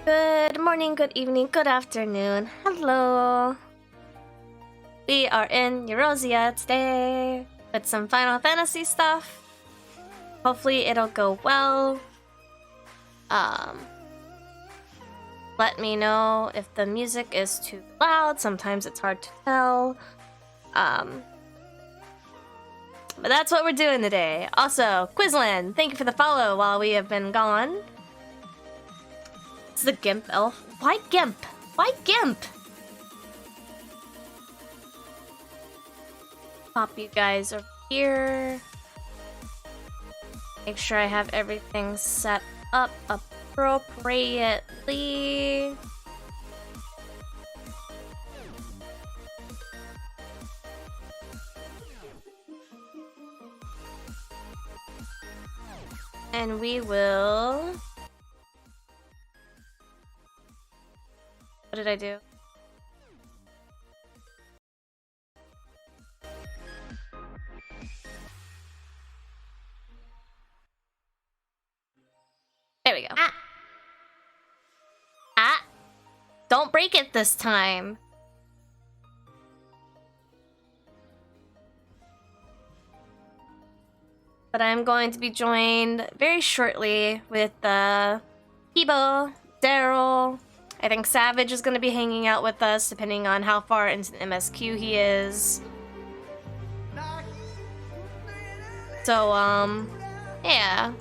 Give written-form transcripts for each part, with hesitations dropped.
Good morning, good evening, good afternoon. Hello. We are in ᴄʀᴇᴅɪᴛs today with some Final Fantasy stuff. Hopefully it'll go well. Let me know if the music is too loud. Sometimes it's hard to tell. But that's what we're doing today. Also, Quizland, thank you for the follow while we have been gone. This is the Gimp elf. Why Gimp? Why Gimp? Pop you guys over here. Make sure I have everything set up appropriately. And we will... What did I do? we go. Ah! Ah! Don't break it this time. But I'm going to be joined very shortly with Peebo, Daryl. I think Savage is going to be hanging out with us, depending on how far into the MSQ he is. So, yeah.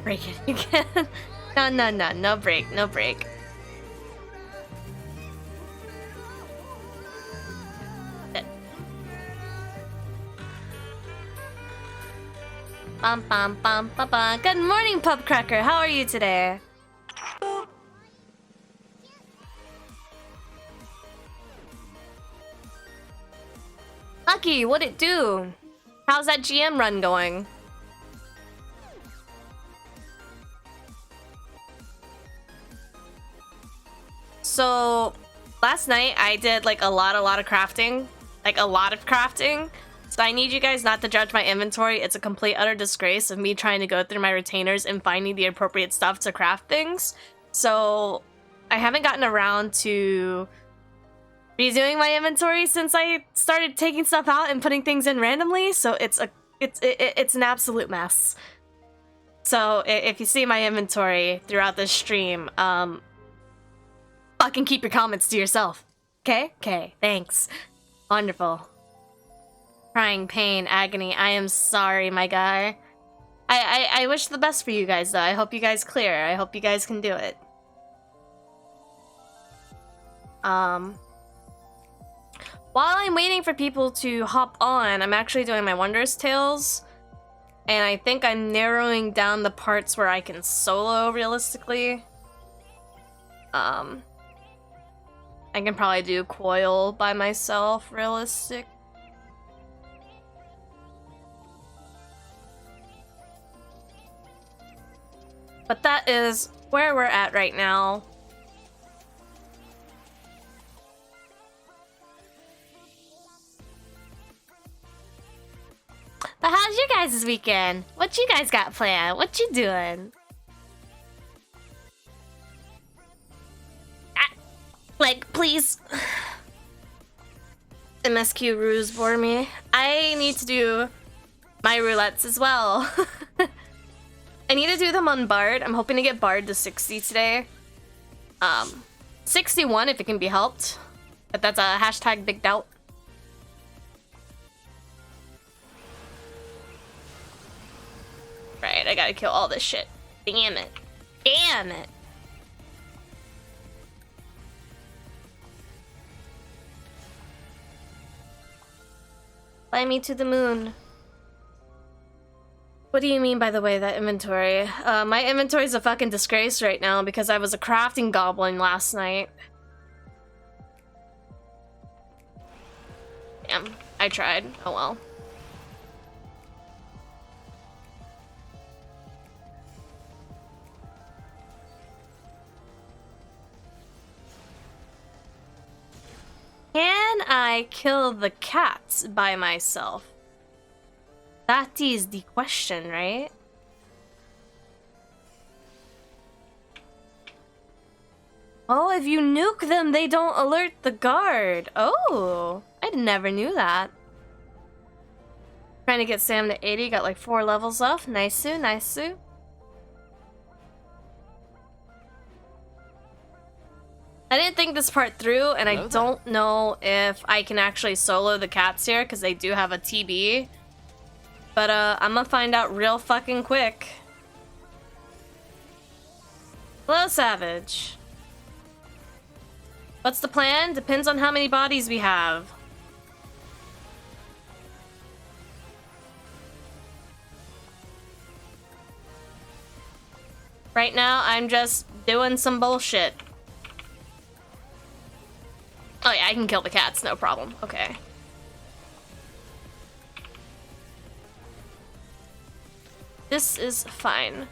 Break it again. No break, no break. Bum bum bum bum bum. Good morning, Pup Cracker. How are you today? Lucky, what'd it do? How's that GM run going? So, last night I did like a lot of crafting. Like a lot of crafting. So I need you guys not to judge my inventory. It's a complete utter disgrace of me trying to go through my retainers and finding the appropriate stuff to craft things. So I haven't gotten around to redoing my inventory since I started taking stuff out and putting things in randomly. So it's an absolute mess. So if you see my inventory throughout this stream, fucking keep your comments to yourself. Okay? Okay, thanks. Wonderful. Crying pain, agony. I am sorry, my guy. I wish the best for you guys, though. I hope you guys clear. I hope you guys can do it. While I'm waiting for people to hop on, I'm actually doing my Wondrous Tales. And I think I'm narrowing down the parts where I can solo, realistically. I can probably do Coil by myself, realistic. But that is where we're at right now. But how's your guys' weekend? What you guys got planned? What you doing? Like, please. MSQ ruse bore me. I need to do my roulettes as well. I need to do them on Bard. I'm hoping to get Bard to 60 today. 61 if it can be helped. But that's a hashtag big doubt. Right, I gotta kill all this shit. Damn it. Damn it. Fly me to the moon. What do you mean, by the way, that inventory? My inventory's a fucking disgrace right now because I was a crafting goblin last night. Damn, I tried. Oh well. Can I kill the cats by myself? That is the question, right? Oh, if you nuke them, they don't alert the guard. Oh, I never knew that. Trying to get Sam to 80, got like 4 levels off. Nice-oo, nice-oo. I didn't think this part through, and I don't know if I can actually solo the cats here, because they do have a TB. But, I'm gonna find out real fucking quick. Hello, Savage. What's the plan? Depends on how many bodies we have. Right now, I'm just doing some bullshit. Oh yeah, I can kill the cats, no problem. Okay. This is fine.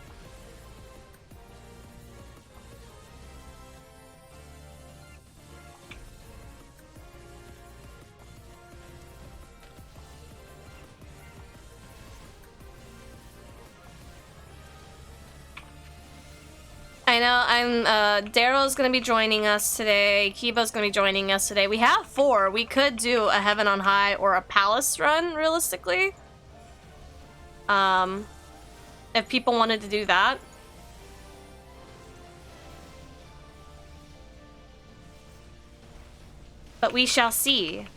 I know. Darrow's gonna be joining us today. Kibo's gonna be joining us today. We have 4. We could do a Heaven on High or a Palace run, realistically. If people wanted to do that. But we shall see.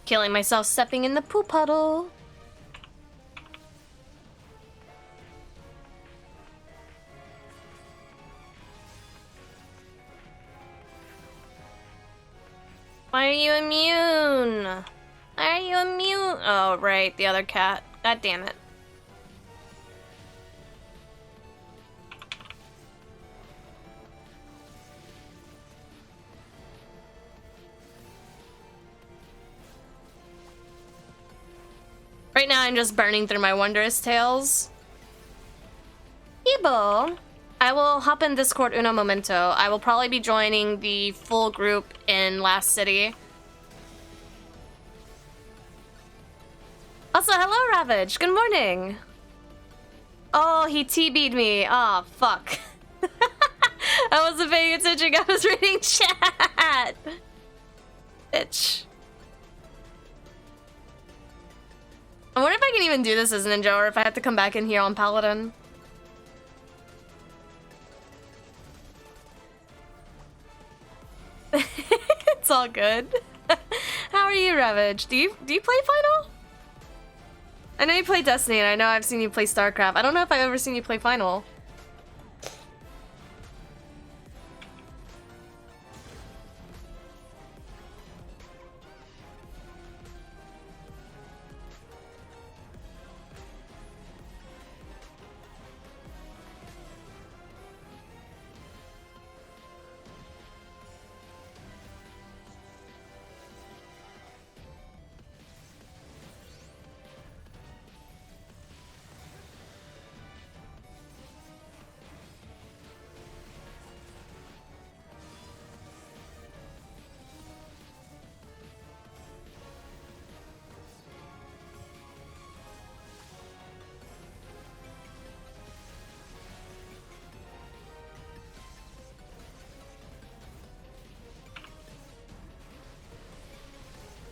Killing myself stepping in the poo puddle. Why are you immune? Why are you immune? Oh, right, the other cat. God damn it. Right now, I'm just burning through my Wondrous Tales. Ibo, I will hop in Discord uno momento. I will probably be joining the full group in Last City. Also, hello, Ravage. Good morning. Oh, he TB'd me. Oh, fuck. I wasn't paying attention. I was reading chat. Bitch. I wonder if I can even do this as Ninja or if I have to come back in here on Paladin. It's all good. How are you, Ravage? Do you play Final? I know you play Destiny, and I know I've seen you play StarCraft. I don't know if I've ever seen you play Final.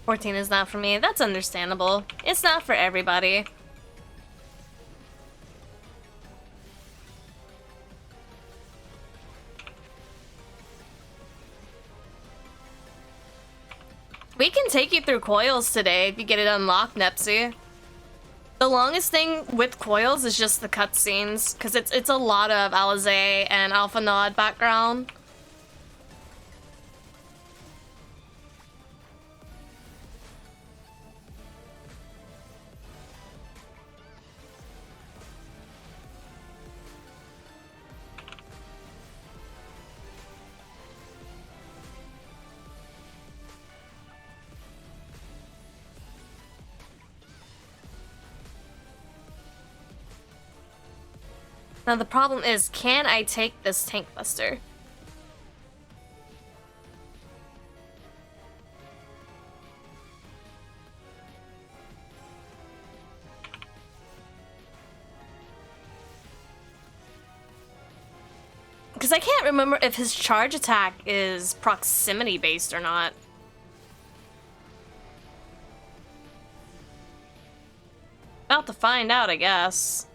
$14 is not for me. That's understandable. It's not for everybody. We can take you through Coils today if you get it unlocked, Nepsy. The longest thing with Coils is just the cutscenes, because it's a lot of Alizé and Alpha Nod background. Now the problem is, can I take this Tank Buster? Because I can't remember if his charge attack is proximity based or not. About to find out, I guess.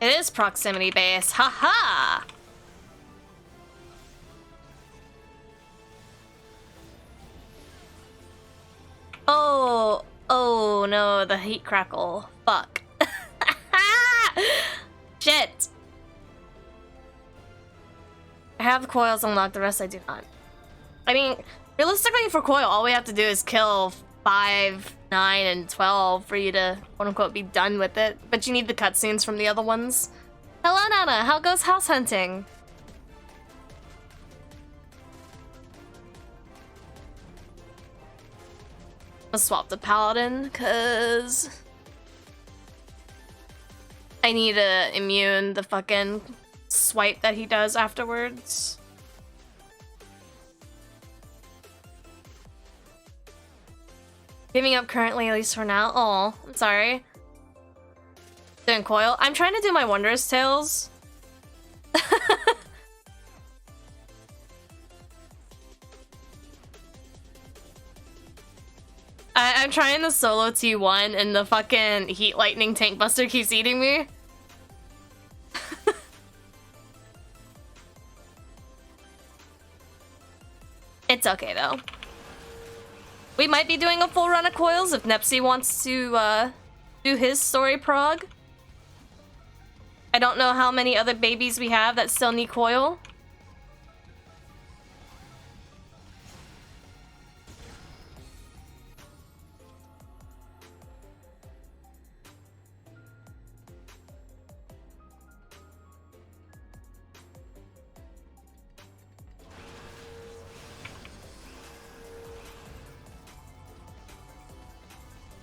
It is proximity based. Haha! Oh no, the heat crackle. Fuck. Shit. I have the coils unlocked, the rest I do not. I mean, realistically for coil, all we have to do is kill 5, 9, and 12 for you to quote-unquote be done with it. But you need the cutscenes from the other ones. Hello, Nana. How goes house hunting? I'll swap the paladin, cause I need to immune the fucking swipe that he does afterwards. Giving up currently, at least for now. Oh, I'm sorry. Doing coil. I'm trying to do my Wondrous Tales. I'm trying the solo T1 and the fucking Heat Lightning Tank Buster keeps eating me. It's okay though. We might be doing a full run of coils if Nepsy wants to do his story prog. I don't know how many other babies we have that still need coil.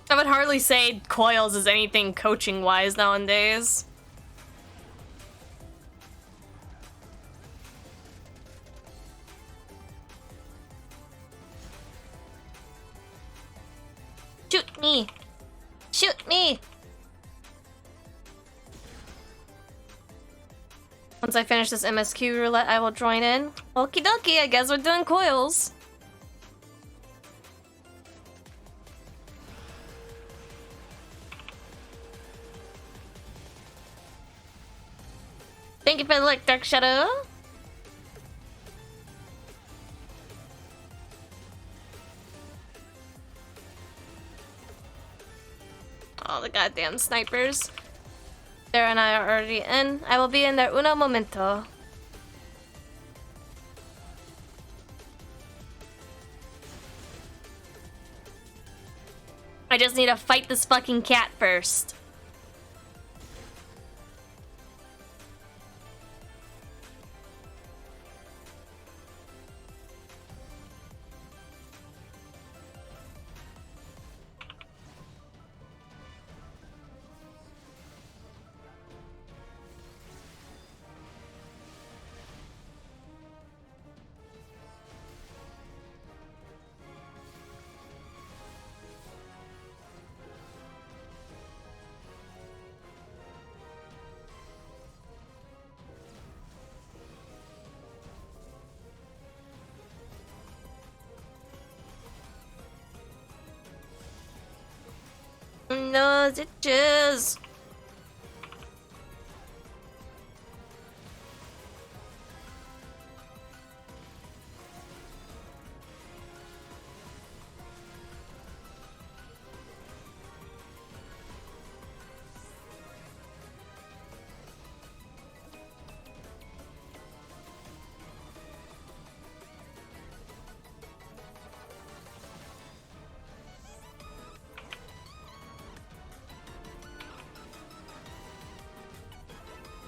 I would hardly say coils is anything coaching-wise nowadays. Shoot me! Shoot me! Once I finish this MSQ roulette, I will join in. Okie dokie, I guess we're doing coils. Thank you for the like, Dark Shadow. Oh, the goddamn snipers. There and I are already in. I will be in there uno momento. I just need to fight this fucking cat first. No, itches.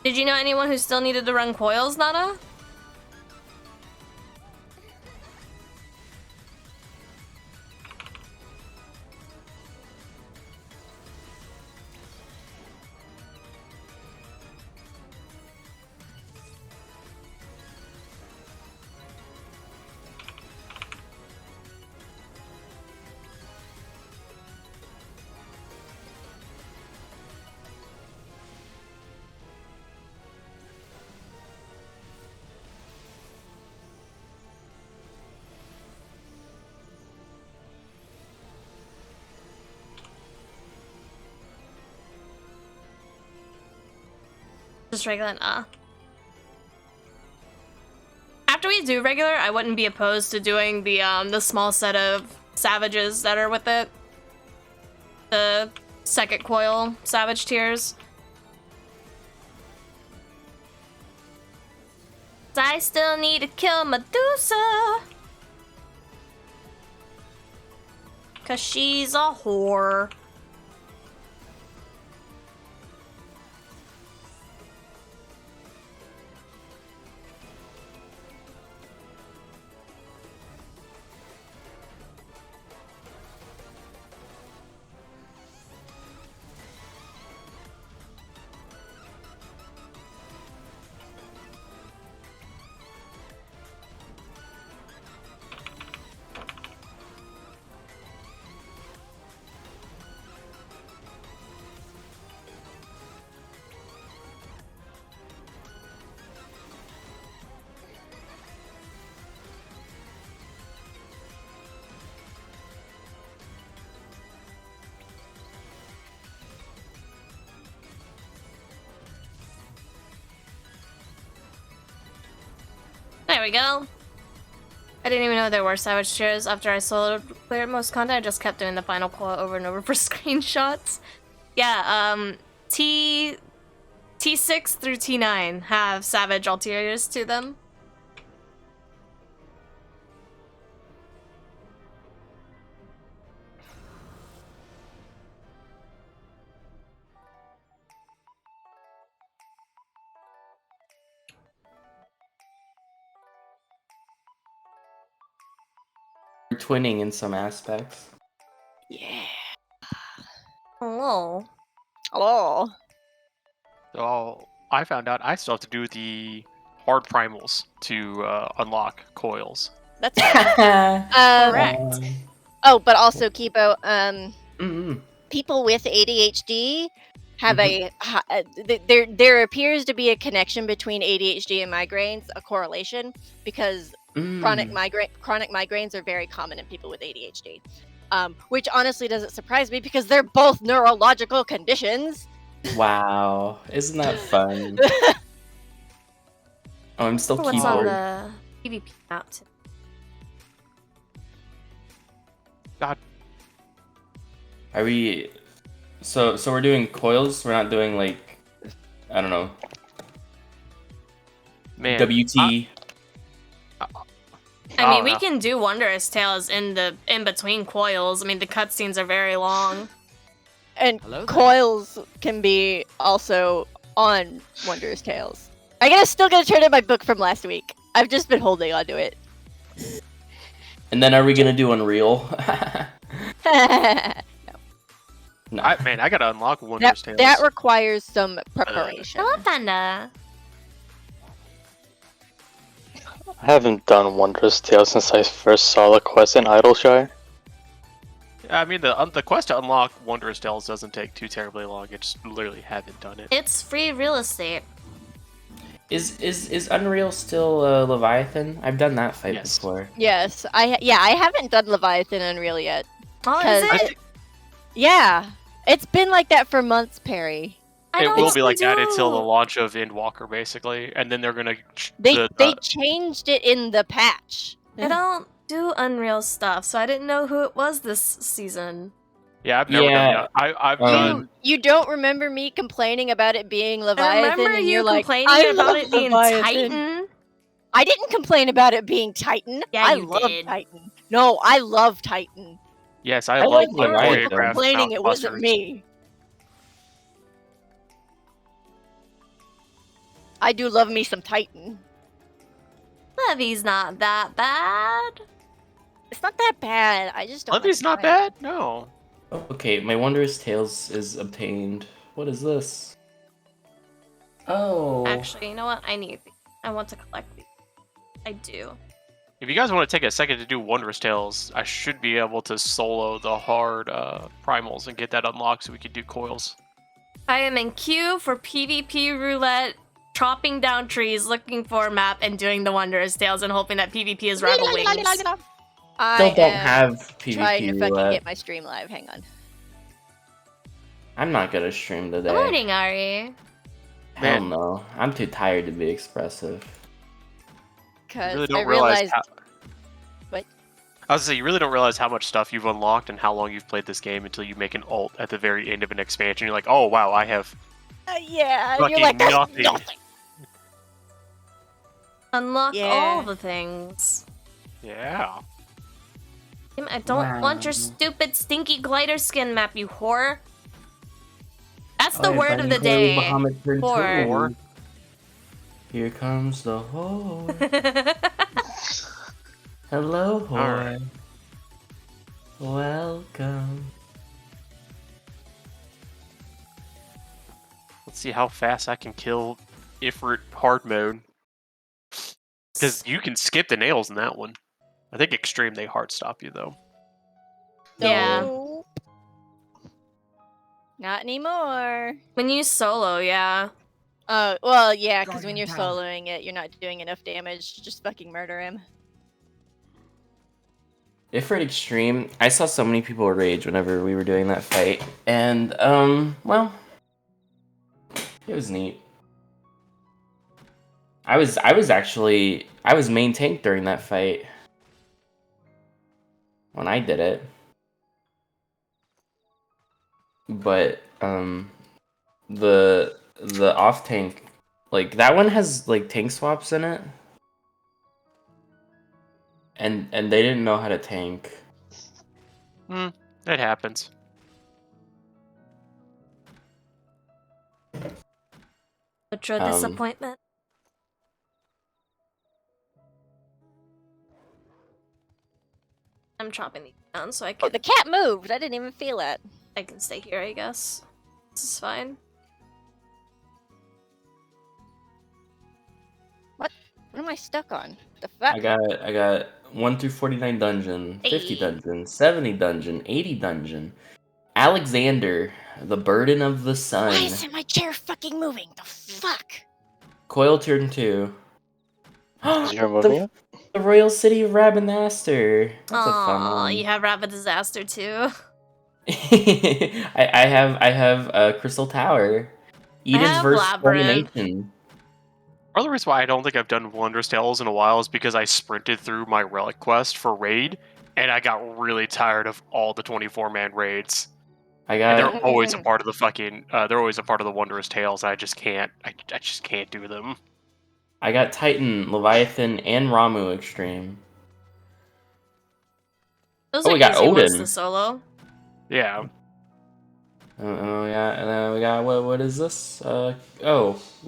Did you know anyone who still needed to run coils, Nana? Just regular, After we do regular, I wouldn't be opposed to doing the small set of savages that are with it. The second coil savage tiers. I still need to kill Medusa. 'Cause she's a whore. There we go. I didn't even know there were savage chairs after I soloed cleared most content. I just kept doing the final coil over and over for screenshots. Yeah, T6 through T9 have savage ulteriors to them. Twinning in some aspects. Yeah. Hello. Hello. So I found out I still have to do the hard primals to unlock coils. That's fine. Correct. Oh, but also, Kipo, people with ADHD have there appears to be a connection between ADHD and migraines, a correlation, because chronic migraines are very common in people with ADHD. Which honestly doesn't surprise me because they're both neurological conditions. Wow, isn't that fun? Oh, I'm still What's keyboard. on the PvP map today? God. Are we? So we're doing coils. We're not doing like, I don't know. Man, WT. I mean, we can do Wondrous Tales in between coils. I mean, the cutscenes are very long. And coils can be also on Wondrous Tales. Still gonna turn in my book from last week. I've just been holding on to it. And then are we gonna do Unreal? No. I gotta unlock Wondrous Tales. That requires some preparation. Hello, Panda. I haven't done Wondrous Tales since I first saw the quest in Idleshire. I mean, the quest to unlock Wondrous Tales doesn't take too terribly long. I just literally haven't done it. It's free real estate. Is Unreal still Leviathan? I've done that fight before. Yes, I haven't done Leviathan Unreal yet. Oh, is it? Yeah, it's been like that for months, Perry. It will be like that until the launch of Endwalker, basically, and then they're gonna. They changed it in the patch. I don't do Unreal stuff, so I didn't know who it was this season. Yeah, I've never done that. I've done. You don't remember me complaining about it being Leviathan? I remember and you you're like, complaining about it being Titan. I didn't complain about it being Titan. Yeah, I you love did. Titan. No, I love Titan. Yes, I like love Leviathan. Complaining it wasn't me. I do love me some Titan. Levy's not that bad. It's not that bad. I just don't. Levy's not bad. No. Okay, my Wondrous Tales is obtained. What is this? Oh. Actually, you know what? I want to collect these. I do. If you guys want to take a second to do Wondrous Tales, I should be able to solo the hard primals and get that unlocked so we can do coils. I am in queue for PvP roulette, chopping down trees, looking for a map, and doing the Wondrous Tales, and hoping that PvP is Rebel Wings. Still don't have PvP trying to fucking roulette. get my stream live. Hang on. I'm not gonna stream today. Good morning, Ari. Hell no. I'm too tired to be expressive. Because I realized. What? I was gonna say, you really don't realize how much stuff you've unlocked and how long you've played this game until you make an ult at the very end of an expansion. You're like, oh wow, I have. Yeah, fucking you're like, that's nothing. Unlock all the things. Yeah. I don't want your stupid stinky glider skin map, you whore. That's the word of the day. Whore. Here comes the whore. Hello, whore. Right. Welcome. Let's see how fast I can kill Ifrit hard mode. Because you can skip the nails in that one. I think extreme they hard stop you though. Yeah. Nope. Not anymore. When you solo, yeah. Well, yeah, because when you're soloing it, you're not doing enough damage. Just fucking murder him. Ifrit Extreme, I saw so many people rage whenever we were doing that fight. And, well, it was neat. I was main tank during that fight when I did it, but the off tank, like that one has like tank swaps in it, and they didn't know how to tank. It happens. Ultra disappointment. I'm chopping these down so I Oh, can. the cat moved. I didn't even feel it. I can stay here, I guess. This is fine. What am I stuck on? The fuck? I got 1 through 49 dungeon, 50 Hey. dungeon, 70 dungeon, 80 dungeon. Alexander, the burden of the sun. Why isn't my chair fucking moving? The fuck? Coil turn 2. Is your movie up? The Royal City of Rabanaster. That's a fun Aw, one. you have Rapid Disaster too. I have Crystal Tower. Eden's have verse Labyrinth. Culmination. Part of the reason why I don't think I've done Wondrous Tales in a while is because I sprinted through my relic quest for raid, and I got really tired of all the 24-man raids. I And got they're always a part of the fucking. They're always a part of the Wondrous Tales. And I just can't. I just can't do them. Titan, Leviathan, and Ramu Extreme. Those Oh, are we got easy ones Odin. to solo. Yeah. Oh yeah, and then we got what is this? We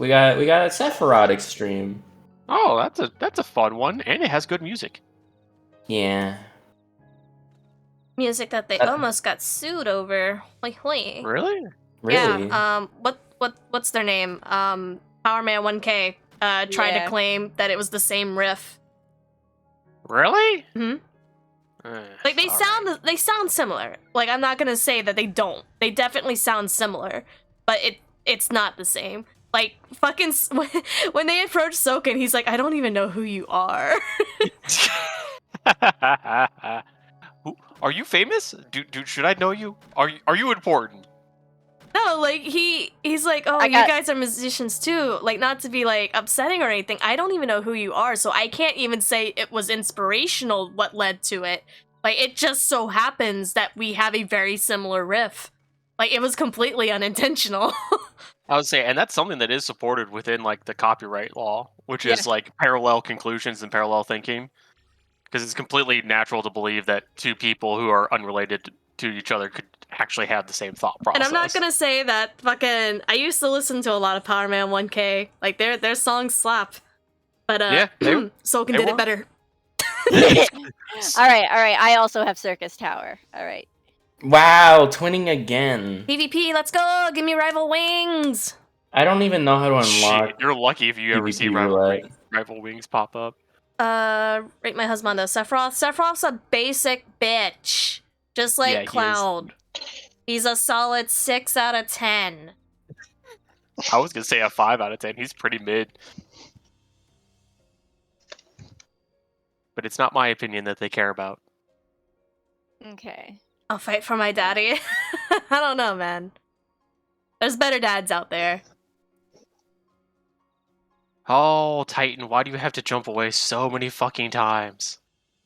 got Sephiroth Extreme. Oh, that's a fun one, and it has good music. Yeah. Music that they almost got sued over. Hoi hoi. Really? Really? Yeah. What's their name? Power Man 1K. Tried Yeah. to claim that it was the same riff. Really? Mhm. Eh, Like they alright. sound similar. Like I'm not gonna say that they don't. They definitely sound similar, but it's not the same. Like fucking when they approach Soken, he's like, I don't even know who you are. Are you famous? Should I know you? Are you important? No, like he's like, oh, I you got- guys are musicians too. Like not to be like upsetting or anything. I don't even know who you are, so I can't even say it was inspirational what led to it. Like it just so happens that we have a very similar riff. Like it was completely unintentional. I would say, and that's something that is supported within like the copyright law, which is like parallel conclusions and parallel thinking, because it's completely natural to believe that two people who are unrelated to each other could actually have the same thought process. And I'm not gonna say that fucking. I used to listen to a lot of Power Man 1K. Like their songs slap, but Yeah, they Soken they did were. it better. all right. I also have Circus Tower. All right. Wow, twinning again. PvP, let's go! Give me rival wings. I don't even know how to unlock. Shit, you're lucky if you ever see PvP roulette. rival wings pop up. Rate my husband though. Sephiroth's a basic bitch, just like Yeah, he is. Cloud. He's a solid 6 out of 10. I was gonna say a 5 out of 10. He's pretty mid. But it's not my opinion that they care about. Okay. I'll fight for my daddy. I don't know, man. There's better dads out there. Oh, Titan, why do you have to jump away so many fucking times?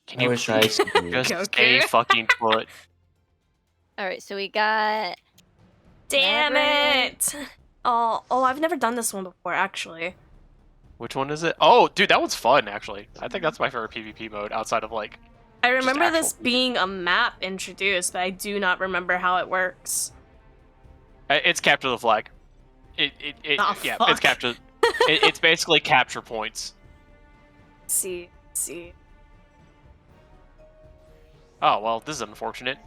Can I you wish I please could. just Goku. stay fucking put? All right. So we got. Damn Labyrinth. it! Oh, I've never done this one before, actually. Which one is it? Oh, dude, that one's fun, actually. I think that's my favorite PvP mode outside of, like... I remember actual this being a map introduced, but I do not remember how it works. It's capture the flag. Oh, Yeah, fuck. it's capture... it's basically capture points. See. Oh, well, this is unfortunate.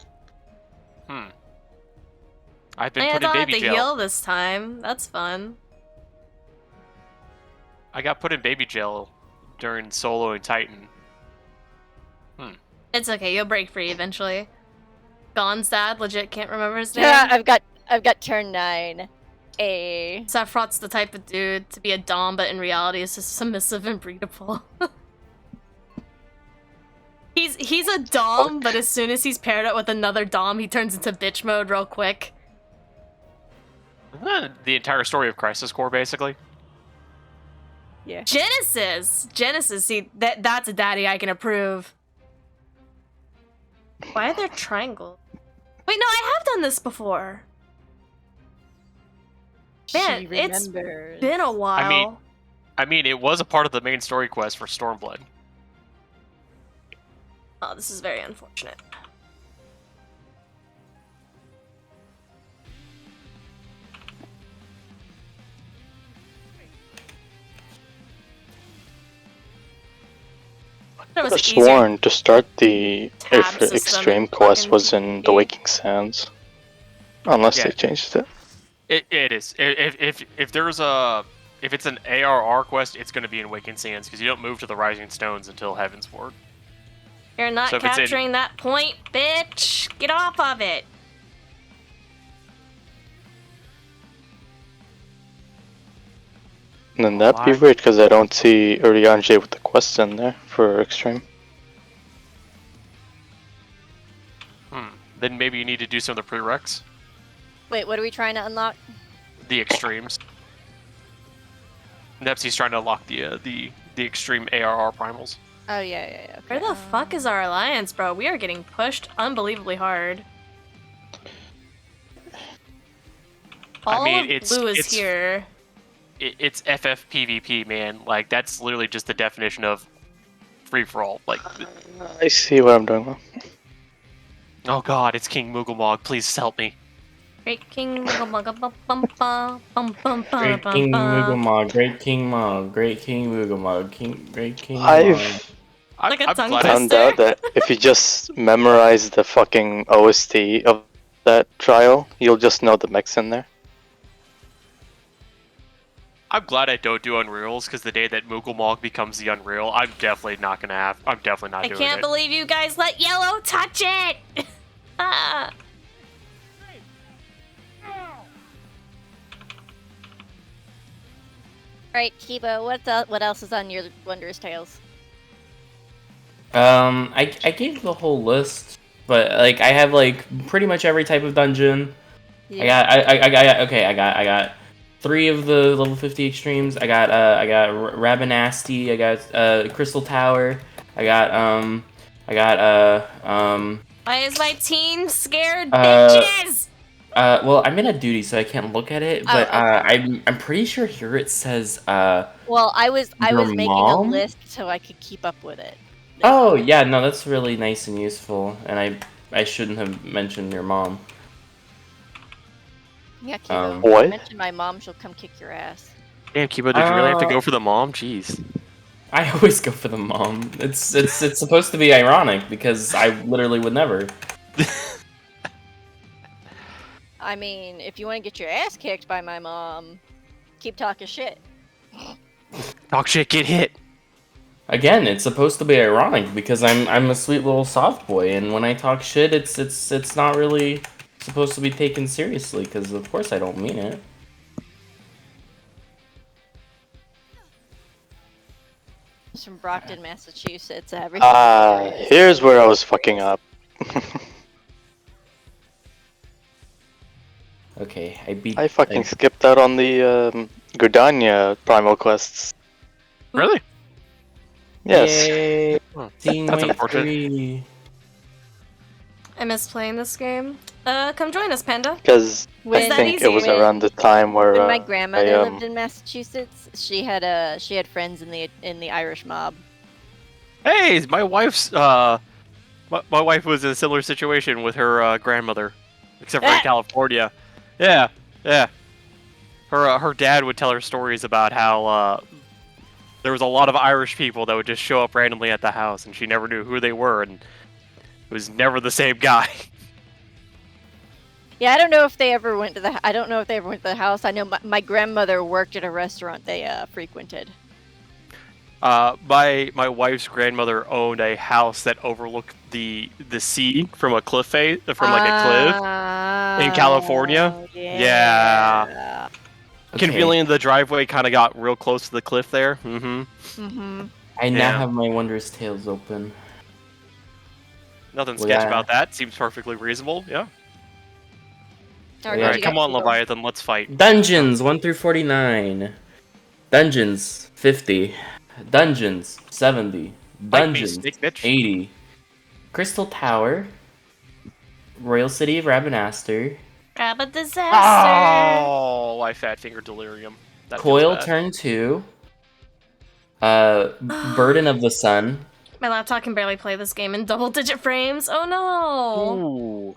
I've been I put in don't have baby to jail. heal this time. That's fun. I got put in baby jail during soloing Titan. It's okay, you'll break free eventually. Gon's dad legit can't remember his name. Yeah, I've got turn 9. A. Sephiroth's the type of dude to be a dom, but in reality is just submissive and breedable. He's a dom, but as soon as he's paired up with another dom, he turns into bitch mode real quick. Isn't that the entire story of Crisis Core, basically? Yeah. Genesis. See, that's a daddy I can approve. Why are there triangles? Wait, no, I have done this before. Man, it's been a while. I mean, it was a part of the main story quest for Stormblood. Oh, this is very unfortunate. I could have sworn to start the FFXIV quest was in the Waking Sands. Unless they changed it. It is. If there's a... If it's an ARR quest, it's going to be in Waking Sands, because you don't move to the Rising Stones until Heavensward. You're not capturing that point, bitch! Get off of it! And then that'd be weird, because I don't see 봄ᴇᴅɪᴛs with the quests in there for Extreme. Then maybe you need to do some of the prereqs. Wait, what are we trying to unlock? The Extremes. Nepsy's trying to unlock the Extreme ARR primals. Oh, yeah. Okay. Where the fuck is our alliance, bro? We are getting pushed unbelievably hard. All of blue is here. It's FFPVP, man. Like, that's literally just the definition of free-for-all. Like, I see what I'm doing. oh god, it's King Moogalmog. Please help me. Great King Moogalmog, Great King Moogalmog, Great King Mog, Great King Moogalmog, Great King Mog. Like a tongue found out that if you just memorize the fucking OST of that trial, you'll just know the mechs in there. I'm glad I don't do Unreals, because the day that Moogalmog becomes the Unreal, I'm definitely not doing it. I can't believe you guys let Yellow touch it! Alright, Kiba, what else is on your Wondrous Tales? I gave the whole list, but like I have like pretty much every type of dungeon. Yeah. I got 3 of the level 50 extremes. I got Rabinasti. I got Crystal Tower. I got Why is my team scared, bitches? Well, I'm in a duty, so I can't look at it. But okay. I'm pretty sure here it says Well, I was making mom? a list so I could keep up with it. Oh yeah, no, that's really nice and useful, and I shouldn't have mentioned your mom. Yeah, Kiba. What? If you mention my mom, she'll come kick your ass. Damn, Kiba, did you really have to go for the mom? Jeez. I always go for the mom. It's supposed to be ironic because I literally would never. I mean, if you want to get your ass kicked by my mom, keep talking shit. Talk shit, get hit. Again, it's supposed to be ironic because I'm a sweet little soft boy, and when I talk shit, it's not really supposed to be taken seriously because of course I don't mean it. It's from Brockton, Massachusetts. Here's where I was fucking up. Okay, I fucking skipped out on the Gridania primal quests. Really? Yes. Yay. That's unfortunate. I miss playing this game. Come join us, Panda. Because I that think easy? it was around the time where When my grandmother lived in Massachusetts, she had friends in the Irish mob. Hey, my wife's my wife was in a similar situation with her grandmother, except for in California. Yeah. Her dad would tell her stories about how there was a lot of Irish people that would just show up randomly at the house, and she never knew who they were, and it was never the same guy. Yeah, I don't know if they ever went to the house. I know my grandmother worked at a restaurant they frequented. My wife's grandmother owned a house that overlooked the sea from a cliff face, from like a cliff in California. Yeah. Okay. Conveniently, the driveway kind of got real close to the cliff there. I now have my Wondrous Tales open. Nothing sketch about that. Seems perfectly reasonable. Yeah. Alright, come on, Leviathan, let's fight. Dungeons 1 through 49. Dungeons 50. Dungeons, 70. Dungeons, Snake bitch. 80. Crystal Tower. Royal City of Rabanastre. Rabbit disaster. Oh, I fat finger delirium. That Coil feels bad. turn 2. Burden of the Sun. My laptop can barely play this game in double-digit frames. Oh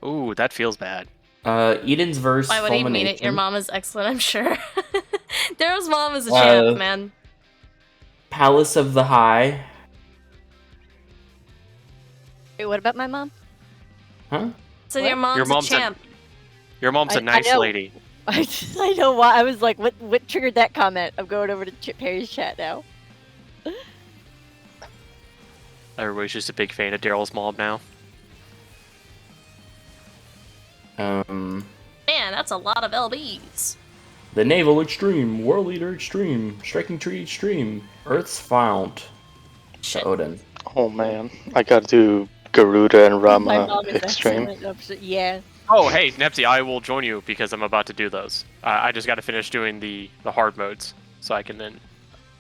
no! Ooh, that feels bad. Eden's Verse. Why would he mean it? Your mom is excellent, I'm sure. Daryl's mom is a champ, man. Palace of the High. Wait, what about my mom? Huh? So What? your mom's a champ. Your mom's a nice know. lady. I know why. I was like, what triggered that comment? I'm going over to Perry's chat now. Everybody's just a big fan of Daryl's mom now. Man, that's a lot of LBs. The Naval Extreme. World Leader Extreme. Striking Tree Extreme. Earth's Fount. Shit. Odin. Oh man, I gotta do Garuda and My Rama mom is Extreme. excellent. Yeah. Oh, hey, Nepsy, I will join you because I'm about to do those. I just got to finish doing the hard modes so I can then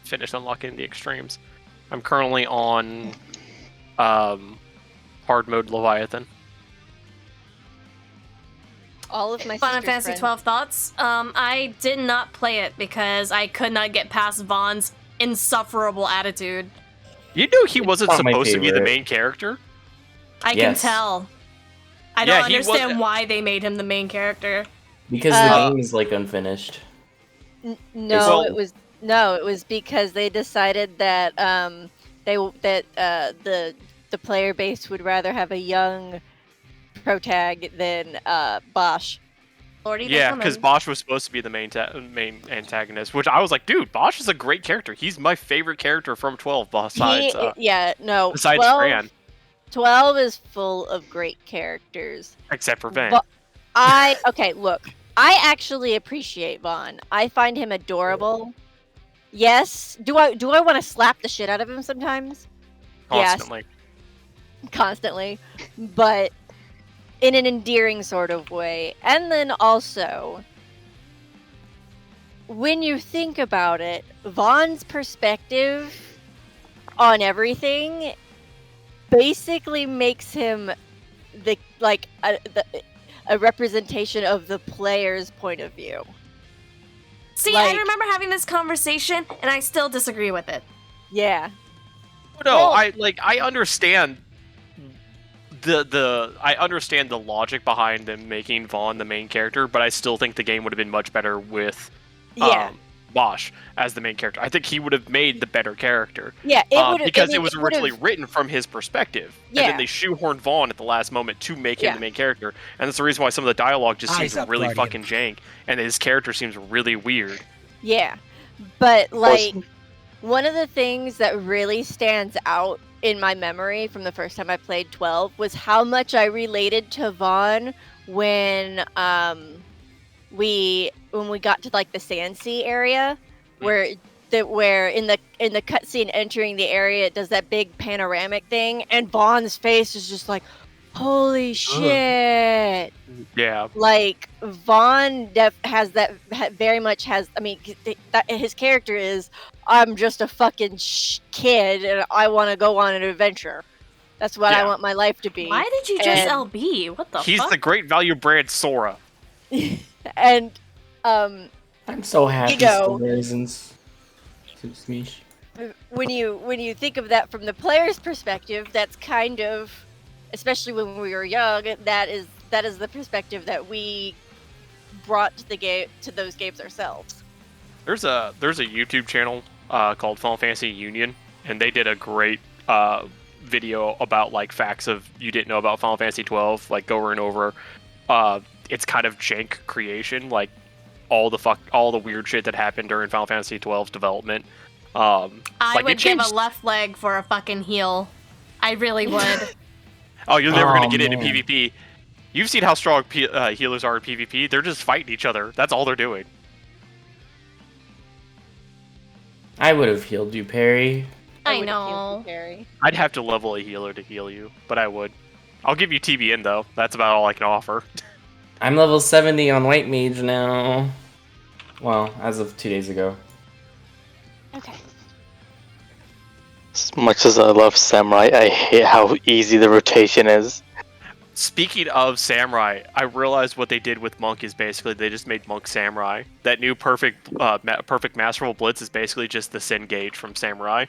finish unlocking the extremes. I'm currently on hard mode Leviathan. All of my Final sister's Fantasy friends. 12 thoughts. I did not play it because I could not get past Vaughn's insufferable attitude. You knew he wasn't not my supposed to be the favorite. main character? I Yes. can tell. I Yeah, don't he understand wasn't- why they made him the main character. Because the game is like unfinished. No, Well- it was because they decided that the player base would rather have a young protag than Bosch. Lordy, Yeah, because Bosch was supposed to be the main antagonist, which I was like, dude, Bosch is a great character. He's my favorite character from 12 besides besides 12, Fran, 12 is full of great characters. except for Van. But look, I actually appreciate Vaughn. I find him adorable. Yes. Do I want to slap the shit out of him sometimes? Constantly. Yes, constantly. But in an endearing sort of way. And then also, when you think about it, Vaughn's perspective on everything basically makes him a representation of the player's point of view. See, I remember having this conversation, and I still disagree with it. Yeah. No, Well- I understand I understand the logic behind them making Vaughn the main character, but I still think the game would have been much better with Bosch as the main character. I think he would have made the better character. Yeah, because it was originally written from his perspective. Yeah. And then they shoehorned Vaughn at the last moment to make him the main character. And that's the reason why some of the dialogue just seems really fucking jank. And his character seems really weird. Yeah. But, one of the things that really stands out in my memory from the first time I played 12 was how much I related to Vaughn when we got to the Sandsea area where in the cutscene entering the area it does that big panoramic thing and Vaughn's face is just like, holy shit. Yeah. Vaughn very much has, his character is, I'm just a fucking kid and I want to go on an adventure. That's what I want my life to be. Why did you just LB? What the fuck? He's the great value brand Sora. And, I'm so happy. Reasons. When you think of that from the player's perspective, that's kind of, especially when we were young, that is the perspective that we brought to the game, to those games ourselves. There's a YouTube channel called Final Fantasy Union, and they did a great video about facts of you didn't know about Final Fantasy 12, going over its kind of jank creation, all the weird shit that happened during Final Fantasy 12's development. I would give a left leg for a fucking heal. I really would. Oh, you're never gonna get into PvP. You've seen how strong healers are in PvP. They're just fighting each other. That's all they're doing. I would have healed you, Perry. I know. I'd have to level a healer to heal you, but I would. I'll give you TBN though. That's about all I can offer. I'm level 70 on White Mage now. Well, as of 2 days ago. Okay. As much as I love Samurai, I hate how easy the rotation is. Speaking of Samurai, I realized what they did with Monk is basically they just made Monk Samurai. That new perfect Masterful Blitz is basically just the Sin Gauge from Samurai.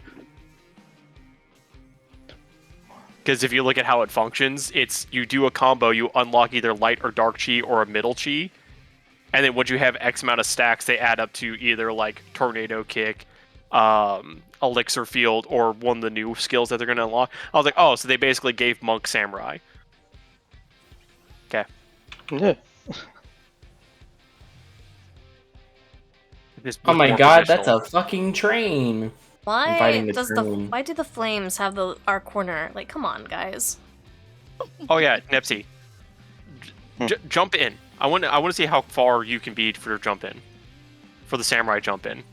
Because if you look at how it functions, it's you do a combo, you unlock either light or dark chi or a middle chi, and then once you have X amount of stacks, they add up to either like Tornado Kick, Elixir Field, or one of the new skills that they're going to unlock. I was like, oh, so they basically gave Monk Samurai. Okay. Yeah. Oh my god, that's a fucking train. I'm fighting Why the train. why do the flames have our corner? Like, come on, guys. Oh yeah, Nepsy. Jump in. I want to see how far you can be for your jump in. For the Samurai jump in.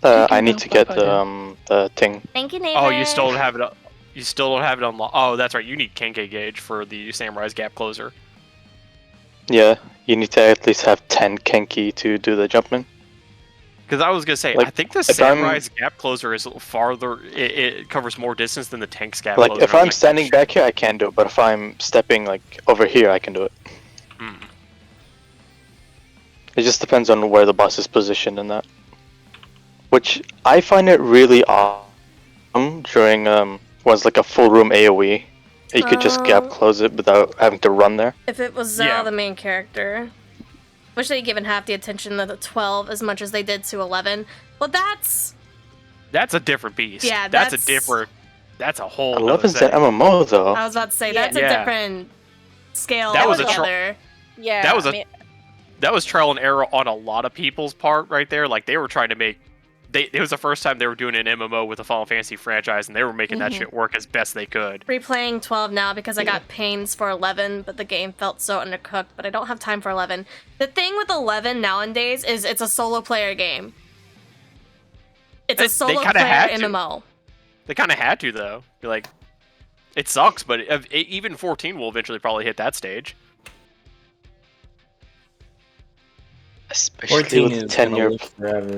I need to get the thing. Thank you, neighbor. Oh, you still don't have it. You still don't have it unlocked. Oh, that's right. You need Kenke Gauge for the Samurai's Gap Closer. Yeah, you need to at least have 10 Kenki to do the jumpman. Because I was gonna say, Like, I think the if Samurai's Gap Closer is a little farther. It covers more distance than the Tank's Gap Like, Closer. if I'm standing back here, I can't do it. But if I'm stepping like over here, I can do it. Hmm. It just depends on where the boss is positioned in that. Which I find it really awesome during was like a full room AoE. You could just gap close it without having to run there. If it was the main character. Wish they'd given half the attention to the 12 as much as they did to 11. Well, that's a different beast. Yeah, that's a different. That's a whole. 11's an MMO though. I was about to say that's a different scale That was altogether. Yeah. That was trial and error on a lot of people's part right there. Like they were trying to make. It was the first time they were doing an MMO with a Final Fantasy franchise, and they were making that shit work as best they could. Replaying 12 now because I got pains for 11, but the game felt so undercooked, but I don't have time for 11. The thing with 11 nowadays is it's a solo player game. It's a solo player MMO. They kind of had to, though. Like, it sucks, but even 14 will eventually probably hit that stage. Especially with the 10-year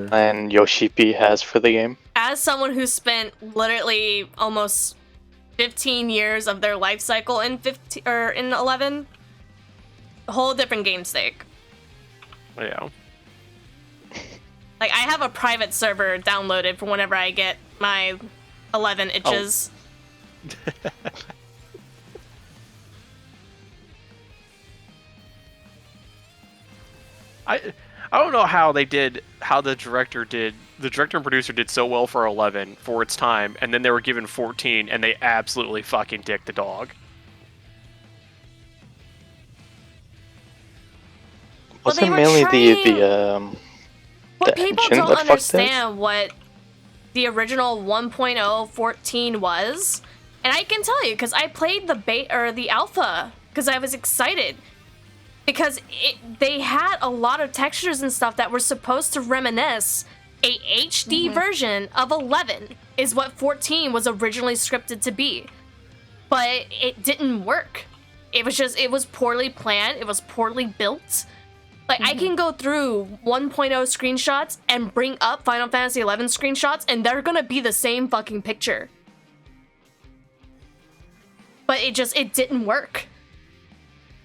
plan Yoshipi has for the game. As someone who spent literally almost 15 years of their life cycle in 11, a whole different game stake. Yeah. Like, I have a private server downloaded for whenever I get my 11 itches. Oh. I don't know how the director and producer did so well for 11 for its time, and then they were given 14, and they absolutely fucking dicked the dog. Wasn't mainly the people don't understand what the original 1.0 14 was, and I can tell you because I played the alpha because I was excited. Because they had a lot of textures and stuff that were supposed to reminisce a HD version of 11 is what 14 was originally scripted to be. But it didn't work. It was poorly planned. It was poorly built. Like, I can go through 1.0 screenshots and bring up Final Fantasy 11 screenshots, and they're gonna be the same fucking picture. But it didn't work.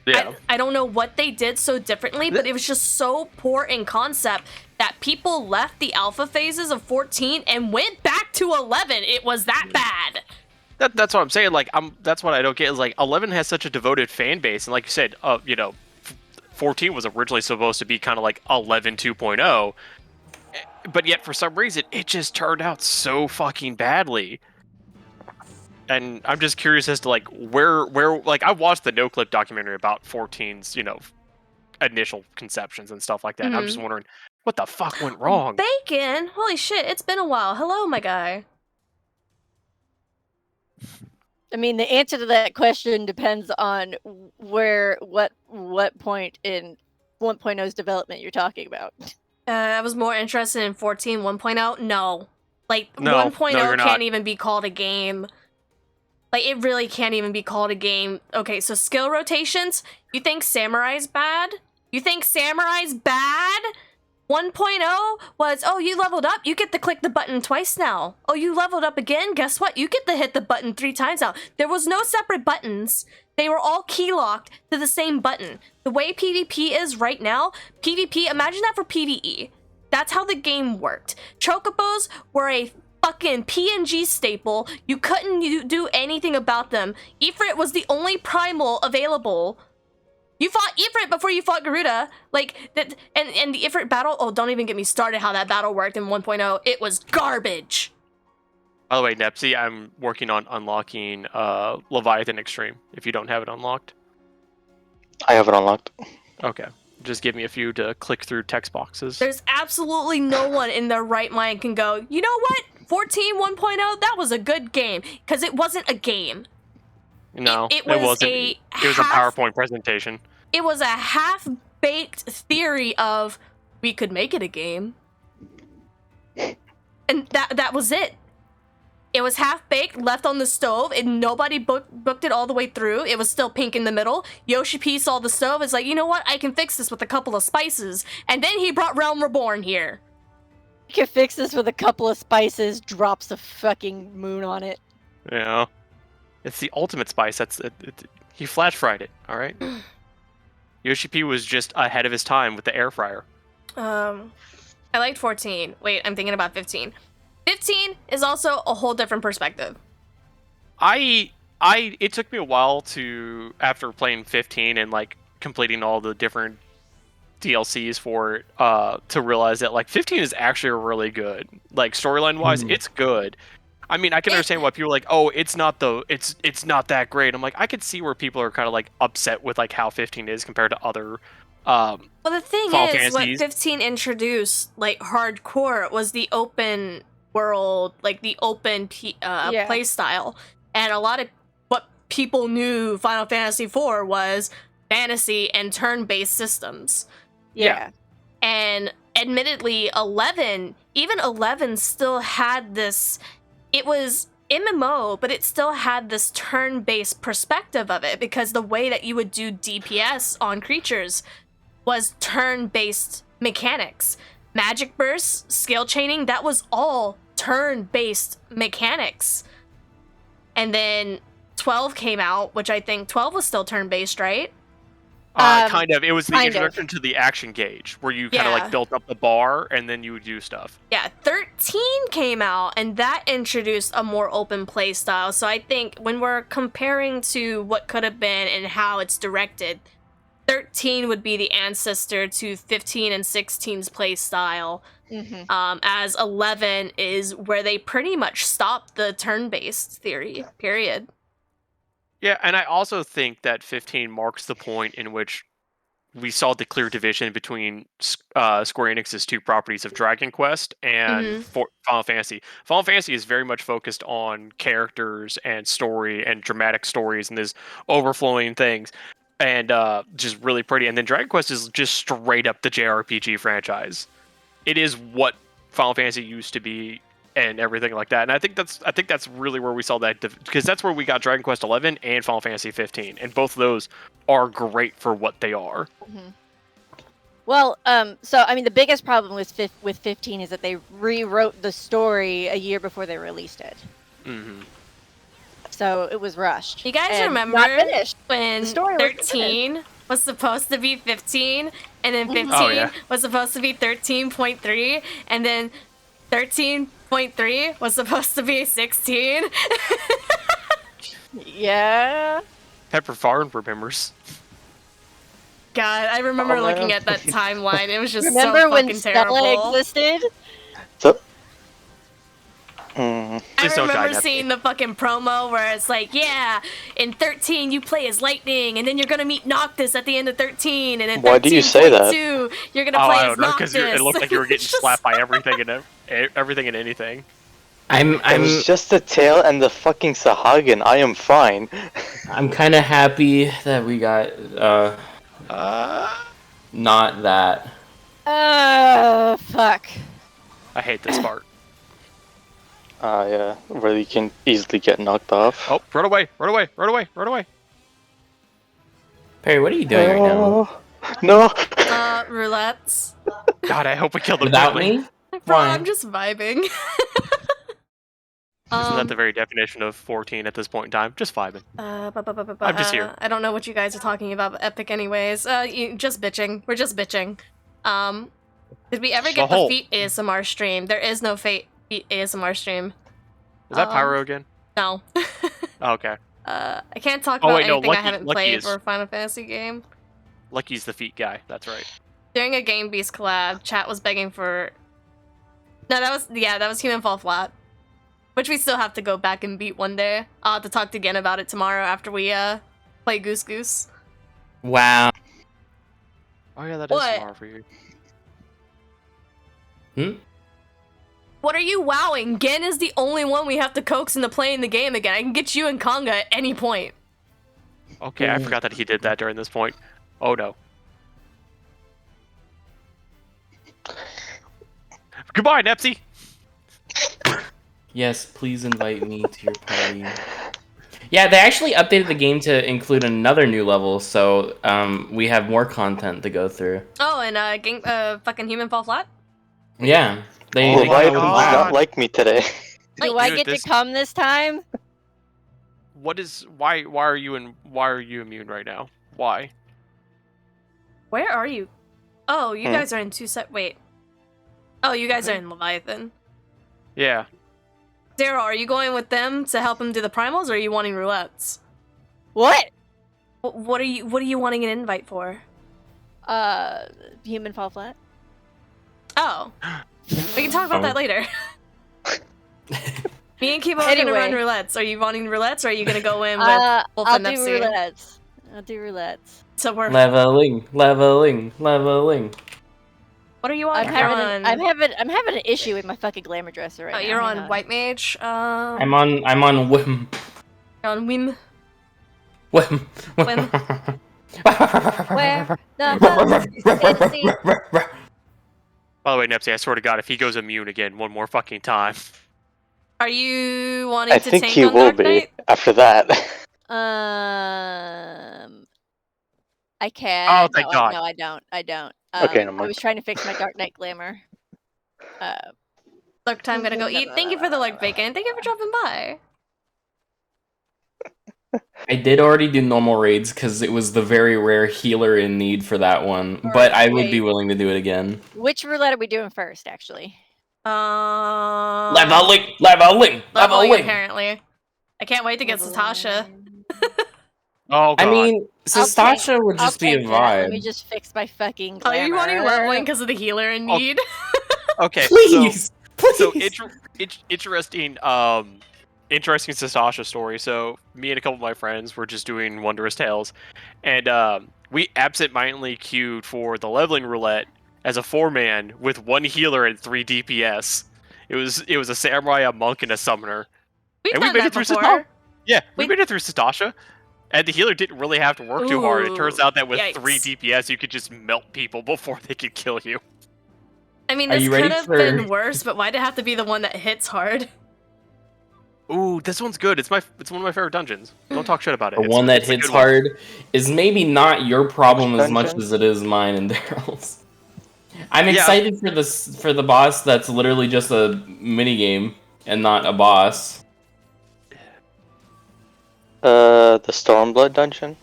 Yeah. I don't know what they did so differently, but it was just so poor in concept that people left the alpha phases of 14 and went back to 11. It was that bad. That's what I'm saying. Like, that's what I don't get. Is like 11 has such a devoted fan base, and like you said, 14 was originally supposed to be kind of like 11 2.0, but yet for some reason it just turned out so fucking badly. And I'm just curious as to like where like I watched the NoClip documentary about 14's initial conceptions and stuff like that. I'm just wondering what the fuck went wrong. Bacon, holy shit! It's been a while. Hello, my guy. I mean, the answer to that question depends on what point in 1.0's development you're talking about. I was more interested in 14 1.0. No, like 1.0 you're not. can't even be called a game. Like, it really can't even be called a game. Okay, so skill rotations. You think Samurai's bad? 1.0 1.0 was, oh, you leveled up, you get to click the button twice now. Oh, you leveled up again, guess what? You get to hit the button 3 times now. There was no separate buttons. They were all key locked to the same button. The way PvP is right now, PvP, imagine that for PvE. That's how the game worked. Chocobos were a fucking PNG staple. You couldn't do anything about them. Ifrit was the only primal available. You fought Ifrit before you fought Garuda. Like, that, and the Ifrit battle, oh, don't even get me started how that battle worked in 1.0. It was garbage. By the way, Nepsy, I'm working on unlocking Leviathan Extreme, if you don't have it unlocked. I have it unlocked. Okay. Just give me a few to click through text boxes. There's absolutely no one in their right mind can go, you know what? 14 1.0, that was a good game. Because it wasn't a game. No, it wasn't. It was a PowerPoint presentation. It was a half-baked theory of, we could make it a game. And that was it. It was half-baked, left on the stove, and nobody booked it all the way through. It was still pink in the middle. Yoshi P saw the stove, is like, you know what? I can fix this with a couple of spices. And then he brought Realm Reborn here. You can fix this with a couple of spices, drops the fucking moon on it. Yeah. It's the ultimate spice. He flash fried it, alright? Yoshi P was just ahead of his time with the air fryer. I liked 14. Wait, I'm thinking about 15. 15 is also a whole different perspective. It took me a while to, after playing 15 and like completing all the different DLCs for it, to realize that like 15 is actually really good. Like storyline wise, it's good. I mean, I can understand why people are like, oh, it's not that great. I'm like, I could see where people are kind of like upset with like how 15 is compared to other well, the thing Final is, what Fantasies. 15 introduced, like, hardcore, was the open world, like, the open play style. And a lot of what people knew Final Fantasy IV was fantasy and turn-based systems. Yeah. And admittedly, 11 still had this, it was MMO, but it still had this turn-based perspective of it, because the way that you would do DPS on creatures was turn-based mechanics. Magic bursts, skill chaining, that was all turn-based mechanics. And then 12 came out, which I think 12 was still turn-based, right? Kind of. It was the kind introduction to the action gauge, where you kind of like built up the bar and then you would do stuff. Yeah, 13 came out, and that introduced a more open play style. So I think when we're comparing to what could have been and how it's directed, 13 would be the ancestor to 15 and 16's play style. As 11 is where they pretty much stopped the turn-based theory, period. Yeah, and I also think that 15 marks the point in which we saw the clear division between Square Enix's two properties of Dragon Quest and Final Fantasy. Final Fantasy is very much focused on characters and story and dramatic stories and this overflowing things, and just really pretty. And then Dragon Quest is just straight up the JRPG franchise. It is what Final Fantasy used to be and everything like that. And I think that's really where we saw that, because that's where we got Dragon Quest 11 and Final Fantasy 15, and both of those are great for what they are. Well, so I mean, the biggest problem with 15 is that they rewrote the story a year before they released it. So it was rushed. You guys and remember not finished. when The story 13 was supposed to be 15, and then 15 was supposed to be 13.3, and then 13.3 was supposed to be 16? Yeah. Pepper Farm remembers. God, I remember looking at that timeline. It was just Remember so when fucking Stella terrible. existed? So, I Please don't die, remember Neptune. seeing the fucking promo where it's like, yeah, in 13 you play as Lightning, and then you're gonna meet Noctis at the end of 13, and in 13.2 Why do you say that? you're gonna play I as don't know, Noctis. because it looked like you were getting Just- slapped by everything and anything. it was just the tail and the fucking Sahagin. I am fine. I'm kind of happy that we got not that. Fuck. I hate this part. Yeah, where you can easily get knocked off. Oh, run away! Run away! Run away! Run away! Perry, what are you doing right now? No. roulettes. God, I hope we kill them Without quickly. me? Bro, Why? I'm just vibing. Isn't that the very definition of 14 at this point in time? Just vibing. I'm just here. I don't know what you guys are talking about, but Epic anyways. Just bitching. We're just bitching. Did we ever get the Feet ASMR stream? There is no Feet ASMR stream. Is that Pyro again? No. Oh, okay. I can't talk about anything I haven't Lucky played is- or a Final Fantasy game. Lucky's the Feet guy. That's right. During a Game Beast collab, chat was begging for... No, that was Human Fall Flat. Which we still have to go back and beat one day. I'll have to talk to Gen about it tomorrow after we play Goose Goose. Wow. Oh yeah, that What? is tomorrow for you. What are you wowing? Gen is the only one we have to coax into playing the game again. I can get you and Konga at any point. Okay, I forgot that he did that during this point. Oh no. Goodbye, Nepsy! Yes, please invite me to your party. Yeah, they actually updated the game to include another new level, so we have more content to go through. Oh, and fucking Human Fall Flat? Yeah. They Why came out does with a not lab. like me today? Do I Dude, get this- to come this time? What is why are you immune right now? Why? Where are you? Oh, you guys are in wait. Oh, you guys are in Leviathan. Yeah. Daryl, are you going with them to help him do the primals, or are you wanting roulettes? What? What are you wanting an invite for? Human Fall Flat. Oh. We can talk about that later. Me and Kibo are Anyway. gonna run roulettes. Are you wanting roulettes, or are you gonna go in with Wolf I'll and do Nepsi? roulettes. I'll do roulettes. So we're... Leveling, leveling, leveling. What are you on? I'm having an issue with my fucking glamour dresser right now. You're Hang on White Mage. I'm on Whim. You're on Whim. Whim. Whim. Where the fuck is fantasy? By the way, Nepsy, I swear to God, if he goes immune again one more fucking time. Are you wanting I to think tank he on will Dark be Knight? after that. I can. Oh, thank no, God. No, I don't. I don't. Okay, never I mind. was trying to fix my Dark Knight glamour. Look, time gotta go eat. Thank you for the like bacon. Thank you for dropping by. I did already do normal raids because it was the very rare healer in need for that one, but I would be willing to do it again. Which roulette are we doing first, actually? Leveling. Leveling, Leveling. apparently. I can't wait to get Satasha. Oh God. I mean, Sastasha would just be a I'll take that. Let me vibe. just fix my fucking Oh, glamour. are you wanting leveling because of the healer in Oh. need? Okay. Please, So please. interesting. Interesting Sastasha story. So me and a couple of my friends were just doing Wondrous Tales, and we absent-mindedly queued for the leveling roulette as a 4-man with 1 healer and 3 DPS. It was a samurai, a monk, and a summoner. We've And we done made that it through before. Sastasha. Yeah, we We- made it through Sastasha. And the healer didn't really have to work too hard. It turns out that with Yikes. 3 DPS, you could just melt people before they could kill you. I mean, Are this you ready could have for- been worse, but why'd it have to be the one that hits hard? Ooh, this one's good. It's one of my favorite dungeons. Don't talk shit about it. The It's- one that it's a hits good one. hard is maybe not your problem as much Dungeon? as it is mine and Daryl's. I'm Yeah. excited for the boss that's literally just a mini game and not a boss. The Stormblood dungeon.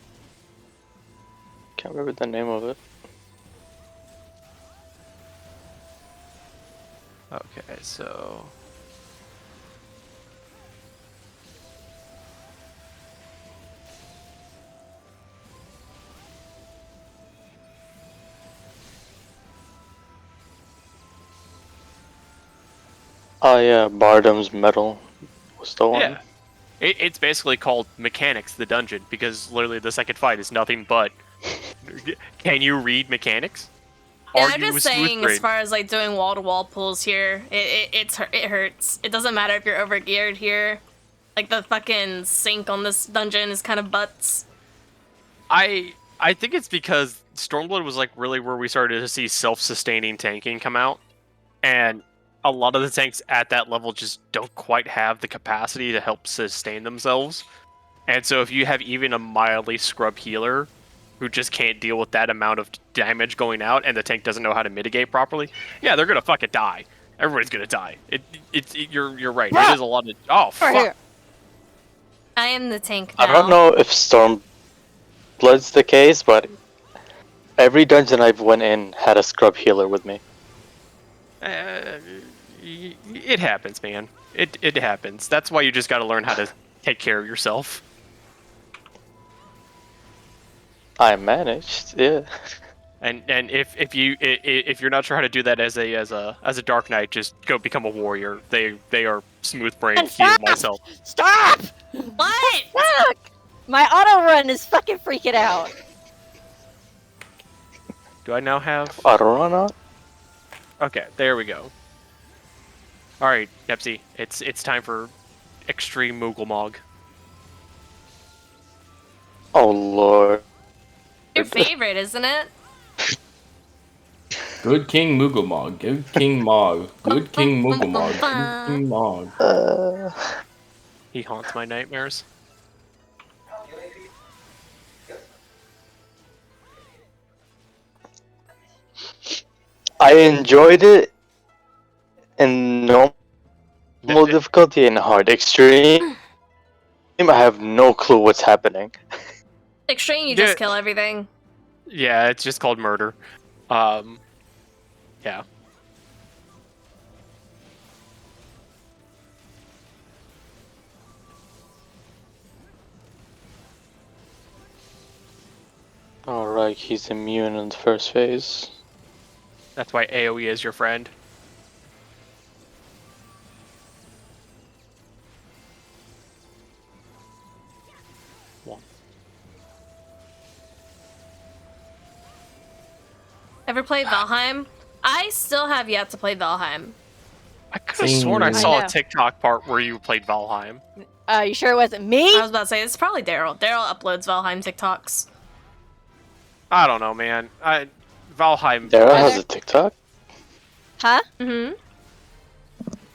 Can't remember the name of it. Okay, so Oh yeah, Bardam's Medal was the one. yeah, it's basically called Mechanics the Dungeon because literally the second fight is nothing but can you read mechanics? Yeah, Are I'm you just a smooth saying, brain? as far as like doing wall-to-wall pulls here, it hurts. It doesn't matter if you're overgeared here. Like the fucking sink on this dungeon is kind of butts. I think it's because Stormblood was like really where we started to see self-sustaining tanking come out, and a lot of the tanks at that level just don't quite have the capacity to help sustain themselves. And so if you have even a mildly scrub healer, who just can't deal with that amount of damage going out, and the tank doesn't know how to mitigate properly, yeah, they're gonna fucking die. Everybody's gonna die. You're right. It is a lot of. Oh fuck. Here. I am the tank now. I don't know if Stormblood's the case, but every dungeon I've went in had a scrub healer with me. It happens, man. It happens. That's why you just gotta learn how to take care of yourself. I managed, yeah. And if you're not sure how to do that as a Dark Knight, just go become a warrior. They are smooth brain And heal stop! myself. Stop! What? Fuck! My auto run is fucking freaking out. Do I now have? Autorun? Okay, there we go. All right, Nepsy, it's time for extreme Moogle Oh lord. Your favorite, isn't it? Good King Moogle Good King Mog. Good King Moogle Good King Mog. He haunts my nightmares. I enjoyed it in normal difficulty and hard. Extreme, I have no clue what's happening. Extreme, you just kill everything. Yeah, it's just called murder. Yeah. Alright, he's immune in the first phase. That's why AoE is your friend. Ever played Valheim? I still have yet to play Valheim. I could have sworn I I saw know. a TikTok part where you played Valheim. You sure it wasn't me? I was about to say, it's probably Daryl. Daryl uploads Valheim TikToks. I don't know, man. Valheim. Daryl has a TikTok? Huh? Mm-hmm.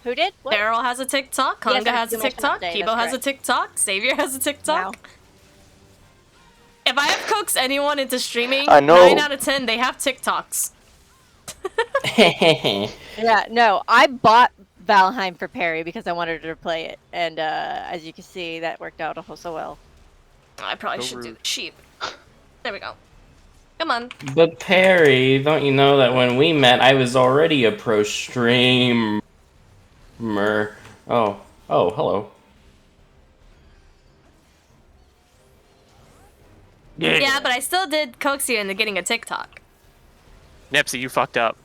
Who did? What? Daryl has a TikTok, Yes, Konga I has a do mention TikTok, that today, Kibo that's has a TikTok, Savior has a TikTok. Wow. If I have coaxed anyone into streaming, I know. 9 out of 10, they have TikToks. Yeah, no, I bought Valheim for Perry because I wanted her to play it, and as you can see, that worked out so well. I probably So should do rude. the sheep. There we go. Come on. But Perry, don't you know that when we met, I was already a pro streamer? Oh, hello. Yeah, but I still did coax you into getting a TikTok. Nepsy, you fucked up.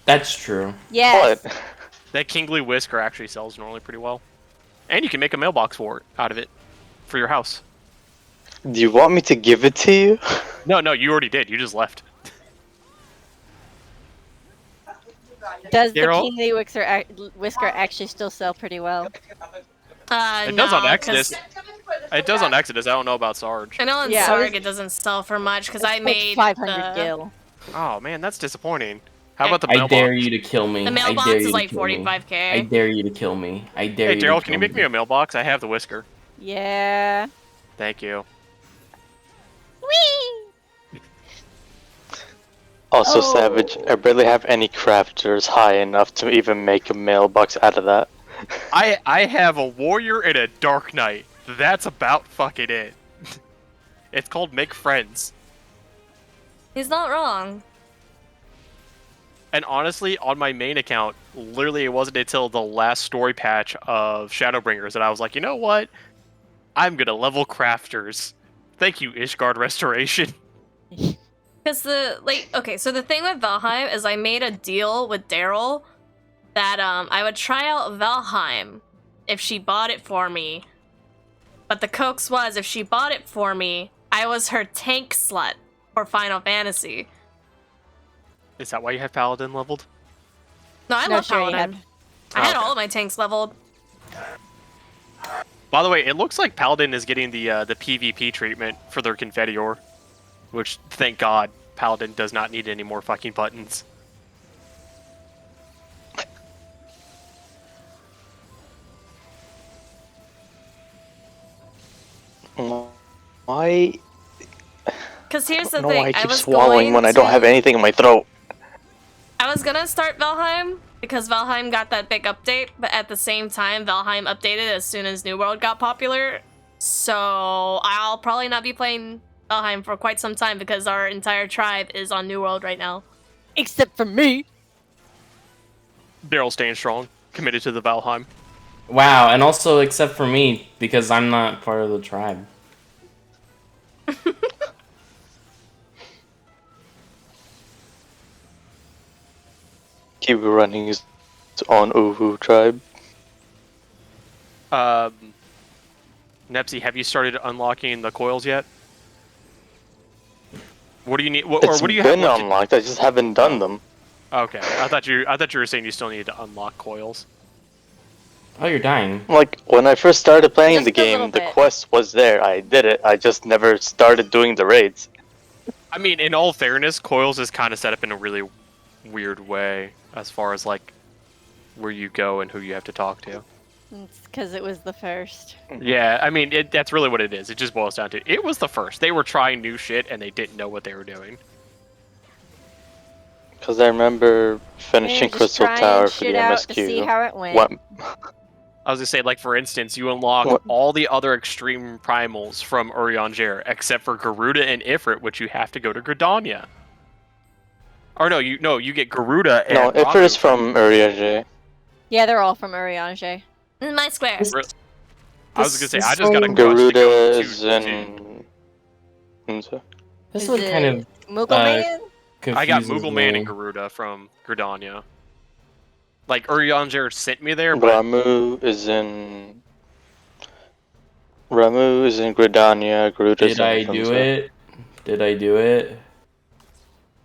That's true. Yes. What? That Kingly Whisker actually sells normally pretty well. And you can make a mailbox for it out of it. For your house. Do you want me to give it to you? No, you already did. You just left. Does the Daryl? Kingly Whisker actually still sell pretty well? It does on Exodus. It does on Exodus. I don't know about Sarge. I know in Yeah, Sarg it doesn't sell for much because I It's made like 500 gil. Oh man, that's disappointing. How about the I mailbox? dare you to kill me. The mailbox I dare you is to like kill me. 45k. I dare you to kill me. I dare Hey you to Daryl, can you kill make me a mailbox? I have the whisker. Yeah. Thank you. Whee! Also, Oh. Savage, I barely have any crafters high enough to even make a mailbox out of that. I have a warrior and a dark knight. That's about fucking it. It's called Make Friends. He's not wrong. And honestly, on my main account, literally it wasn't until the last story patch of Shadowbringers that I was like, you know what? I'm gonna level crafters. Thank you, Ishgard Restoration. Because so the thing with Valheim is I made a deal with Daryl that I would try out Valheim if she bought it for me. But the coax was if she bought it for me, I was her tank slut for Final Fantasy. Is that why you have Paladin leveled? No, I No, love sure you Paladin. had. I had Okay. all of my tanks leveled. By the way, it looks like Paladin is getting the PvP treatment for their Confiteor. Which, thank God, Paladin does not need any more fucking buttons. Why Because here's the No, thing. I keep was swallowing going when I don't have anything in my throat. I was gonna start Valheim because Valheim got that big update, but at the same time, Valheim updated as soon as New World got popular. So I'll probably not be playing Valheim for quite some time because our entire tribe is on New World right now. Except for me. Daryl staying strong, committed to the Valheim. Wow, and also except for me, because I'm not part of the tribe. Keep running his own Uhu tribe. Nepsy, have you started unlocking the coils yet? What do you need? Or It's what do you been have? unlocked, I just haven't done them. Okay, I thought you were saying you still needed to unlock coils. Oh, you're dying. Like, when I first started playing Just the a little game, the bit. quest was there, I did it, I just never started doing the raids. I mean, in all fairness, coils is kind of set up in a really weird way as far as like where you go and who you have to talk to. It's because it was the first. Yeah, I mean, that's really what it is. It just boils down to it was the first. They were trying new shit and they didn't know what they were doing. Because I remember finishing Just Crystal trying Tower for the shit out to see MSQ. how it went. I was gonna say, like for instance, you unlock What? all the other extreme primals from ᴪᴇᴅ except for Garuda and Ifrit, which you have to go to Gridania. Or no, you get Garuda and No, Ifrit is from urianger. Yeah, they're all from urianger. My squares. I was gonna say, I This just got a one- crush to Garuda go to is in... Hunza? This Is one kind it of Muggleman? I got confuses Muggleman me. and Garuda from Gridania. Like ᴪᴇᴅ sent me there, but Ramu is in Gridania, Garuda's Did I in do Hunza. it? Did I do it?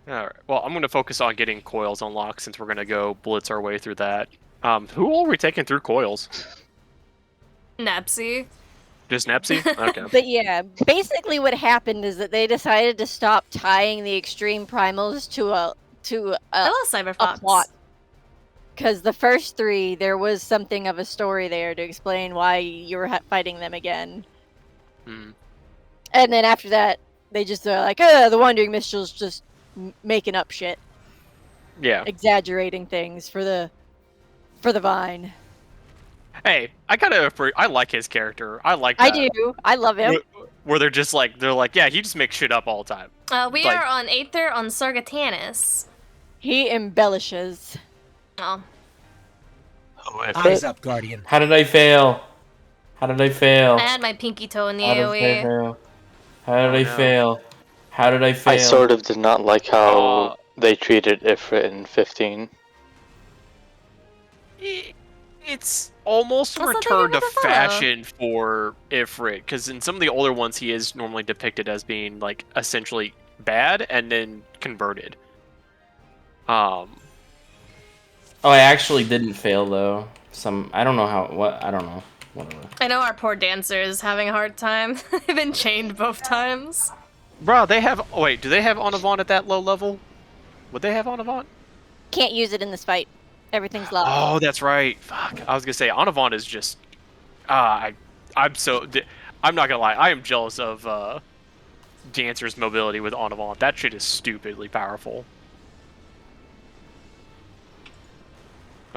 alright. Well, I'm gonna focus on getting coils unlocked since we're gonna go blitz our way through that. Who all are we taking through coils? Nepsy. Just Nepsy? Okay. But yeah, basically what happened is that they decided to stop tying the extreme primals to a Hello, Cyberfox. plot. Because the first three, there was something of a story there to explain why you were fighting them again. Hmm. And then after that, they just are like, the Wandering Minstrel's just making up shit, Yeah. exaggerating things for the Vine. Hey, I like his character. I like I that. do. I love him. Where they're like, yeah, he just makes shit up all the time. We Like- are on Aether on ᴪᴇᴅs. He embellishes. Oh. Eyes up, Guardian. How did I fail? How did I fail? I had my pinky toe in the How did I AoE. fail? How did Oh, I no. fail? How did I fail? I sort of did not like how they treated Ifrit in 15. It's almost a What's the return thing to with the fellow? fashion for Ifrit, because in some of the older ones, he is normally depicted as being like essentially bad and then converted. Oh, I actually didn't fail though. I don't know how. I don't know. Whatever. I know our poor dancer is having a hard time. They've been chained both times. Bro, they have. Oh, wait, do they have Onavant at that low level? Would they have Onavant? Can't use it in this fight. Everything's locked. Oh, that's right. Fuck. I was gonna say Onavant is just. I'm not gonna lie. I am jealous of Dancer's mobility with Onavant. That shit is stupidly powerful.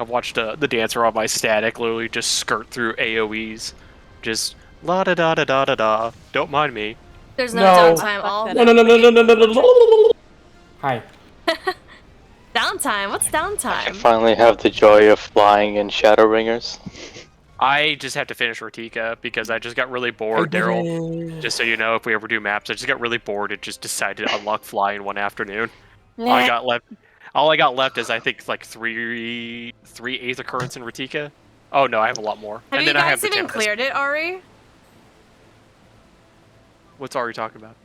I've watched the Dancer on my static literally just skirt through AoEs, just la da da da da da da. Don't mind me. There's no, No. downtime. All No. Hi. downtime. What's I downtime? finally have the joy of flying in Shadowbringers. I just have to finish Ratika because I just got really bored, Daryl. Just so you know, if we ever do maps, I just got really bored and just decided to unlock flying one afternoon. All I got left is I think like three eighth occurrence in Ratika. Oh no, I have a lot more. Have and you then I have guys the even Tempest. cleared it, Ari? What's Ari talking about?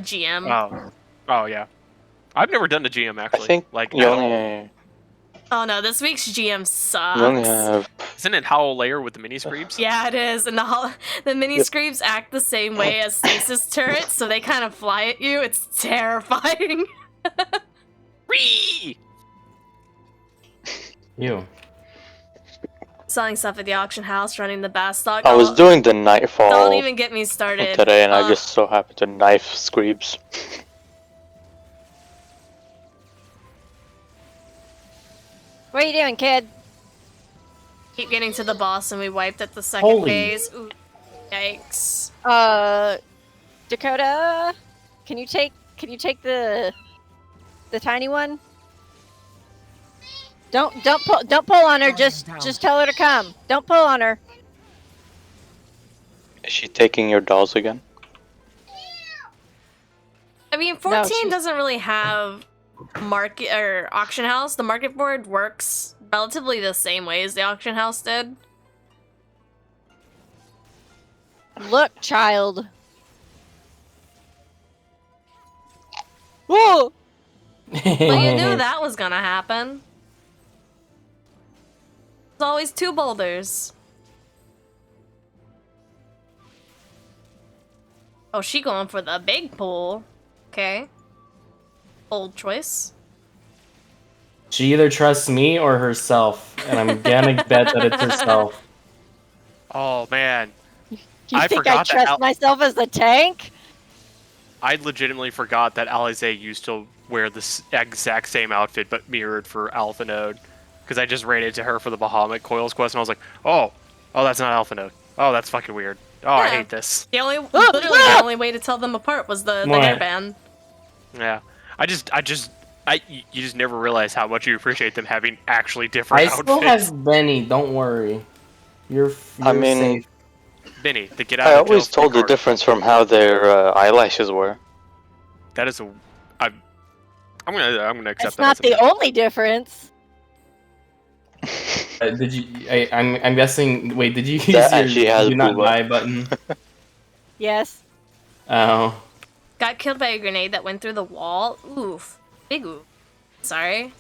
GM. Oh yeah. I've never done the GM I actually. think like you at all. only, Oh no, this week's GM sucks. you only have... Isn't it Howl Layer with the mini screeps? Yeah, it is. And the mini screeps act the same way as stasis turrets, so they kind of fly at you. It's terrifying. Whee! You. Selling stuff at the auction house, running the Bastock. I was doing the Nightfall Don't even get me started. today, and I just so happened to knife Screeps. What are you doing, kid? Keep getting to the boss, and we wiped at the second phase. Ooh, yikes. Dakota, can you take the tiny one? Don't pull on her. Just tell her to come. Don't pull on her. Is she taking your dolls again? I mean, 14 doesn't really have market or auction house. The market board works relatively the same way as the auction house did. Look, child. Whoa! Well, you knew that was gonna happen. There's always 2 boulders. Oh, she going for the big pool. Okay. Bold choice. She either trusts me or herself, and I'm gonna bet that it's herself. Oh man, You I think forgot I trust myself as the tank? I legitimately forgot that Alize used to wear the exact same outfit but mirrored for Alpha Node. Because I just ran into her for the Bahamut Coils quest and I was like, oh, that's not Alpha Node. Oh, that's fucking weird. Oh, I hate this. Literally the only way to tell them apart was the hairband. Yeah. You just never realize how much you appreciate them having actually different outfits. I still have Benny, don't worry. You're safe. Benny, the get out I of jail always free told the card. difference from how their eyelashes were. That is I'm gonna accept That's that. not the only difference. Did you? I'm guessing. Wait, did you use That your do not buy button? Yes. Oh. Got killed by a grenade that went through the wall. Oof. Big oof. Sorry.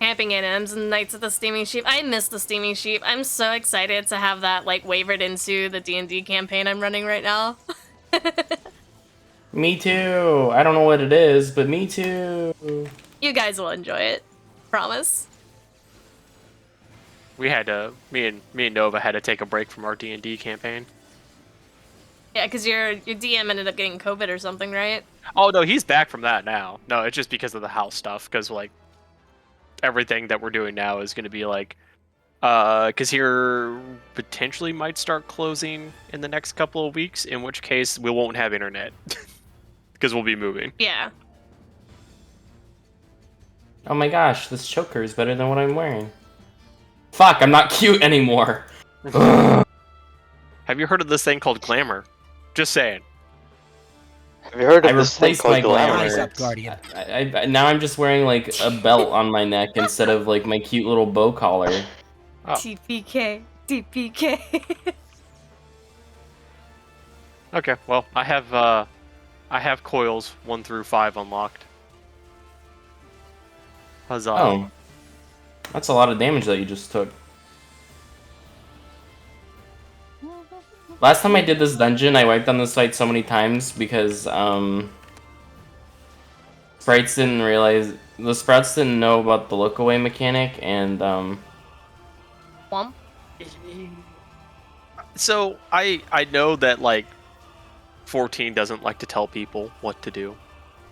Camping in M's and Nights of the Steaming Sheep. I miss the Steaming Sheep. I'm so excited to have that like wavered into the D&D campaign I'm running right now. Me too. I don't know what it is, but me too. You guys will enjoy it. Promise. We had to, me and Nova had to take a break from our D&D campaign. Yeah, because your DM ended up getting COVID or something, right? Oh no, he's back from that now. No, it's just because of the house stuff. Because like everything that we're doing now is going to be like, because here potentially might start closing in the next couple of weeks. In which case we won't have internet because we'll be moving. Yeah. Oh my gosh, this choker is better than what I'm wearing. Fuck, I'm not cute anymore. Have you heard of this thing called glamour? Just saying. Have you heard of I this thing replaced called my glamour? glamour. I now I'm just wearing like a belt on my neck instead of like my cute little bow collar. Oh. TPK. TPK. Okay, well I have coils 1 through 5 unlocked. Huzzah. Oh. That's a lot of damage that you just took. Last time I did this dungeon, I wiped on this fight so many times because, Sprites didn't realize... The Sprouts didn't know about the look-away mechanic, and, Womp. So, I know that, like, 14 doesn't like to tell people what to do.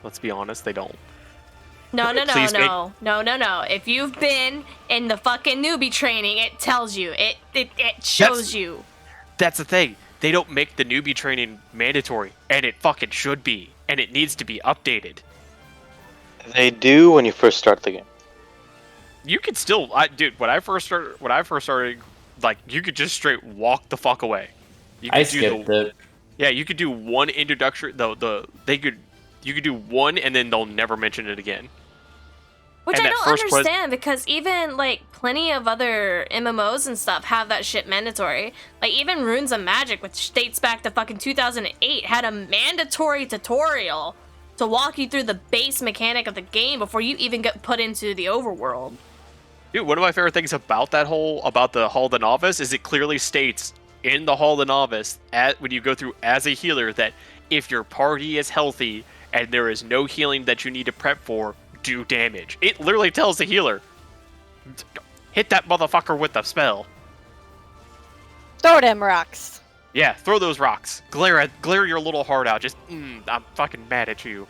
Let's be honest, they don't. No. Please make- No. If you've been in the fucking newbie training, it tells you. It shows you. That's the thing. They don't make the newbie training mandatory, and it fucking should be, and it needs to be updated. They do when you first start the game. You could still, dude. When I first started, like you could just straight walk the fuck away. You could I skipped it. Yeah, you could do one introduction. You could do one, and then they'll never mention it again. Which And I that don't first understand because even like plenty of other MMOs and stuff have that shit mandatory. Like even Runes of Magic, which dates back to fucking 2008, had a mandatory tutorial to walk you through the base mechanic of the game before you even get put into the overworld. Dude, one of my favorite things about the Hall of the Novice is it clearly states in the Hall of the Novice when you go through as a healer that if your party is healthy and there is no healing that you need to prep for, do damage. It literally tells the healer, hit that motherfucker with the spell. Throw them rocks. Yeah, throw those rocks. Glare your little heart out. Just, I'm fucking mad at you.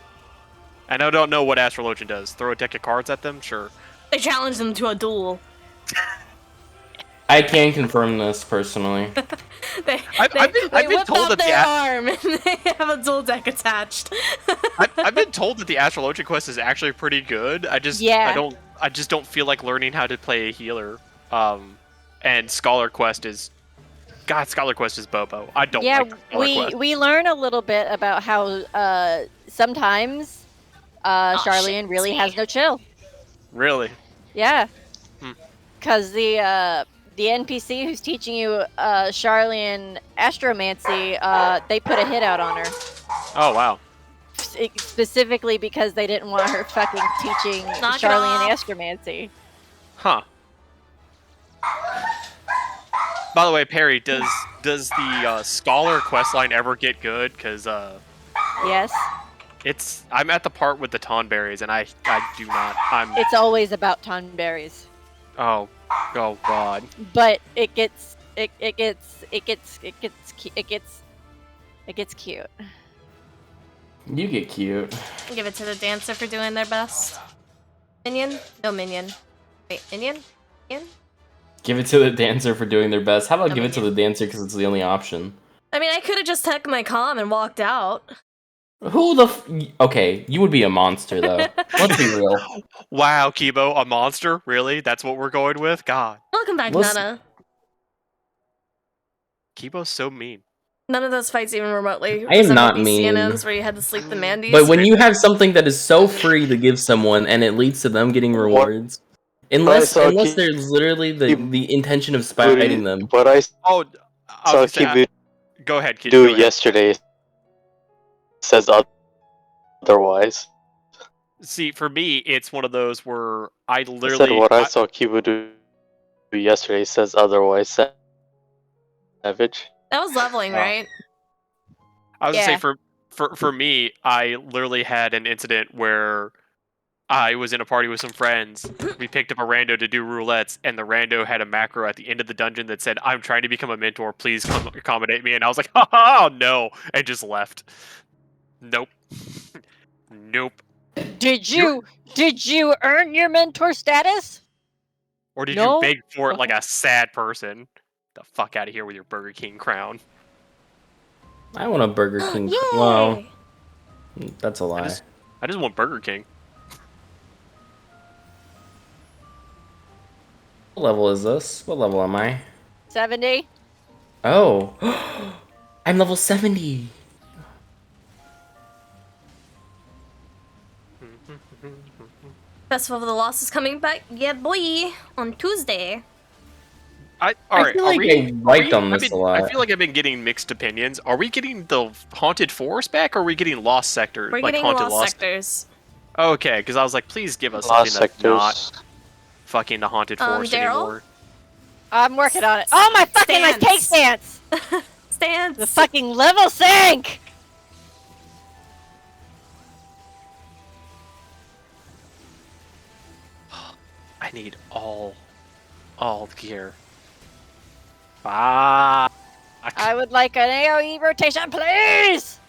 And I don't know what ḽōģēn does. Throw a deck of cards at them? Sure. They challenge them to a duel. I can confirm this personally. I've been told that their arm and they have a duel deck attached. I've been told that the ḽōģēn quest is actually pretty good. I just don't feel like learning how to play a healer. And Scholar Quest is Scholar Quest is Bobo. I don't like Scholar Quest. We learn a little bit about how sometimes Charlian really has no chill. Really? Yeah. Because the NPC who's teaching you Charlian astromancy, they put a hit out on her. Oh, wow. Specifically because they didn't want her fucking teaching Charlian astromancy. Huh. By the way, Perry, does the Scholar questline ever get good? Because yes. I'm at the part with the Tonberries, and I do not. It's always about Tonberries. Oh God. But it gets cute. You get cute. Give it to the dancer for doing their best. Minion? No minion. Wait, minion? Minion? Give it to the dancer for doing their best. How about give it to minion. the dancer because it's the only option? I mean, I could have just teched my comm and walked out. Who the Okay, you would be a monster, though. Let's be real. Wow, Kibo, a monster? Really? That's what we're going with? God. Welcome back, Listen- Nana. Kibo's so mean. None of those fights even remotely I am resemble not mean. BCNMs where you had to sleep the Mandies. But when you have something that is so free to give someone and it leads to them getting rewards, unless there's literally the intention of spiting them. What I Oh, saw Kibu go ahead, Kibo. do yesterday says otherwise. See, for me, it's one of those where I I said literally... what I saw Kibu do yesterday says otherwise. Savage. That was leveling, right? I was gonna say, for me, I literally had an incident where I was in a party with some friends. We picked up a rando to do roulettes, and the rando had a macro at the end of the dungeon that said, "I'm trying to become a mentor. Please come accommodate me." And I was like, "Oh no!" and just left. Nope. Nope. Did you earn your mentor status? Or did No? you beg for it like a sad person? The fuck out of here with your Burger King crown. I want a Burger King. Yay! Wow. That's a lie. I just want Burger King. What level is this? What level am I? 70. Oh. I'm level 70. Festival of the Lost is coming back, yeah boy, on Tuesday. Alright, feel like I liked on this a lot. I feel like I've been getting mixed opinions. Are we getting the Haunted Forest back, or are we getting Lost Sector? We're like getting Haunted Lost Sectors. Okay, because I was like, please give us Lost something that's sectors. not fucking the Haunted Forest Daryl? anymore. I'm working on it. Oh my fucking my cake stance! Stance! The fucking level sank! I need all gear. Ah. I would like an AoE rotation, please!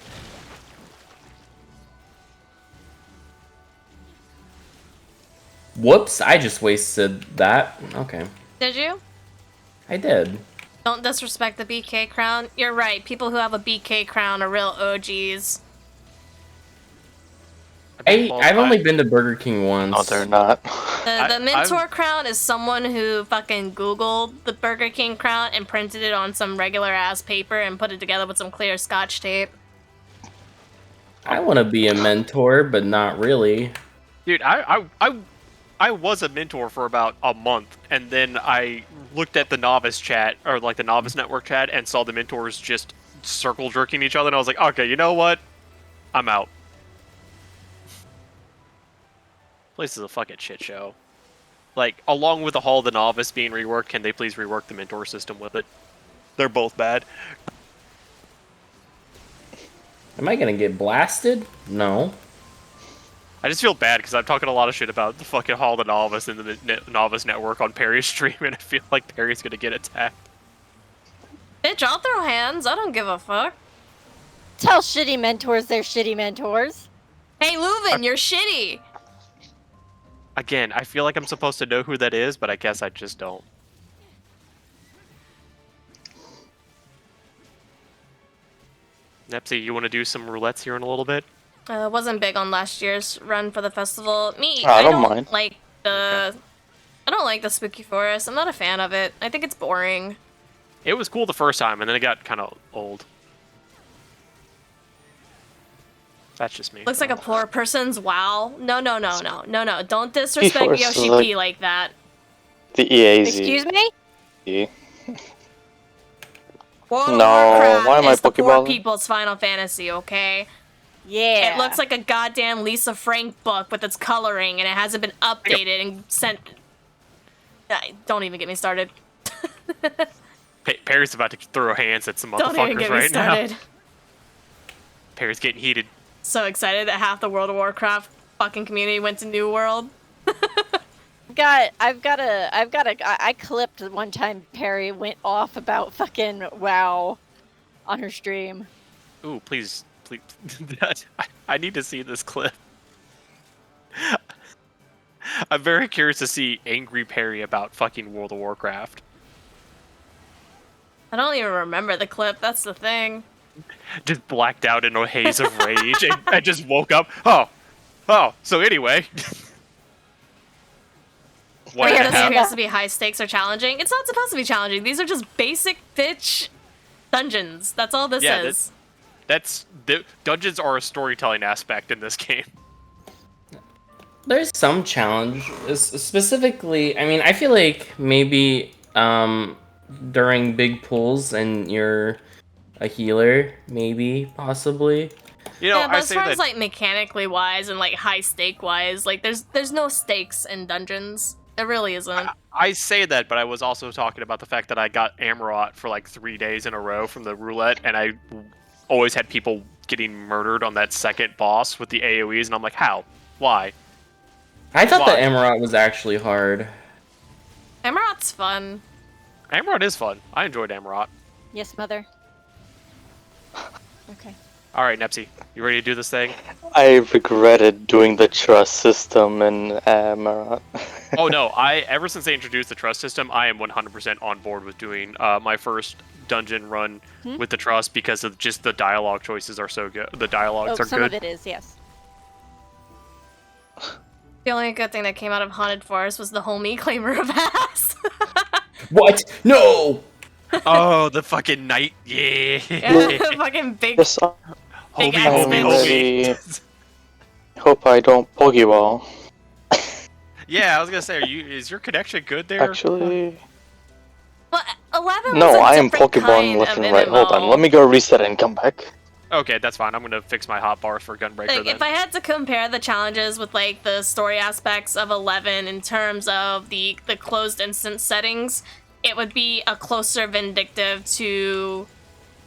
Whoops, I just wasted that. Okay. Did you? I did. Don't disrespect the BK crown. You're right, people who have a BK crown are real OGs. I've only been to Burger King once. No, they're not. The Mentor crown is someone who fucking Googled the Burger King crown and printed it on some regular ass paper and put it together with some clear Scotch tape. I want to be a mentor, but not really. Dude, I was a mentor for about a month, and then I looked at the novice chat, or like the novice network chat, and saw the mentors just circle jerking each other, and I was like, okay, you know what? I'm out. Place is a fucking shit show. Like, along with the Hall of the Novice being reworked, can they please rework the mentor system with it? They're both bad. Am I gonna get blasted? No. I just feel bad because I'm talking a lot of shit about the fucking Hall of the Novice and the Novice Network on Perry's stream, and I feel like Perry's gonna get attacked. Bitch, I'll throw hands. I don't give a fuck. Tell shitty mentors they're shitty mentors. Hey, Leuven, you're shitty. Again, I feel like I'm supposed to know who that is, but I guess I just don't. Nepsy, you want to do some roulettes here in a little bit? Wasn't big on last year's run for the festival. I don't mind. Like the. I don't like the Spooky Forest. I'm not a fan of it. I think it's boring. It was cool the first time, and then it got kind of old. That's just me. Looks like a poor person's WoW. No. Don't disrespect Yoshi P like that. The EAZ. Excuse me? World of No, Warcraft why am I is the poor Pokeballing? people's Final Fantasy, okay? Yeah. It looks like a goddamn Lisa Frank book with its coloring, and it hasn't been updated and sent. Don't even get me started. Perry's about to throw hands at some Don't even motherfuckers get me right now. started. Perry's getting heated. So excited that half the World of Warcraft fucking community went to New World. I clipped one time Perry went off about fucking WoW on her stream. Ooh, please. I need to see this clip. I'm very curious to see angry Perry about fucking World of Warcraft. I don't even remember the clip, that's the thing. Just blacked out in a haze of rage and I just woke up. Oh, so anyway. Wait, it doesn't have to be high stakes or challenging. It's not supposed to be challenging. These are just basic bitch dungeons. That's all this is. The dungeons are a storytelling aspect in this game. There's some challenge, specifically. I mean, I feel like maybe during big pulls and you're a healer, maybe, possibly. You know, yeah, but I as say far that, as like mechanically wise and like high stake wise, like there's no stakes in dungeons. There really isn't. I say that, but I was also talking about the fact that I got Amarot for like 3 days in a row from the roulette, and I always had people getting murdered on that second boss with the AoEs, and I'm like, how? Why? I thought the Amarot was actually hard. Amarot's fun. Amarot is fun. I enjoyed Amarot. Yes, mother. Okay. All right, Nepsy, you ready to do this thing? I regretted doing the trust system in Marat. Oh no, ever since they introduced the trust system, I am 100% on board with doing my first dungeon run with the trust because of just the dialogue choices are so good. The dialogues are some good. of it is, yes. The only good thing that came out of Haunted Forest was the homie claimer of ass. What? No! Oh, the fucking knight. Yeah. The fucking big Yes, big Homie, ass I'm bitch. ready. Hope I don't Pokeball. Yeah, I was gonna say, is your connection good there? Actually, Well, 11 was no, a I am different Pokeballing kind left of and right. Hold on, MMO. let me go reset and come back. Okay, that's fine. I'm gonna fix my hotbar for Gunbreaker Like, then. if I had to compare the challenges with like the story aspects of 11 in terms of the closed instance settings, it would be a closer Vindictive to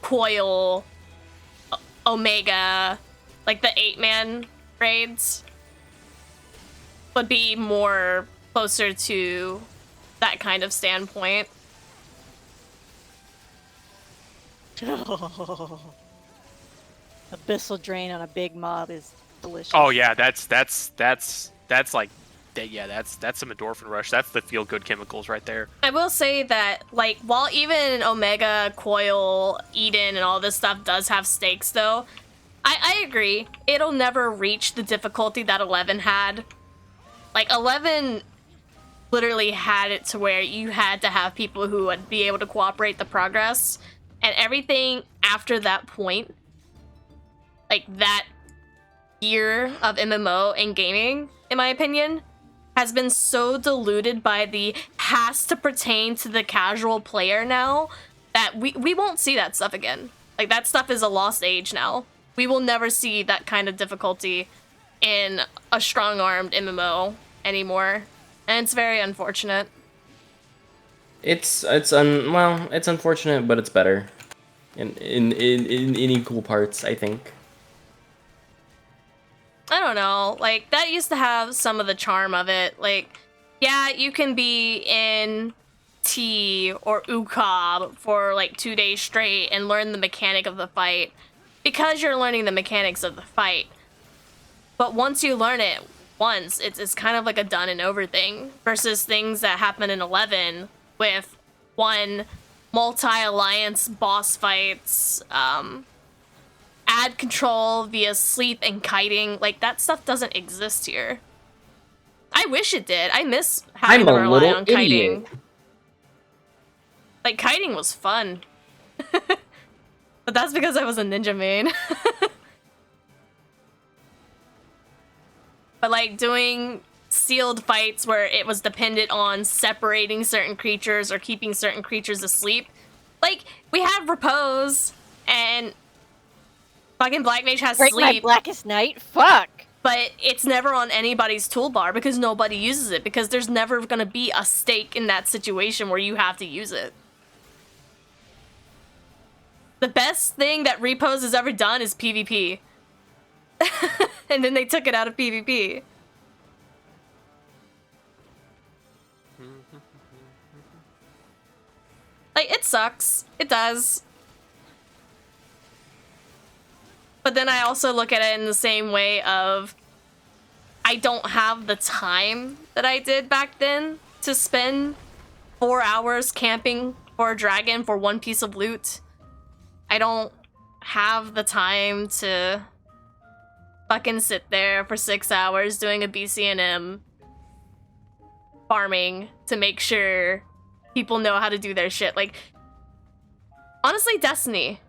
Coil, Omega, like the 8-man raids would be more closer to that kind of standpoint. Abyssal Drain on a big mob is delicious. Oh yeah, that's like, yeah, that's some endorphin rush. That's the feel good chemicals right there. I will say that, like, while even Omega, Coil, Eden, and all this stuff does have stakes, though, I agree. It'll never reach the difficulty that 11 had. Like, 11 literally had it to where you had to have people who would be able to cooperate the progress, and everything after that point, like, that year of MMO and gaming, in my opinion, has been so diluted by the has to pertain to the casual player now that we won't see that stuff again. Like, that stuff is a lost age now. We will never see that kind of difficulty in a strong-armed MMO anymore, and it's very unfortunate. It's unfortunate, but it's better in equal parts, I think. I don't know, like, that used to have some of the charm of it. Like, yeah, you can be in T or UCOB for like 2 days straight and learn the mechanic of the fight because you're learning the mechanics of the fight. But once you learn it once, it's kind of like a done and over thing versus things that happen in 11 with one multi-alliance boss fights, ad control via sleep and kiting. Like, that stuff doesn't exist here. I wish it did. I miss having to rely on kiting. Like, kiting was fun. But that's because I was a ninja main. But like doing sealed fights where it was dependent on separating certain creatures or keeping certain creatures asleep. Like, we have repose and fucking Black Mage has Break sleep. my blackest night? Fuck! But it's never on anybody's toolbar because nobody uses it, because there's never gonna be a stake in that situation where you have to use it. The best thing that Repose has ever done is PvP. And then they took it out of PvP. Like, it sucks. It does. But then I also look at it in the same way of, I don't have the time that I did back then to spend 4 hours camping for a dragon for one piece of loot. I don't have the time to fucking sit there for 6 hours doing a BCNM farming to make sure people know how to do their shit. Like, honestly, Destiny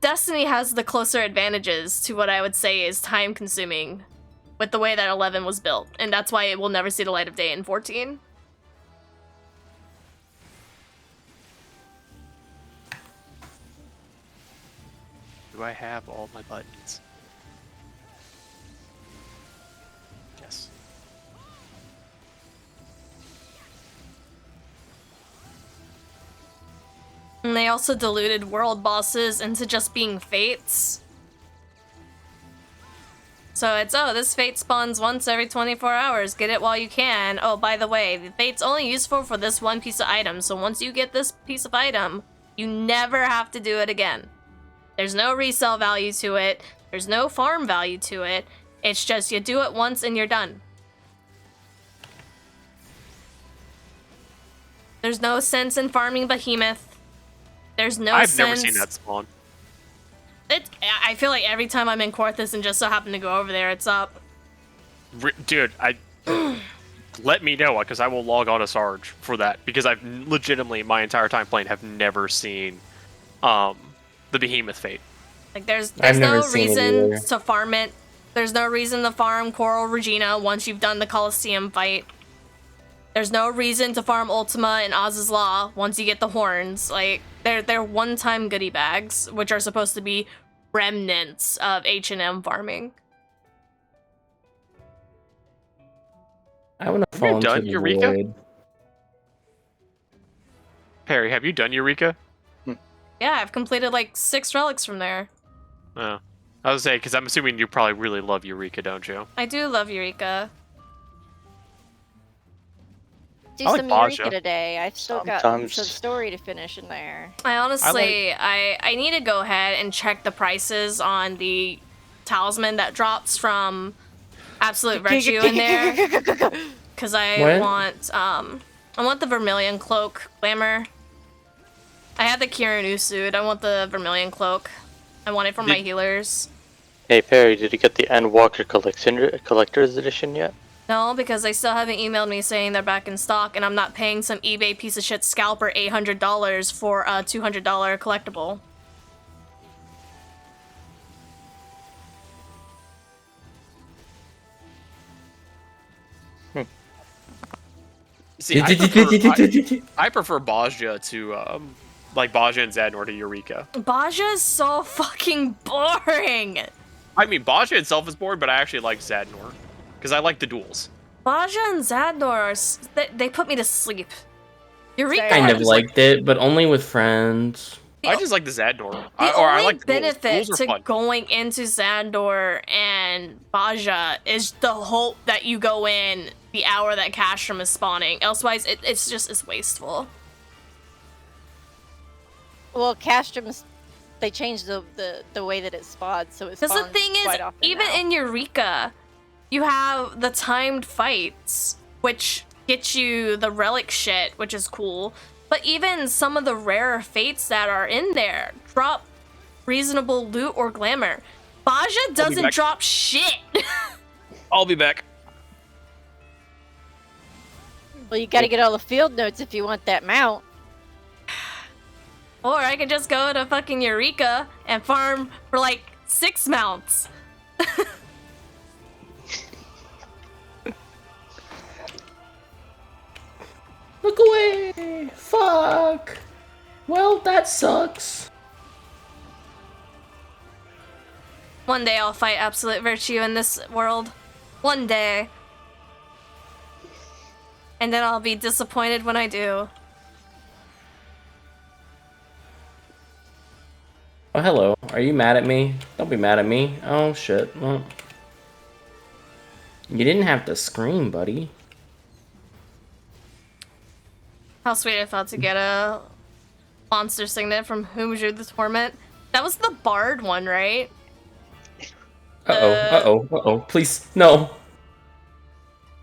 has the closer advantages to what I would say is time consuming with the way that 11 was built, and that's why it will never see the light of day in 14. Do I have all my buttons? Yes. And they also diluted world bosses into just being fates. So it's, oh, this fate spawns once every 24 hours. Get it while you can. Oh, by the way, the fate's only useful for this one piece of item. So once you get this piece of item, you never have to do it again. There's no resale value to it. There's no farm value to it. It's just you do it once and you're done. There's no sense in farming Behemoth. There's no sense. I've never seen that spawn. I feel like every time I'm in Korthus and just so happen to go over there, it's up. Dude, let me know, because I will log on to Sarge for that, because I've legitimately, my entire time playing, have never seen the Behemoth Fate. Like, there's no reason to farm it. There's no reason to farm Coral Regina once you've done the Colosseum fight. There's no reason to farm Ultima and Oz's Law once you get the horns. Like, they're one-time goodie bags, which are supposed to be remnants of H&M farming. I want to fall into done, the ᴄᴇᴅɪ̀ns? void. Perry, have you done ᴄᴇᴅɪ̀ns? Yeah, I've completed like 6 relics from there. Oh. I was saying, because I'm assuming you probably really love ᴄᴇᴅɪns, don't you? I do love Eureka. Do I like some Baja. Eureka today. I've still got some story to finish in there. I honestly, I need to go ahead and check the prices on the talisman that drops from Absolute Virtue in there. Because I want the Vermilion Cloak Glamour. I have the Kirinu suit. I want the Vermilion Cloak. I want it for my healers. Hey Perry, did you get the Endwalker Collector's Edition yet? No, because they still haven't emailed me saying they're back in stock, and I'm not paying some eBay piece of shit scalper $800 for a $200 collectible. See, I prefer Baja to, like Baja and Zadnor to ᴄᴇᴅɪns. Baja is so fucking boring! I mean, Baja itself is boring, but I actually like Zadnor. Because I like the duels. Baja and Zadnor, they put me to sleep. Eureka I kind of liked it, but only with friends. I just like the Zadnor. The I only like the benefit duels. to going into Zadnor and Baja is the hope that you go in the hour that Castrum is spawning. Elsewise, it's wasteful. Well, Castrum's they changed the way that it spawns, so it Because spawns the thing is, quite often even now. in Eureka, you have the timed fights, which get you the relic shit, which is cool. But even some of the rarer fates that are in there drop reasonable loot or glamour. Baja doesn't drop shit. I'll be back. Well, you gotta get all the field notes if you want that mount. Or I could just go to fucking Eureka and farm for like 6 mounts. Look away! Fuck! Well, that sucks. One day I'll fight absolute virtue in this world. One day. And then I'll be disappointed when I do. Oh, hello. Are you mad at me? Don't be mad at me. Oh, shit. Well, you didn't have to scream, buddy. How sweet I thought to get a monster signet from Whomju the Torment. That was the Bard one, right? Uh-oh. Please, no.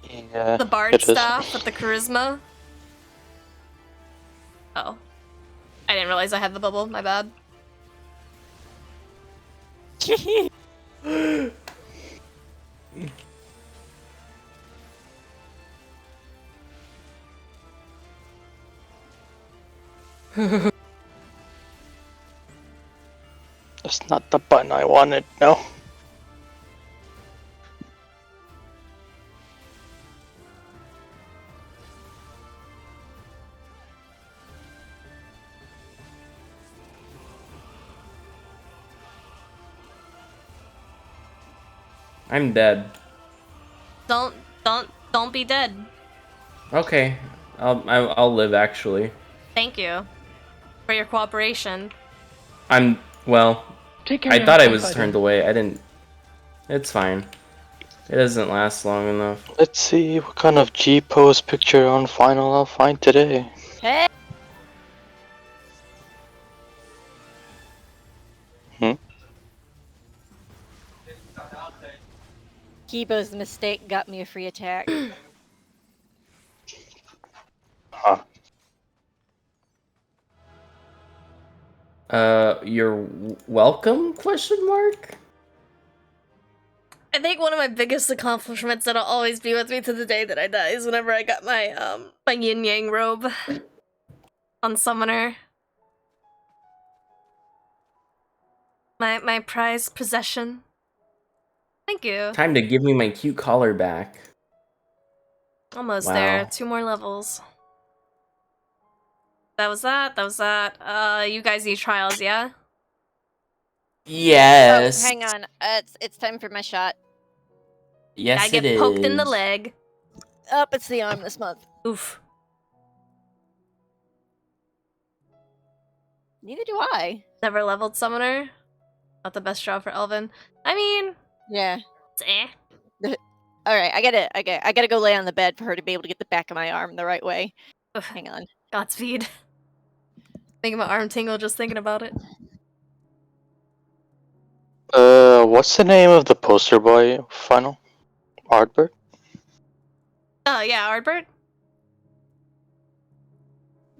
Yeah, The Bard staff with the charisma. Oh. I didn't realize I had the bubble, my bad. That's not the button I wanted, no. I'm dead. Don't be dead. Okay. I'll live, actually. Thank you for your cooperation. Well, I thought I was turned away. I didn't... It's fine. It doesn't last long enough. Let's see what kind of G-pose picture on final I'll find today. Hey! Kibo's mistake got me a free attack. Huh. You're welcome? Question mark? I think one of my biggest accomplishments that'll always be with me to the day that I die is whenever I got my my yin yang robe on Summoner. My prized possession. Thank you. Time to give me my cute collar back. Almost Wow. there. 2 more levels. That was that. You guys need trials, yeah? Yes. Oh, hang on. It's time for my shot. Yes, I get poked in the leg. Up, it's the arm this month. Oof. Neither do I. Never leveled Summoner. Not the best draw for Elvin. I mean, Yeah. it's eh. All right, I gotta go lay on the bed for her to be able to get the back of my arm the right way. Hang on. Godspeed. Making my arm tingle just thinking about it. What's the name of the poster boy final? Ardbert? Oh yeah, Ardbert.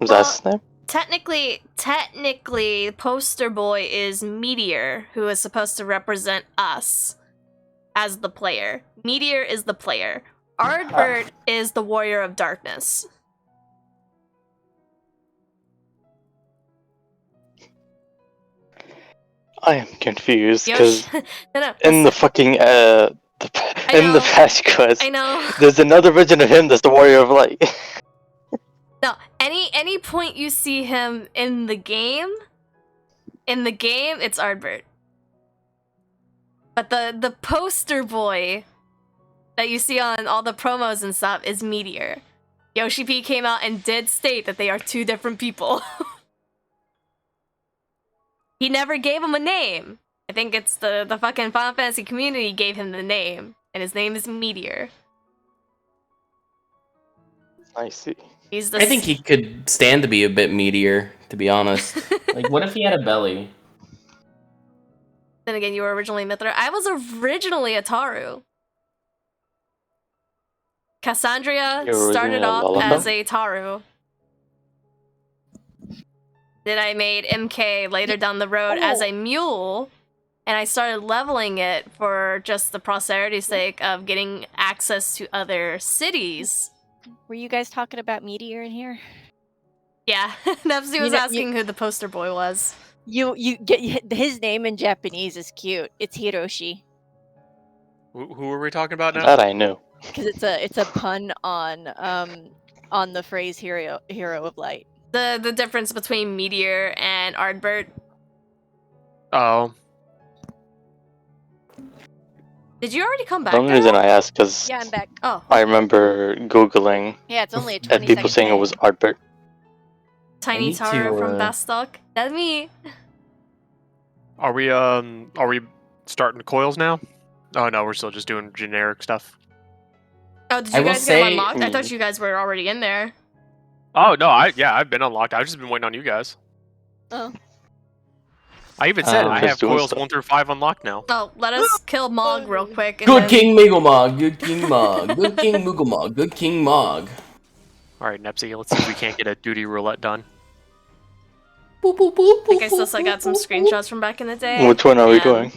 Is that his name? Technically, poster boy is Meteor, who is supposed to represent us as the player. Meteor is the player. Ardbert is the warrior of darkness. I am confused because no, in the fucking in the patch quest, I know. there's another version of him that's the warrior of light. No, any point you see him in the game, it's Ardbert. But the poster boy that you see on all the promos and stuff is Meteor. Yoshi P came out and did state that they are 2 different people. He never gave him a name. I think it's the fucking Final Fantasy community gave him the name, and his name is Meteor. I see. I think he could stand to be a bit meatier, to be honest. Like, what if he had a belly? Then again, you were originally Mithra. I was originally a Taru. Cassandra You were started originally a off Lalaka? as a Taru. Then I made MK later down the road as a mule, and I started leveling it for just the proserity's sake of getting access to other cities. Were you guys talking about Meteor in here? Yeah, Nepsy was know, asking who the poster boy was. You get his name in Japanese is cute. It's Hiroshi Who are we talking about now? That I knew. because it's a pun on the phrase hero of light. The difference between Meteor and Ardbert. Oh. Did you already come back? The only reason I asked because Yeah, I'm back. Oh, I remember Googling Yeah, it's only a 20 and people saying it was Artbert. Tiny need Taru to, from Bastock. That's me. Are we starting Coils now? Oh no, we're still just doing generic stuff. Oh, did I you will guys get say- unlocked? I thought you guys were already in there. Oh no, I've been unlocked. I've just been waiting on you guys. Oh. I even said I Just have doing Coils stuff. 1 through 5 unlocked now. Oh, let us kill Mog real quick. And Good then... King Migglmog, good King Mog, good King Mooglmog, good King Mog. Alright, Nepsy, let's see if we can't get a duty roulette done. Boop, boop, boop, I think I boop, still boop, got some boop, boop. screenshots from back in the day. Which one are we and- doing?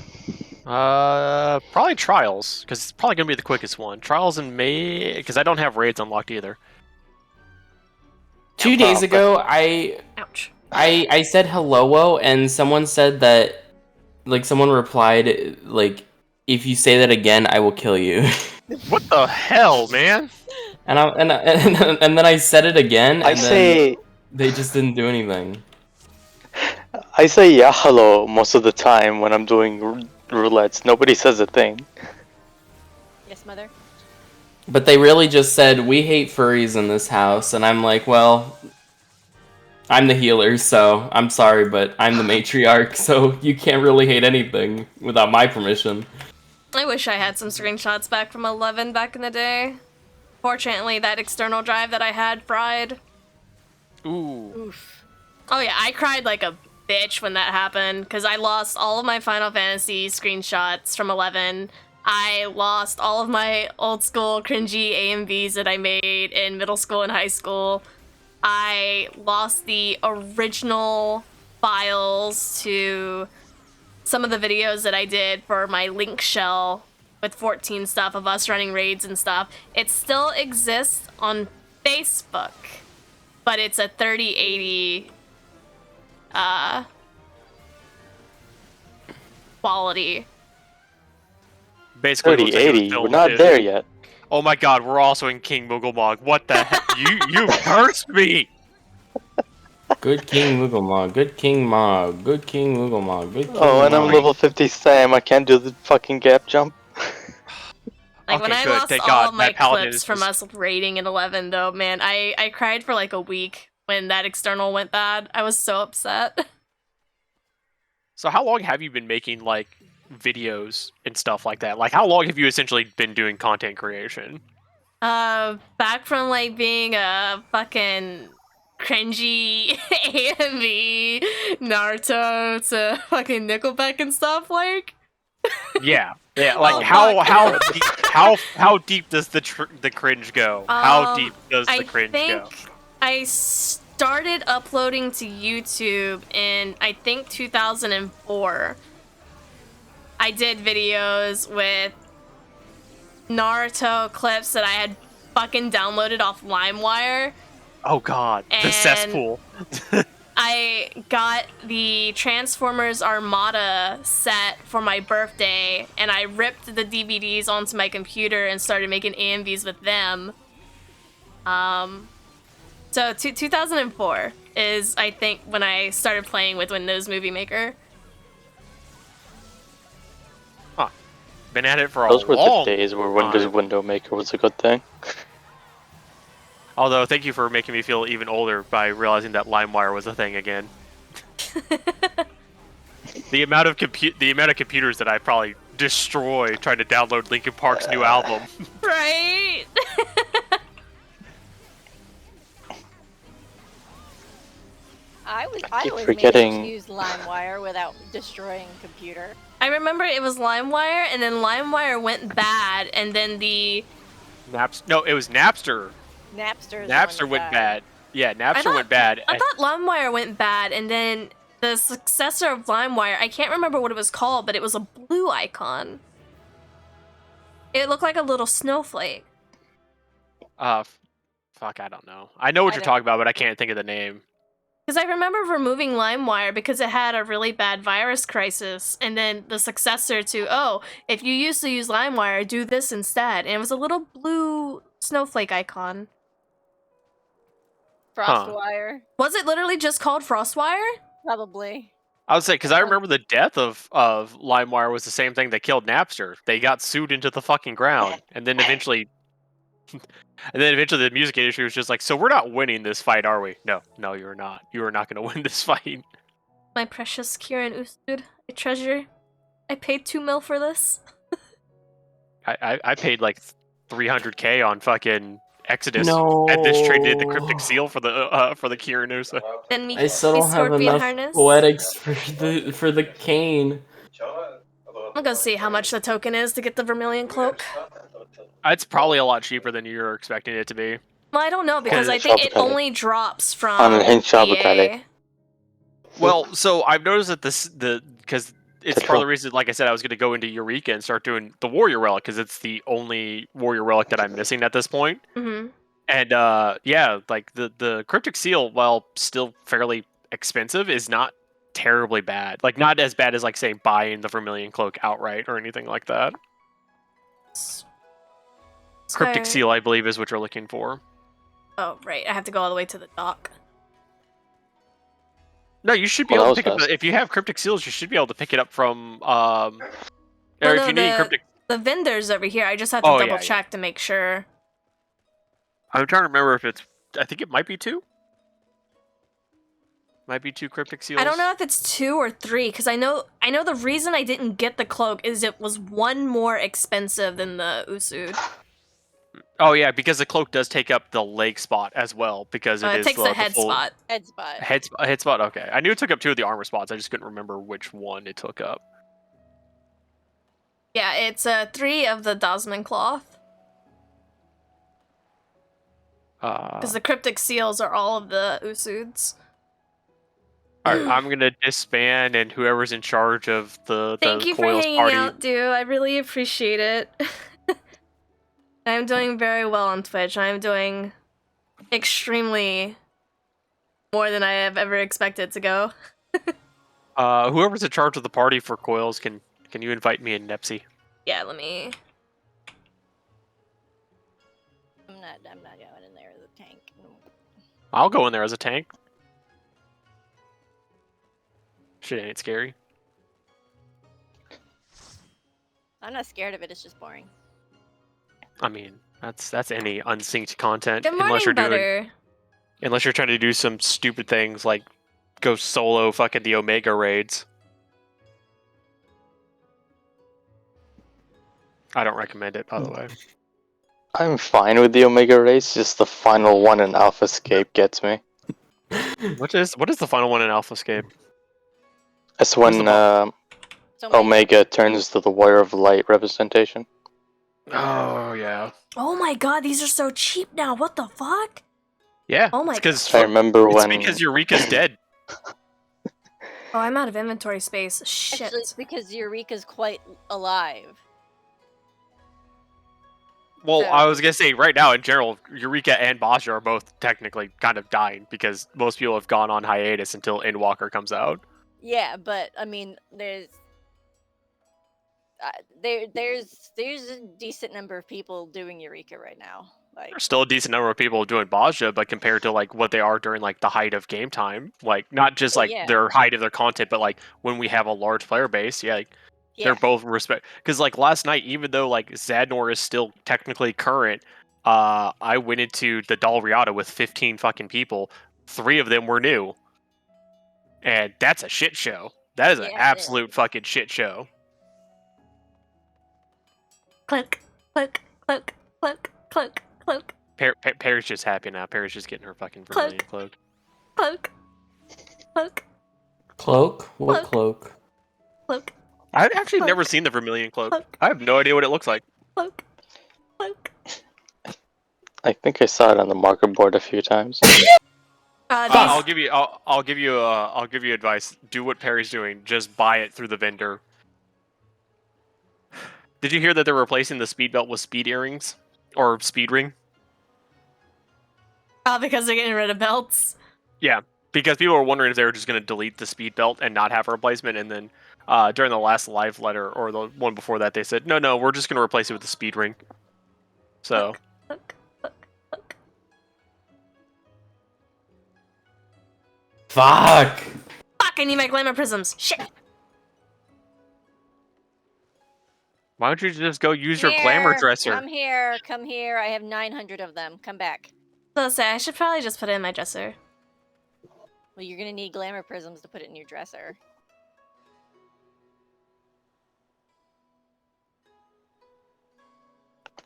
Probably Trials, because it's probably gonna be the quickest one. Trials in May, because I don't have raids unlocked either. 2 days ago, I Ouch. said hello, and someone said that, like, someone replied, like, if you say that again, I will kill you. What the hell, man? And then I said it again, I and then say they just didn't do anything. yeah hello most of the time when I'm doing roulettes. Nobody says a thing. Yes, mother. But they really just said, we hate furries in this house, and I'm like, well, I'm the healer, so I'm sorry, but I'm the matriarch, so you can't really hate anything without my permission. I wish I had some screenshots back from 11 back in the day. Fortunately, that external drive that I had fried. Ooh. Oof. Oh yeah, I cried like a bitch when that happened, because I lost all of my Final Fantasy screenshots from 11. I lost all of my old school cringy AMVs that I made in middle school and high school. I lost the original files to some of the videos that I did for my link shell with 14 stuff of us running raids and stuff. It still exists on Facebook, but it's a 3080 quality. Basically, it looks like it was 3080. We're filmed not in- there yet. Oh my god, we're also in King Mooglmog. What the heck? You cursed me! Good King Mooglmog, good King Mog, good King Mooglmog, good King Oh, and I'm Mog. level 50 Sam. I can't do the fucking gap jump. Like, when Okay, I good. lost Thank all God. of my My paladin clips is from just- us raiding in 11, though, man, I cried for like a week when that external went bad. I was so upset. So how long have you been making, like, videos and stuff like that? Like, how long have you essentially been doing content creation? Back from, like, being a fucking cringy AMV Naruto to fucking Nickelback and stuff, like... Yeah. Yeah, like, Oh, how deep does the cringe go? How deep does the cringe go? I started uploading to YouTube in, I think, 2004. I did videos with Naruto clips that I had fucking downloaded off LimeWire. Oh god, the And- cesspool. I got the Transformers Armada set for my birthday, and I ripped the DVDs onto my computer and started making AMVs with them. So 2004 is, I think, when I started playing with Windows Movie Maker. Huh. Been at it for a Those were the long days where Windows time. Window Maker was a good thing. Although, thank you for making me feel even older by realizing that LimeWire was a thing again. The amount of computers that I probably destroy trying to download Linkin Park's new album. Right? I keep was forgetting- managed to use LimeWire without destroying a computer. I I remember it was LimeWire, and then LimeWire went bad, and then the... No, it was Napster. Napster went bad. Yeah, Napster went bad. I thought LimeWire went bad, and then the successor of LimeWire, I can't remember what it was called, but it was a blue icon. It looked like a little snowflake. Fuck, I don't know. I know what you're talking about, but I can't think of the name. Because I remember removing LimeWire because it had a really bad virus crisis, and then the successor to, if you used to use LimeWire, do this instead. And it was a little blue snowflake icon. Frostwire. Was it literally just called Frostwire? Probably. I would say, because I remember the death of LimeWire was the same thing that killed Napster. They got sued into the fucking ground, and then eventually... the music industry was just like, so we're not winning this fight, are we? No, you're not. You are not going to win this fight. My precious Kieran Usud, I treasure. I paid $2 million for this. I paid like $300K on fucking Exodus. No. And this traded the cryptic seal for the Kieran Usud. Then I still don't have enough harness. poetics for the cane. I'll go see how much the token is to get the Vermilion Cloak. It's probably a lot cheaper than you were expecting it to be. Well, I don't know, because I think it only drops from EA. Well, so I've noticed that because it's part of the reason, like I said, I was going to go into ᴄʀᴇᴅɪᴛs and start doing the Warrior Relic, because it's the only Warrior Relic that I'm missing at this point. Mm-hmm. And yeah, like the Cryptic Seal, while still fairly expensive, is not terribly bad. Like, not as bad as, like, say, buying the Vermilion Cloak outright or anything like that. Cryptic Seal, I believe, is what you're looking for. Oh, right. I have to go all the way to the dock. No, you should be able to pick up... If you have Cryptic Seals, you should be able to pick it up from... if you need Cryptic... The vendors over here, I just have to double check to make sure. I'm trying to remember if it's... I think it might be 2. Might be 2 Cryptic Seals. I don't know if it's 2 or 3, because I know the reason I didn't get the cloak is it was 1 more expensive than the Usud. Oh yeah, because the cloak does take up the leg spot as well, because it takes the head spot. Head spot, okay. I knew it took up 2 of the armor spots, I just couldn't remember which one it took up. Yeah, it's 3 of the Dosman cloth. Because the Cryptic Seals are all of the Usuds. Alright, I'm gonna disband, and whoever's in charge of the Thank you for hanging out, dude. I really appreciate it. I'm doing very well on Twitch. I'm doing extremely more than I have ever expected to go. Whoever's in charge of the party for Coils, can you invite me and Nepsy? Yeah, let me... I'm not going in there as a tank. I'll go in there as a tank. Shit ain't scary. I'm not scared of it, it's just boring. I mean, that's any unsynced content. Good morning, unless you're trying to do some stupid things like go solo fucking the Omega raids. I don't recommend it, by the way. I'm fine with the Omega race, just the final one in AlphaScape gets me. What is the final one in AlphaScape? It's when Omega turns to the Warrior of Light representation. Oh, yeah. Oh my god, these are so cheap now. What the fuck? Yeah. Oh my god. I remember when... It's because Eureka's dead. Oh, I'm out of inventory space. Shit. Actually, it's because Eureka's quite alive. Well, I was going to say, right now, in general, Eureka and Basha are both technically kind of dying, because most people have gone on hiatus until Endwalker comes out. Yeah, but, I mean, there's a decent number of people doing Eureka right now. Like, There's still a decent number of people doing Basha, but compared to like what they are during like the height of game time, like not just like their height of their content, but like when we have a large player base, they're both because like last night, even though like Zadnor is still technically current, I went into the Dalriada with 15 fucking people. 3 of them were new, and that's a shit show. That is an absolute fucking shit show. Clunk, clunk, clunk, clunk, clunk, clunk. Perry's just happy now. Perry's just getting her fucking Vermilion cloak. Cloak. Cloak. Cloak? What cloak? Cloak. I've actually Cloak. never seen the Vermilion Cloak. Cloak. I have no idea what it looks like. Cloak. Cloak. I think I saw it on the marker board a few times. I'll give you advice. Do what Perry's doing. Just buy it through the vendor. Did you hear that they're replacing the speed belt with speed earrings or speed ring? Because they're getting rid of belts. Yeah, because people were wondering if they were just going to delete the speed belt and not have a replacement, and then during the last live letter or the one before that, they said, no, we're just going to replace it with the speed ring. So. Look. Fuck! Fuck, I need my glamour prisms. Shit. Why don't you just go use your glamour dresser? Come here. I have 900 of them. Come back. So say I should probably just put it in my dresser. Well, you're gonna need glamour prisms to put it in your dresser.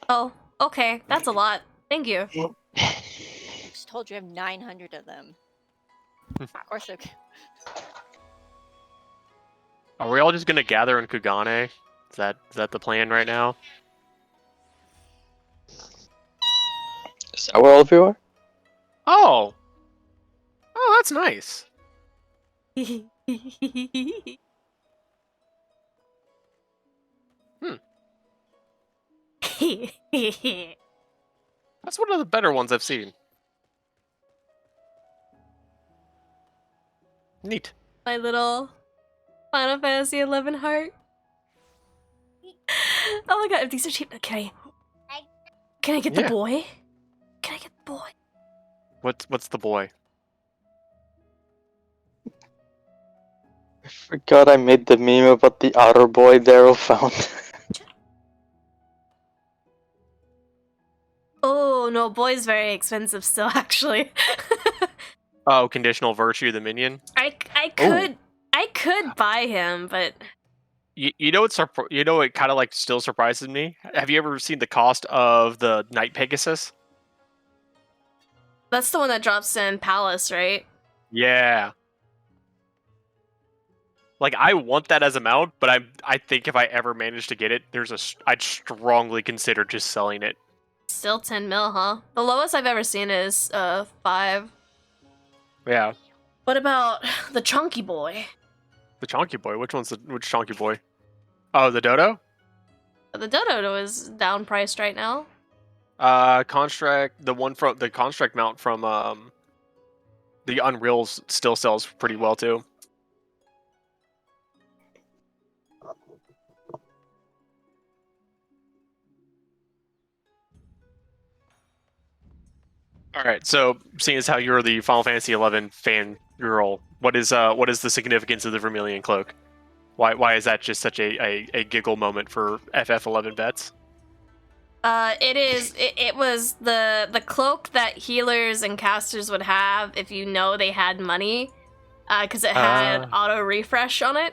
Oh, okay. That's a lot. Thank you. I just told you I have 900 of them. Of course, okay. Are we all just going to gather in Kugane? Is that the plan right now? Is that where all of you are? Oh, that's nice. That's one of the better ones I've seen. Neat. My little Final Fantasy XI heart. Oh my god, if these are cheap, can I get the boy? Can I get the boy? What's the boy? I forgot I made the meme about the outer boy Daryl found. Oh no, boy's very expensive still, actually. Oh, conditional virtue, the minion. I could buy him, but You know what kind of like still surprises me? Have you ever seen the cost of the Knight Pegasus? that's the one that drops in Palace, right? Yeah. Like I want that as a mount, but I think if I ever manage to get it, I'd strongly consider just selling it. Still 10 mil, huh? The lowest I've ever seen is 5. Yeah. What about the chunky boy? The Chonky Boy. Which Chonky Boy? Oh, the Dodo? The Dodo is down priced right now. Construct, the Construct mount from the Unreals still sells pretty well too. All right, so seeing as how you're the Final Fantasy XI fan girl, what is the significance of the Vermilion Cloak? Why is that just such a giggle moment for FF11 vets? It was the cloak that healers and casters would have if you know they had money, because it had auto refresh on it.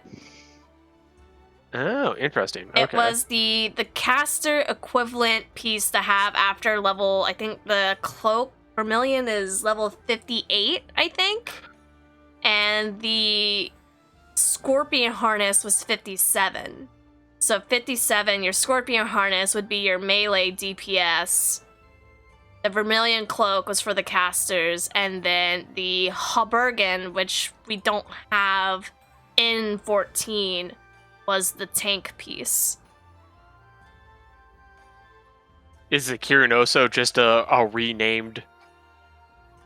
Oh, interesting. It Okay. was the caster equivalent piece to have after level, I think the cloak Vermilion is level 58, I think. And the Scorpion harness was 57. So 57, your Scorpion harness would be your melee DPS. The Vermilion cloak was for the casters, and then the Haubergen, which we don't have in 14, was the tank piece. Is the Kirinoso just a renamed?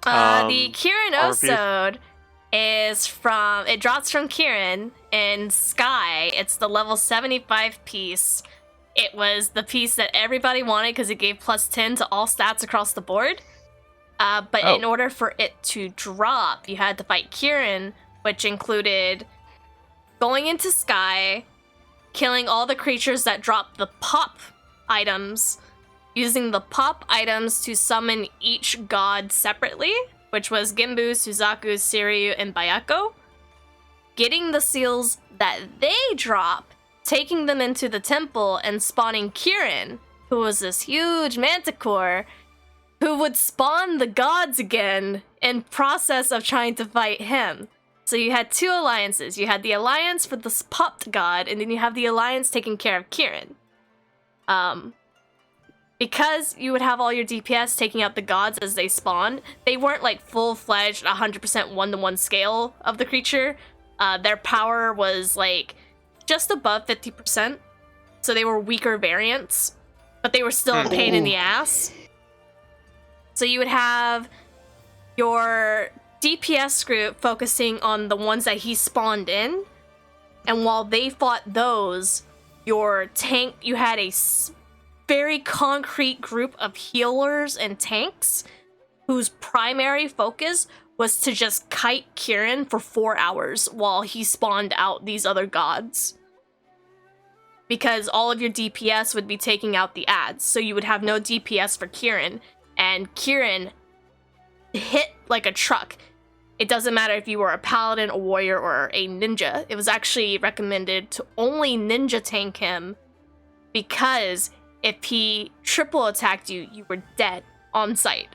The Kirinoso is it drops from Kirin in Sky. It's the level 75 piece. It was the piece that everybody wanted because it gave plus 10 to all stats across the board. But in order for it to drop, you had to fight Kirin, which included going into Sky, killing all the creatures that drop the pop items, using the pop items to summon each god separately, which was Gimbu, Suzaku, Seriyu, and Bayako, getting the seals that they drop, taking them into the temple, and spawning Kirin, who was this huge manticore, who would spawn the gods again in process of trying to fight him. So you had two alliances. You had the alliance for the popped god, and then you have the alliance taking care of Kieran. Because you would have all your DPS taking out the gods as they spawn, they weren't like full-fledged 100% one-to-one scale of the creature. Their power was like just above 50%, so they were weaker variants, but they were still a pain in the ass. So you would have your DPS group focusing on the ones that he spawned in, and while they fought those, your tank, you had a very concrete group of healers and tanks whose primary focus was to just kite Kieran for 4 hours while he spawned out these other gods. Because all of your DPS would be taking out the ads, so you would have no DPS for Kieran, and Kieran hit like a truck. It doesn't matter if you were a paladin, a warrior, or a ninja. It was actually recommended to only ninja tank him because if he triple attacked you, you were dead on sight.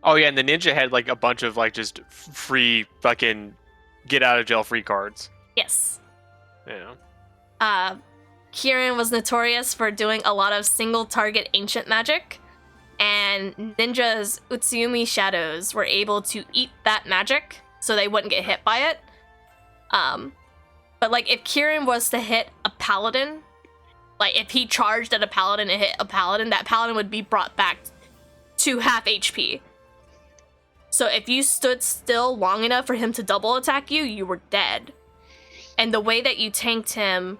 Oh yeah, and the ninja had like a bunch of like just free fucking get out of jail free cards. Yes. Yeah. Kieran was notorious for doing a lot of single target ancient magic, and ninjas' Utsuyumi shadows were able to eat that magic so they wouldn't get hit by it. But like if Kieran was to hit a paladin, like if he charged at a paladin and hit a paladin, that paladin would be brought back to half HP. So if you stood still long enough for him to double attack you, you were dead. And the way that you tanked him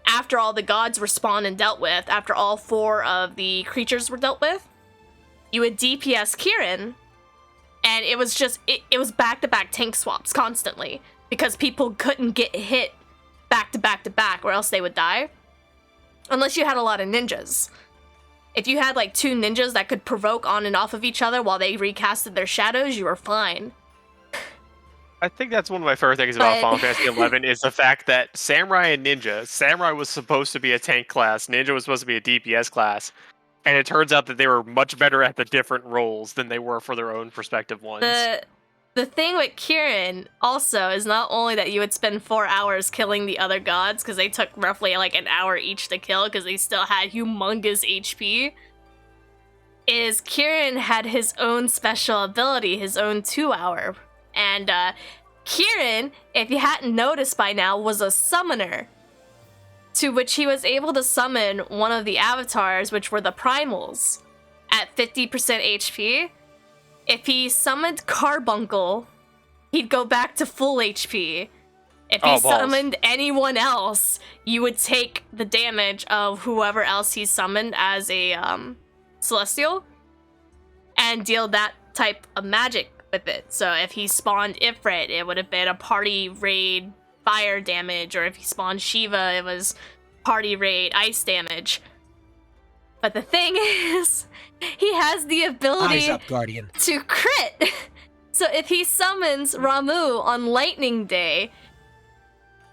after all the gods were spawned and dealt with, after all 4 of the creatures were dealt with, you would DPS Kieran, and it was just, it was back-to-back tank swaps constantly, because people couldn't get hit back-to-back-to-back, or else they would die. Unless you had a lot of ninjas. If you had like 2 ninjas that could provoke on and off of each other while they recasted their shadows, you were fine. I think that's one of my favorite things about Final Fantasy XI is the fact that Samurai and Ninja, Samurai was supposed to be a tank class, Ninja was supposed to be a DPS class, and it turns out that they were much better at the different roles than they were for their own respective ones. The thing with Kieran also is not only that you would spend 4 hours killing the other gods, because they took roughly like an hour each to kill because they still had humongous HP, is Kieran had his own special ability, his own 2-hour. And Kieran, if you hadn't noticed by now, was a summoner, to which he was able to summon one of the avatars, which were the primals, at 50% HP. If he summoned Carbuncle, he'd go back to full HP. If he summoned anyone else, you would take the damage of whoever else he summoned as a celestial and deal that type of magic with it. So if he spawned Ifrit, it would have been a party raid fire damage, or if he spawned Shiva, it was party raid ice damage. But the thing is, he has the ability Eyes up, Guardian. to crit. So if he summons Ramuh on Lightning Day,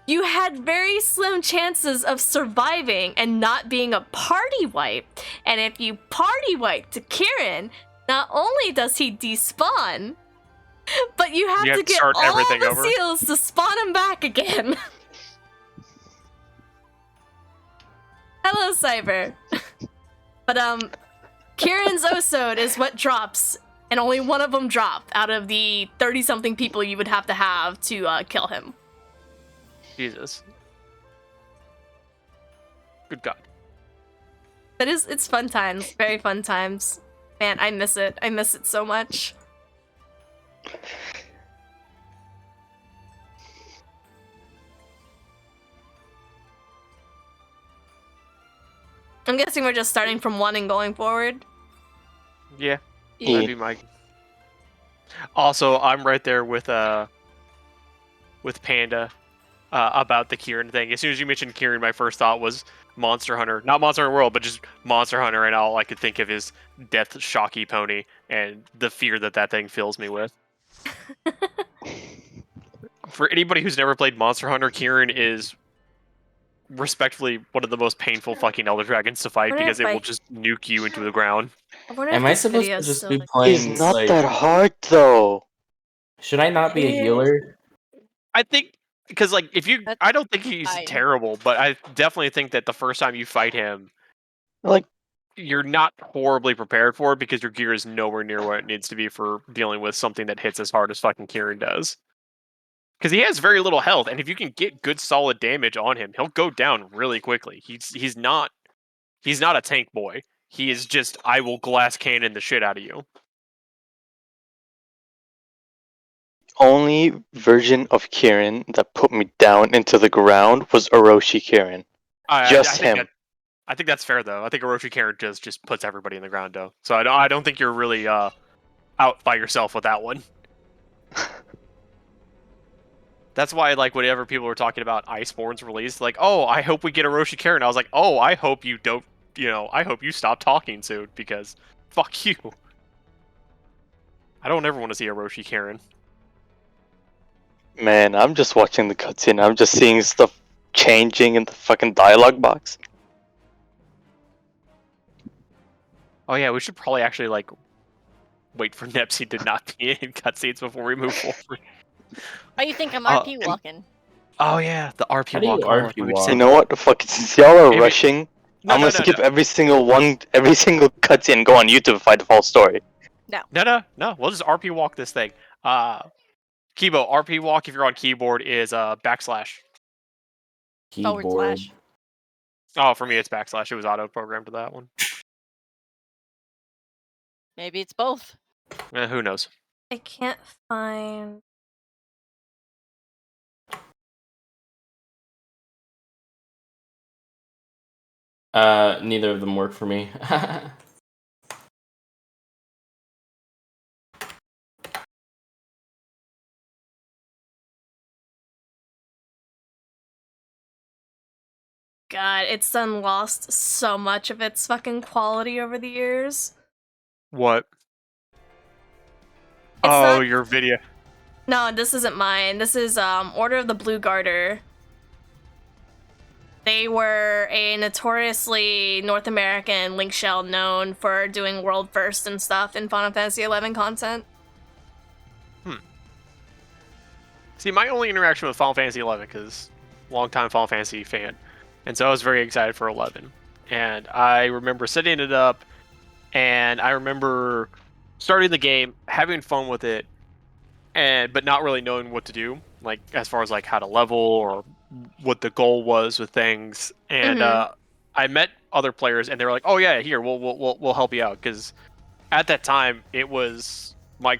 you had very slim chances of surviving and not being a party wipe. And if you party wipe to Kieran, not only does he despawn, but you have to get all the seals to spawn him back again. Hello, Cyber. But Kieran's Osode is what drops, and only one of them drop out of the 30-something people you would have to kill him. Jesus. Good God. But it's fun times, very fun times. Man, I miss it. I miss it so much. I'm guessing we're just starting from 1 and going forward. Yeah, that'd be my. Also, I'm right there with Panda about the Kieran thing. As soon as you mentioned Kieran, my first thought was Monster Hunter, not Monster Hunter World, but just Monster Hunter, and all I could think of is Death Shocky Pony and the fear that thing fills me with. For anybody who's never played Monster Hunter, Kieran is respectfully one of the most painful fucking Elder Dragons to fight because it will just nuke you into the ground. Am I supposed to just be playing? He's not that hard though. Should I not be a healer? I think because like if you, I don't think he's fine. terrible, but I definitely think that the first time you fight him, Like, you're not horribly prepared for it because your gear is nowhere near what it needs to be for dealing with something that hits as hard as fucking Kieran does. Because he has very little health, and if you can get good solid damage on him, he'll go down really quickly. He's not a tank boy. He is just, I will glass cannon the shit out of you. only version of Kieran that put me down into the ground was Orochi Kieran. Just him. I think that's fair though. I think orochi just puts everybody in the ground though. So I don't think you're really out by yourself with that one. That's why, like, whenever people were talking about Iceborne's release, like, oh, I hope we get Orochi Kieran. I was like, oh, I hope you don't, I hope you stop talking soon, because fuck you. I don't ever want to see Orochi Kieran. Man, I'm just watching the cutscene. I'm just seeing stuff changing in the fucking dialogue box. Oh yeah, we should probably actually, like, wait for Nepsy to not be in cutscenes before we move forward. Oh, you think I'm RP walking? Oh yeah, the RP How do you walk. RP walk? You know what? Fuck, since y'all are Maybe- rushing, I'm gonna skip no. every single cutscene and go on YouTube to find the full story. No. We'll just RP walk this thing. Kibo, RP walk if you're on keyboard is backslash. Keyboard. / Oh, for me it's backslash. It was auto programmed to that one. Maybe it's both. Who knows? I can't find. Neither of them work for me. God, it's done lost so much of its fucking quality over the years. What? It's oh, not- your video. No, this isn't mine. This is Order of the Blue Garter. They were a notoriously North American link shell known for doing world first and stuff in Final Fantasy XI content. See, my only interaction with Final Fantasy XI, because longtime Final Fantasy fan, and so I was very excited for 11. And I remember setting it up, and I remember starting the game, having fun with it, but not really knowing what to do, like as far as like how to level or what the goal was with things. And I met other players, and they were like, "Oh yeah, here we'll help you out," because at that time it was my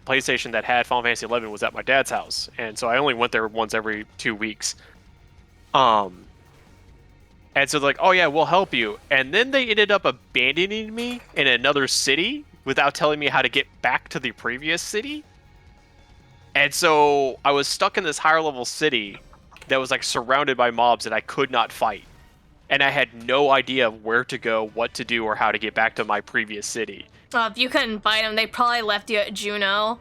PlayStation that had Final Fantasy XI was at my dad's house, and so I only went there once every 2 weeks. And so they're like, "Oh yeah, we'll help you," and then they ended up abandoning me in another city without telling me how to get back to the previous city. And so I was stuck in this higher level city that was like surrounded by mobs that I could not fight. And I had no idea of where to go, what to do, or how to get back to my previous city. If you couldn't fight them, they probably left you at Juno.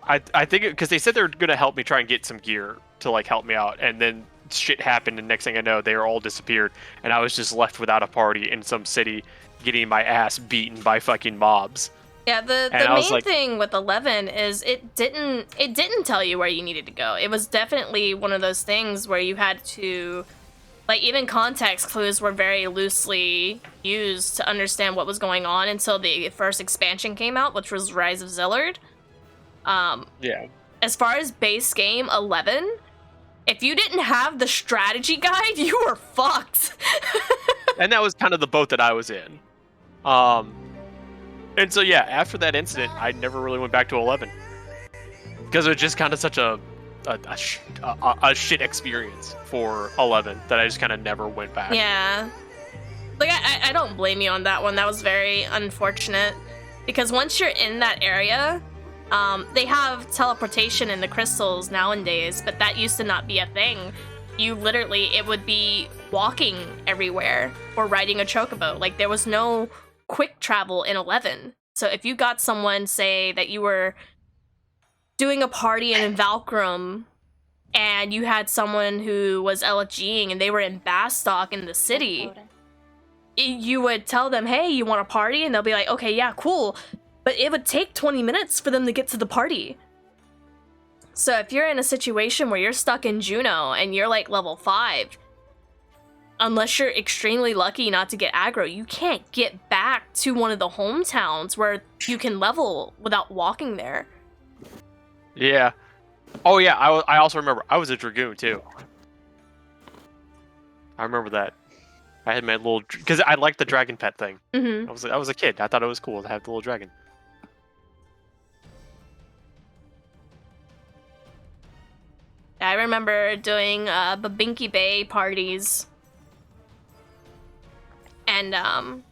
I think because they said they were going to help me try and get some gear to like help me out. And then shit happened, and next thing I know, they were all disappeared. And I was just left without a party in some city getting my ass beaten by fucking mobs. Yeah, the main thing with 11 is it didn't tell you where you needed to go. It was definitely one of those things where you had to, like, even context clues were very loosely used to understand what was going on until the first expansion came out, which was Rise of Zillard. Yeah. As far as base game 11, if you didn't have the strategy guide, you were fucked. And that was kind of the boat that I was in. And so yeah, after that incident, I never really went back to 11 because it was just kind of such a shit experience for 11 that I just kind of never went back. Yeah, like I don't blame you on that one. That was very unfortunate because once you're in that area, they have teleportation in the crystals nowadays, but that used to not be a thing. You literally, it would be walking everywhere or riding a chocobo. Like there was no quick travel in 11. So if you got someone, say that you were doing a party in Valkyrum and you had someone who was LFGing and they were in Bastock in the city, you would tell them, hey, you want a party? And they'll be like, okay, yeah, cool. But it would take 20 minutes for them to get to the party. So if you're in a situation where you're stuck in Juno and you're like level 5, unless you're extremely lucky not to get aggro, you can't get back to one of the hometowns where you can level without walking there. Yeah. Oh yeah, I also remember I was a Dragoon too. I remember that. I had my little because I liked the dragon pet thing. Mm-hmm. I was a kid. I thought it was cool to have the little dragon. I remember doing Babinky Bay parties and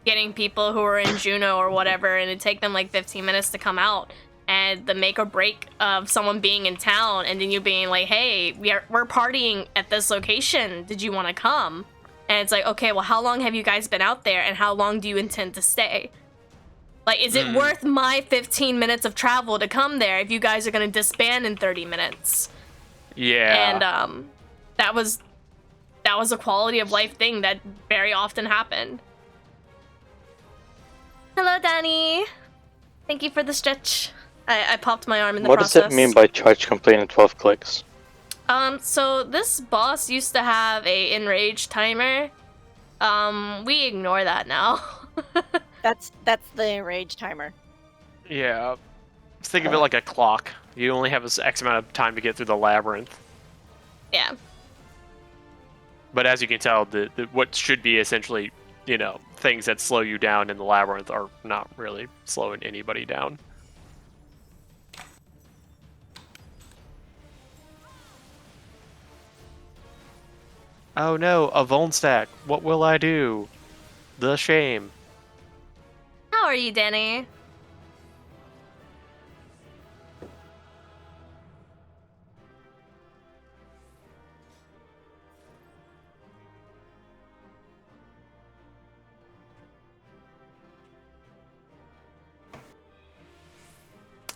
getting people who were in Juno or whatever, and it'd take them like 15 minutes to come out, and the make or break of someone being in town, and then you being like, hey, we're partying at this location, did you want to come? And it's like, okay, well, how long have you guys been out there, and how long do you intend to stay? Like, is it worth my 15 minutes of travel to come there if you guys are going to disband in 30 minutes? Yeah. And that was a quality of life thing that very often happened. Hello, Danny. Thank you for the stretch. I popped my arm in the process. What does it mean by charge complete in 12 clicks? So this boss used to have a enrage timer. We ignore that now. That's the enrage timer. Yeah. Just think of it like a clock. You only have X amount of time to get through the labyrinth. Yeah. But as you can tell, the what should be essentially, things that slow you down in the labyrinth are not really slowing anybody down. Oh no, a Volnstack. What will I do? The shame. How are you, Danny?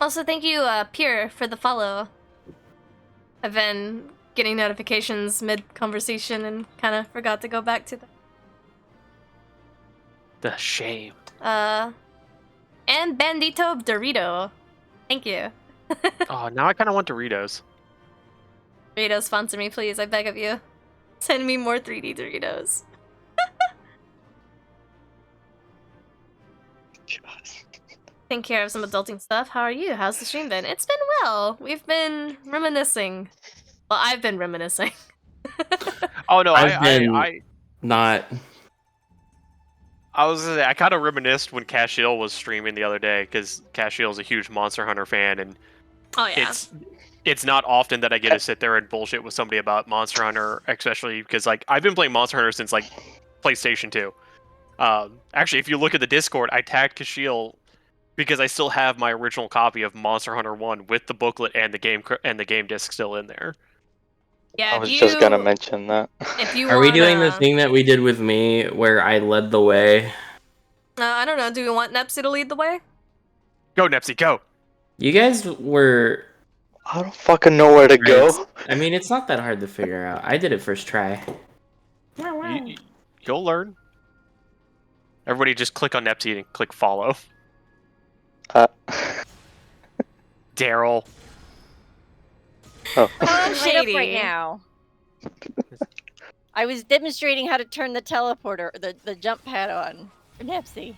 Also, thank you, Pure, for the follow. I've been getting notifications mid-conversation and kind of forgot to go back to them. The shame. And Bandito Dorito. Thank you. Oh, now I kind of want Doritos. Doritos, sponsor me, please. I beg of you. Send me more 3D Doritos. Taking care of some adulting stuff. How are you? How's the stream been? It's been well. We've been reminiscing. Well, I've been reminiscing. Oh no, I was gonna say, I kind of reminisced when Cashiel was streaming the other day, because Cashiel's a huge Monster Hunter fan, and Oh yeah. it's not often that I get to sit there and bullshit with somebody about Monster Hunter, especially because I've been playing Monster Hunter since PlayStation 2. Actually, if you look at the Discord, I tagged Cashiel because I still have my original copy of Monster Hunter 1 with the booklet and the game disc still in there. Yeah, I was just gonna mention that. If you Are we doing the thing that we did with me, where I led the way? I don't know. Do we want Nepsy to lead the way? Go, Nepsy, go! You guys were... I don't fucking know where to go. I mean, it's not that hard to figure out. I did it first try. You'll learn. Everybody just click on Nepsy and click follow. Daryl. Oh. Shady. Right now. I was demonstrating how to turn the teleporter, the jump pad on for Nepsy.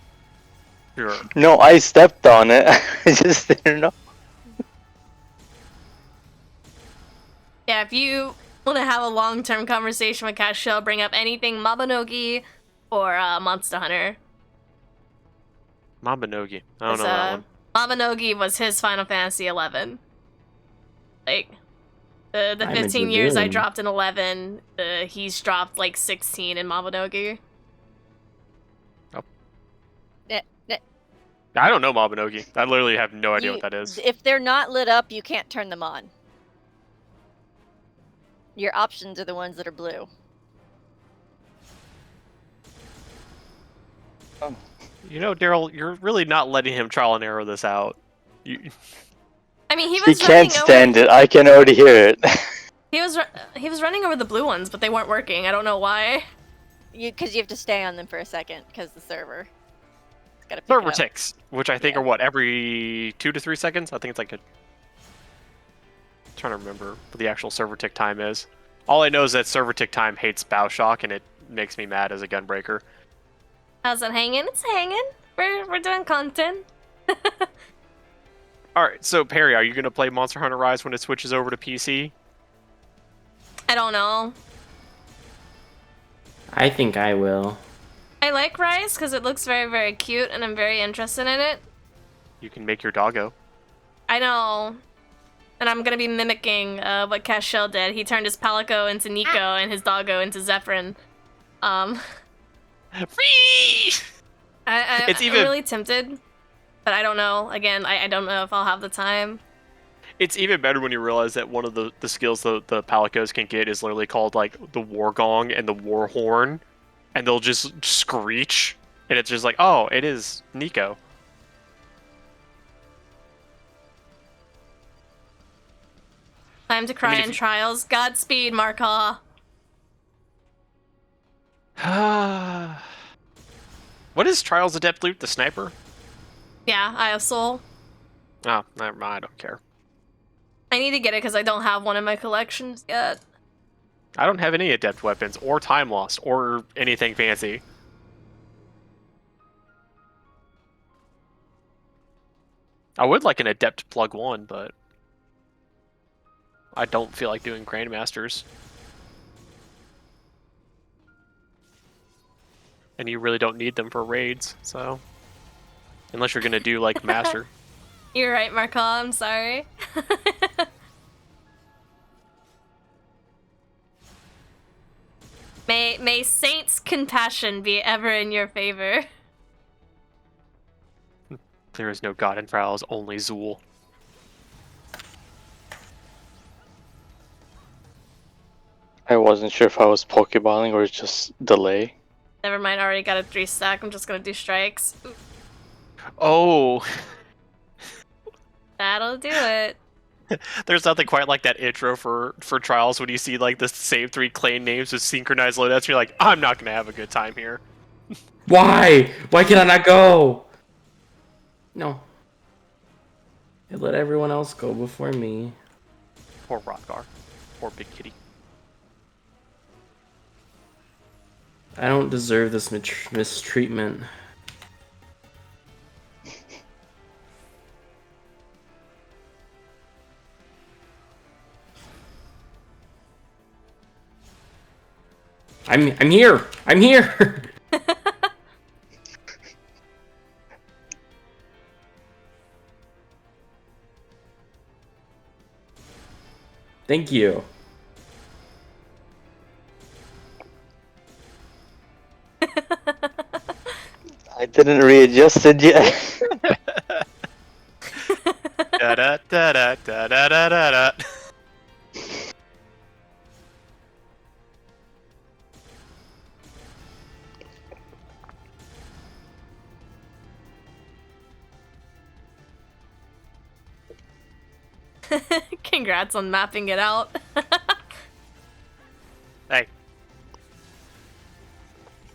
Sure. No, I stepped on it. I just didn't know. Yeah, if you want to have a long-term conversation with Cashiel, bring up anything Mabinogi or Monster Hunter. Mabinogi. I don't know that one. Mabinogi was his Final Fantasy 11. Like, the I'm 15 years I interviewing. dropped in 11, he's dropped like 16 in Mabinogi. I don't know Mabinogi. I literally have no idea what that is. If they're not lit up, you can't turn them on. Your options are the ones that are blue. You know, Daryl, you're really not letting him trial and error this out. I mean, he He was can't stand it. I can already hear it. He was running over the blue ones, but they weren't working. I don't know why. Because you have to stay on them for a second, because the server. Gotta pick Server it up. ticks, which I think are what, every 2 to 3 seconds? I think it's like a... trying to remember what the actual server tick time is. All I know is that server tick time hates bow shock, and it makes me mad as a gunbreaker. How's it hanging? It's hanging. We're doing content. Alright, so Perry, are you going to play Monster Hunter Rise when it switches over to PC? I don't know. I think I will. I like Rise because it looks very, very cute, and I'm very interested in it. You can make your doggo. I know. And I'm gonna be mimicking what Cashel did. He turned his Palico into Nico and his doggo into Zephyrin. Free! I'm really tempted, but I don't know. Again, I don't know if I'll have the time. It's even better when you realize that one of the skills the Palicos can get is literally called, like, the War Gong and the War Horn. And they'll just screech, and it's just like, oh, it is Nico. Time to cry in trials. Godspeed, Markaw. What is Trials Adept loot? The sniper? Yeah, I have Soul. Oh, never mind. I don't care. I need to get it because I don't have one in my collections yet. I don't have any adept weapons, or time lost, or anything fancy. I would like an adept plug 1, but I don't feel like doing Grandmasters. And you really don't need them for raids, so... Unless you're gonna do, like, Master. You're right, Markaw, I'm sorry. May Saint's compassion be ever in your favor. There is no god in Trials, only Zool. I wasn't sure if I was Pokeballing or just delay. Never mind, I already got a 3 stack. I'm just gonna do strikes. Ooh, Oh! that'll do it. There's nothing quite like that intro for Trials when you see, like, the same 3 clan names with synchronized loadouts, and you're like, I'm not gonna have a good time here. Why? Why can I not go? No. It let everyone else go before me. Poor Rothgar. Poor Big Kitty. I don't deserve this mistreatment. I'm here! I'm here! Thank you. I didn't readjust it yet. Da da da da da da da da. Congrats on mapping it out. Hey.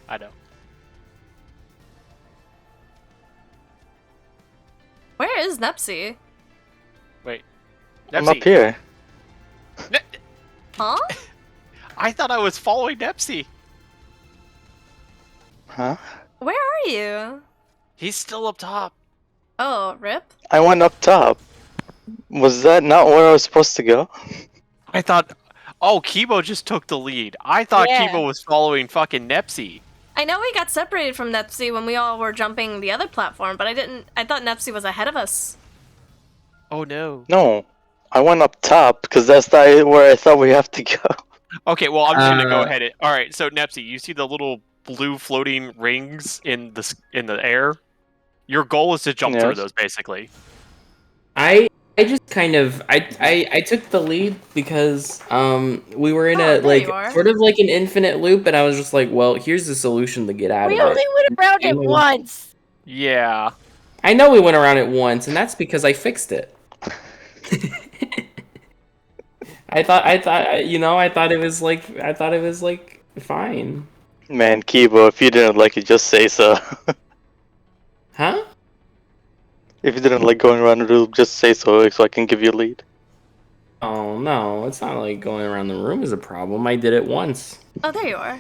I know. Where is Nepsi? Wait. I'm up here. Huh? I thought I was following Nepsi. Huh? Where are you? He's still up top. Oh, rip. I went up top. Was that not where I was supposed to go? I thought... Oh, Kibo just took the lead. I thought Yeah. Kibo was following fucking Nepsi. I know we got separated from Nepsi when we all were jumping the other platform, but I thought Nepsi was ahead of us. Oh no. No. I went up top because that's where I thought we have to go. Okay, well, I'm just gonna go ahead and... Alright, so Nepsi, you see the little blue floating rings in the air? Your goal is to jump through those, basically. I just kind of I took the lead because we were in a like sort of like an infinite loop, and I was just like, well, here's the solution to get out We of only it. went around it once. Yeah. I know we went around it once, and that's because I fixed it. I thought it was like fine. Man, Kibo, if you didn't like it, just say so. Huh? If you didn't like going around the loop, just say so I can give you a lead. Oh no, it's not like going around the room is a problem. I did it once. Oh, there you are.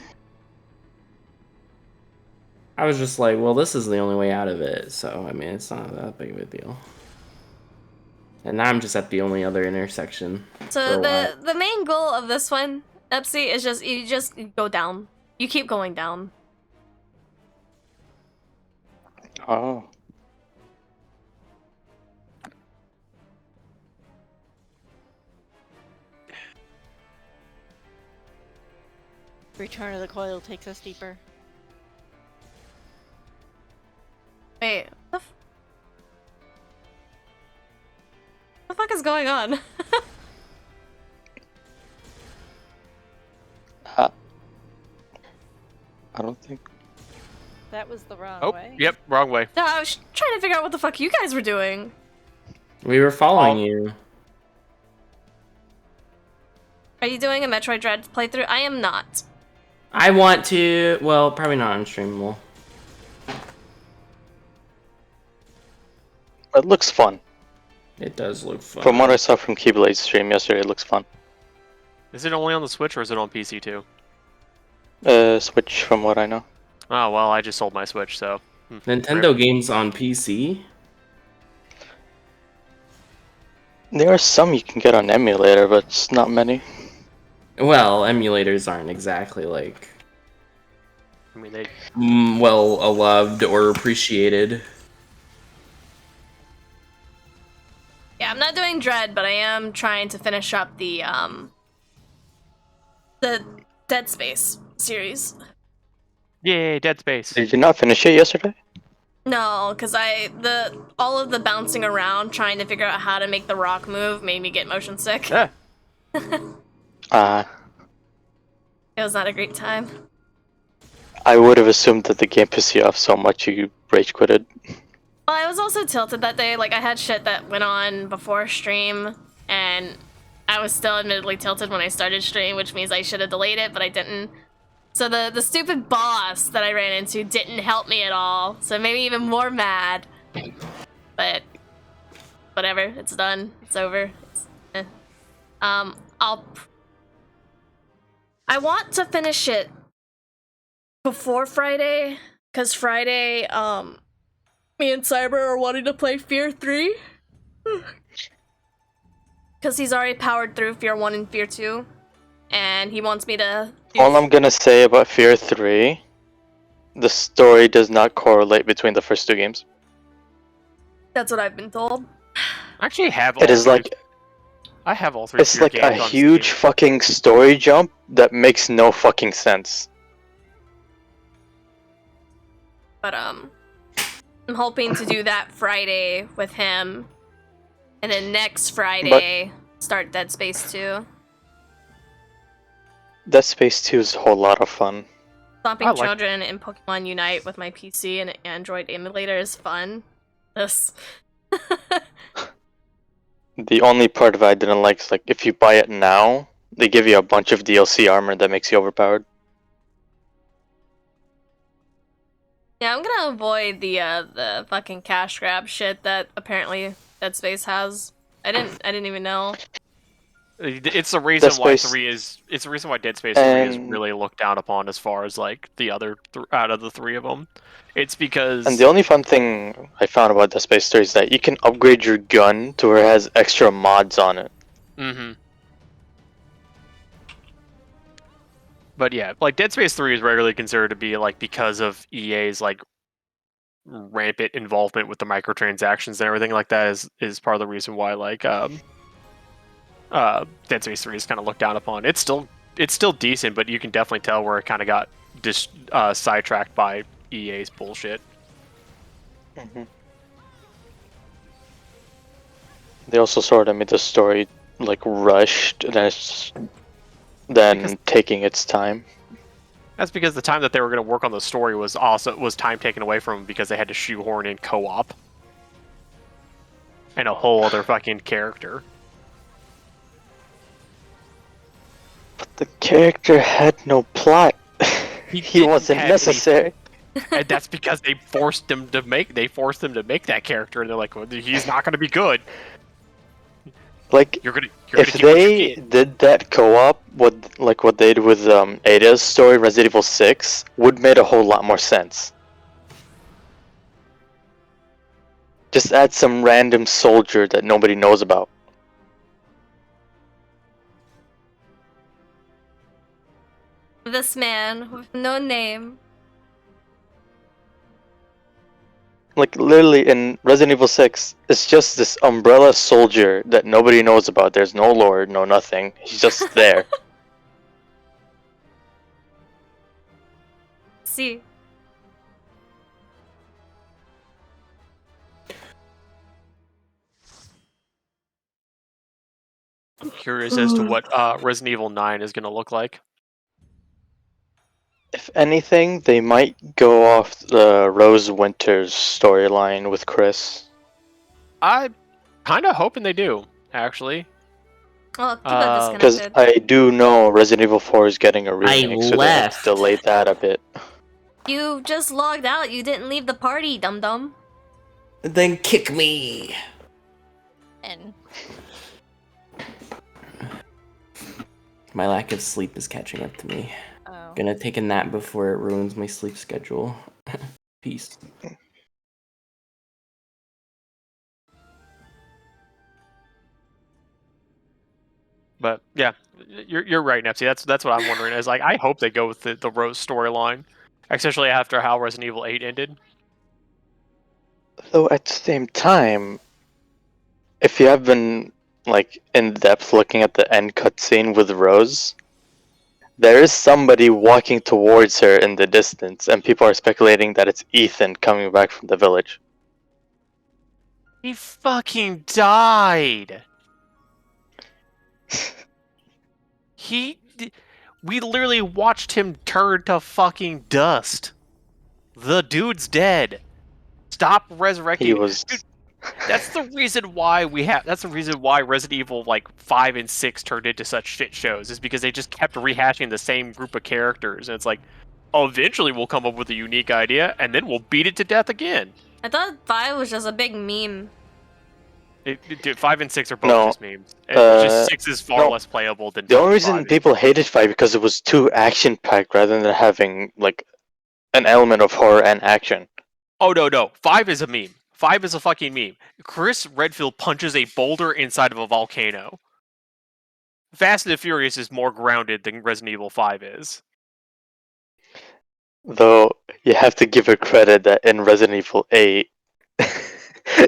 I was just like, well, this is the only way out of it, so, I mean, it's not that big of a deal. And now I'm just at the only other intersection. So the main goal of this one, Epsi, is just, you just go down. You keep going down. Oh. Return of the Coil takes us deeper. Wait, what the fuck is going on? I don't think. That was the wrong Oh, way. yep, wrong way. No, I was trying to figure out what the fuck you guys were doing. We were following you. Are you doing a Metroid Dread playthrough? I am not. I want to, well, probably not on stream. Well, It looks fun. it does look fun. From what I saw from Keyblade's stream yesterday, it looks fun. Is it only on the Switch or is it on PC too? Switch from what I know. Oh, well, I just sold my Switch, so... Nintendo games on PC? There are some you can get on emulator, but it's not many. Well, emulators aren't exactly like I mean, they... well loved or appreciated. Yeah, I'm not doing Dread, but I am trying to finish up the Dead Space series. Yay, Dead Space. Did you not finish it yesterday? No, because all of the bouncing around trying to figure out how to make the rock move made me get motion sick. Yeah. It was not a great time. I would have assumed that the game pissed you off so much you rage quitted. Well, I was also tilted that day. Like, I had shit that went on before stream, and I was still admittedly tilted when I started stream, which means I should have delayed it, but I didn't. So the stupid boss that I ran into didn't help me at all, so it made me even more mad. But whatever, it's done. It's over. I want to finish it before Friday, because Friday, me and Cyber are wanting to play Fear 3. Because he's already powered through Fear 1 and Fear 2. And he wants me to... All I'm gonna say about Fear 3, the story does not correlate between the first two games. That's what I've been told. I actually have all It is three. like... I have all three. It's like a huge fucking story jump that makes no fucking sense. But, I'm hoping to do that Friday with him. And then next Friday, start Dead Space 2. Dead Space 2 is a whole lot of fun. Stomping Children and Pokemon Unite with my PC and Android emulator is fun. This. The only part of it I didn't like is like if you buy it now, they give you a bunch of DLC armor that makes you overpowered. Yeah, I'm gonna avoid the fucking cash grab shit that apparently Dead Space has. I didn't even know. It's the reason why Space... It's the reason why Dead Space 3 is really looked down upon as far as like the other out of the three of them. It's because... And the only fun thing I found about Dead Space 3 is that you can upgrade your gun to where it has extra mods on it. Mm-hmm. But yeah, like Dead Space 3 is regularly considered to be like because of EA's like rampant involvement with the microtransactions and everything like that is part of the reason why like Dead Space 3 is kind of looked down upon. It's still decent, but you can definitely tell where it kind of got sidetracked by EA's bullshit. Mm-hmm. They also sort of made the story like rushed, and then taking its time. That's because the time that they were going to work on the story was time taken away from them because they had to shoehorn in co-op and a whole other fucking character. But the character had no plot. He wasn't necessary. And that's because they forced them to make that character, and they're like, well, he's not going to be good. Like, You're gonna if keep what you they get. did that co-op, what they did with Ada's story, Resident Evil 6, would made a whole lot more sense. Just add some random soldier that nobody knows about. This man with no name. Like, literally, in Resident Evil 6, it's just this umbrella soldier that nobody knows about. There's no lore, no nothing. He's just there. See. I'm curious as to what Resident Evil 9 is gonna look like. If anything, they might go off the Rose Winters storyline with Chris. I'm kind of hoping they do, actually. Oh, keep it Because disconnected. I do know Resident Evil 4 is getting a remake, so they had left. to delay that a bit. You just logged out. You didn't leave the party, dum-dum. Then kick me. And My lack of sleep is catching up to me. oh. Gonna take a nap before it ruins my sleep schedule. Peace. But yeah, you're right, Nepsy. That's what I'm wondering. Is like I hope they go with the Rose storyline, especially after how Resident Evil 8 ended. Though at the same time, if you have been like in depth looking at the end cutscene with Rose, there is somebody walking towards her in the distance, and people are speculating that it's Ethan coming back from the village. He fucking died. We literally watched him turn to fucking dust. The dude's dead. Stop resurrecting. He was. Dude, that's the reason why That's the reason why Resident Evil 5 and 6 turned into such shit shows. Is because they just kept rehashing the same group of characters, and it's like, oh, eventually we'll come up with a unique idea, and then we'll beat it to death again. I thought 5 was just a big meme. Dude, 5 and 6 are both No, just memes. Just 6 is far no. less playable than The only 5 reason is. people hated 5 because it was too action packed rather than having like an element of horror and action. Oh no, 5 is a meme. 5 is a fucking meme. Chris Redfield punches a boulder inside of a volcano. Fast and the Furious is more grounded than Resident Evil 5 is. Though you have to give it credit that in Resident Evil 8,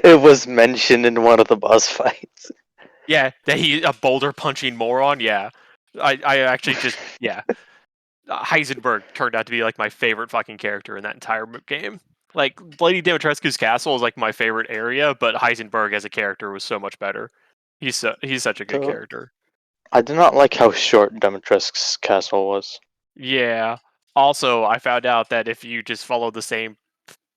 it was mentioned in one of the boss fights. Yeah, that he a boulder punching moron. Yeah, I actually just Heisenberg turned out to be like my favorite fucking character in that entire game. Like Lady Dimitrescu's castle is like my favorite area, but Heisenberg as a character was so much better. He's such a good So, character. I did not like how short Dimitrescu's castle was. Yeah. Also, I found out that if you just follow the same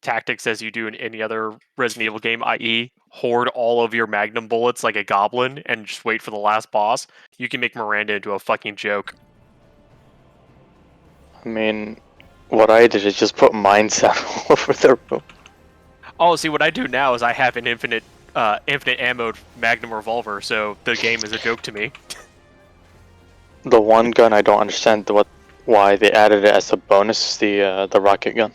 tactics as you do in any other Resident Evil game, i.e., hoard all of your magnum bullets like a goblin and just wait for the last boss, you can make Miranda into a fucking joke. I mean, what I did is just put mines out all over the room. Oh, see, what I do now is I have an infinite ammo magnum revolver, so the game is a joke to me. The one gun I don't understand why they added it as a bonus is the rocket gun.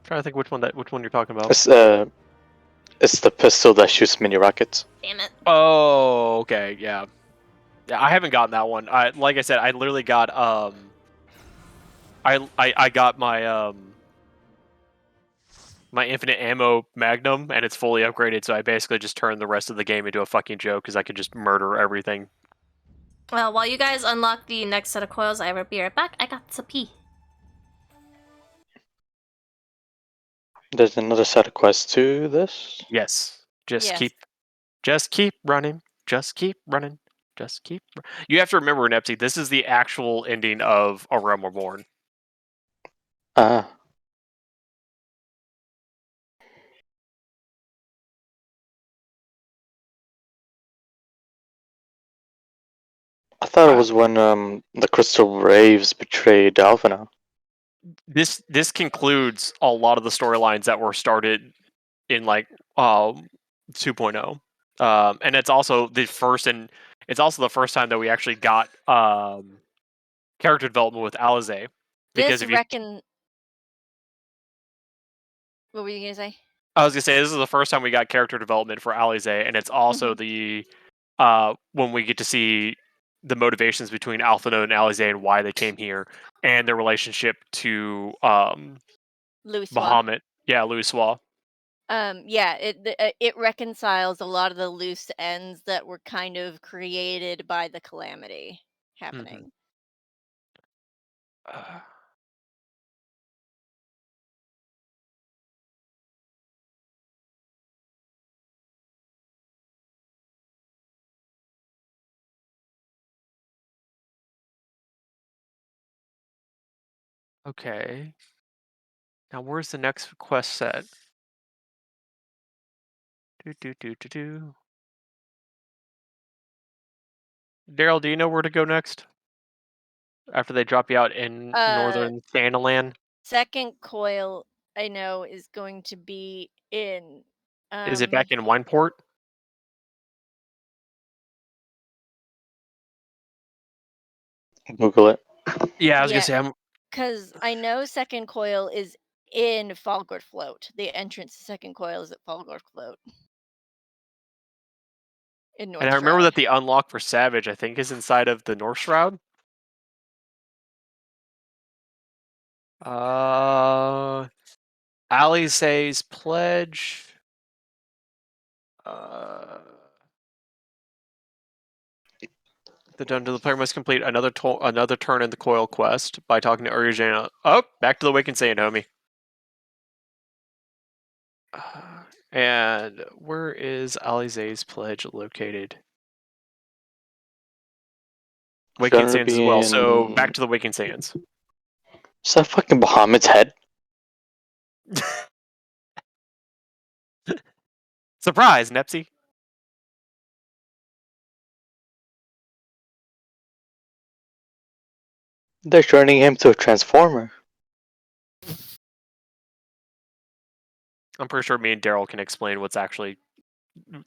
Trying to think which one you're talking about. It's the pistol that shoots mini rockets. Damn it. Oh, okay, yeah. Yeah, I haven't gotten that one. Like I said, I literally got I got my my infinite ammo magnum, and it's fully upgraded, so I basically just turned the rest of the game into a fucking joke because I could just murder everything. Well, while you guys unlock the next set of coils, I will be right back. I got to pee. There's another set of quests to this. Yes. Just Yes. keep running. Just keep running. Just keep. You have to remember, Nepsy, this is the actual ending of A Realm Reborn. Ah. I thought it was when the Crystal Braves betrayed Alphina. This concludes a lot of the storylines that were started in like 2.0. And it's also the first time that we actually got character development with Alizé. Because What were you gonna say? I was gonna say this is the first time we got character development for Alizé, and it's also the when we get to see the motivations between Alphinaud and Alizé and why they came here, and their relationship to Bahamut. Yeah, louis. Yeah, it reconciles a lot of the loose ends that were kind of created by the calamity happening. Okay. Now where's the next quest set? Daryl, do you know where to go next? After they drop you out in northern Thanalan? Second coil, I know, is going to be in. Is it back in Wineport? Google it. Yeah, I was gonna say because I know second coil is in Falgord Float. The entrance to second coil is at Falgord Float. In North and I remember that the unlock for Savage, I think, is inside of the North Shroud. Alizé's pledge. The player must complete another turn in the coil quest by talking to Urijan. Oh, back to the Waking Saiyan, homie. And where is Alizé's pledge located? Waking Saiyans as well. So back to the Waking Saiyans. Is that fucking Bahamut's head? Surprise, Nepsy. They're turning him to a transformer. I'm pretty sure me and Daryl can explain what's actually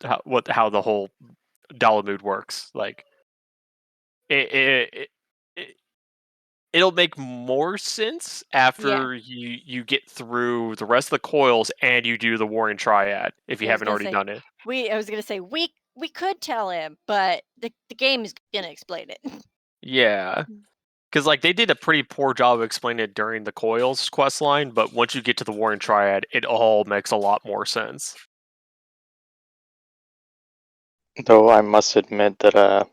how the whole Dalamud works. Like it'll make more sense after you get through the rest of the coils and you do the Warring Triad if you haven't already done it. I was gonna say we could tell him, but the game is gonna explain it. Yeah. Because like they did a pretty poor job of explaining it during the Coils quest line, but once you get to the Warring Triad, it all makes a lot more sense. Though I must admit that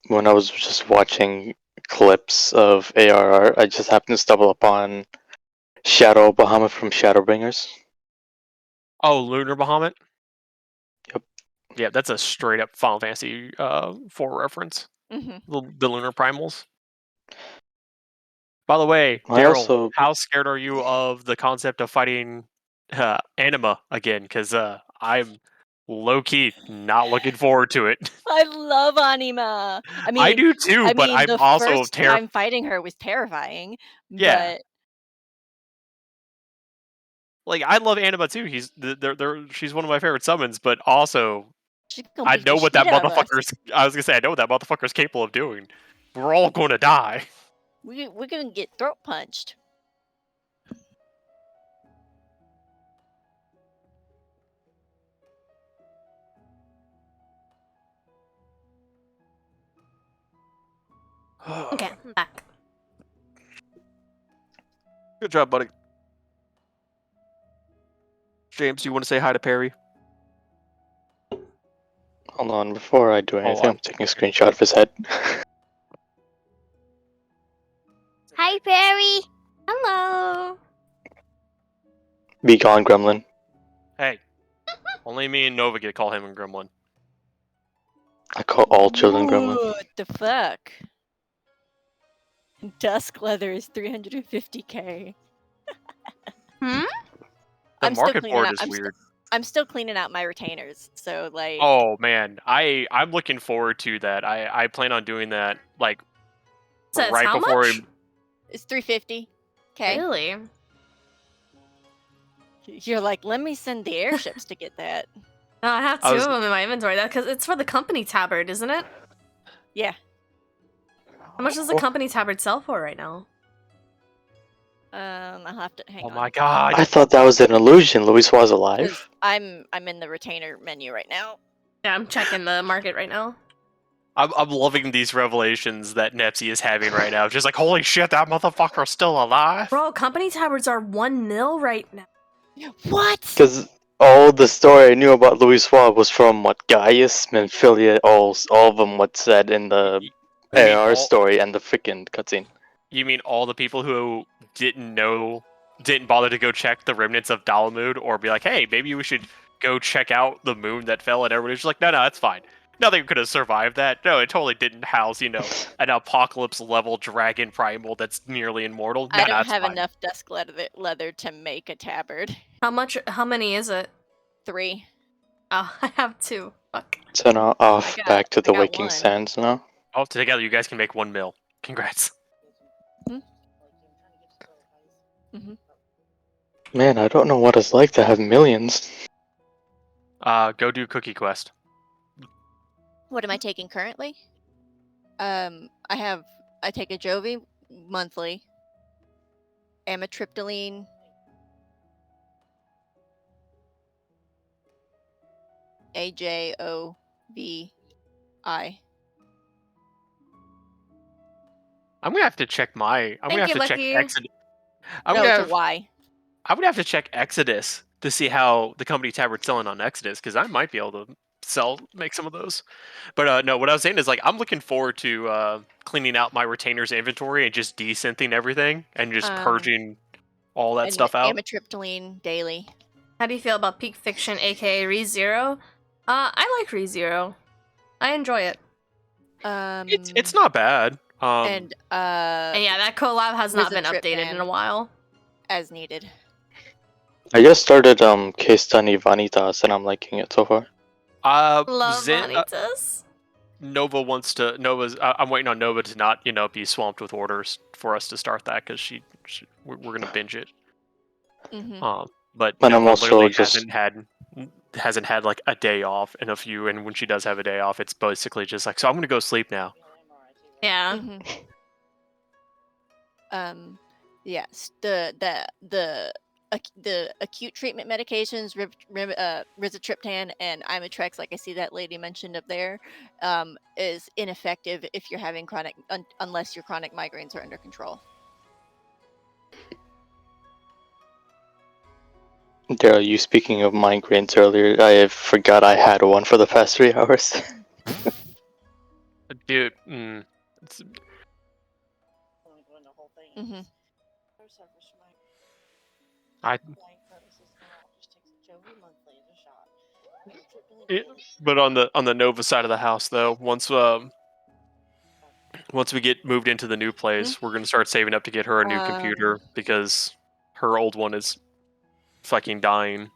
when I was just watching clips of ARR, I just happened to stumble upon Shadow Bahamut from Shadowbringers. Oh, Lunar Bahamut? Yep. Yeah, that's a straight up Final Fantasy 4 reference. Mm-hmm. The Lunar Primals. By the way, Daryl, how scared are you of the concept of fighting Anima again? Because I'm low-key not looking forward to it. I love Anima. I mean, I do too, but I'm the also first time fighting her was terrifying. Yeah. But like I love Anima too. She's one of my favorite summons, but also I know what that motherfucker's. I was gonna say I know what that motherfucker's capable of doing. We're all going to die. We're gonna get throat punched. Okay, I'm back. Good job, buddy. James, do you want to say hi to Perry? Hold on, before I do anything, I'm taking a screenshot of his head. Hi, Perry. Hello. Be gone, Gremlin. Hey, only me and Nova get to call him a Gremlin. I call all children Gremlin. What the fuck? Dusk leather is 350k. The market board is weird. I'm still cleaning out my retainers, so like. Oh man, I'm looking forward to that. I plan on doing that like right before. It's 350. Okay. Really? You're like, let me send the airships to get that. No, I have 2 of them in my inventory. That because it's for the company tabard, isn't it? Yeah. How much does the company tabard sell for right now? I'll have to hang on. Oh my god! I thought that was an illusion. Louis was alive. 'Cause I'm in the retainer menu right now. Yeah, I'm checking the market right now. I'm loving these revelations that Nepsy is having right now. Just like, holy shit, that motherfucker's still alive. Bro, company tabards are 1 mil right now. What? Because all the story I knew about Louis Suave was from what Gaius, Menphilia, all of them what said in the You mean AR all- story and the freaking cutscene. You mean all the people who didn't bother to go check the remnants of Dalamud, or be like, hey, maybe we should go check out the moon that fell, and everybody's just like, no, that's fine. Nothing could have survived that. No, it totally didn't house, an apocalypse-level dragon primal that's nearly immortal. I don't that's have fine. enough dusk leather to make a tabard. How many is it? 3. Oh, I have 2. Fuck. So now off back to the I got Waking 1. Sands now. Oh, together you guys can make 1 mil. Congrats. Man, I don't know what it's like to have millions. Go do Cookie Quest. What am I taking currently? I take a Jovi monthly, amitriptyline, AJOVI. I'm gonna have to check my. I'm gonna Thank have you, to check Lucky. Exodus. I'm No, gonna it's a have, Y. I'm gonna have to check Exodus to see how the company tabard's selling on Exodus, because I might be able to make some of those. But no, what I was saying is like I'm looking forward to cleaning out my retainers inventory and just desynthing everything and just purging all that And stuff out. amitriptyline daily. How do you feel about Peak Fiction, aka ReZero? I like ReZero. I enjoy it. It's not bad. And yeah, that collab has not been updated in a while. As needed. I just started Case Study Vanitas and I'm liking it so far. Love Vanitas. Nova wants to. I'm waiting on Nova to not, be swamped with orders for us to start that because we're gonna binge it. But And Nova I'm also literally just hasn't had like a day off in a few, and when she does have a day off, it's basically just like, so I'm gonna go sleep now. Yeah. Yes. The acute treatment medications, rizatriptan and Imitrex, like I see that lady mentioned up there, is ineffective if you're having chronic, unless your chronic migraines are under control. Daryl, you speaking of migraines earlier, I forgot I had one for the past 3 hours. Dude, but on the Nova side of the house, though, once we get moved into the new place, we're gonna start saving up to get her a new computer because her old one is fucking dying.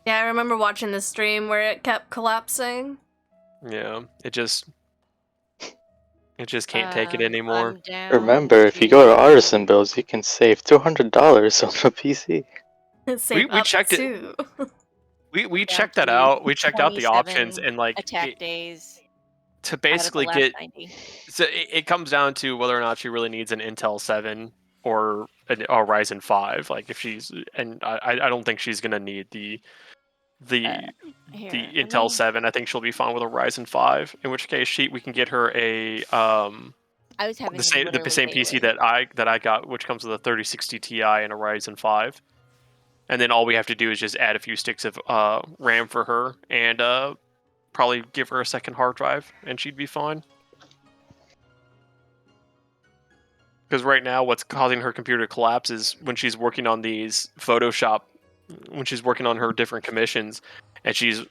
Yeah, I remember watching the stream where it kept collapsing. Yeah, it just can't take it anymore. Remember, if you go to Artisan Builds, you can save $200 on the PC. We checked it. We checked that out. We checked out the options and like attack days to basically get. So it comes down to whether or not she really needs an Intel 7 or a Ryzen 5. Like if she's, and I don't think she's gonna need the Intel 7. I think she'll be fine with a Ryzen 5. In which case, we can get her a I was having the same PC that I got, which comes with a 3060 Ti and a Ryzen 5. And then all we have to do is just add a few sticks of RAM for her, and probably give her a second hard drive, and she'd be fine. Because right now, what's causing her computer to collapse is when she's working on these Photoshop, when she's working on her different commissions, and she's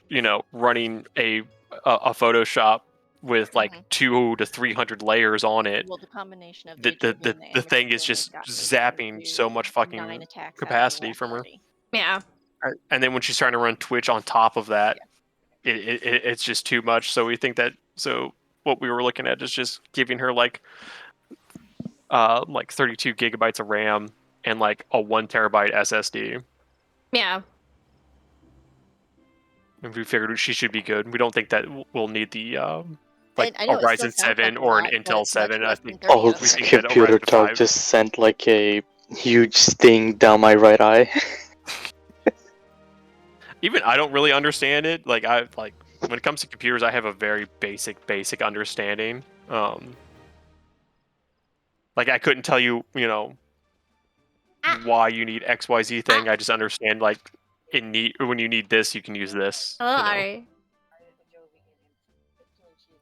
running a Photoshop with like 200 to 300 layers on it. Well, the combination of the thing is just zapping so much fucking capacity from her. Yeah. And then when she's trying to run Twitch on top of that, it's just too much. So we think that what we were looking at is just giving her like 32 gigabytes of RAM and like a 1 terabyte SSD. Yeah. And we figured she should be good. We don't think that we'll need the like I a know it still Ryzen sounds 7 like a or an lot, but Intel it's much 7. I less than think 30 Oh, of we them. think that a computer Ryzen talk 5. just sent like a huge sting down my right eye. Even I don't really understand it. Like when it comes to computers, I have a very basic understanding. Like I couldn't tell you, why you need XYZ thing. I just understand like when you need this, you can use this. Hello, Ari.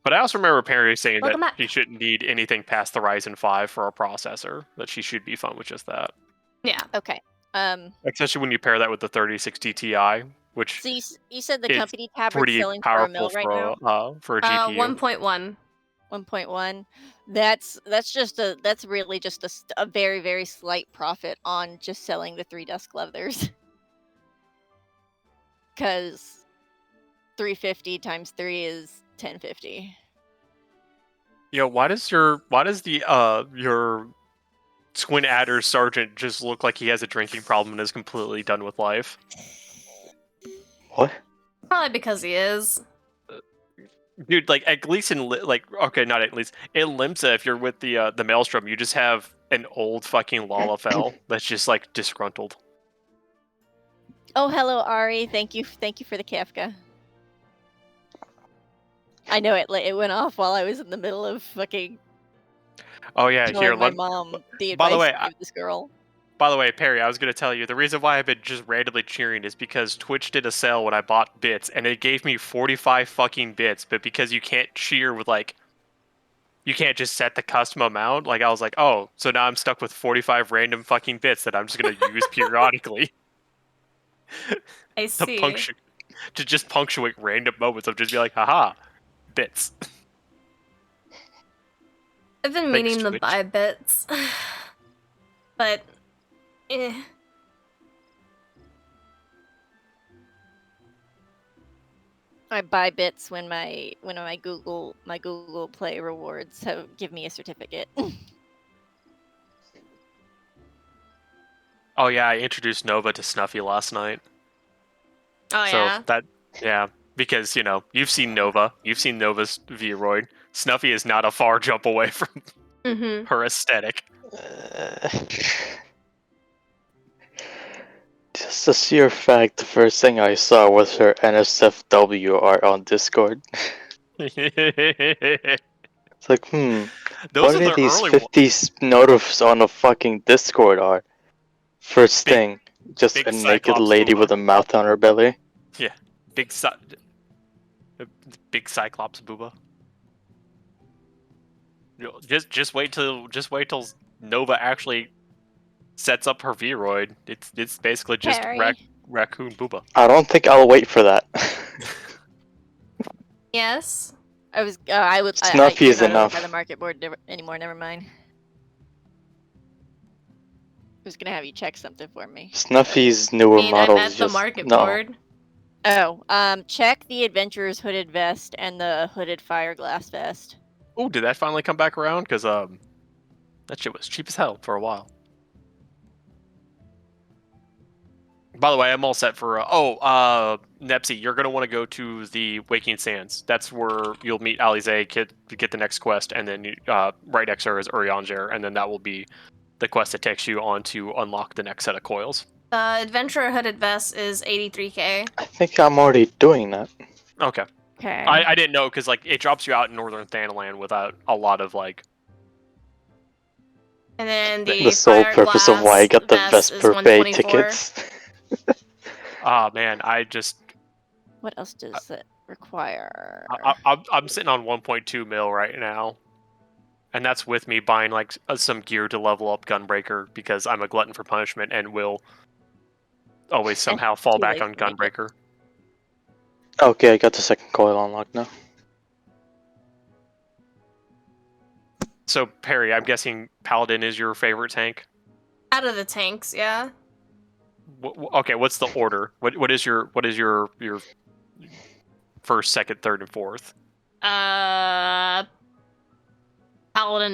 But I also remember Perry saying Welcome that back. she shouldn't need anything past the Ryzen 5 for a processor. That she should be fine with just that. Yeah. Okay. Especially when you pair that with the 3060 Ti, which So you said the is company tablet's pretty selling for $1 powerful million right now. for a GPU. 1.1. 1.1. That's really just a very, very slight profit on just selling the 3 dusk leathers. Because 350 times 3 is 1050. Why does your your Twin Adder Sergeant just look like he has a drinking problem and is completely done with life? What? Probably because he is. Dude, like at least okay, not at least in limsa, if you're with the Maelstrom, you just have an old fucking Lalafell that's just like disgruntled. Oh, hello, Ari. Thank you for the Kafka. I know it went off while I was in the middle of fucking Oh yeah, telling here. my mom the By the advice way, to give this girl. By the way, Perry, I was going to tell you, the reason why I've been just randomly cheering is because Twitch did a sale when I bought bits, and it gave me 45 fucking bits, but because you can't cheer with, like, you can't just set the custom amount, like, I was like, oh, so now I'm stuck with 45 random fucking bits that I'm just going to use periodically I see. to just punctuate random moments of just be like, haha, bits. I've been Thanks, meaning to Twitch. buy bits. But, I buy bits when my Google Play rewards give me a certificate. Oh yeah, I introduced Nova to Snuffy last night. Oh, So yeah? yeah, because, you've seen Nova. You've seen Nova's VRIOD. Snuffy is not a far jump away from Mm-hmm. her aesthetic. Just the sheer fact, the first thing I saw was her NSFW art on Discord. It's like, Those what are are the these early 50 notifs on a fucking Discord are? First Big- thing, just big a naked Cyclops lady booba. with a mouth on her belly. Yeah, big Cyclops booba. Just wait till Nova actually sets up her VRIOD. It's basically just Perry. raccoon booba. I don't think I'll wait for that. Yes? I was I would Snuffy you're is not owned enough. by the market board anymore. Never mind. I was gonna have you check something for me. Snuffy's I newer mean, I'm models at the just market no. board. Oh, check the Adventurer's hooded vest and the hooded Fireglass vest. Oh, did that finally come back around? Because that shit was cheap as hell for a while. By the way, I'm all set for. Nepsy, you're gonna want to go to the Waking Sands. That's where you'll meet Alize, get the next quest, and then right next to her is Urianger, and then that will be the quest that takes you on to unlock the next set of coils. Adventurer Hooded Vest is 83k. I think I'm already doing that. Okay. Okay. I didn't know because it drops you out in Northern Thanalan without a lot of And then The sole purpose of why I got the vest is Vesper Bay 124. tickets. Oh man, I just What else does it require? I'm sitting on 1.2 mil right now, and that's with me buying some gear to level up Gunbreaker because I'm a glutton for punishment and will always somehow fall back on Gunbreaker. Okay, I got the second coil unlocked now. So Perry, I'm guessing Paladin is your favorite tank. Out of the tanks, yeah. Okay, what's the order? What is your first, second, third, and fourth? Paladin,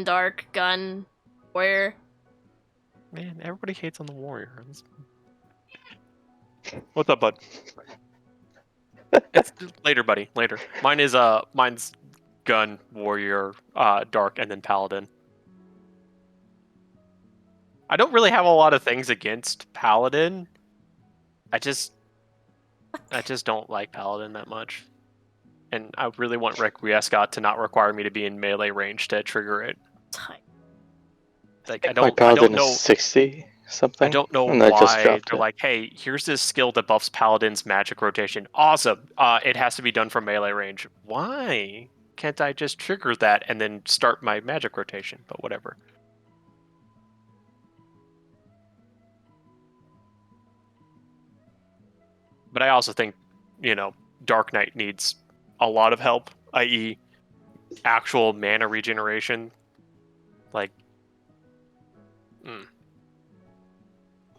Dark, Gun, Warrior. Man, everybody hates on the warrior. What's up, bud? It's later, buddy. Later. Mine's gun, warrior, dark, and then paladin. I don't really have a lot of things against paladin. I just don't like paladin that much, and I really want lec:uyehscot to not require me to be in melee range to trigger it. Like I don't know. Is 60 something. I don't know and I just why dropped they're it. like, hey, here's this skill that buffs paladin's magic rotation. Awesome. It has to be done from melee range. Why can't I just trigger that and then start my magic rotation? But whatever. But I also think, Dark Knight needs a lot of help, i.e., actual mana regeneration. Like,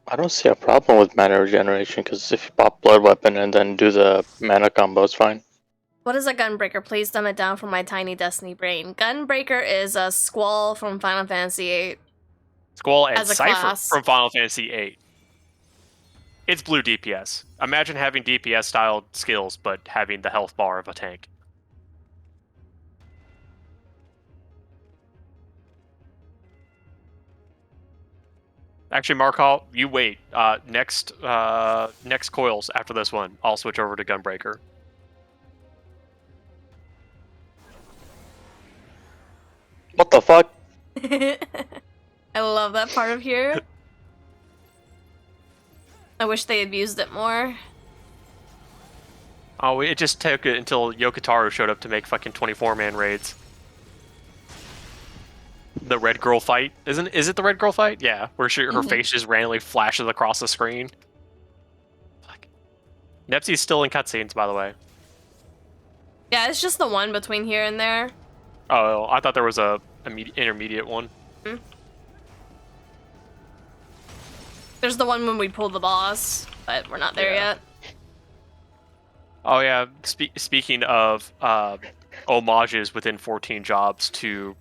I don't see a problem with mana regeneration because if you pop Blood Weapon and then do the mana combo, it's fine. What is a Gunbreaker? Please dumb it down for my tiny Destiny brain. Gunbreaker is a Squall from Final Fantasy VIII. Squall and As a Cypher class. from Final Fantasy VIII. It's blue DPS. Imagine having DPS styled skills, but having the health bar of a tank. Actually, Mark Hall, you wait. Next coils after this one, I'll switch over to Gunbreaker. What the fuck? I love that part of here. I wish they abused it more. Oh, it just took it until Yokotaro showed up to make fucking 24-man raids. The red girl fight, is it the red girl fight? Yeah, where her face just randomly flashes across the screen. Fuck. Nepsi's still in cutscenes, by the way. Yeah, it's just the one between here and there. Oh, I thought there was a intermediate one. There's the one when we pulled the boss, but we're not there yet. Oh yeah, speaking of homages within 14 jobs to,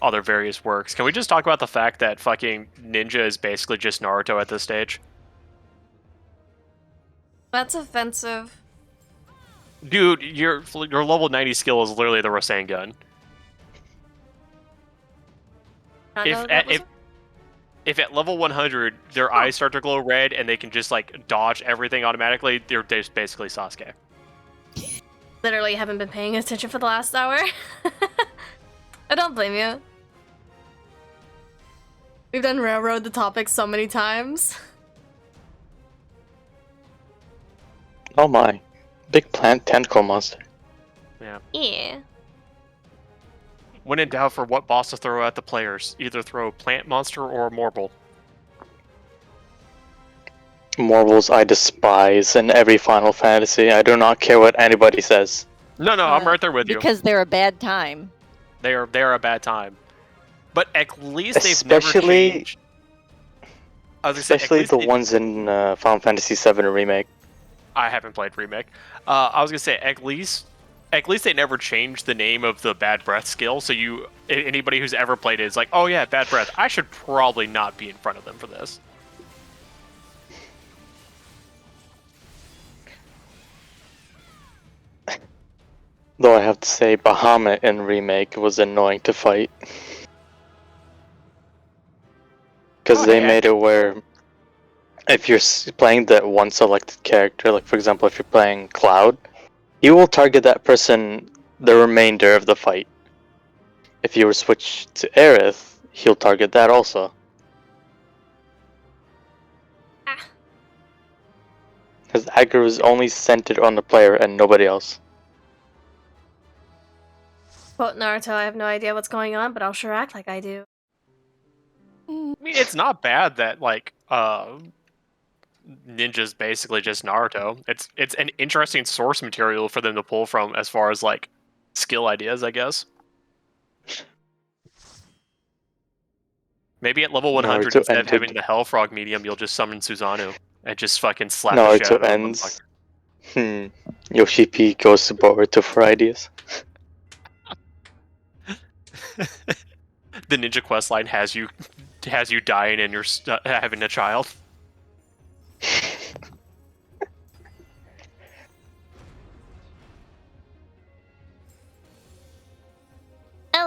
other various works, can we just talk about the fact that fucking Ninja is basically just Naruto at this stage? That's offensive. Dude, your level 90 skill is literally the Rasengan. If at level 100 their eyes start to glow red and they can just dodge everything automatically, they're just basically Sasuke. Literally haven't been paying attention for the last hour. I don't blame you. We've done Railroad the topic so many times. Oh my. Big plant tentacle monster. Yeah. Yeah. When in doubt for what boss to throw at the players, either throw a plant monster or a Morble. Morbles I despise in every Final Fantasy. I do not care what anybody says. No, I'm right there with you. Because they're a bad time. They are a bad time. But at least they've never changed. Especially the ones in Final Fantasy VII Remake. I haven't played Remake. I was gonna say at least they never changed the name of the bad breath skill. So anybody who's ever played it is like, oh yeah, bad breath. I should probably not be in front of them for this. Though I have to say, Bahamut in Remake was annoying to fight. Because they made it where if you're playing that one selected character, like for example if you're playing Cloud, you will target that person the remainder of the fight. If you were switched to Aerith, he'll target that also. His aggro is only centered on the player and nobody else. Quote Naruto, I have no idea what's going on, but I'll sure act like I do. I mean, it's not bad that Ninja's basically just Naruto. It's an interesting source material for them to pull from as far as skill ideas, I guess. Maybe at level 100 Naruto instead of having the Hellfrog medium, you'll just summon Susanoo and just fucking slap Naruto the shit out of ends. Yoshi P goes to Boruto for ideas. The Ninja questline has you dying and you're having a child.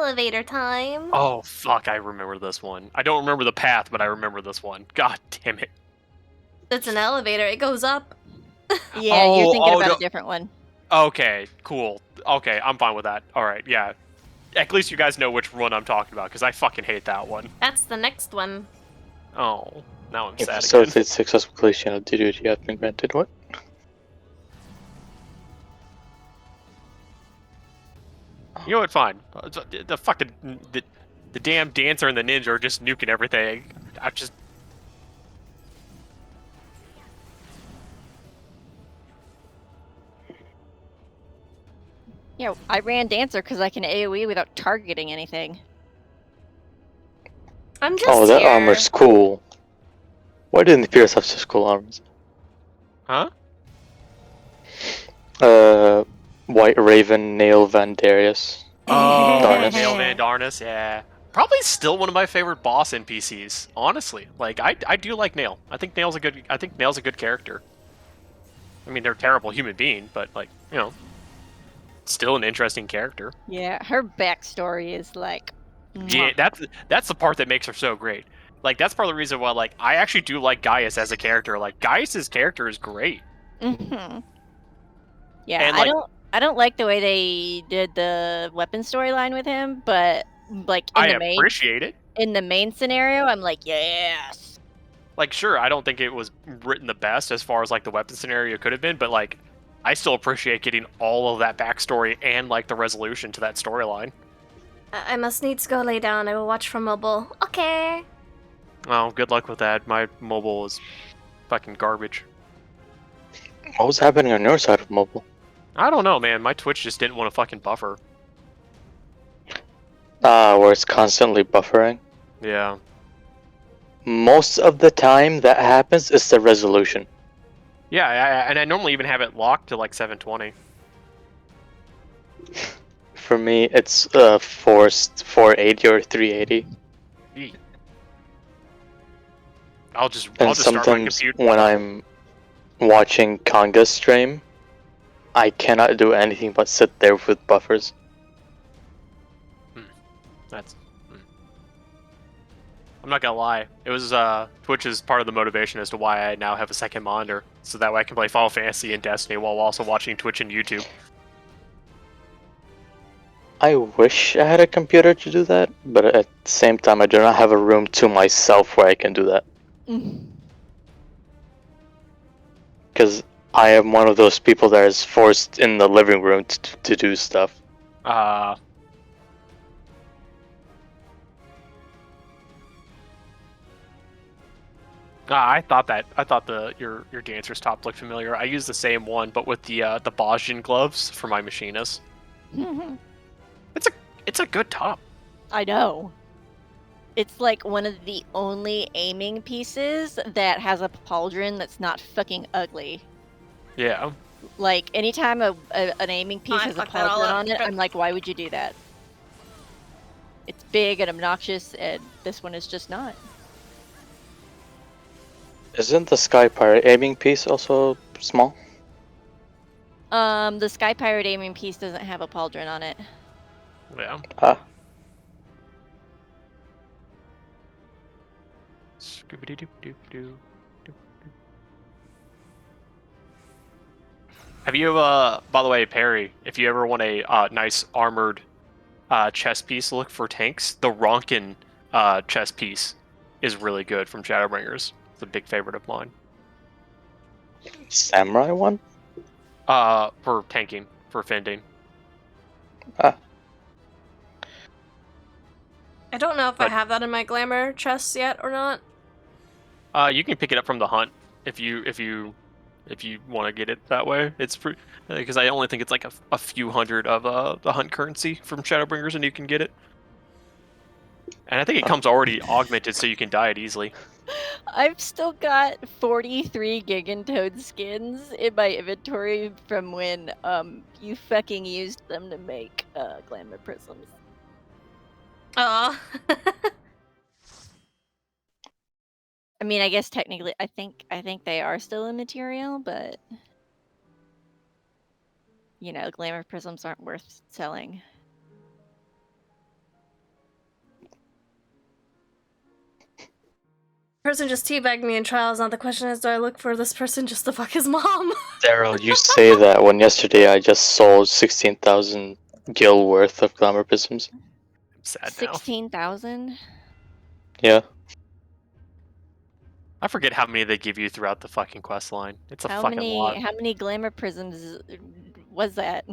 elevator time. Oh, fuck, I remember this one. I don't remember the path, but I remember this one. God damn it. It's an elevator. It goes up. Yeah, you're thinking about no. a different one. Okay, cool. Okay, I'm fine with that. Alright, yeah. At least you guys know which one I'm talking about, because I fucking hate that one. That's the next one. Oh, now I'm If sad again. facilitates successful completion of duty, you have been granted what? You know what? Fine. The fucking the damn dancer and the ninja are just nuking everything. I just. Yeah, I ran Dancer because I can AoE without targeting anything. I'm just Oh, that here. armor's cool. Why didn't the Pierce have such cool armors? Huh? White Raven, Nail Van Darius. Oh, Darnus. Nail Van Darnus, yeah. Probably still one of my favorite boss NPCs. Honestly, like I do like Nail. I think Nail's a good character. I mean, they're a terrible human being, but like still an interesting character. Yeah, her backstory is like. Yeah, that's the part that makes her so great. Like that's part of the reason why like I actually do like Gaius as a character. Like Gaius's character is great. Mm-hmm. Yeah, And, like, I don't like the way they did the weapon storyline with him, but like I appreciate it. in the main scenario, I'm like, yes. Like, sure, I don't think it was written the best as far as like the weapon scenario could have been, but like I still appreciate getting all of that backstory and like the resolution to that storyline. I must needs go lay down. I will watch from mobile. Okay. Well, good luck with that. My mobile is fucking garbage. What was happening on your side of mobile? I don't know, man. My Twitch just didn't want to fucking buffer. Where it's constantly buffering. Yeah. Most of the time that happens is the resolution. Yeah, and I normally even have it locked to like 720. For me, it's forced 480 or 380. I'll just And start my sometimes computer. when I'm watching Konga's stream, I cannot do anything but sit there with buffers. That's. I'm not gonna lie. It was Twitch is part of the motivation as to why I now have a second monitor, so that way I can play Final Fantasy and Destiny while also watching Twitch and YouTube. I wish I had a computer to do that, but at the same time, I do not have a room to myself where I can do that. Because I am one of those people that is forced in the living room to do stuff. I thought your dancer's top looked familiar. I use the same one, but with the Bajin gloves for my machinist. It's a good top. I know. It's like one of the only aiming pieces that has a pauldron that's not fucking ugly. Yeah. Like, anytime an aiming piece has a fucked that all pauldron up. on it, I'm like, why would you do that? It's big and obnoxious, and this one is just not. Isn't the Sky Pirate aiming piece also small? The Sky Pirate aiming piece doesn't have a pauldron on it. Yeah. Have you, by the way, Perry, if you ever want a nice armored chest piece look for tanks, the Ronkin chest piece is really good from Shadowbringers. It's a big favorite of mine. Samurai one? For tanking, for fending. I don't know if I have that in my glamour chests yet or not. You can pick it up from the hunt if you want to get it that way. It's pretty, because I only think it's like a few hundred of the hunt currency from Shadowbringers, and you can get it. And I think it comes already augmented, so you can dye it easily. I've still got 43 Gigantoad skins in my inventory from when you fucking used them to make glamour prisms. Oh. I mean, I guess technically, I think they are still immaterial, but you know, glamour prisms aren't worth selling. person just teabagged me in trials. Now the question is, do I look for this person just to fuck his mom? Daryl, you say that when yesterday I just sold 16,000 gil worth of glamour prisms. I'm sad now. 16,000. Yeah. I forget how many they give you throughout the fucking quest line. It's a fucking lot. How many glamour prisms was that?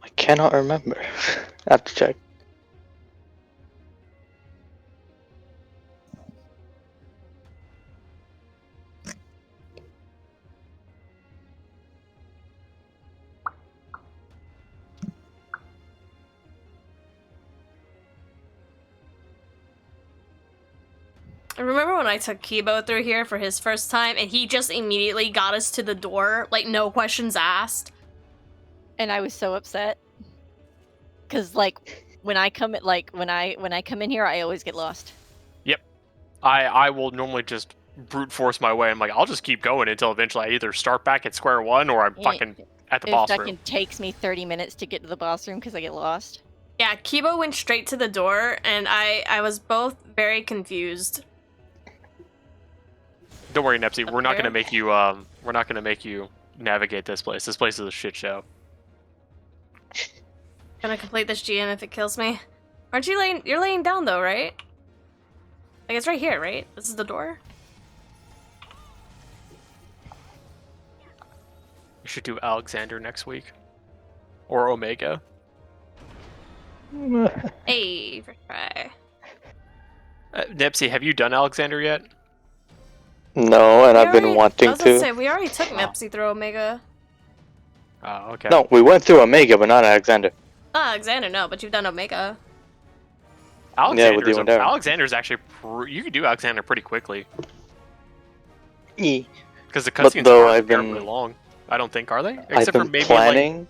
I cannot remember. I have to check. I remember when I took Kibo through here for his first time, and he just immediately got us to the door, like no questions asked. And I was so upset. Cause like when I come when I come in here, I always get lost. Yep. I will normally just brute force my way. I'm like, I'll just keep going until eventually I either start back at square one or I'm fucking at the boss room. It fucking takes me 30 minutes to get to the boss room because I get lost. Yeah, Kibo went straight to the door, and I was both very confused. Don't worry, Nepsy. We're not gonna make you. We're not gonna make you navigate this place. This place is a shit show. Gonna complete this GM if it kills me. Aren't you laying? You're laying down though, right? Like it's right here, right? This is the door. We should do Alexander next week, or Omega. Hey, first try. Nepsy, have you done Alexander yet? No, and I've been wanting I was gonna to. say, we already took Nepsy through Omega. Oh, okay. No, we went through Omega, but not Alexander. Alexander, no, but you've done Omega. Alexander's actually you can do Alexander pretty quickly. Yeah. Because the cutscenes aren't terribly long. I don't think, are they? Except for maybe planning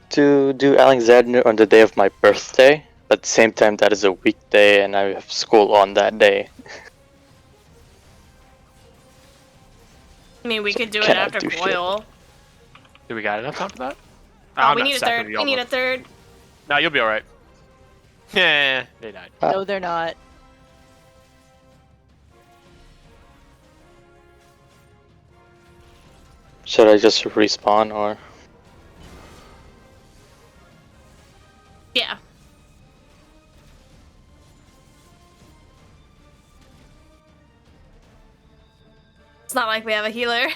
to do Alexander on the day of my birthday, but at the same time that is a weekday and I have school on that day. I mean, we could do it after Coil. Do we got enough time for that? Oh, we need a third. We need a third. No, you'll be alright. Yeah, they died. No, they're not. Should I just respawn or? Yeah. It's not like we have a healer.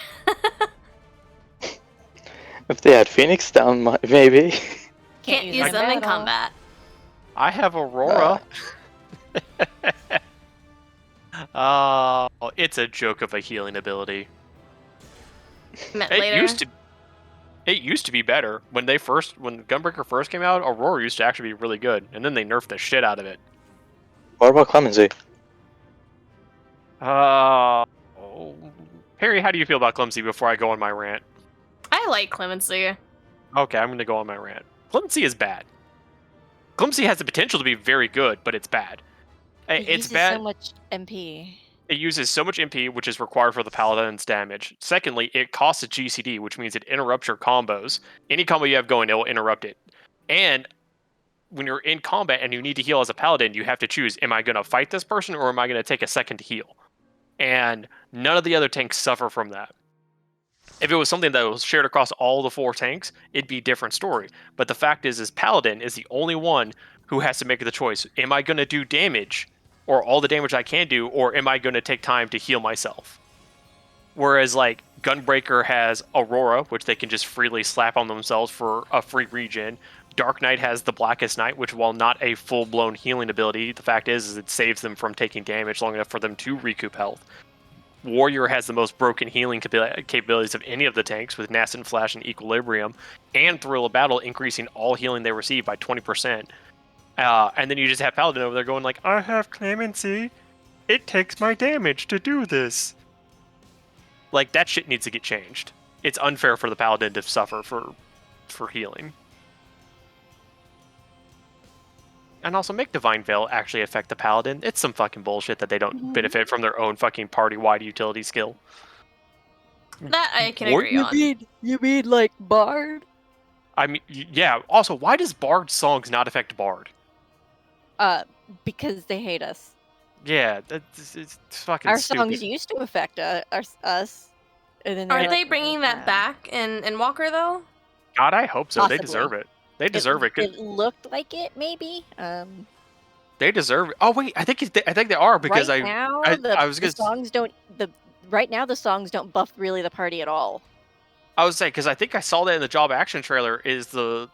If they had Phoenix down, maybe. Can't use them in combat. I have Aurora. Oh, it's a joke of a healing ability. It used to be better when Gunbreaker first came out. Aurora used to actually be really good, and then they nerfed the shit out of it. What about Clemency? Harry, how do you feel about Clemency before I go on my rant? I like Clemency. Okay, I'm gonna go on my rant. Clemency is bad. Clemency has the potential to be very good, but it's bad. It's bad. So much MP. It uses so much MP, which is required for the Paladin's damage. Secondly, it costs a GCD, which means it interrupts your combos. Any combo you have going, it will interrupt it. And when you're in combat and you need to heal as a Paladin, you have to choose, am I going to fight this person or am I going to take a second to heal? And none of the other tanks suffer from that. If it was something that was shared across all the 4 tanks, it'd be a different story. But the fact is Paladin is the only one who has to make the choice. Am I going to do damage, or all the damage I can do, or am I going to take time to heal myself? Whereas, like, Gunbreaker has Aurora, which they can just freely slap on themselves for a free regen. Dark Knight has the Blackest Night, which, while not a full-blown healing ability, the fact is it saves them from taking damage long enough for them to recoup health. Warrior has the most broken healing capabilities of any of the tanks, with Nascent Flash and Equilibrium, and Thrill of Battle increasing all healing they receive by 20%. And then you just have Paladin over there going like, I have Clemency. It takes my damage to do this. Like, that shit needs to get changed. It's unfair for the Paladin to suffer for healing. And also make Divine Veil actually affect the Paladin. It's some fucking bullshit that they don't benefit from their own fucking party-wide utility skill. That I can agree on. You mean like Bard? I mean, yeah. Also, why does Bard songs not affect Bard? because they hate us. Yeah, it's fucking Our stupid. songs used to affect us. And then Aren't they like, bringing that back in Walker though? God, I hope so. They Possibly. deserve it. They deserve it. It looked like it, maybe. They deserve it. Oh wait, I think they are because right now I was gonna songs don't right now the songs don't buff really the party at all. I was saying because I think I saw that in the job action trailer is the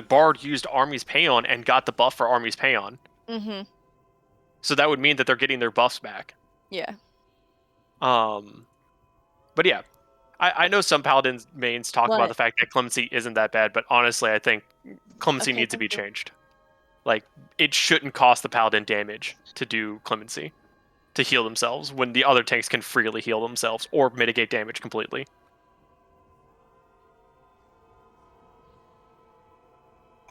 Bard used Army's Payon and got the buff for Army's Payon. Mm-hmm. So that would mean that they're getting their buffs back. Yeah. But yeah, I know some Paladin mains talk about the fact that Clemency isn't that bad, but honestly, I think Clemency needs to be changed. Like, it shouldn't cost the Paladin damage to do Clemency, to heal themselves, when the other tanks can freely heal themselves or mitigate damage completely.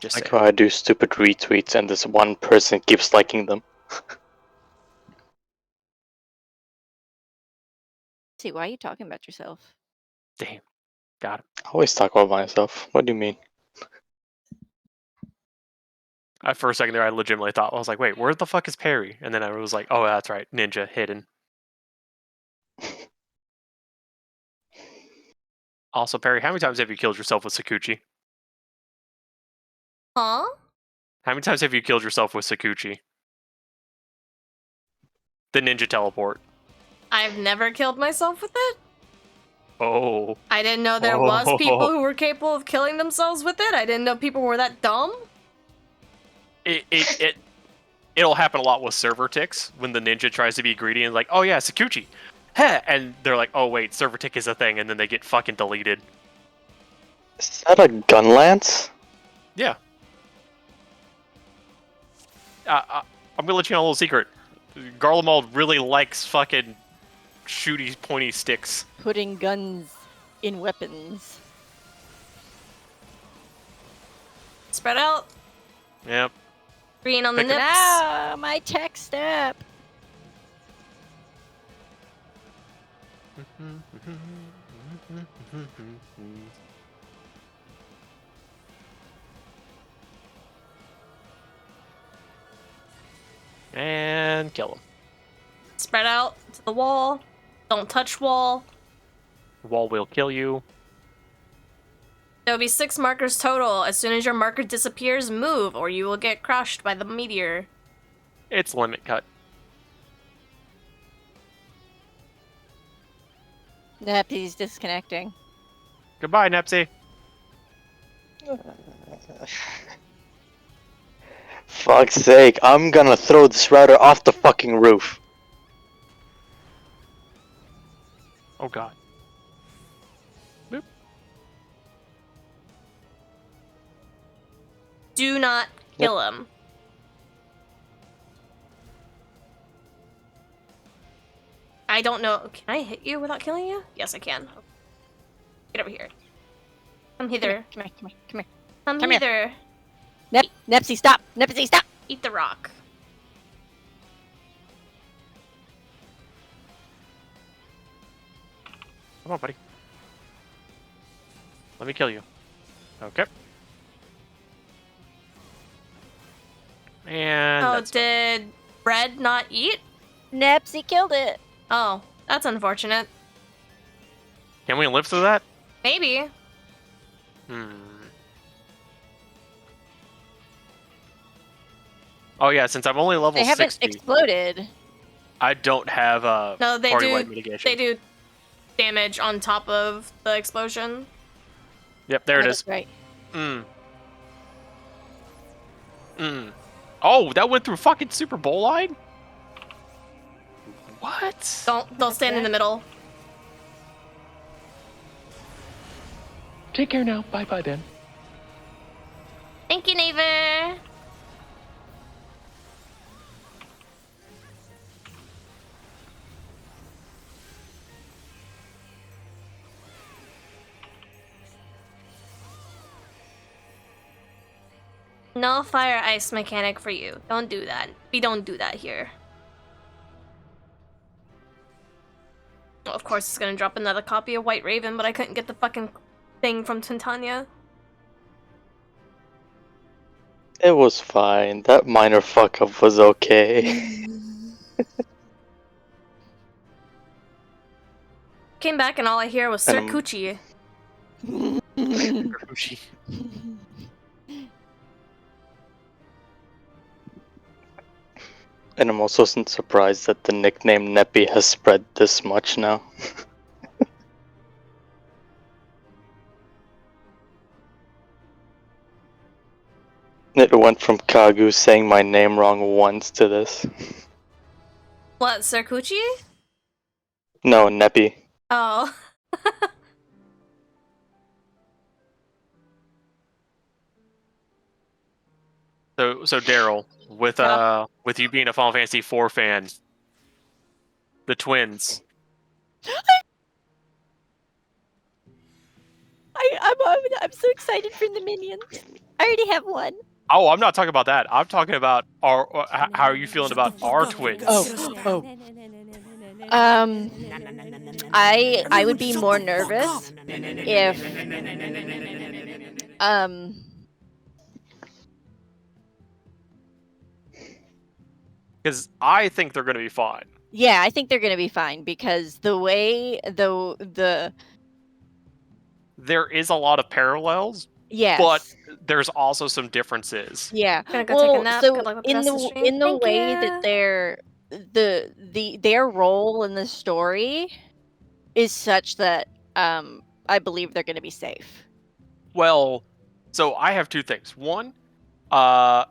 Just like how I do stupid retweets and this one person keeps liking them. See, why are you talking about yourself? Damn. Got it. I always talk about myself. What do you mean? For a second there, I legitimately thought, I was like, wait, where the fuck is Perry? And then I was like, oh, that's right, Ninja, hidden. Also, Perry, how many times have you killed yourself with Sakuchi? Huh? How many times have you killed yourself with Sakuchi? The ninja teleport. I've never killed myself with it. Oh. I didn't know there was people who were capable of killing themselves with it. I didn't know people were that dumb. It'll happen a lot with server ticks when the ninja tries to be greedy and like, oh yeah, Sakuchi. Heh! And they're like, oh wait, server tick is a thing, and then they get fucking deleted. Is that a gun lance? Yeah. I'm gonna let you know a little secret. Garlemald really likes fucking shooty, pointy sticks. Putting guns in weapons. Spread out. Yep. Green on the nips. Ah, my tech step. And kill him. Spread out to the wall. Don't touch wall. Wall will kill you. There'll be 6 markers total. As soon as your marker disappears, move, or you will get crushed by the meteor. It's limit cut. Nepsy's disconnecting. Goodbye, Nepsy. Fuck's sake, I'm gonna throw this router off the fucking roof. Oh god. Boop. Do not kill him. I don't know. Can I hit you without killing you? Yes, I can. Get over here. Come hither. Come here. Come Come here. hither. Nepsy, stop! Nepsy, stop! Eat the rock. Come on, buddy. Let me kill you. Okay. And Oh, did bread not eat? Nepsy killed it. Oh, that's unfortunate. Can we live through that? Maybe. Oh yeah, since I'm only level They haven't 60, exploded. I don't have No, they party-wide do. mitigation. They do damage on top of the explosion. Yep, there it That's is. right. Oh, that went through fucking Super Bowl line? What? Don't stand in the middle. Take care now. Bye-bye then. Thank you, neighbor. No fire ice mechanic for you. Don't do that. We don't do that here. Well, of course, it's gonna drop another copy of White Raven, but I couldn't get the fucking thing from Tintania. It was fine. That minor fuck up was okay. Came back and all I hear was ᴪᴇᴅɪᴛs. And I'm also surprised that the nickname Neppy has spread this much now. It went from Kagu saying my name wrong once to this. What, ᴪᴇᴅɪᴛs? No, Neppy. Oh. So Daryl, with you being a Final Fantasy IV fan, the twins. I'm so excited for the minions. I already have one. Oh, I'm not talking about that. I'm talking about how are you feeling about our twins? I would be more nervous if because I think they're going to be fine. Yeah, I think they're going to be fine because the way the there is a lot of parallels. Yes. But there's also some differences. Yeah. Gonna go take a nap. So Good luck with the rest of the stream. in the Thank way you. that their role in the story is such that I believe they're going to be safe. Well, so I have two things. One,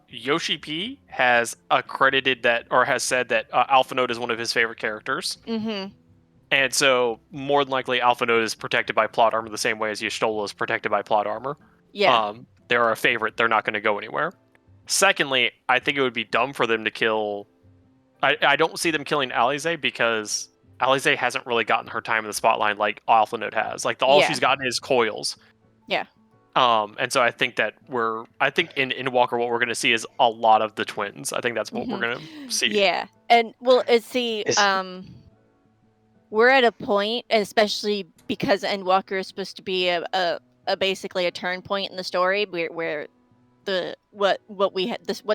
Yoshi P has accredited that or has said that Alpha Node is one of his favorite characters. Mm-hmm. And so more than likely Alpha Node is protected by plot armor the same way as YStola is protected by plot armor. Yeah. They're a favorite. They're not going to go anywhere. Secondly, I think it would be dumb for them to kill... I don't see them killing Alize because Alize hasn't really gotten her time in the spotlight like Alpha Node has. Like, all she's gotten is Coils. Yeah. And so I think that in Walker what we're going to see is a lot of the twins. I think that's what we're going to see. Yeah. And, well, we're at a point, especially because Endwalker is supposed to be a basically a turn point in the story where what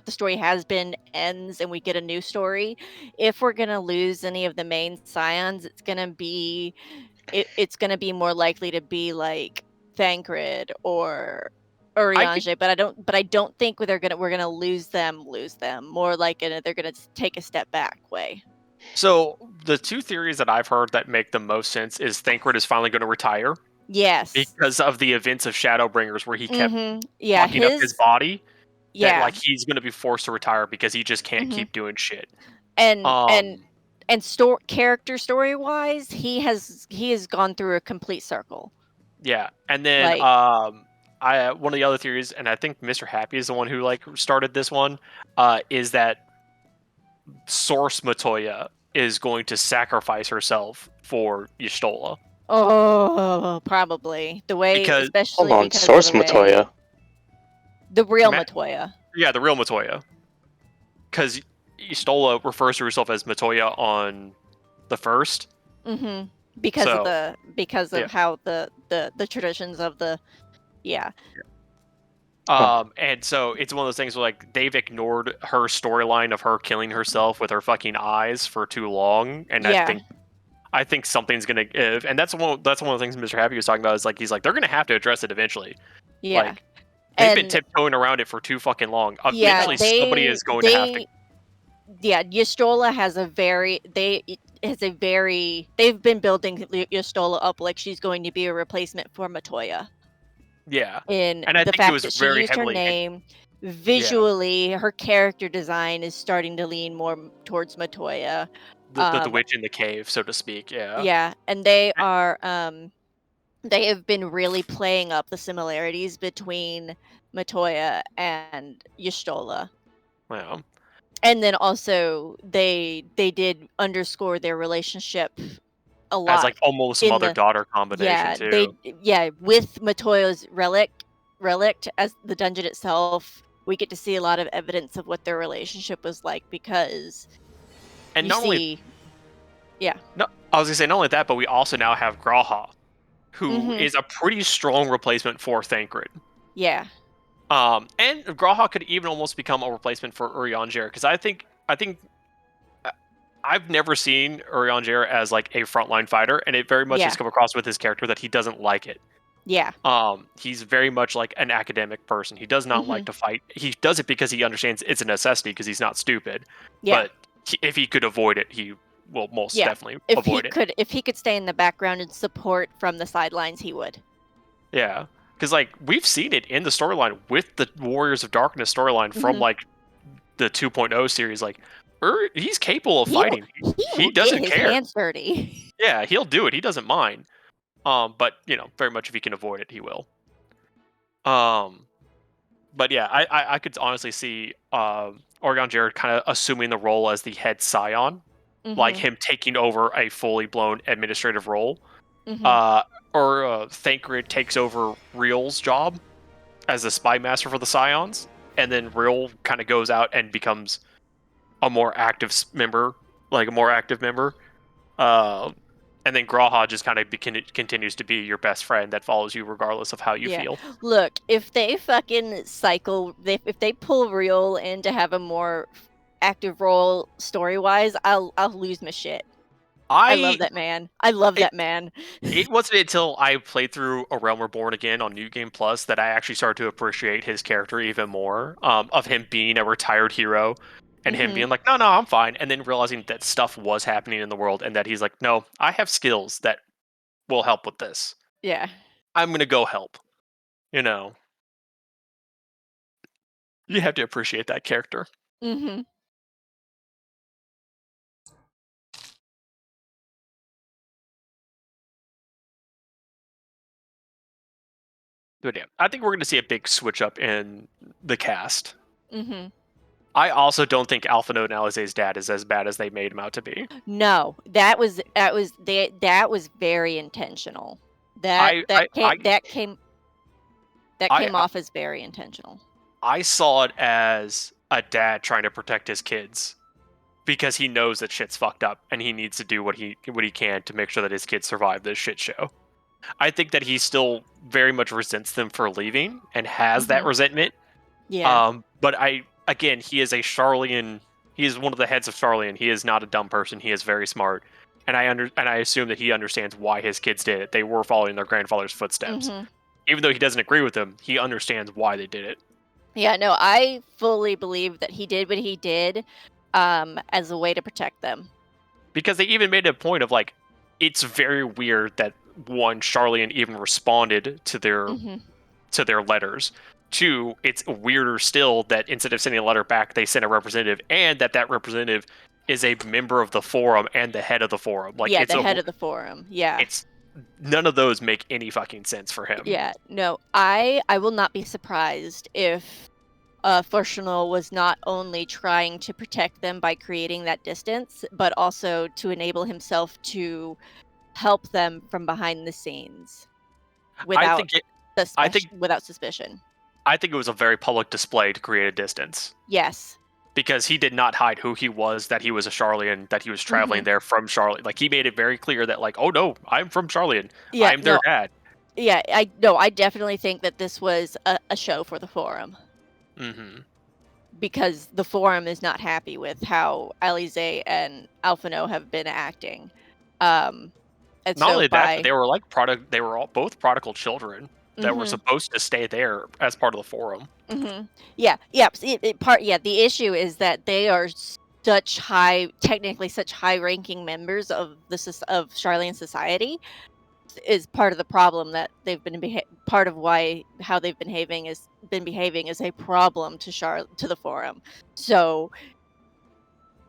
the story has been ends and we get a new story. If we're gonna lose any of the main scions, it's gonna be more likely to be like Thancred or Urianger, but I don't think we're gonna lose them more like they're gonna take a step back way. So the two theories that I've heard that make the most sense is Thancred is finally going to retire. Yes. Because of the events of Shadowbringers where he kept fucking up his body. Yeah. That, like, he's going to be forced to retire because he just can't keep doing shit. And character story wise, he has gone through a complete circle. Yeah. And then one of the other theories, and I think Mr. Happy is the one who started this one, is that Source Matoya is going to sacrifice herself for YStola. Oh, probably. The way, especially hold on, Source Matoya? The real Matoya. Yeah, the real Matoya. Because YStola refers to herself as Matoya on the first. Mm-hmm. Because of how the traditions of the... Yeah. And so it's one of those things where they've ignored her storyline of her killing herself with her fucking eyes for too long, and I think something's gonna give, and that's one of the things Mr. Happy was talking about. Is he's like they're gonna have to address it eventually. Yeah, they've been tiptoeing around it for too fucking long. Eventually, somebody is going to have to. Yeah, YStola has they've been building YStola up like she's going to be a replacement for Matoya. Yeah, and I the think fact it was that she very used heavily... her name, visually, her character design is starting to lean more towards Matoya. The witch in the cave, so to speak. Yeah. Yeah, and they are they have been really playing up the similarities between Matoya and YStola. Wow. And then also they did underscore their relationship a lot. As almost mother-daughter combination too. With Matoya's relic as the dungeon itself, we get to see a lot of evidence of what their relationship was like because I was gonna say not only that, but we also now have Graha, who is a pretty strong replacement for Thancred. Yeah. And Grawha could even almost become a replacement for urianger, because I think I've never seen urianger as like a frontline fighter, and it very much has come across with his character that he doesn't like it. Yeah. He's very much like an academic person. He does not like to fight. He does it because he understands it's a necessity because he's not stupid. Yeah. But if he could avoid it, he will most definitely avoid it. If he could stay in the background and support from the sidelines, he would. Yeah. Because like we've seen it in the storyline with the Warriors of Darkness storyline from like the 2.0 series. Like he's capable of fighting. He doesn't care. His hands dirty. Yeah, he'll do it. He doesn't mind. But very much if he can avoid it, he will. But yeah, I could honestly see urianger kind of assuming the role as the head scion, like him taking over a fully blown administrative role. Or Thancred takes over Real's job as the spy master for the Scions, and then Real kind of goes out and becomes a more active member. And then Grawha just kind of continues to be your best friend that follows you regardless of how you feel. Look, if they fucking if they pull Real in to have a more active role story-wise, I'll lose my shit. I love that man. That man. It wasn't until I played through A Realm Reborn again on New Game Plus that I actually started to appreciate his character even more, of him being a retired hero and him being like, no, I'm fine. And then realizing that stuff was happening in the world and that he's like, no, I have skills that will help with this. Yeah. I'm going to go help. You have to appreciate that character. But yeah, I think we're going to see a big switch up in the cast. I also don't think Alphinaud and Alizé's dad is as bad as they made him out to be. No, that was very intentional. That came off as very intentional. I saw it as a dad trying to protect his kids because he knows that shit's fucked up and he needs to do what he can to make sure that his kids survive this shit show. I think that he still very much resents them for leaving and has that resentment. Yeah. But he is a Sharlayan. He is one of the heads of Sharlayan. He is not a dumb person. He is very smart. And I assume that he understands why his kids did it. They were following their grandfather's footsteps. Even though he doesn't agree with them, he understands why they did it. Yeah, no, I fully believe that he did what he did as a way to protect them. Because they even made a point of like, it's very weird that one, Sharlayan even responded to their letters. Two, it's weirder still that instead of sending a letter back, they sent a representative, and that representative is a member of the forum and the head of the forum. Like, yeah, the head of the forum. Yeah. None of those make any fucking sense for him. Yeah, no, I will not be surprised if Fortunal was not only trying to protect them by creating that distance, but also to enable himself to help them from behind the scenes without suspicion. I think it was a very public display to create a distance. Yes. Because he did not hide who he was, that he was a Sharlayan, that he was traveling there from Sharlayan. Like, he made it very clear that, like, oh no, I'm from Sharlayan. Yeah, I'm their dad. Yeah, I definitely think that this was a show for the forum. Because the forum is not happy with how Alizé and Alphinaud have been acting. Not only that, they were they were all both prodigal children that were supposed to stay there as part of the forum. Yeah. The issue is that they are such high-ranking members of Sharlayan society. Is part of the problem that they've been part of why how they've been behaving is a problem to the forum. So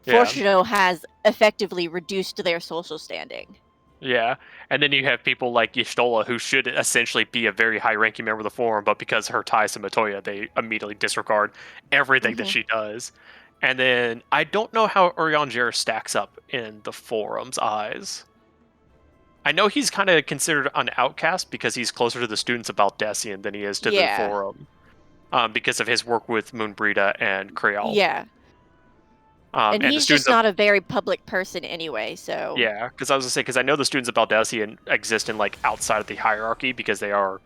Fortunal has effectively reduced their social standing. Yeah, and then you have people like yczṭola, who should essentially be a very high-ranking member of the forum, but because her ties to Matoya, they immediately disregard everything that she does. And then I don't know how urianger stacks up in the forum's eyes. I know he's kind of considered an outcast because he's closer to the students of Baldesion than he is to the forum, because of his work with Moonbrita and Creole. Yeah. And he's just not a very public person anyway, so... Yeah, because I was going to say, because I know the students of Baldesion exist in, like, outside of the hierarchy, because they are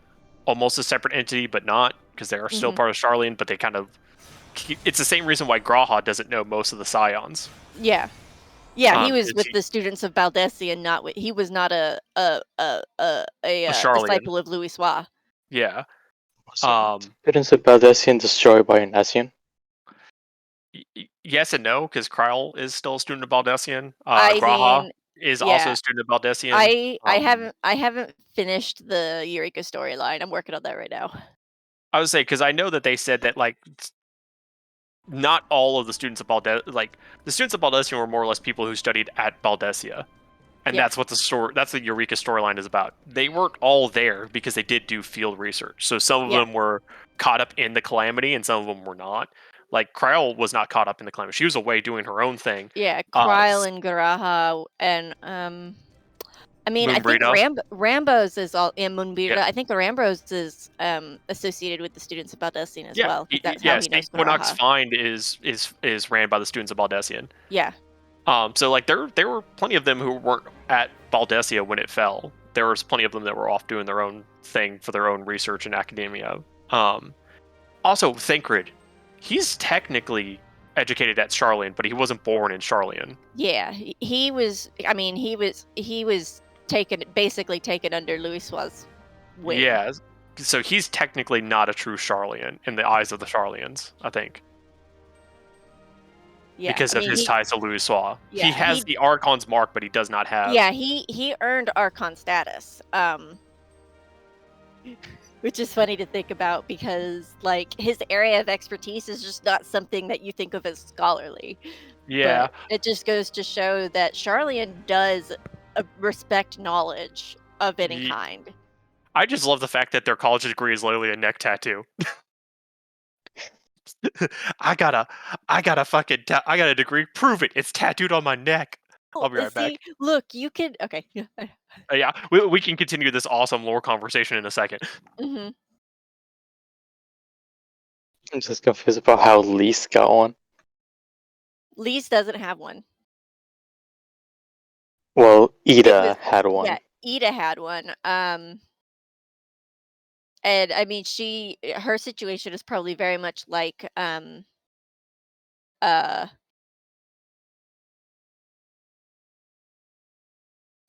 almost a separate entity, but not. because they are still part of Charlian, but they kind of. It's the same reason why Graha doesn't know most of the Scions. Yeah. Yeah, he was with the students of Baldesion, not with, he was not a disciple of Louis Soix. Yeah. Students of Baldesion destroyed by an Ascian? Yes and no, because Kryl is still a student of Baldesion. Graha is also a student of Baldesion. I haven't finished the ᴀᴇᴅɪᴛs storyline. I'm working on that right now. I would say, because I know that they said that like not all of the students of the students of Baldesion were more or less people who studied at Baldesia. And that's what the ᴀᴇᴅɪᴛs storyline is about. They weren't all there because they did do field research. So some of them were caught up in the Calamity and some of them were not. Like Kryl was not caught up in the Calamity. She was away doing her own thing. Yeah, Kryl and Graha and I mean, I think Rambos is all in Moonbirda. Yeah. I think the Rambos is associated with the students of Baldesion as well. That's how he knows Equinox Find is ran by the students of Baldesion. Yeah. So like there were plenty of them who weren't at Baldesia when it fell. There was plenty of them that were off doing their own thing for their own research in academia. Also, Thancred, he's technically educated at Charlian, but he wasn't born in Charlian. Yeah, he was. I mean, he was basically taken under Louis Soix's wing. Yeah, so he's technically not a true Charlian in the eyes of the Charlians, I think. Yeah, because of his ties to Louis Soix. Yeah, he has the Archon's mark, but he does not have. Yeah, he earned Archon status, which is funny to think about because like his area of expertise is just not something that you think of as scholarly. Yeah, but it just goes to show that Charlian does respect knowledge of any kind. I just love the fact that their college degree is literally a neck tattoo. I got a degree. Prove it. It's tattooed on my neck. I'll be right back. Look, you can. Okay. Yeah, we can continue this awesome lore conversation in a second. Mm-hmm. I'm just confused about how Ḻīs got one. Ḻīs doesn't have one. Well, Ida had one. Yeah, Ida had one. And I mean, her situation is probably very much like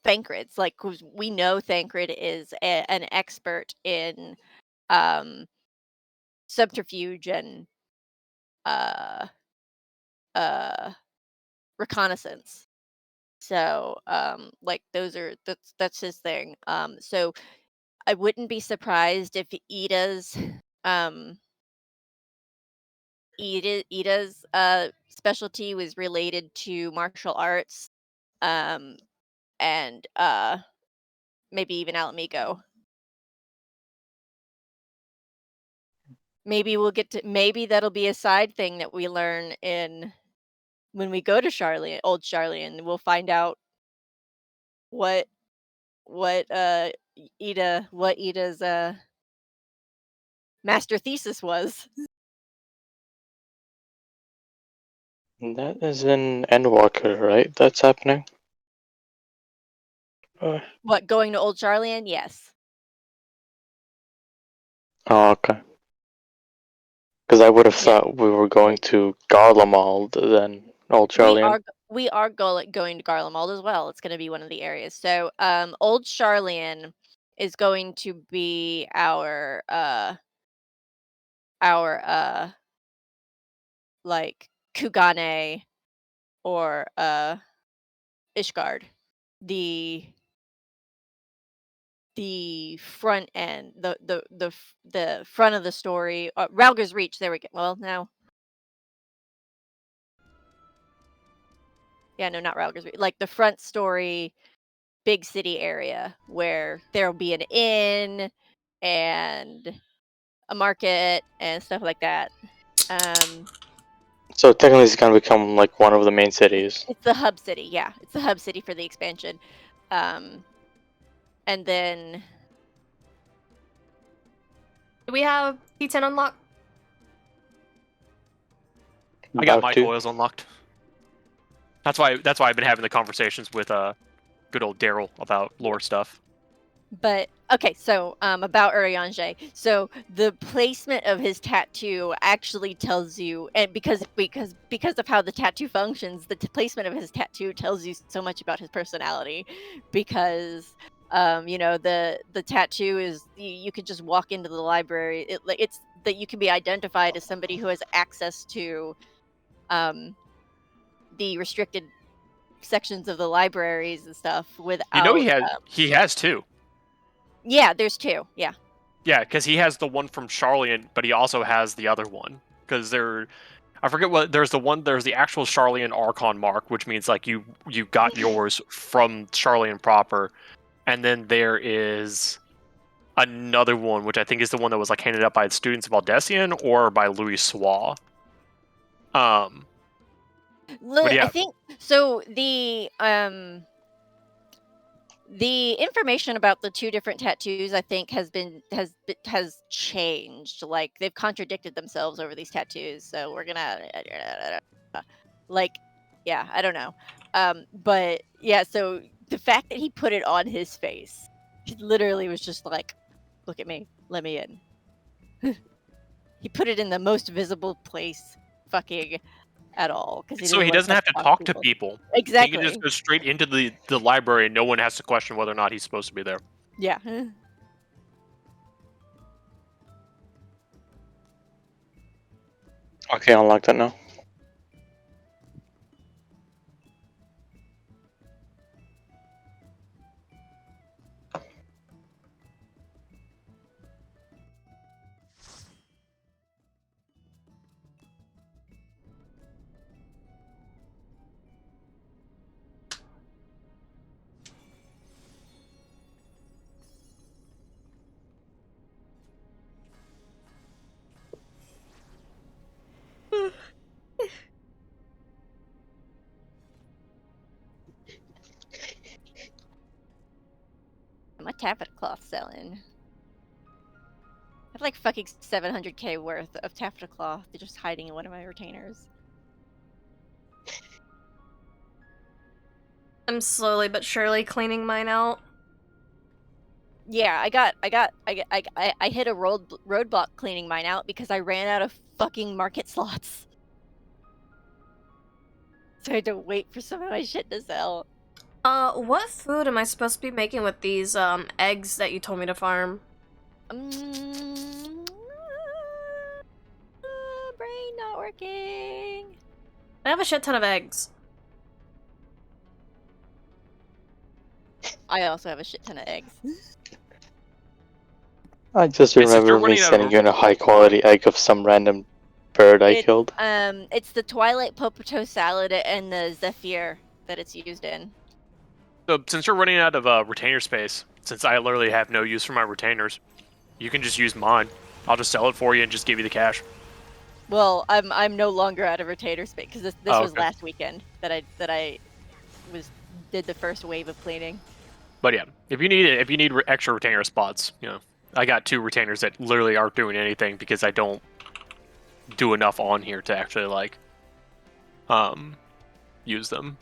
Thancred's. Like, we know Thancred is an expert in subterfuge and reconnaissance. So like that's his thing. So I wouldn't be surprised if Ida's specialty was related to martial arts, and maybe even Alamigo. Maybe that'll be a side thing that we learn when we go to Charlian, old Charlian. We'll find out what Ida's master thesis was. That is in Endwalker, right? That's happening? What, going to Old Charlian? Yes. Oh, okay. Because I would have thought we were going to Garlemald, then Old Charlian. We are going to Garlemald as well. It's going to be one of the areas. So, Old Charlian is going to be our like Kugane or Ishgard, the front end, the front of the story. Ralga's Reach. There we go. Well, now, yeah, no, not Ralga's Reach. Like the front story, big city area where there'll be an inn and a market and stuff like that. So technically it's going to become like one of the main cities. It's the hub city, yeah. It's the hub city for the expansion. And then... Do we have P10 unlocked? I got my coils unlocked. That's why I've been having the conversations with good old Daryl about lore stuff. But okay, so about ᴪᴄᴅ. So the placement of his tattoo actually tells you, and because of how the tattoo functions, the placement of his tattoo tells you so much about his personality. Because the tattoo is you could just walk into the library. It's that you can be identified as somebody who has access to the restricted sections of the libraries and stuff without. He has two. Yeah, there's two. Yeah. Yeah, because he has the one from Charlian, but he also has the other one. Because I forget what, there's the actual Charlian Archon mark, which means like you got yours from Charlian proper, and then there is another one, which I think is the one that was like handed out by the students of Aldessian or by Louis Soir. Yeah. I think so. The information about the two different tattoos, I think, has changed. Like they've contradicted themselves over these tattoos. So we're gonna I don't know. But yeah, so the fact that he put it on his face, he literally was just like, "Look at me, let me in." He put it in the most visible place, fucking at all, because he doesn't have to talk to people. Exactly. He can just go straight into the library, and no one has to question whether or not he's supposed to be there. Yeah. Okay, I'll unlock that now. My taffeta cloth selling. I have like fucking 700k worth of taffeta cloth just hiding in one of my retainers. I'm slowly but surely cleaning mine out. Yeah, I hit a roadblock cleaning mine out because I ran out of fucking market slots. So I had to wait for some of my shit to sell. What food am I supposed to be making with these eggs that you told me to farm? Brain not working. I have a shit ton of eggs. I also have a shit ton of eggs. I just remember me sending you in a high quality egg of some random bird I killed. It's the Twilight Popoto salad and the Zephyr that it's used in. So since you're running out of retainer space, since I literally have no use for my retainers, you can just use mine. I'll just sell it for you and just give you the cash. Well, I'm no longer out of retainer space because this was last weekend that I did the first wave of cleaning. But yeah, if you need extra retainer spots, I got 2 retainers that literally aren't doing anything because I don't do enough on here to actually use them.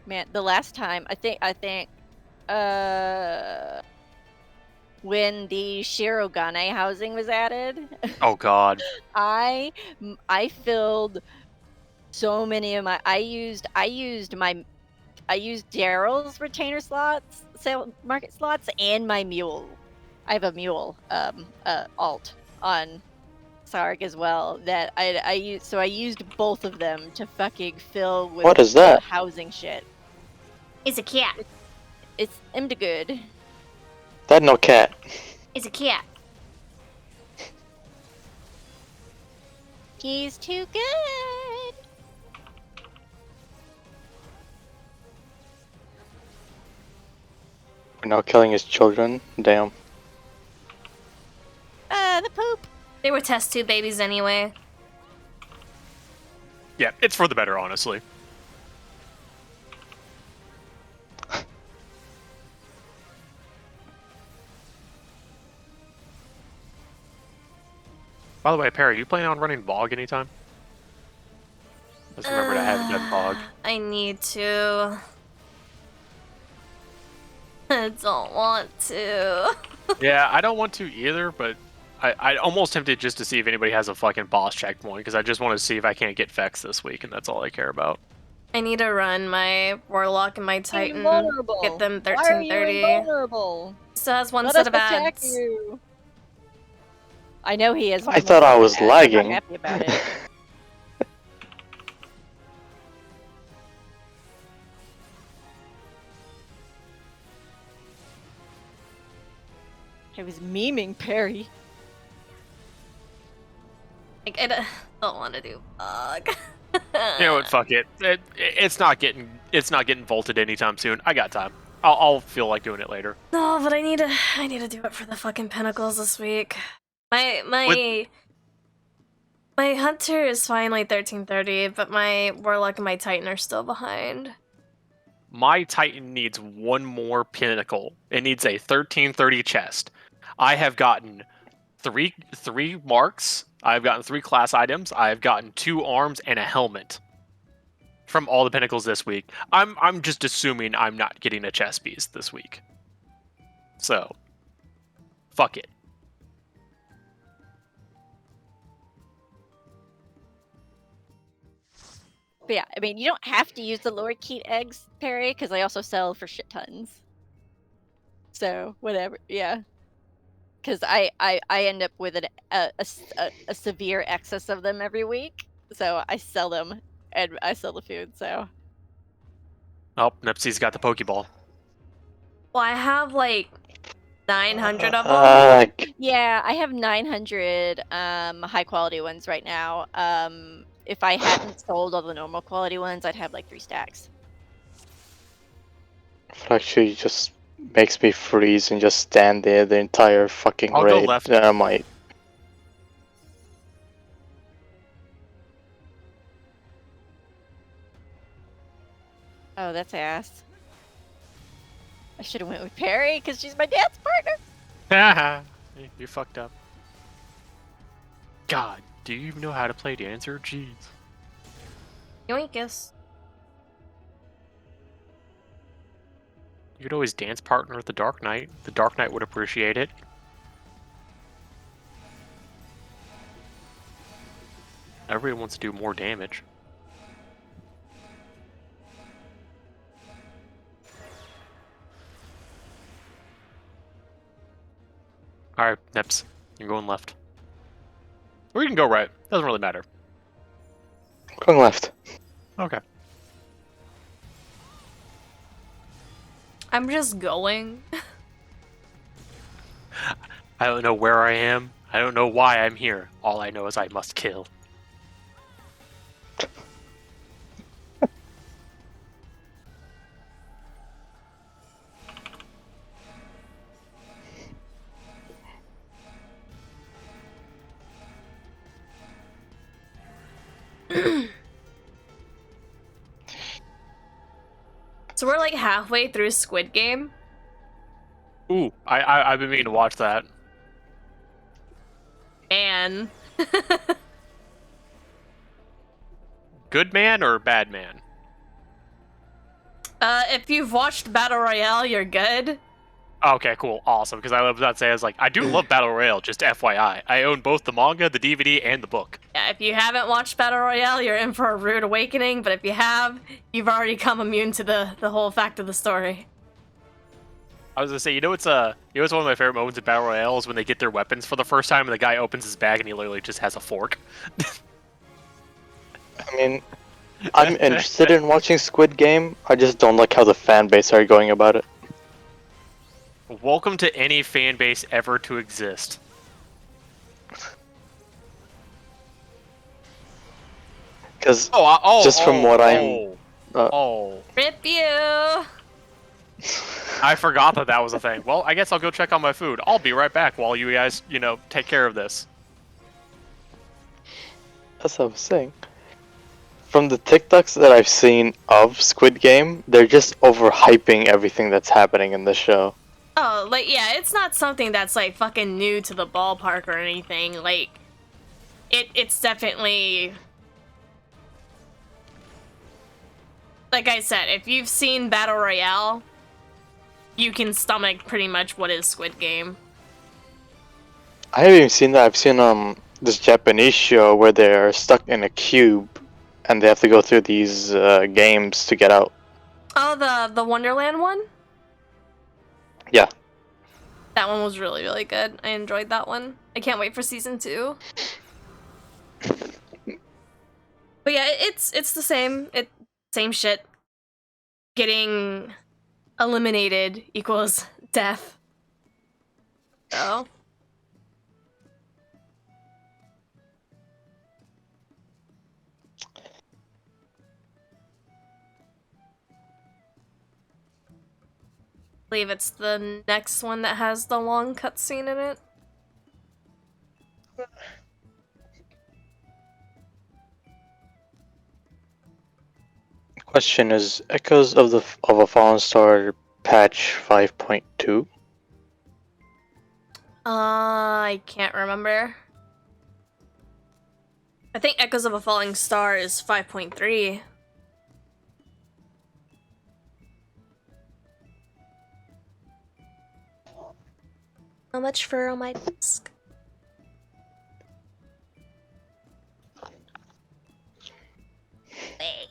Man, the last time I think when the Shirogane housing was added. Oh god. I filled so many of my I used Daryl's retainer slots, market slots, and my mule. I have a mule alt on Sarg as well that I used, so I used both of them to fucking fill with What is that? housing shit. It's a cat. It's Imdagood. That no cat. It's a cat. He's too good. We're now killing his children. Damn. The poop. They were test tube babies anyway. Yeah, it's for the better, honestly. By the way, Perry, you planning on running Bog anytime? Just remember to have done Bog. I need to. I don't want to. Yeah, I don't want to either, but I almost tempted just to see if anybody has a fucking boss checkpoint, because I just want to see if I can't get Vex this week, and that's all I care about. I need to run my Warlock and my Titan. Invulnerable. Get them Why are you 1330. invulnerable? So has one Let set us of attack ads. you. I know he is. I thought I was I'm lagging. not happy about it. I was memeing Perry. Like, I don't want to do bug. You know what? Fuck it. It's not getting vaulted anytime soon. I got time. I'll feel like doing it later. No, but I need to do it for the fucking pinnacles this week. My hunter is finally 1330, but my Warlock and my Titan are still behind. My Titan needs one more pinnacle. It needs a 1330 chest. I have gotten three marks. I've gotten 3 class items. I've gotten 2 arms and a helmet from all the pinnacles this week. I'm just assuming I'm not getting a chest piece this week. So, fuck it. But yeah, I mean, you don't have to use the Lord Keat eggs, Perry, because I also sell for shit tons. So, whatever, yeah. Because I end up with a severe excess of them every week. So I sell them, and I sell the food, so. Oh, Nipsey's got the Pokeball. Well, I have like 900 of them. Yeah, I have 900 high quality ones right now. If I hadn't sold all the normal quality ones, I'd have like 3 stacks. It actually just makes me freeze and just stand there the entire fucking I'll raid. go left. I might. Oh, that's ass. I should have went with Perry because she's my dance partner. Haha, you fucked up. God, do you even know how to play Dancer? Jeez. Yoinkus. You could always dance partner with the Dark Knight. The Dark Knight would appreciate it. Everybody wants to do more damage. Alright, Nips. You're going left. Or you can go right. Doesn't really matter. Going left. Okay. I'm just going. I don't know where I am. I don't know why I'm here. All I know is I must kill. So we're like halfway through Squid Game. Ooh, I've been meaning to watch that. Man. Good man or bad man? If you've watched Battle Royale, you're good. Okay, cool, awesome. Because I was about to say, I do love Battle Royale, just FYI. I own both the manga, the DVD, and the book. Yeah, if you haven't watched Battle Royale, you're in for a rude awakening, but if you have, you've already come immune to the whole fact of the story. I was gonna say, it's one of my favorite moments in Battle Royale is when they get their weapons for the first time and the guy opens his bag and he literally just has a fork. I mean, I'm interested in watching Squid Game. I just don't like how the fan base are going about it. Welcome to any fan base ever to exist. Because just from what I'm... Rip you! I forgot that was a thing. Well, I guess I'll go check on my food. I'll be right back while you guys, take care of this. That's what I was saying. From the TikToks that I've seen of Squid Game, they're just overhyping everything that's happening in the show. Oh, yeah, it's not something that's, fucking new to the ballpark or anything. it's definitely, like I said, if you've seen Battle Royale, you can stomach pretty much what is Squid Game. I haven't even seen that. I've seen this Japanese show where they're stuck in a cube and they have to go through these games to get out. Oh, the Wonderland one? Yeah. That one was really, really good. I enjoyed that one. I can't wait for season 2. But yeah, it's the same. Same shit. Getting eliminated equals death. So. I believe it's the next one that has the long cutscene in it. Question is Echoes of a Fallen Star patch 5.2? I can't remember. I think Echoes of a Falling Star is 5.3. How much fur on my desk? Hey.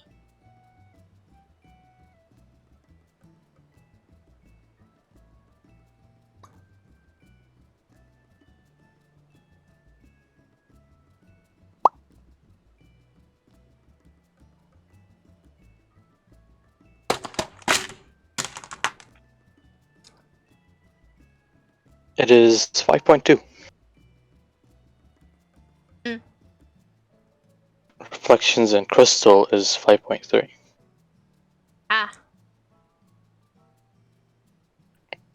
It is 5.2. Reflections in Crystal is 5.3. Ah.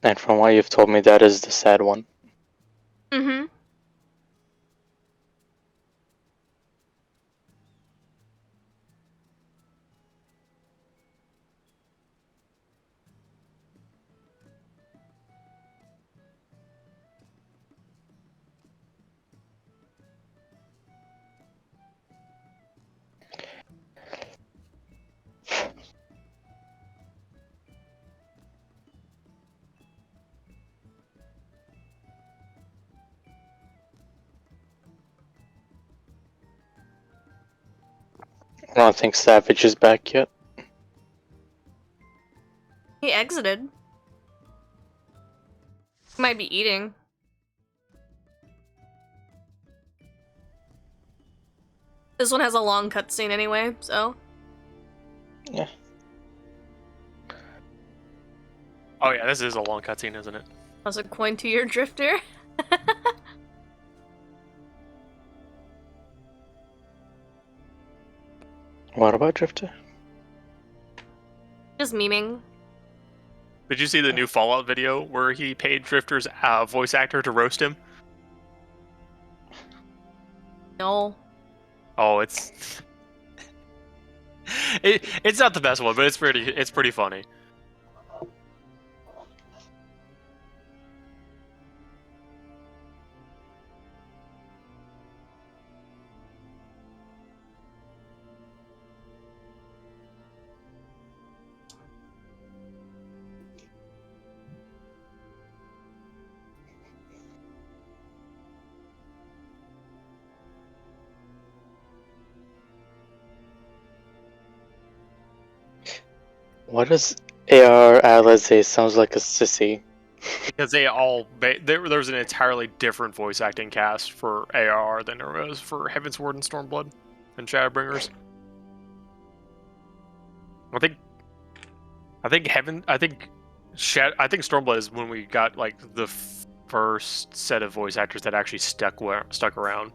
And from what you've told me, that is the sad one. Mm-hmm. I don't think Savage is back yet. He exited. Might be eating. This one has a long cutscene anyway, so. Yeah. Oh yeah, this is a long cutscene, isn't it? How's a coin to your drifter? What about Drifter? Just memeing. Did you see the new Fallout video where he paid Drifter's voice actor to roast him? No. Oh, it's it's not the best one, but it's pretty funny. What does AR Atlas say sounds like a sissy? Because there was an entirely different voice acting cast for AR than there was for Heavensward and Stormblood and Shadowbringers. I think Stormblood is when we got like the first set of voice actors that actually stuck around.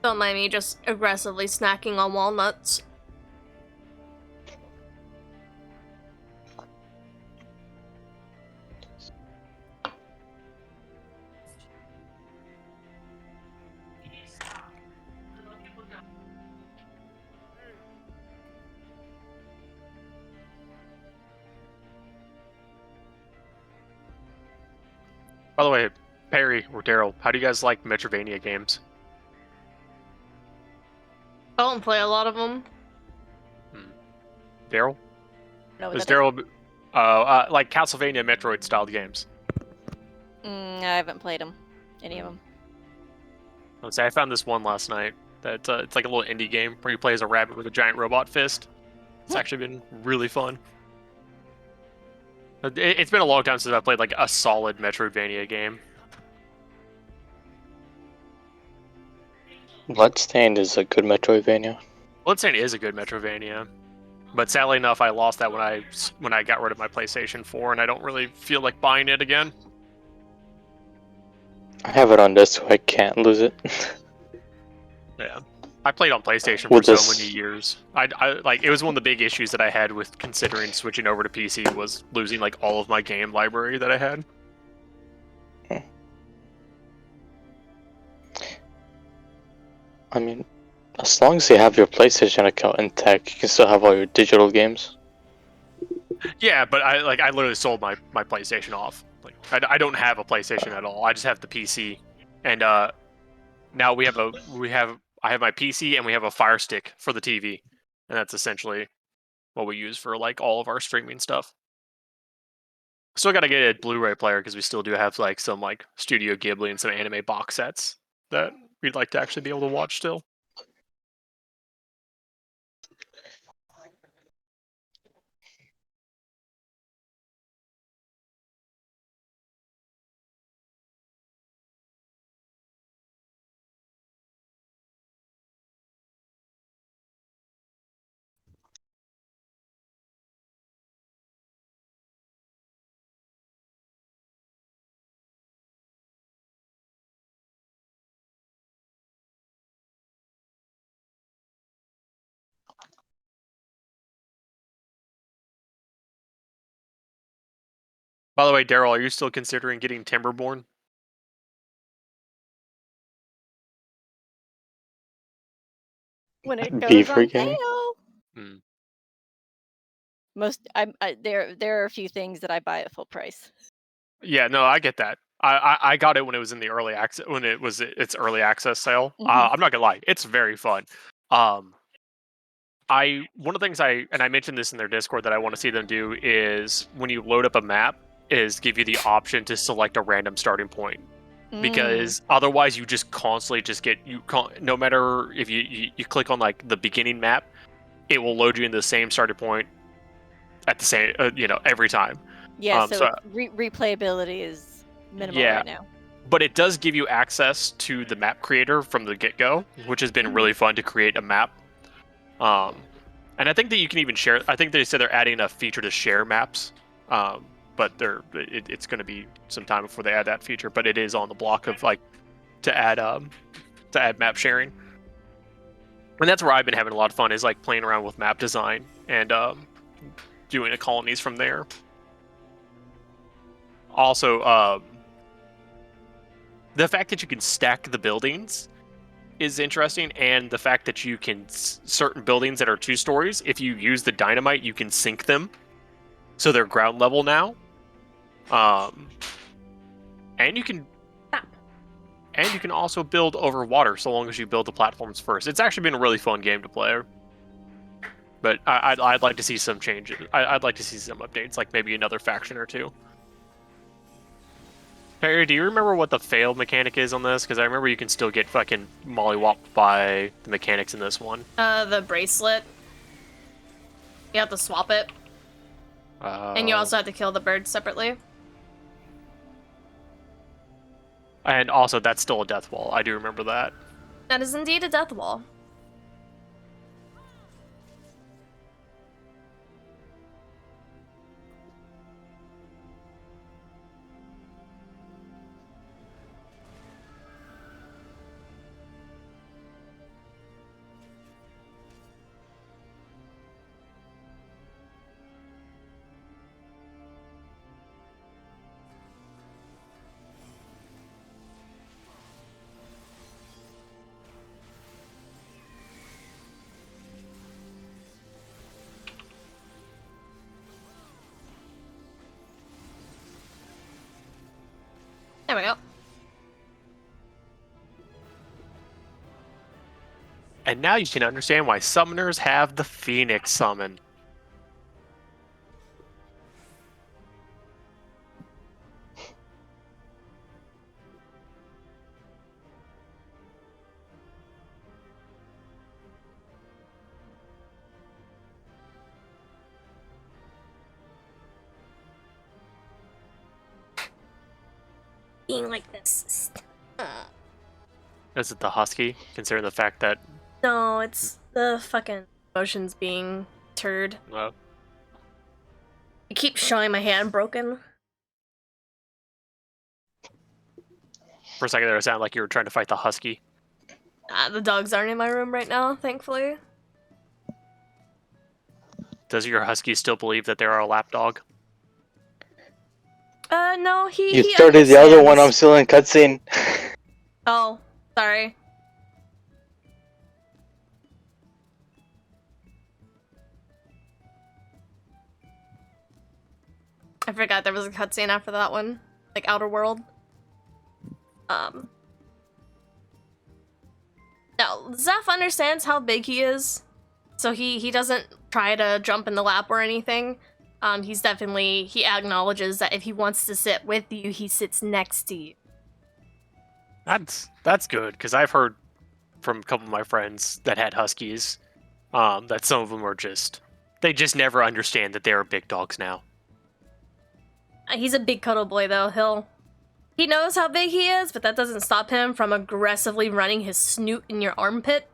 Don't mind me just aggressively snacking on walnuts. By the way, Perry or Daryl, how do you guys like Metroidvania games? I don't play a lot of them. Daryl? No, Is Daryl like Castlevania Metroid styled games? I haven't played them. Any of them. Let's say I found this one last night. That it's like a little indie game where you play as a rabbit with a giant robot fist. It's actually been really fun. It's been a long time since I played like a solid Metroidvania game. Bloodstained is a good Metroidvania. Bloodstained is a good Metroidvania, but sadly enough, I lost that when I got rid of my PlayStation 4, and I don't really feel like buying it again. I have it on this, so I can't lose it. Yeah, I played on PlayStation Well, for so many years. I like it was one of the big issues that I had with considering switching over to PC was losing like all of my game library that I had. I mean, as long as you have your PlayStation account intact, you can still have all your digital games. Yeah, but I literally sold my PlayStation off. Like I don't have a PlayStation at all. I just have the PC, and now I have my PC and we have a Fire Stick for the TV, and that's essentially what we use for like all of our streaming stuff. Still got to get a Blu-ray player because we still do have like some like Studio Ghibli and some anime box sets that we'd like to actually be able to watch still. By the way, Daryl, are you still considering getting Timberborn? When it goes Beaver on Gaming? sale. There are a few things that I buy at full price. Yeah, no, I get that. I got it when it was in the early access when it was its early access sale. I'm not gonna lie, it's very fun. One of the things I mentioned this in their Discord that I want to see them do is when you load up a map, is give you the option to select a random starting point. Because otherwise you just constantly just get no matter if you click on like the beginning map, it will load you into the same starting point at the same every time. Yeah, so replayability is minimal right now. But it does give you access to the map creator from the get-go, which has been really fun to create a map. And I think that you can even share. I think they said they're adding a feature to share maps. But it's going to be some time before they add that feature. But it is on the block of like to add map sharing. And that's where I've been having a lot of fun is like playing around with map design and doing the colonies from there. Also, the fact that you can stack the buildings is interesting, and the fact that you can certain buildings that are 2 stories, if you use the dynamite, you can sink them, so they're ground level now. And you can also build over water so long as you build the platforms first. It's actually been a really fun game to play. But I'd like to see some changes. I'd like to see some updates, like maybe another faction or 2. Perry, do you remember what the fail mechanic is on this? Because I remember you can still get fucking mollywopped by the mechanics in this one. The bracelet. You have to swap it. And you also have to kill the bird separately. And also, that's still a death wall. I do remember that. That is indeed a death wall. There we go. And now you can understand why summoners have the Phoenix summon. Being like this. Is it the husky? Considering the fact that... No, it's the fucking emotions being turd. Well, I keep showing my hand broken. for a second there, it sounded like you were trying to fight the husky. The dogs aren't in my room right now, thankfully. Does your husky still believe that they are a lapdog? No, he. You he started the other one, I'm understands. still in cutscene. Oh, sorry. I forgot there was a cutscene after that one, like Outer World. No, Zeph understands how big he is, so he doesn't try to jump in the lap or anything. He acknowledges that if he wants to sit with you, he sits next to you. That's good, because I've heard from a couple of my friends that had huskies that some of them are they just never understand that they are big dogs now. He's a big cuddle boy, though. He knows how big he is, but that doesn't stop him from aggressively running his snoot in your armpit.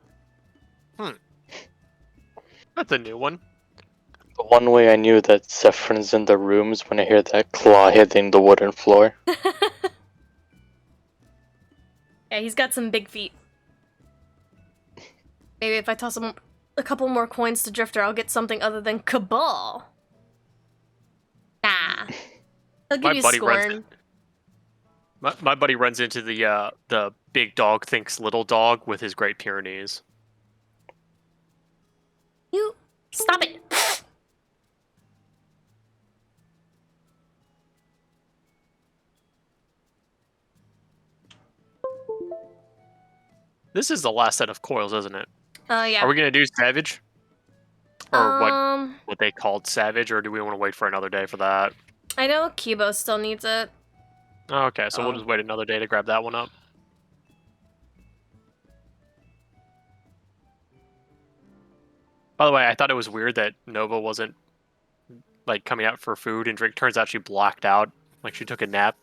That's a new one. The one way I knew that Zephyr's in the rooms when I hear that claw hitting the wooden floor. Yeah, he's got some big feet. Maybe if I toss him a couple more coins to Drifter, I'll get something other than Cabal. Nah. He'll give you Scorn. My buddy runs into the big dog thinks little dog with his Great Pyrenees. You stop it. This is the last set of coils, isn't it? Yeah. Are we gonna do Savage? Or what they called Savage, or do we want to wait for another day for that? I know Kibo still needs it. Oh, okay, so we'll just wait another day to grab that one up. By the way, I thought it was weird that Nova wasn't like coming out for food and drink. Turns out she blacked out, like she took a nap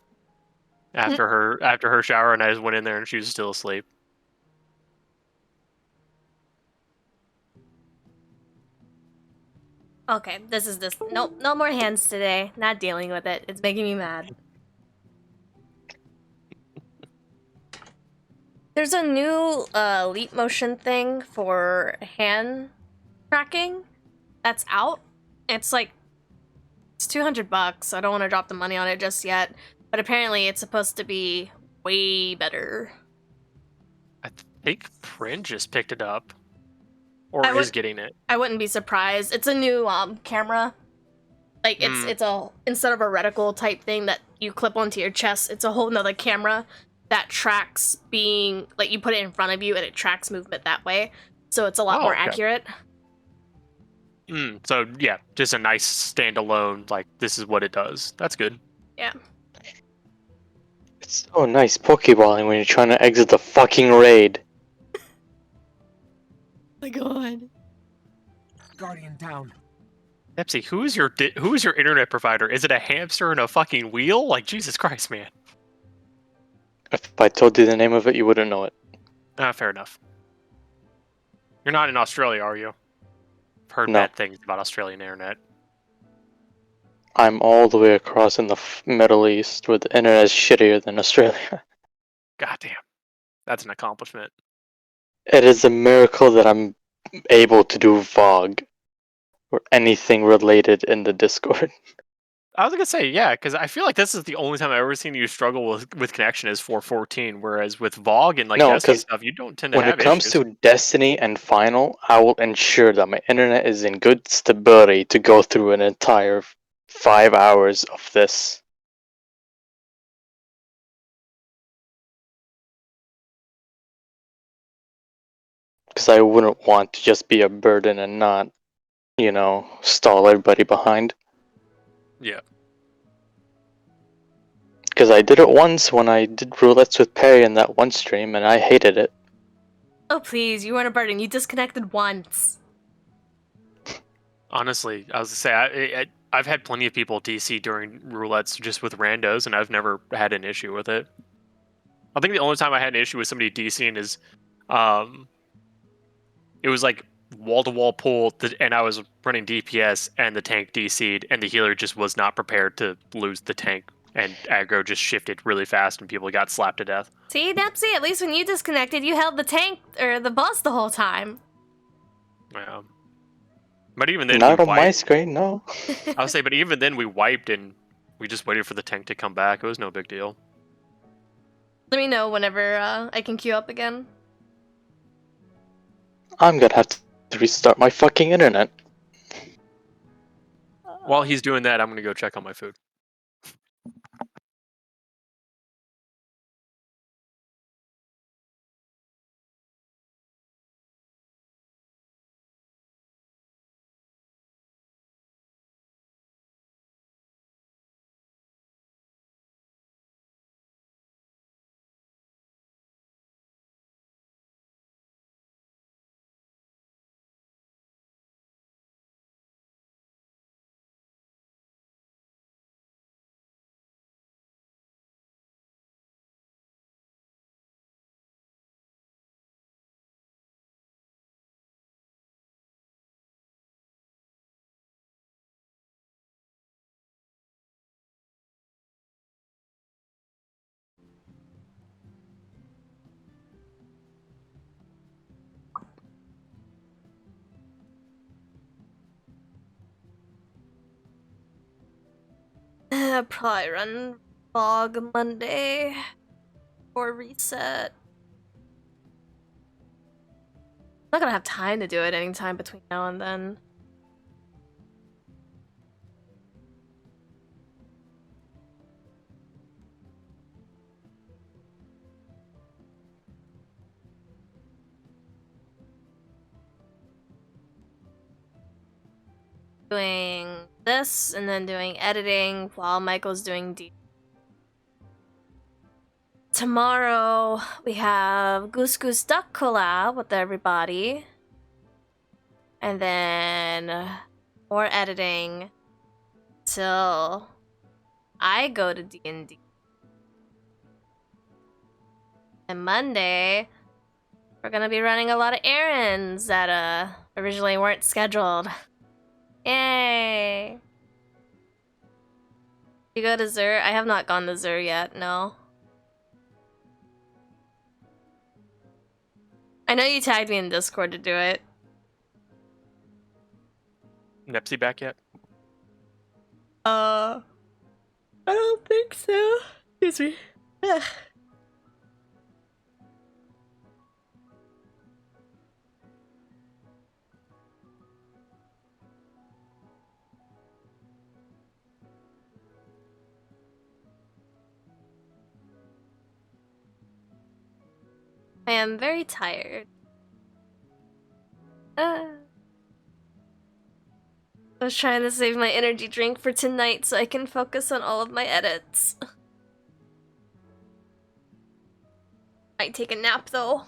after her shower, and I just went in there and she was still asleep. Okay, this is this. Nope, no more hands today. Not dealing with it. It's making me mad. There's a new leap motion thing for hand tracking that's out. It's like, it's $200. I don't want to drop the money on it just yet, but apparently it's supposed to be way better. I think Prin just picked it up. Or is getting it. I wouldn't be surprised. It's a new camera. Like it's a, instead of a reticle type thing that you clip onto your chest, it's a whole nother camera that tracks being, like you put it in front of you and it tracks movement that way. So it's a lot more accurate. So yeah, just a nice standalone, like this is what it does. That's good. Yeah. It's so nice Pokeballing when you're trying to exit the fucking raid. My god. Guardian down. Pepsi, who is your internet provider? Is it a hamster and a fucking wheel? Like Jesus Christ, man. If I told you the name of it, you wouldn't know it. Fair enough. You're not in Australia, are you? I've heard No. bad things about Australian internet. I'm all the way across in the Middle East, where the internet is shittier than Australia. Goddamn, that's an accomplishment. It is a miracle that I'm able to do VOG or anything related in the Discord. I was gonna say, yeah, because I feel like this is the only time I've ever seen you struggle with connection is 414, whereas with VOG and like Destiny stuff, you don't tend to when have it comes issues. to Destiny and Final, I will ensure that my internet is in good stability to go through an entire 5 hours of this. because I wouldn't want to just be a burden and not, you know, stall everybody behind. Yeah. Because I did it once when I did roulettes with Perry in that one stream, and I hated it. Oh please, you weren't a burden. You disconnected once. Honestly, I was to say I've had plenty of people DC during roulettes just with randos, and I've never had an issue with it. I think the only time I had an issue with somebody DCing is, it was like wall-to-wall pull, and I was running DPS, and the tank DC'd, and the healer just was not prepared to lose the tank, and aggro just shifted really fast, and people got slapped to death. See, Dempsey, at least when you disconnected, you held the tank or the boss the whole time. Yeah. But even then, Not on my screen, no. I would say, but even then, we wiped and we just waited for the tank to come back. It was no big deal. Let me know whenever I can queue up again. I'm gonna have to restart my fucking internet. While he's doing that, I'm gonna go check on my food. Probably run Fog Monday or reset. I'm not gonna have time to do it anytime between now and then. Doing this and then doing editing while Michael's doing Tomorrow we have Goose Goose Duck collab with everybody. And then more editing till I go to D&D. And Monday we're gonna be running a lot of errands that originally weren't scheduled. Yay! You go to Zur? I have not gone to Zur yet, no. I know you tagged me in Discord to do it. Nepsy back yet? I don't think so. Excuse me. Ugh. I am very tired. I was trying to save my energy drink for tonight so I can focus on all of my edits. Might take a nap though.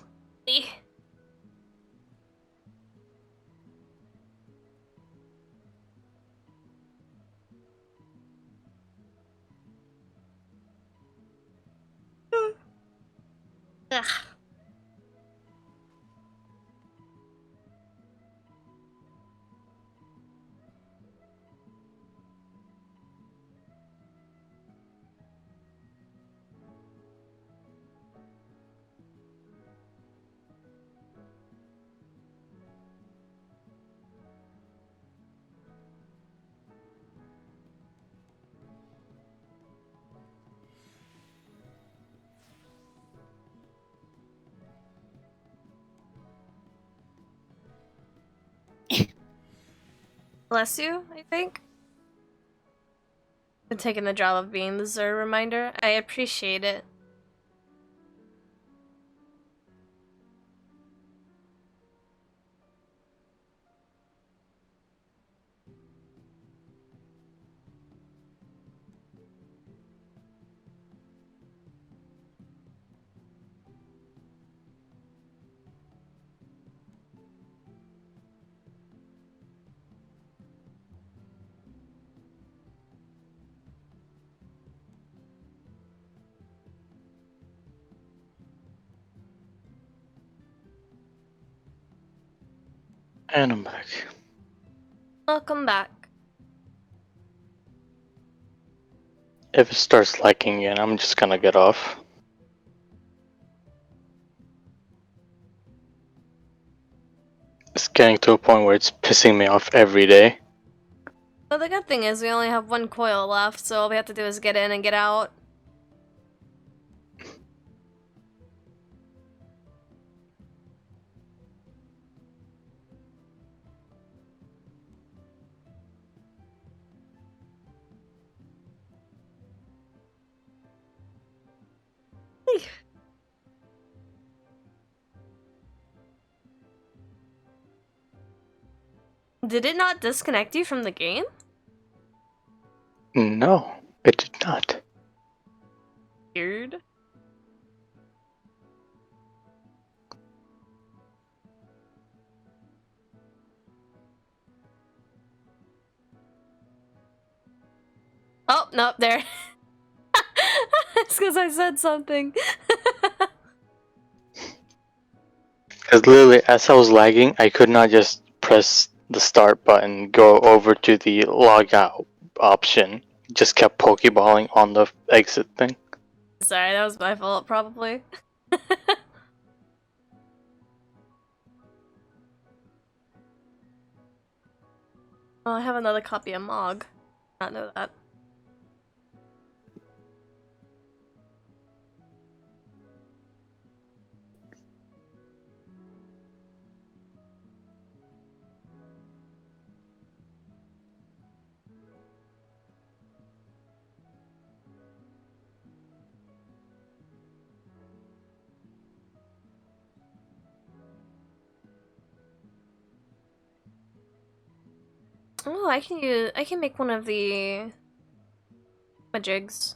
Ugh. Bless you, I think. Been taking the job of being the Zur reminder. I appreciate it. And I'm back. Welcome back. If it starts lagging again, I'm just gonna get off. It's getting to a point where it's pissing me off every day. But the good thing is we only have one coil left, so all we have to do is get in and get out. Did it not disconnect you from the game? No, it did not. Weird. Oh, nope, there. It's because I said something. Because literally, as I was lagging, I could not just press the start button, go over to the log out option. It just kept pokeballing on the exit thing. Sorry, that was my fault, probably. Oh, I have another copy of Mog. Not know that. Oh, I can make one of the majigs.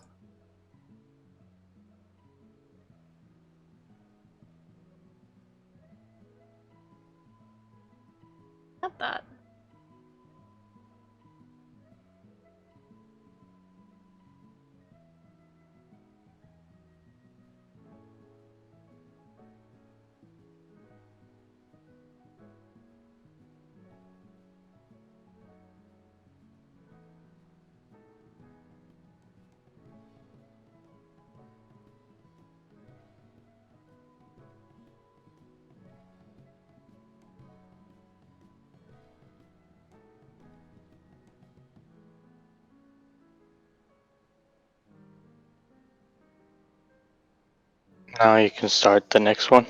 Got that. Now you can start the next one.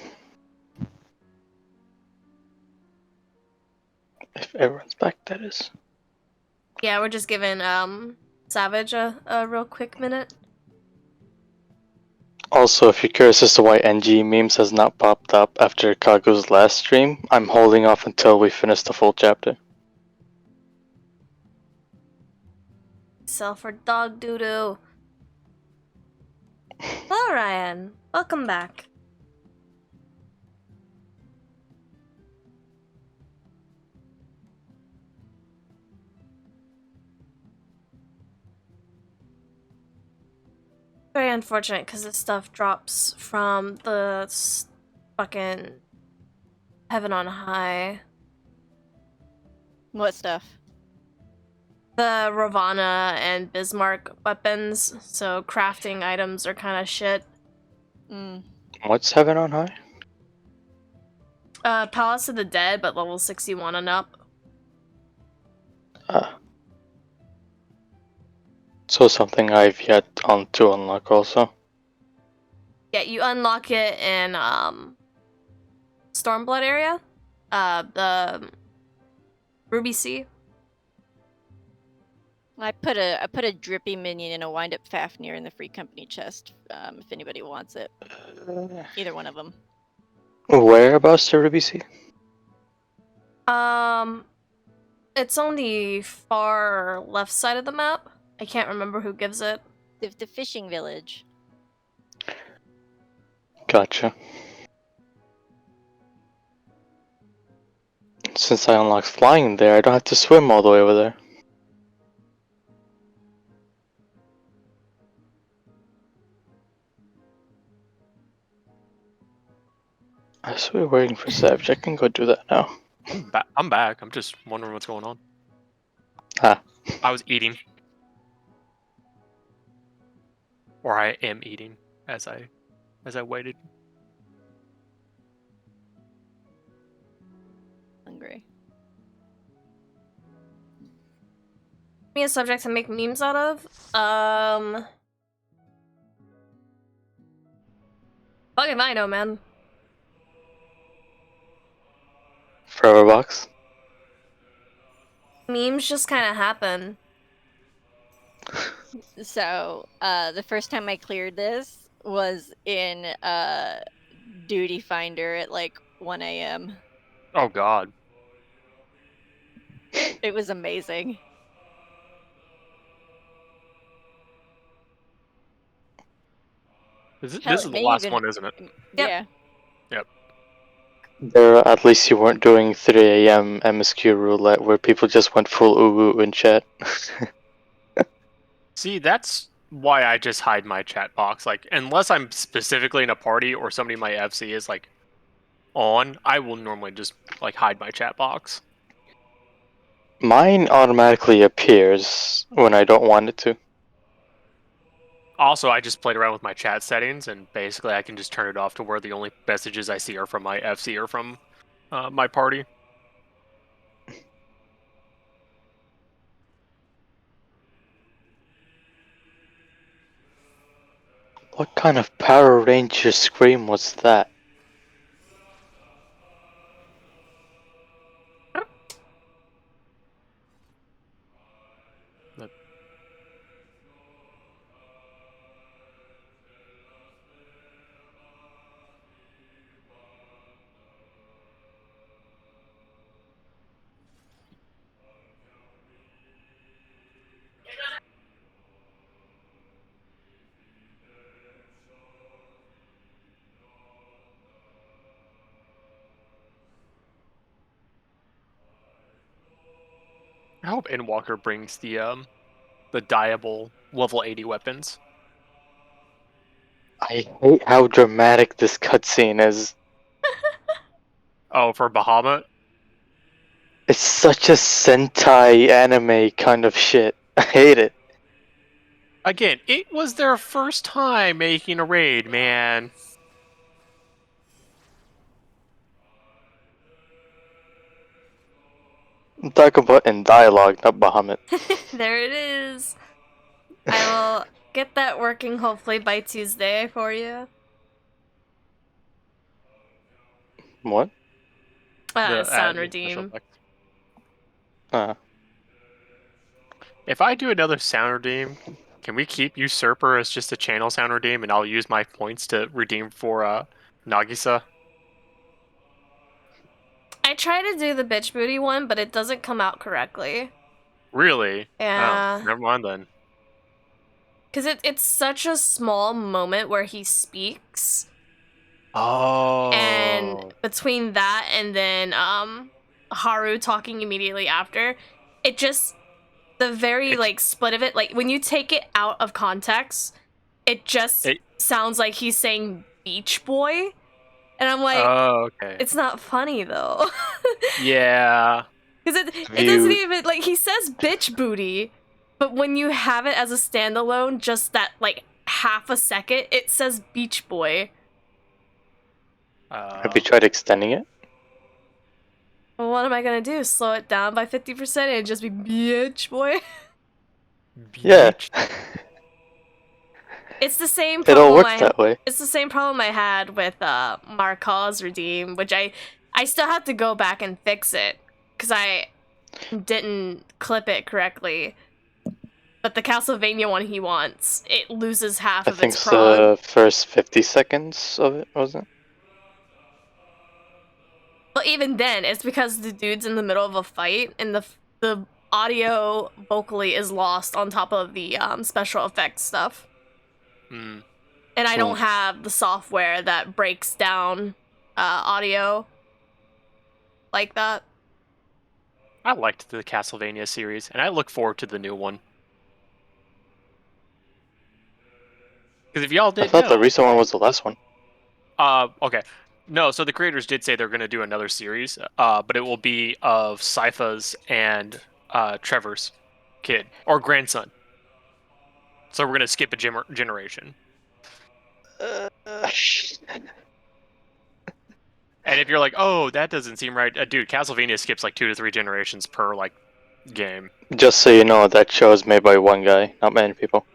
If everyone's back, that is. Yeah, we're just giving Savage a real quick minute. Also, if you're curious as to why NG memes has not popped up after Kago's last stream, I'm holding off until we finish the full chapter. Sell for dog doo-doo. Hello, Ryan. Welcome back. Very unfortunate because this stuff drops from the fucking heaven on high. What stuff? The Ravana and Bismarck weapons, so crafting items are kind of shit. What's heaven on high? Palace of the Dead, but level 61 and up. So something I've yet to unlock also. Yeah, you unlock it in Stormblood area. The Ruby Sea. I put a drippy minion in a wind-up Fafnir in the free company chest. If anybody wants it, either one of them. Whereabouts to Ruby Sea? It's on the far left side of the map. I can't remember who gives it. The fishing village. Gotcha. Since I unlocked flying there, I don't have to swim all the way over there. I swear we're waiting for Savage. I can go do that now. I'm back. I'm just wondering what's going on. Ah. I was eating. Or I am eating as I waited. Hungry. Me a subject to make memes out of? Fucking I know, man. Forever box. Memes just kind of happen. So, the first time I cleared this was in Duty Finder at like 1 a.m. Oh God. It was amazing. This Hell, is it the may last even- one, isn't it? Yeah. There, at least you weren't doing 3 a.m. MSQ roulette where people just went full uwu in chat. See, that's why I just hide my chat box. Like, unless I'm specifically in a party or somebody in my FC is like on, I will normally just like hide my chat box. Mine automatically appears when I don't want it to. Also, I just played around with my chat settings, and basically I can just turn it off to where the only messages I see are from my FC or from my party. What kind of Power Ranger scream was that? I hope Endwalker brings the dyeable level 80 weapons. I hate how dramatic this cutscene is. Oh, for Bahamut? It's such a Sentai anime kind of shit. I hate it. Again, it was their first time making a raid, man. I'm talking about in dialogue, not Bahamut. There it is. I will get that working hopefully by Tuesday for you. What? Sound The redeem. special effects. If I do another sound redeem, can we keep Usurper as just a channel sound redeem, and I'll use my points to redeem for Nagisa? I try to do the bitch booty one, but it doesn't come out correctly. Really? Yeah. Oh, never mind then. Because it's such a small moment where he speaks. Oh. And between that and then Haru talking immediately after, it just, the very like split of it, like when you take it out of context, it just sounds like he's saying Beach Boy. And I'm like, oh, okay. It's not funny though. Yeah. Because it doesn't even, like, he says bitch booty, but when you have it as a standalone, just that, like, half a second, it says beach boy. Have you tried extending it? Well, what am I gonna do? Slow it down by 50% and it'd just be bitch boy? Yeah. It's the same problem. It'll work that way. It's the same problem I had with Marcos Redeem, which I still have to go back and fix it because I didn't clip it correctly. But the Castlevania one he wants, it loses half of its prog. I think the first 50 seconds of it, wasn't it? But even then, it's because the dude's in the middle of a fight and the audio vocally is lost on top of the special effects stuff. Mm. And I don't have the software that breaks down audio like that. I liked the Castlevania series, and I look forward to the new one. Because if y'all didn't I thought know, the recent one was the last one. okay. No, so the creators did say they're going to do another series, but it will be of Sypha's and Trevor's kid or grandson. So we're going to skip a generation. And if you're like, oh, that doesn't seem right, dude, Castlevania skips like 2 to 3 generations per like game. Just so you know, that show is made by one guy, not many people.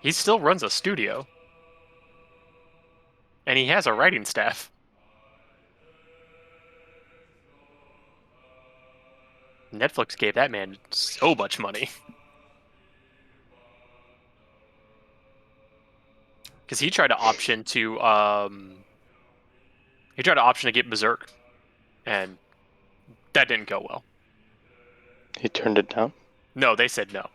He still runs a studio, and he has a writing staff. Netflix gave that man so much money. Because he tried to option to get Berserk, and that didn't go well. He turned it down? No, they said no.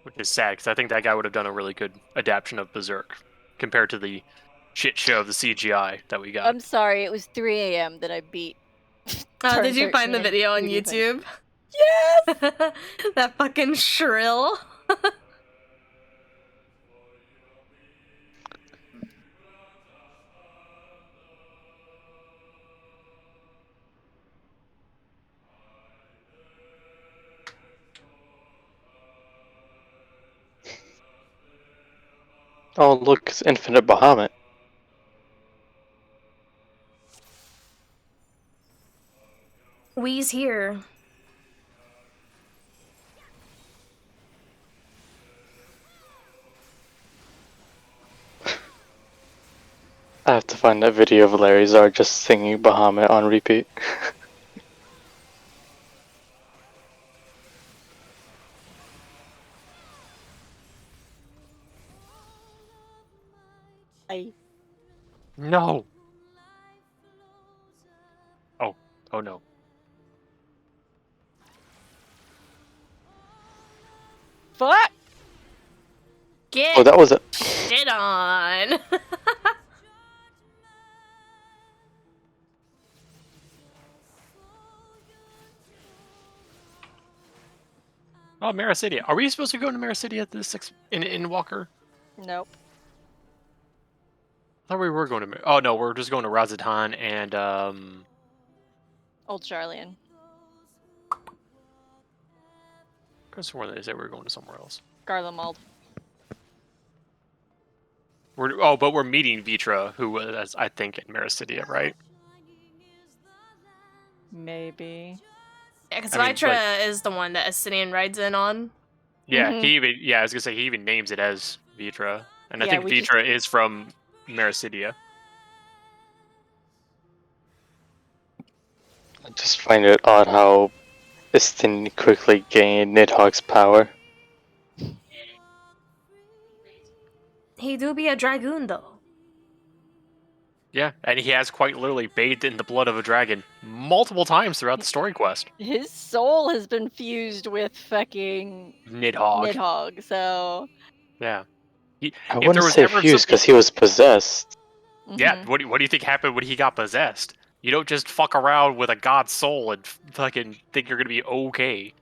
Which is sad, because I think that guy would have done a really good adaptation of Berserk compared to the shit show of the CGI that we got. I'm sorry, it was 3 a.m. that I beat. Did you find the video on YouTube? Yes! That fucking shrill. Oh, look, it's Infinite Bahamut. We's here. I have to find that video of ləri just singing Bahamut on repeat. No! Oh no. Fuck! Get Oh, that was it. shit on. Oh, Maricidia. Are we supposed to go to Maricidia at this in Walker? Nope. I thought we were going to. Oh no, we're just going to Razatan and Old Charlian. Because where they said we were going to somewhere else. Garlemald. But we're meeting Vitra, who was, I think, in Maricidia, right? Maybe. Yeah, because I mean, Vitra is the one that Asinian rides in on. Yeah, Mhm. I was gonna say he even names it as Vitra, and I Yeah, think we Vitra is from Maricidia. I just find it odd how Istin quickly gained Nidhogg's power. He do be a dragoon though. Yeah, and he has quite literally bathed in the blood of a dragon multiple times throughout the story quest. His soul has been fused with fucking Nidhogg. Nidhogg, so... Yeah. I wouldn't say fused because something... he was possessed. Yeah, Mhm. what do you think happened when he got possessed? You don't just fuck around with a god's soul and fucking think you're gonna be okay.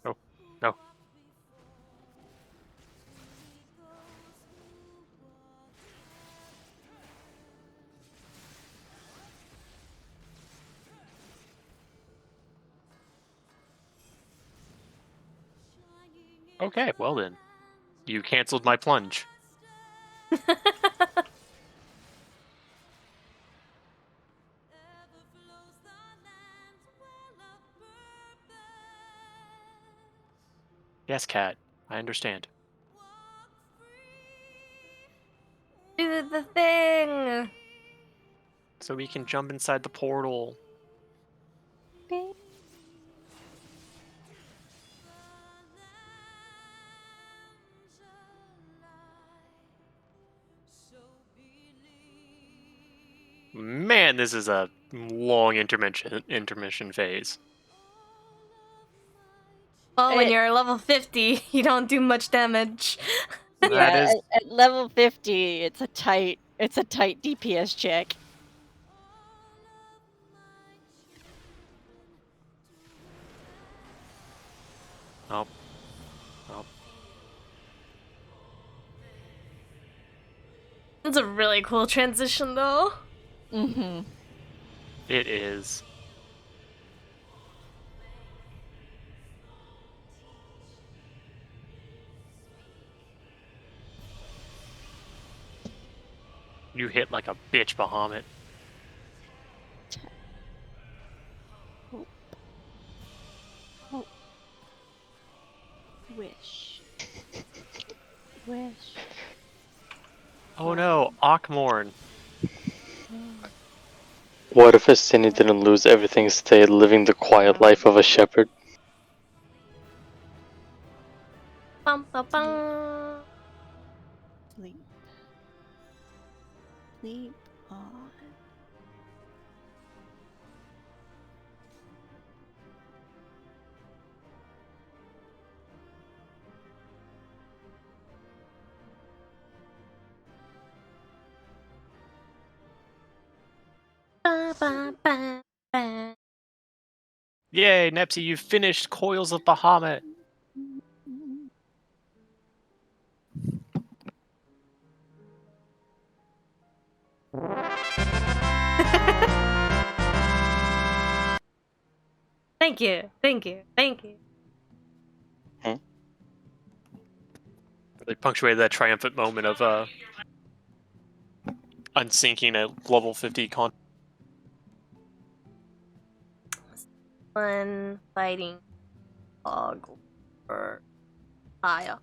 No, no. Okay, well then. You canceled my plunge. Yes, Cat. I understand. Do the thing. So we can jump inside the portal. man, this is a long intermission phase. Well, when you're level 50, you don't do much damage. Yeah, at level 50, it's a tight DPS check. Oh. It's a really cool transition, though. Mm-hmm. It is. You hit like a bitch, Bahamut. Wish. Oh no, Akmorn. What if Estini didn't lose everything, stayed living the quiet life of a shepherd? Bum, bum, bum. Sleep on. Ba, ba, ba, ba. Yay, Nepsy, you finished Coils of Bahamut. Thank you. They punctuated that triumphant moment of unsinking a level 50 con. One fighting dog or fire.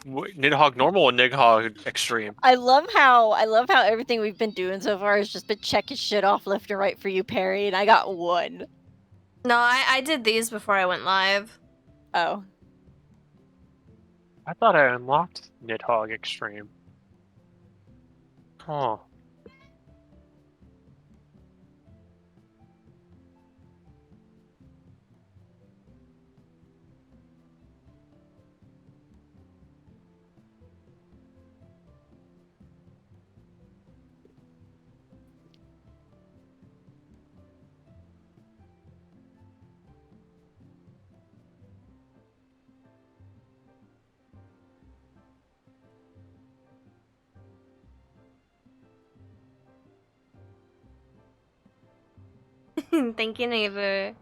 Nidhogg normal or Nidhogg extreme? I love how everything we've been doing so far has just been checking shit off left and right for you, Perry, and I got one. No, I did these before I went live. Oh. I thought I unlocked Nidhogg extreme. Huh. Thank you, neighbor.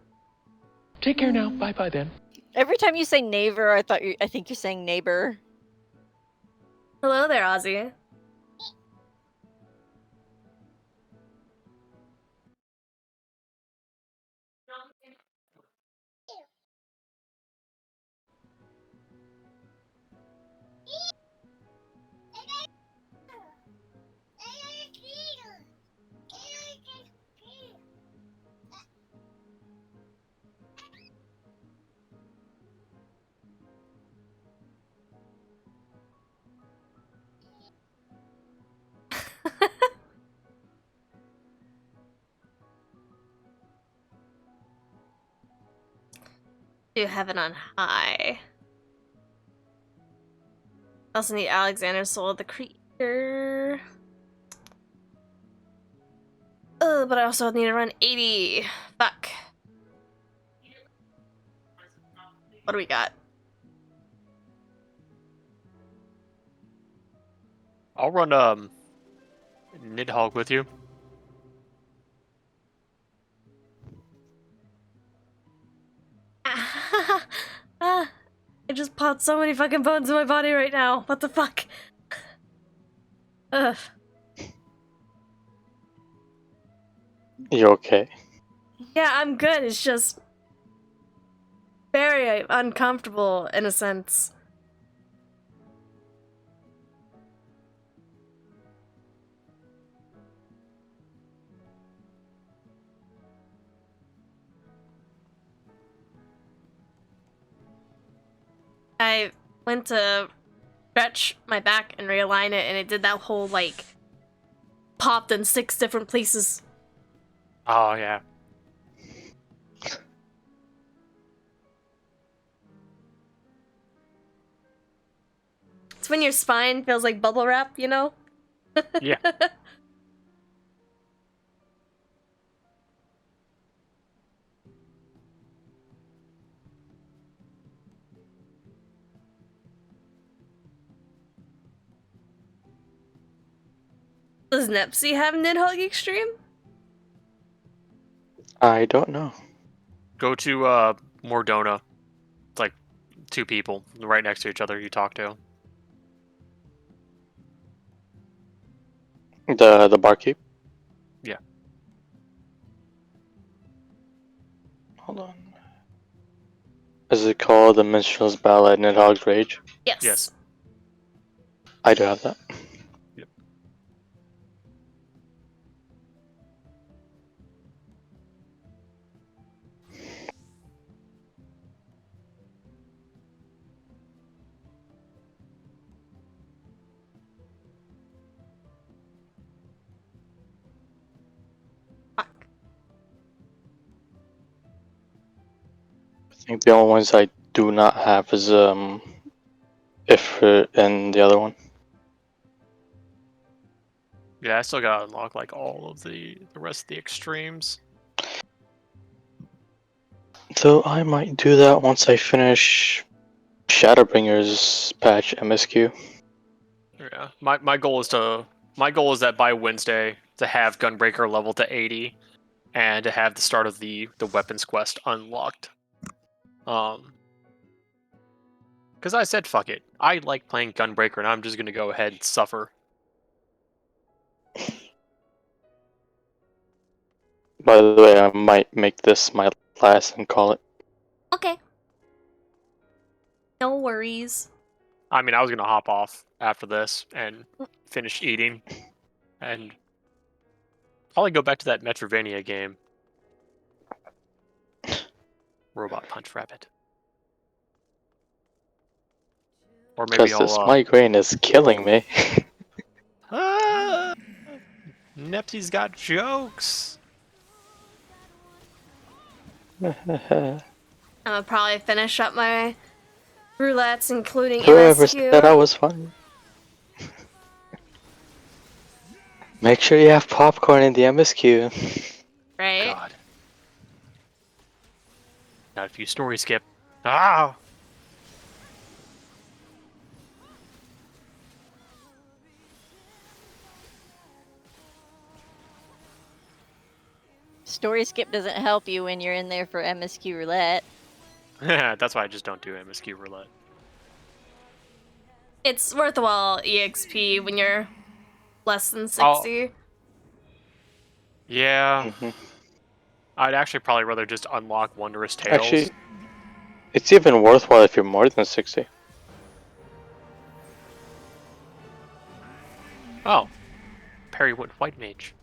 Take care now. Bye-bye then. Every time you say neighbor, I think you're saying neighbor. Hello there, Ozzy. To heaven on high. Also need Alexander's soul of the creature. Oh, but I also need to run 80. Fuck. What do we got? I'll run Nidhogg with you. I just popped so many fucking bones in my body right now. What the fuck? Ugh. You okay? Yeah, I'm good. It's just very uncomfortable in a sense. I went to stretch my back and realign it, and it did that whole, like, popped in 6 different places. Oh yeah. It's when your spine feels like bubble wrap, you know? Yeah. Does Nepsy have Nidhogg Extreme? I don't know. Go to Mordona. It's like 2 people right next to each other you talk to. The barkeep? Yeah. Hold on. Is it called The Minstrel's Ballad Nidhogg's Rage? Yes. Yes. I do have that. Yep. Fuck. I think the only ones I do not have is Ifrit and the other one. Yeah, I still gotta unlock like all of the rest of the extremes. So I might do that once I finish Shadowbringer's patch MSQ. Yeah. My goal is that by Wednesday to have Gunbreaker level to 80 and to have the start of the weapons quest unlocked. Because I said fuck it. I like playing Gunbreaker and I'm just gonna go ahead and suffer. By the way, I might make this my last and call it. Okay. No worries. I mean, I was gonna hop off after this and finish eating, and probably go back to that Metroidvania game. Robot Punch Rabbit. Or maybe Because this I'll migraine is killing me. Nepsy's got jokes. I'm gonna probably finish up my roulettes, including Whoever MSQ. said I was funny. Make sure you have popcorn in the MSQ. Right? God. Not if you story skip. Ah! Story skip doesn't help you when you're in there for MSQ roulette. That's why I just don't do MSQ roulette. It's worthwhile EXP when you're less than 60. Yeah. Mhm. I'd actually probably rather just unlock Wondrous Tales. Actually, it's even worthwhile if you're more than 60. Oh. Perrywood White Mage.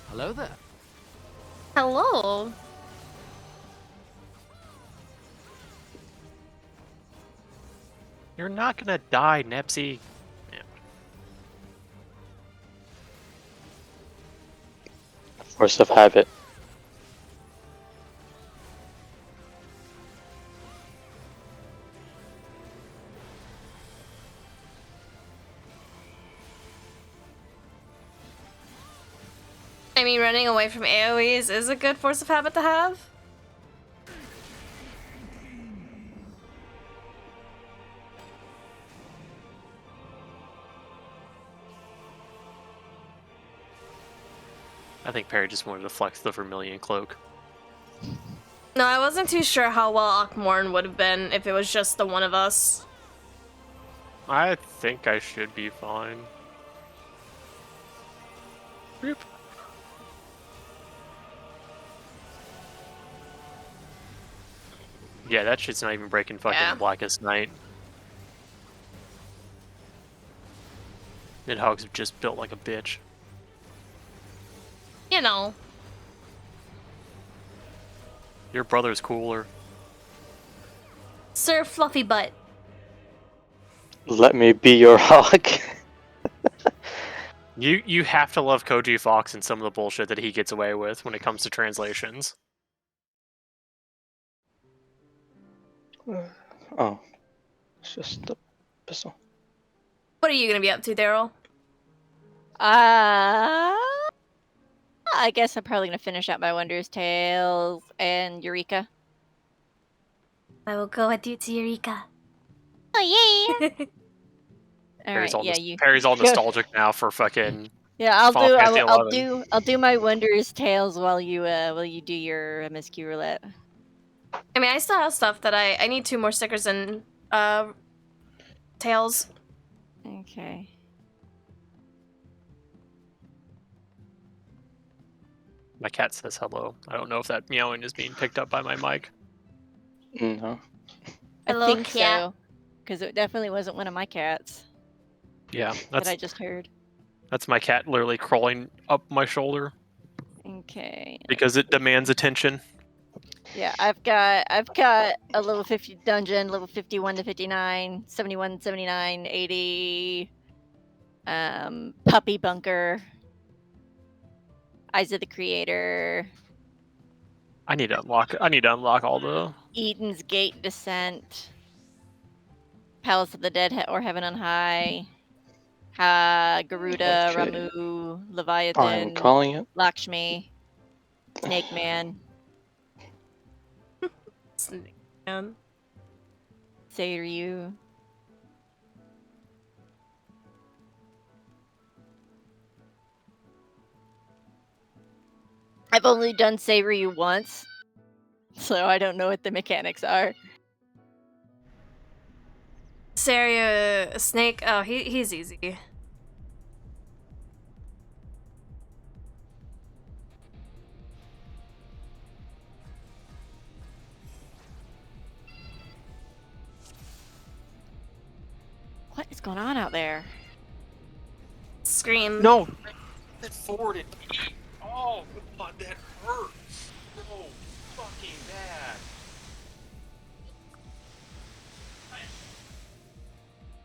Hello there. Hello. You're not gonna die, Nepsy. Yeah. Force of habit. I mean, running away from AoEs is a good force of habit to have. I think Perry just wanted to flex the Vermilion Cloak. No, I wasn't too sure how well Akmorn would have been if it was just the one of us. I think I should be fine. Boop. Yeah, that shit's not even breaking fucking Yeah. Blackest Night. Nidhogg's have just built like a bitch. You know. Your brother's cooler. Sir Fluffy Butt. Let me be your hawk. You have to love Koji Fox and some of the bullshit that he gets away with when it comes to translations. Oh, it's just the pistol. What are you gonna be up to, Daryl? I guess I'm probably gonna finish out my Wonderous Tales and Eureka. I will go with you to Eureka. Oh yeah! Perry's Alright, all, yeah, Perry's all go. nostalgic now for fucking. Yeah, I'll Final Fantasy I'll do my Wondrous Tales while you do your MSQ roulette. I mean, I still have stuff that I need 2 more stickers and tails. Okay. My cat says hello. I don't know if that meowing is being picked up by my mic. No. Hello, I think cat. so, because it definitely wasn't one of my cats Yeah, that I just heard. that's my cat literally crawling up my shoulder Okay. because it demands attention. Yeah, I've got a level 50 dungeon, level 51 to 59, 71, 79, 80, puppy bunker, Eyes of the Creator, I need to unlock all the. Eden's Gate Descent, Palace of the Dead or Heaven on High, Garuda, Okay. Ramu, I'm Leviathan, calling it. Lakshmi, Snake Man, Seriyu. I've only done Seriyu once, so I don't know what the mechanics are. Seriyu, Snake. Oh, he's easy. What is going on out there? Scream. No! That forwarded me! Oh, God, that hurts! So fucking bad!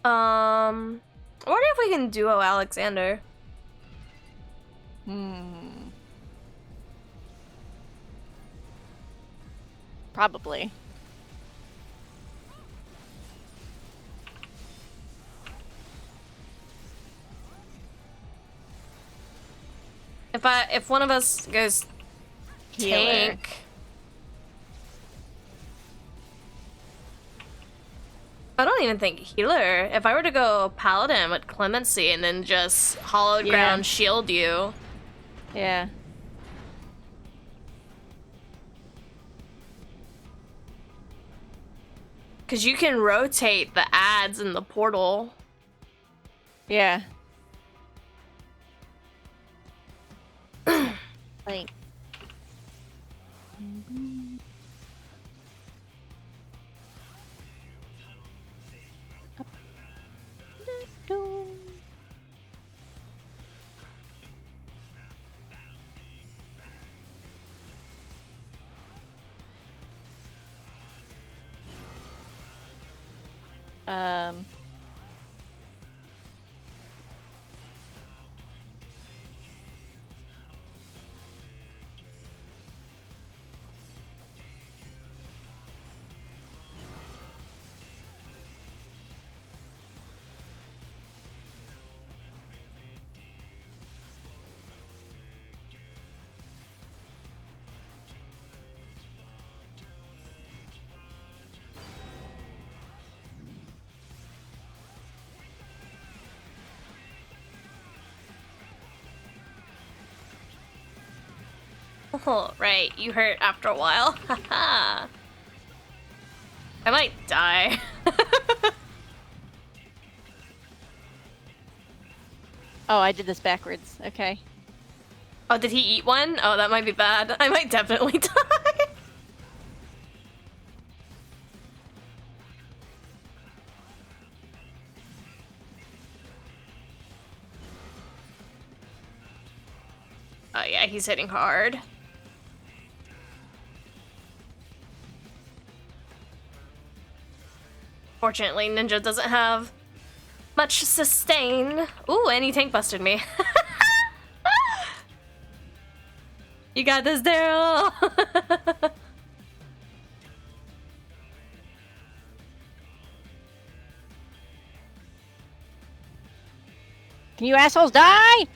I wonder if we can duo Alexander. Probably. If one of us goes Healer. tank. I don't even think healer. If I were to go paladin with clemency and then just hollowed Yeah. ground shield you. Yeah. Because you can rotate the ads in the portal. Yeah. Like. Oh, right. You hurt after a while. Haha. I might die. Oh, I did this backwards. Okay. Oh, did he eat one? Oh, that might be bad. I might definitely die. Oh yeah, he's hitting hard. Fortunately, Ninja doesn't have much sustain. Ooh, and he tank busted me. You got this, Daryl. Can you assholes die?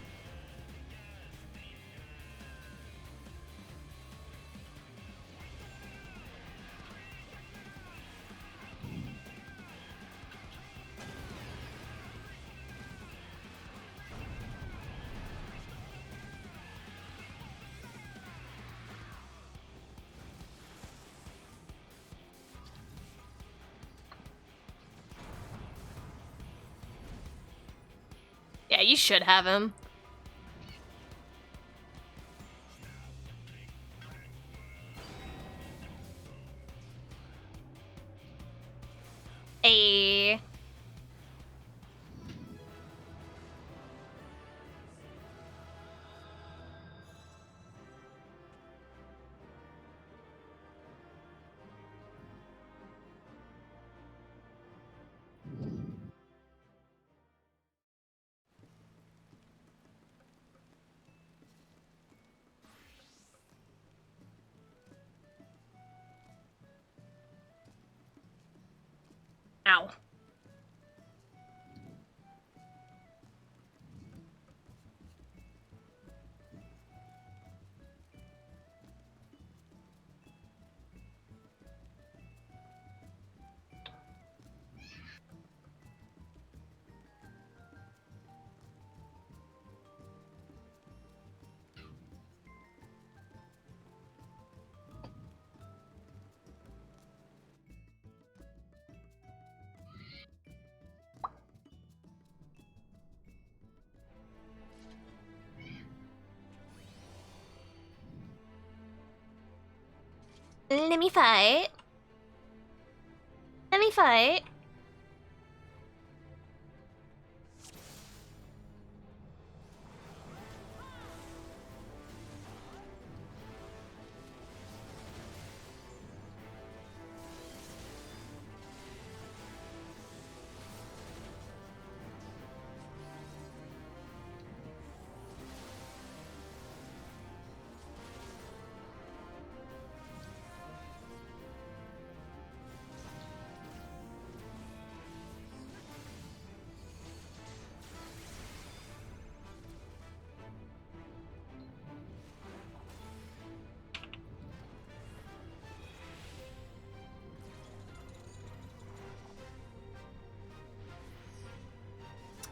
Yeah, you should have him. Hey. Ow. Let me fight. Let me fight.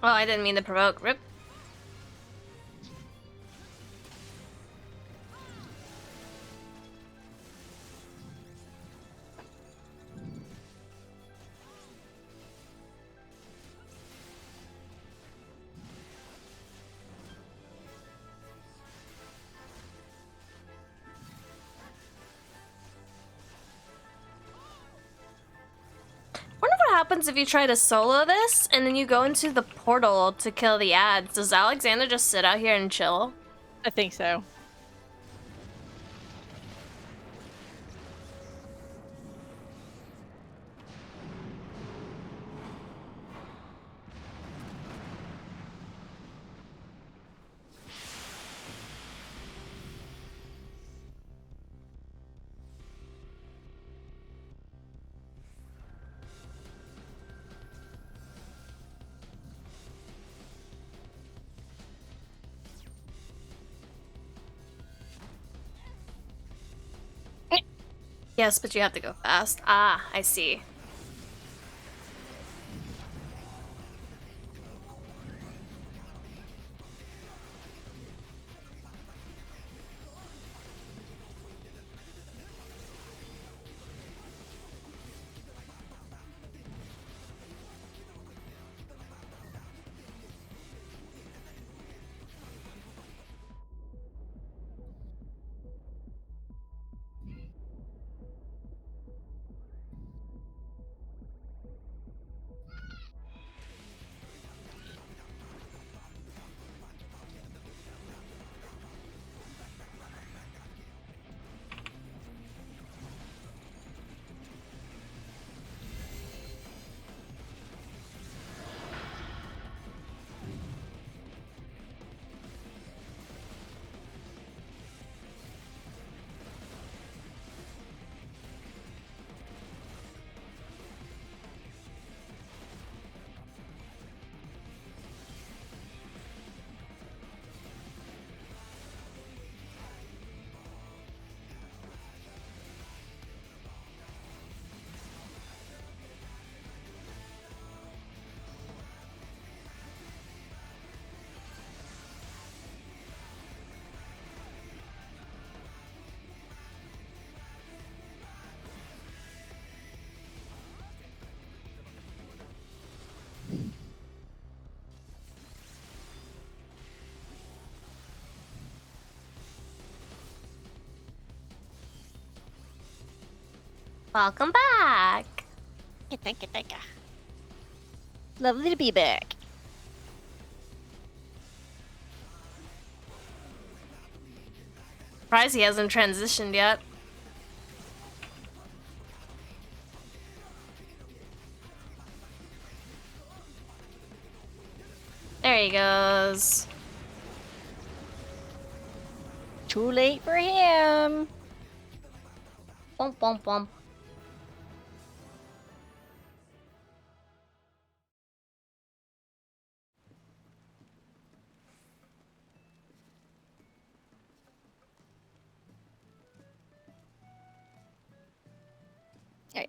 Oh, I didn't mean to provoke. Rip. Wonder what happens if you try to solo this and then you go into the portal to kill the ads. Does Alexander just sit out here and chill? I think so. Yes, but you have to go fast. Ah, I see. Welcome back. Thank you. Lovely to be back. Surprised he hasn't transitioned yet. There he goes. Too late for him. Bump, bump, bump.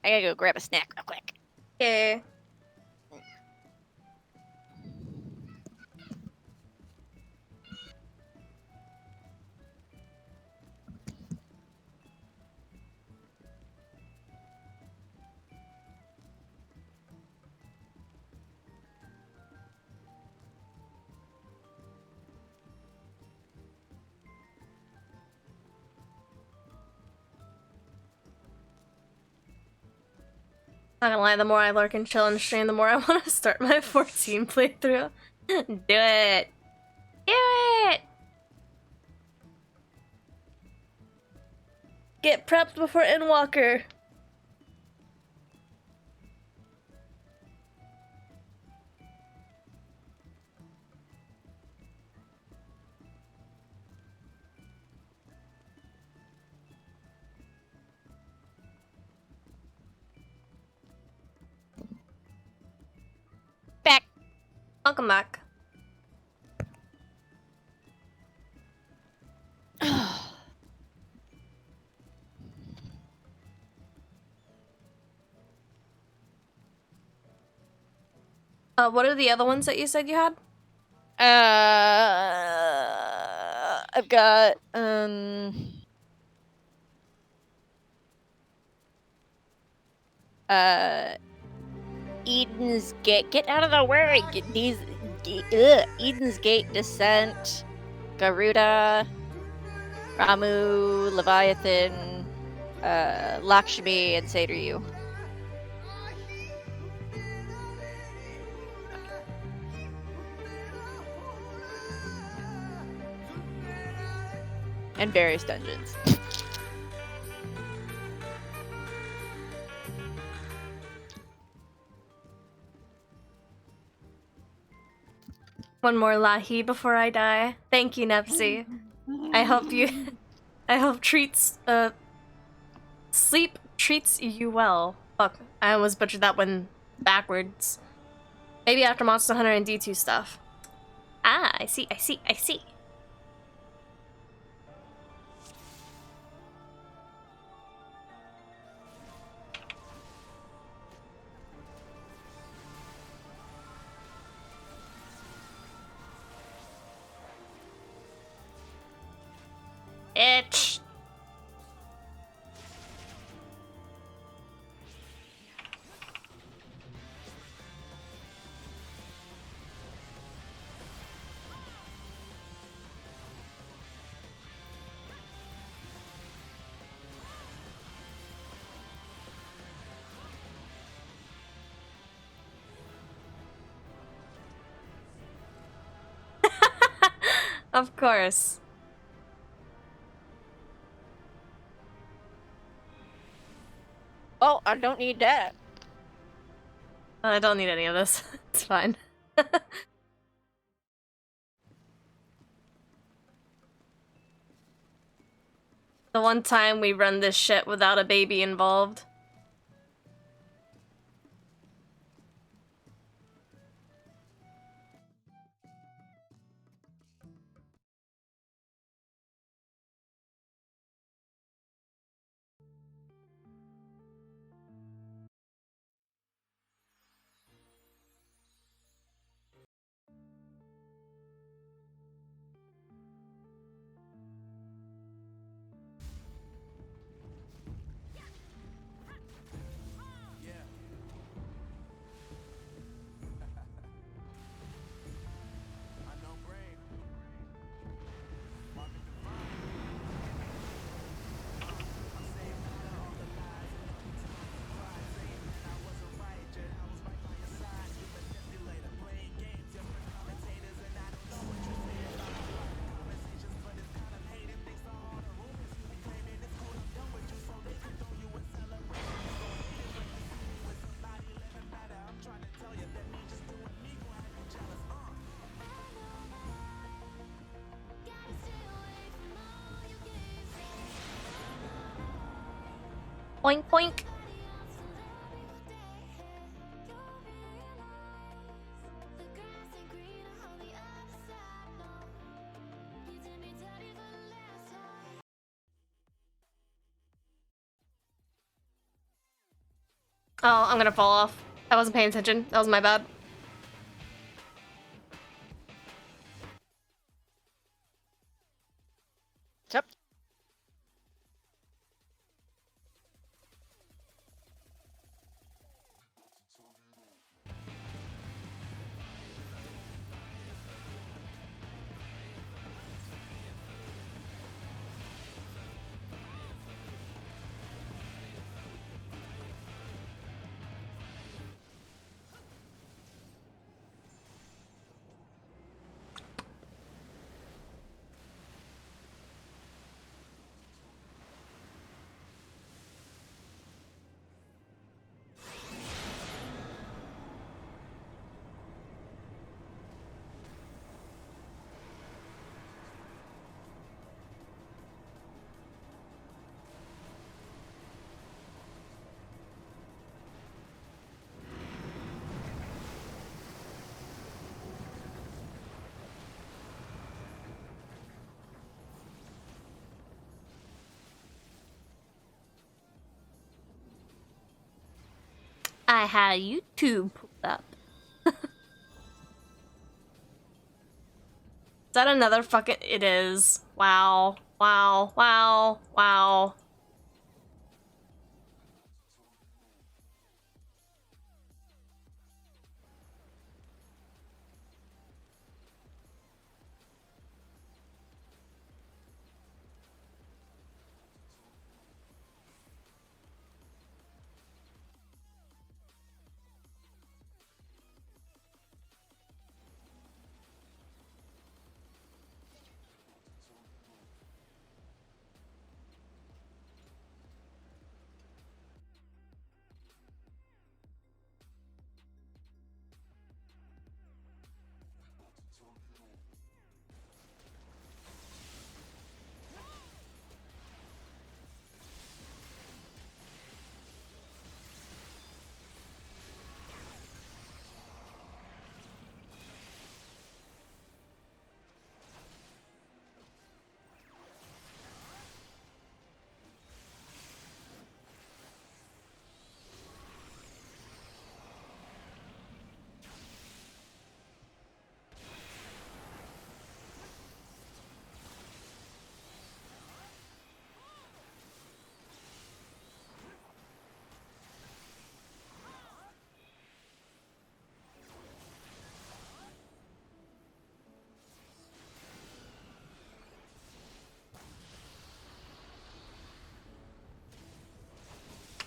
I gotta go grab a snack real quick. Okay. Not gonna lie, the more I lurk and chill and stream, the more I want to start my 14 playthrough. Do it! Do it! Get prepped before Endwalker. Back. Welcome back. What are the other ones that you said you had? I've got Eden's Gate. Get out of the way. Eden's Gate Descent, Garuda, Ramu, Leviathan, Lakshmi, and Seriyu. And various dungeons. One more lahi before I die. Thank you, Nepsi. I hope sleep treats you well. Fuck, I almost butchered that one backwards. Maybe after Monster Hunter and D2 stuff. Ah, I see. Itch. Of course. Oh, I don't need that. I don't need any of this. It's fine. The one time we run this shit without a baby involved. Boink boink. Oh, I'm gonna fall off. I wasn't paying attention. That was my bad. Yep. I had YouTube pulled up. Is that another fucking... It is. Wow. Wow. Wow. Wow.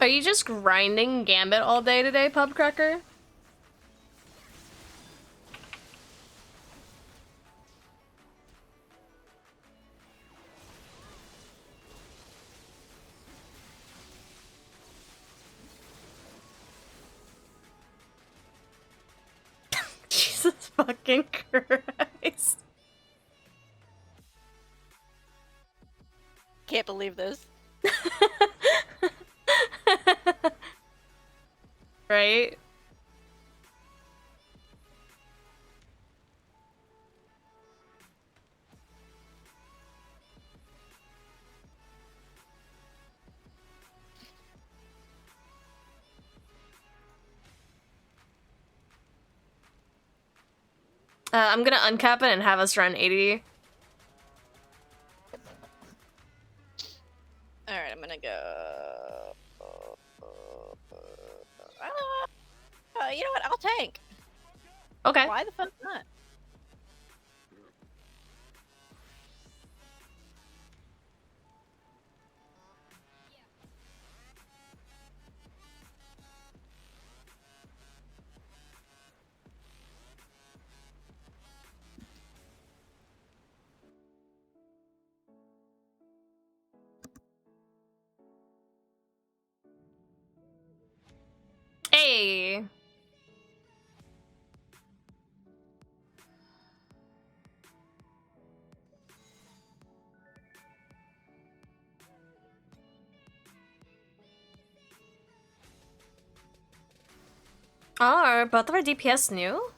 Are you just grinding Gambit all day today, Pubcracker? Jesus fucking Christ. Can't believe this. Right? I'm gonna uncap it and have us run 80. Alright, I'm gonna go... you know what? I'll tank. Okay. Why the fuck not? Hey. Are both of our DPS new?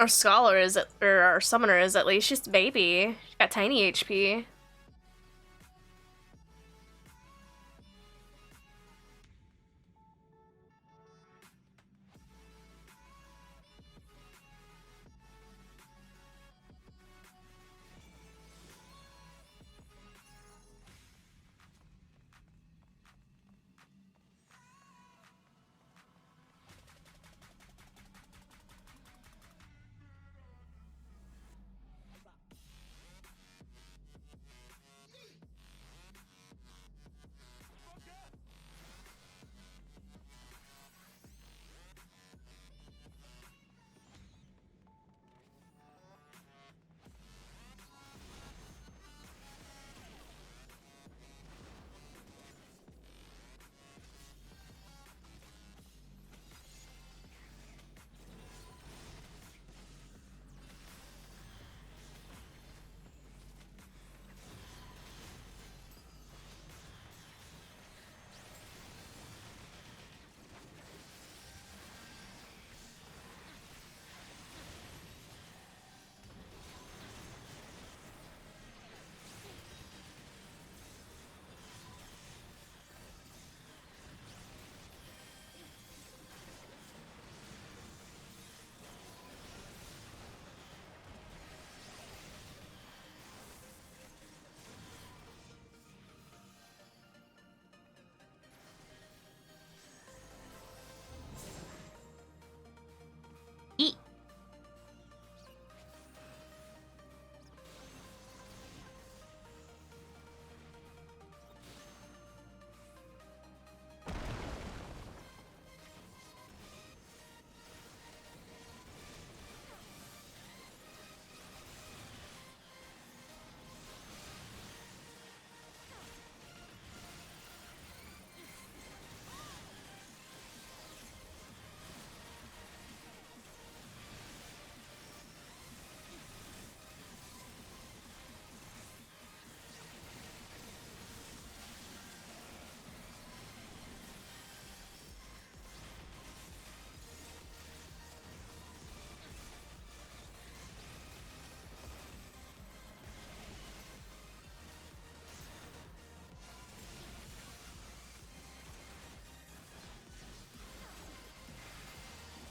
Our scholar is or our summoner is at least. She's a baby. She got tiny HP. Eat.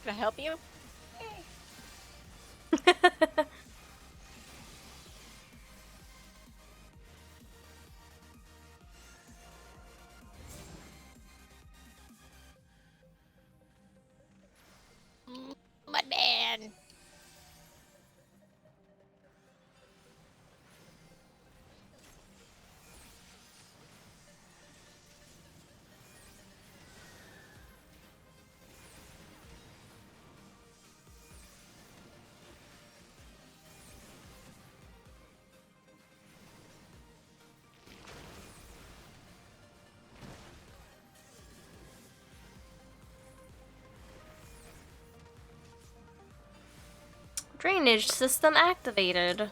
Can I help you? Mudman. Drainage system activated.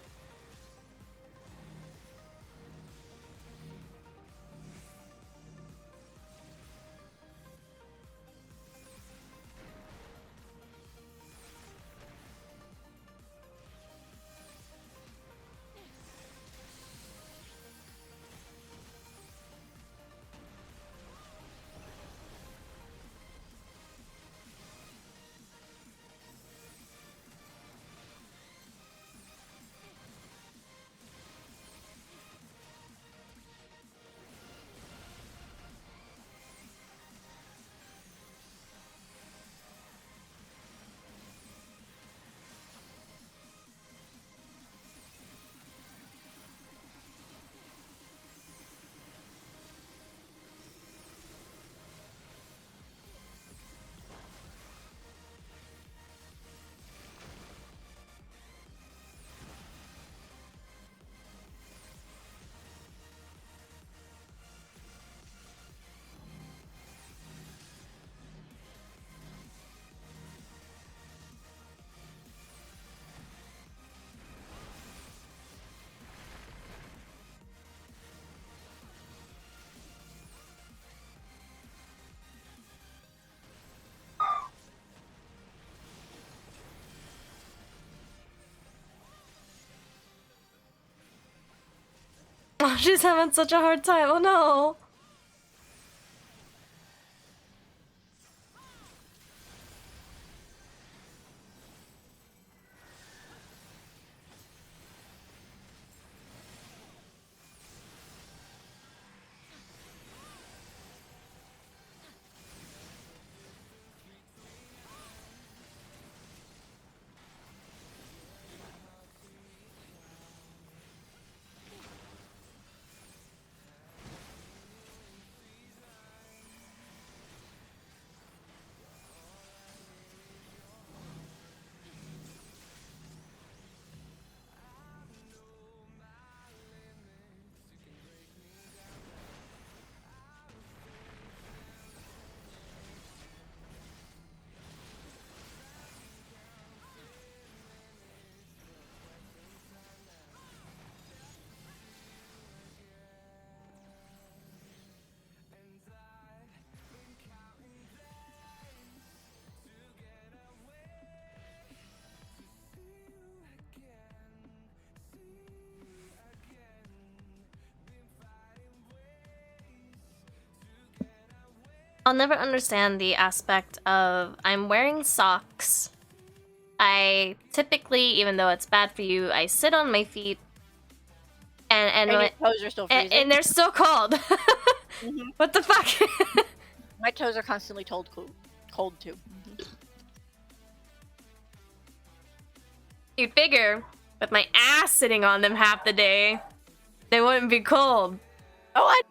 Oh, she's having such a hard time. Oh no. I'll never understand the aspect of I'm wearing socks. I typically, even though it's bad for you, I sit on my feet and your toes are still freezing. and they're still cold. What the fuck? My toes are constantly cold too. You'd figure, with my ass sitting on them half the day, they wouldn't be cold. Oh, I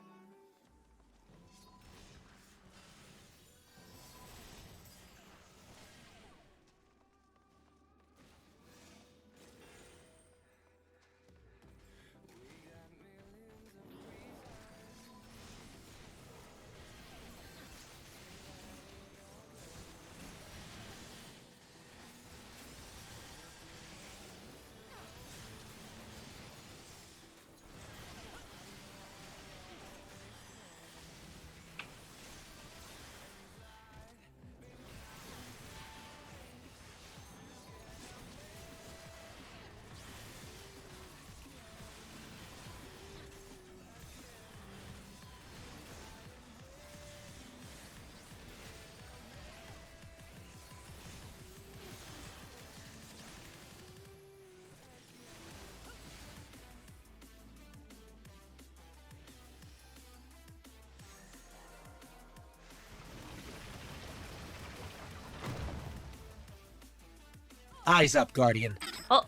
Eyes up, Guardian. Oh.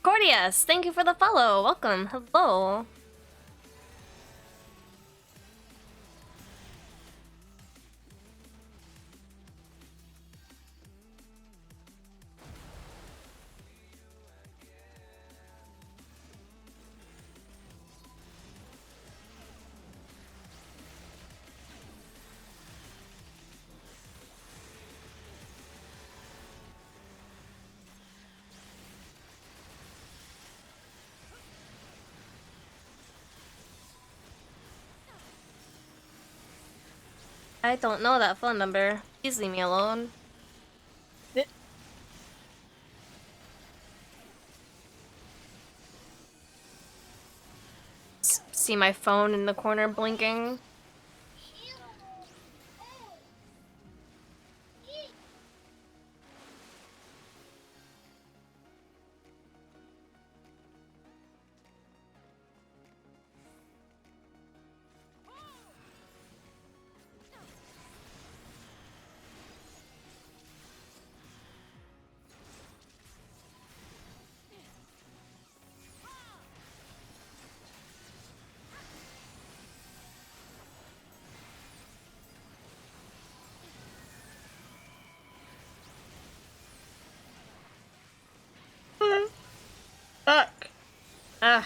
Cordius, thank you for the follow. Welcome. Hello. I don't know that phone number. Please leave me alone. See my phone in the corner blinking. Fuck. Ugh.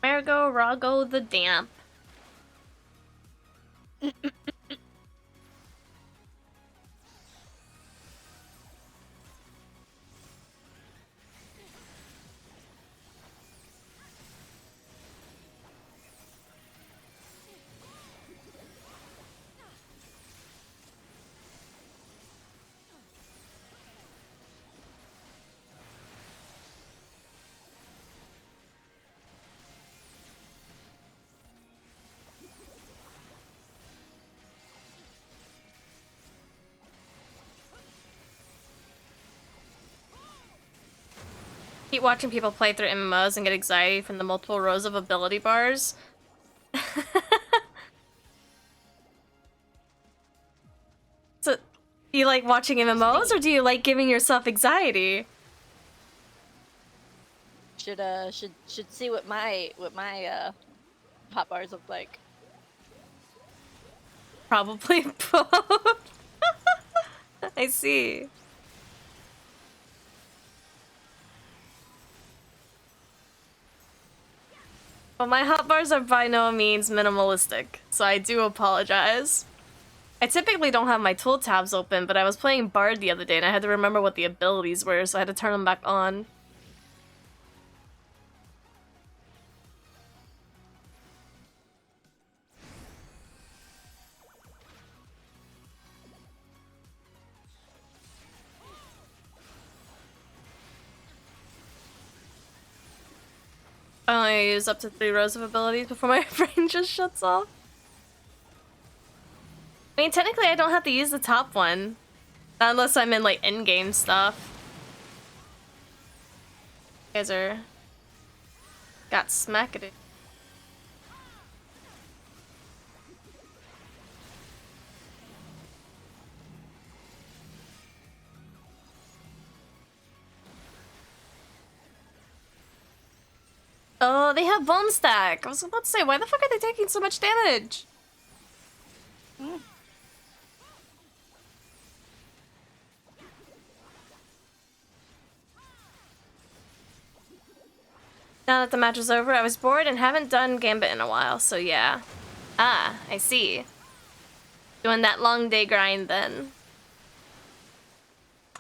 Mergo Rago the Damp. Keep watching people play through MMOs and get anxiety from the multiple rows of ability bars. So, do you like watching MMOs or do you like giving yourself anxiety? Should see what my hotbars look like. Probably both. I see. Well, my hotbars are by no means minimalistic, so I do apologize. I typically don't have my tool tabs open, but I was playing Bard the other day and I had to remember what the abilities were, so I had to turn them back on. I only use up to 3 rows of abilities before my brain just shuts off. I mean, technically I don't have to use the top one. Not unless I'm in, like, in-game stuff. You guys are... got smacked. Oh, they have bone stack. I was about to say, why the fuck are they taking so much damage? Now that the match is over, I was bored and haven't done Gambit in a while, so yeah. Ah, I see. Doing that long day grind then.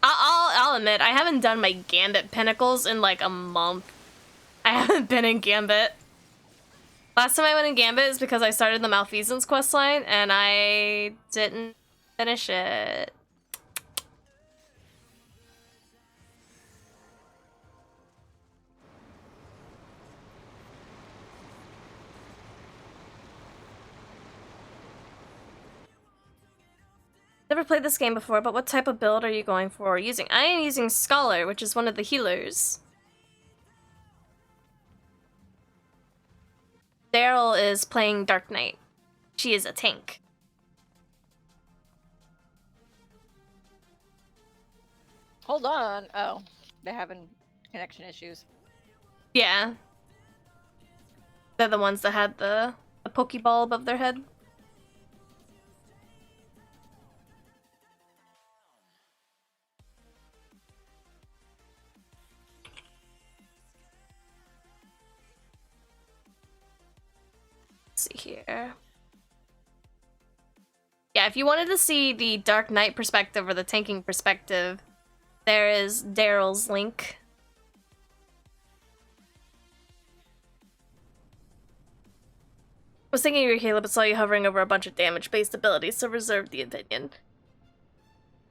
I'll admit, I haven't done my Gambit Pinnacles in like a month. I haven't been in Gambit. Last time I went in Gambit is because I started the Malfeasance questline and I didn't finish it. Never played this game before, but what type of build are you going for or using? I am using Scholar, which is one of the healers. Daryl is playing Dark Knight. She is a tank. Hold on. Oh, they're having connection issues. Yeah. They're the ones that had the Pokeball above their head. See here. Yeah, if you wanted to see the Dark Knight perspective or the tanking perspective, there is Daryl's link. I was thinking you were Caleb, but saw you hovering over a bunch of damage-based abilities, so reserve the opinion.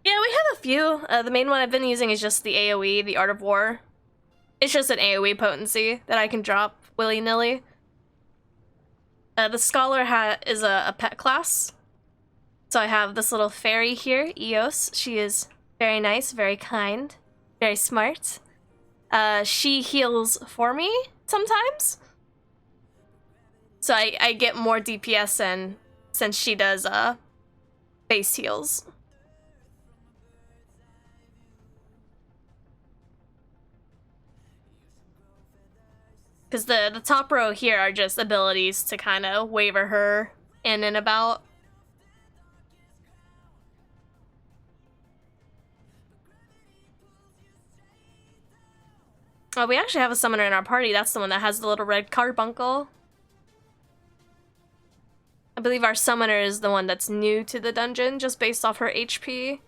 Yeah, we have a few. The main one I've been using is just the AoE, the Art of War. It's just an AoE potency that I can drop willy-nilly. The Scholar is a pet class. So I have this little fairy here, Eos. She is very nice, very kind, very smart. She heals for me sometimes. So I get more DPS in since she does base heals. Because the top row here are just abilities to kind of waver her in and about. Oh, we actually have a summoner in our party. That's the one that has the little red carbuncle. I believe our summoner is the one that's new to the dungeon, just based off her HP.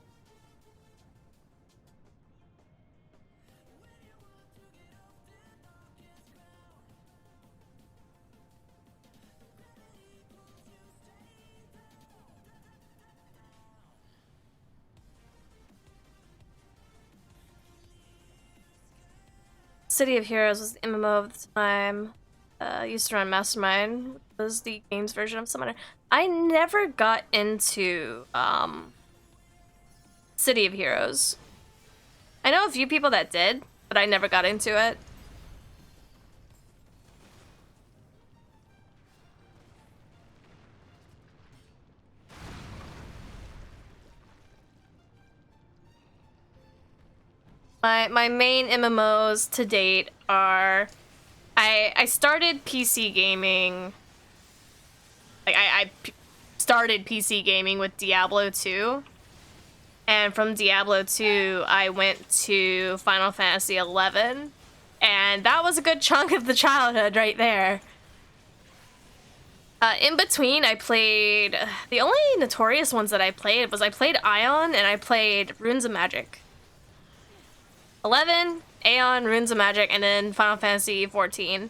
City of Heroes was the MMO of the time. Used to run Mastermind, was the games version of Summoner. I never got into City of Heroes. I know a few people that did, but I never got into it. My main MMOs to date are... I started PC gaming... Like, I started PC gaming with Diablo 2. And from Diablo 2, I went to Final Fantasy XI. And that was a good chunk of the childhood right there. In between, I played... The only notorious ones that I played was I played Ion and I played Runes of Magic. 11, Aeon, Runes of Magic, and then Final Fantasy XIV.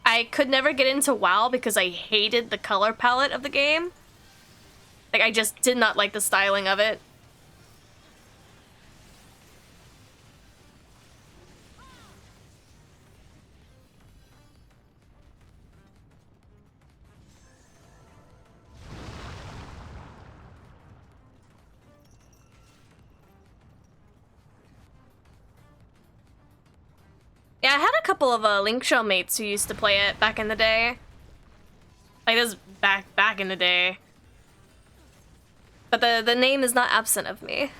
I could never get into WoW because I hated the color palette of the game. Like, I just did not like the styling of it. Yeah, I had a couple of Linkshell mates who used to play it back in the day. Like, this back in the day. But the name is not absent of me.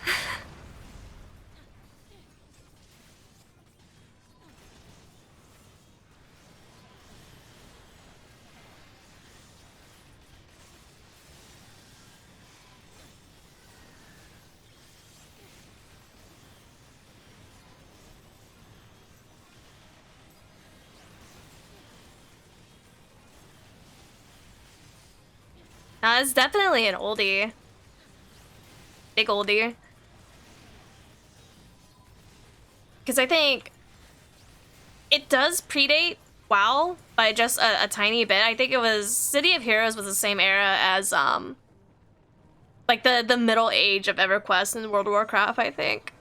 It's definitely an oldie. Big oldie. Because I think it does predate WoW by just a tiny bit. I think it was City of Heroes was the same era as like the middle age of EverQuest and World of Warcraft, I think.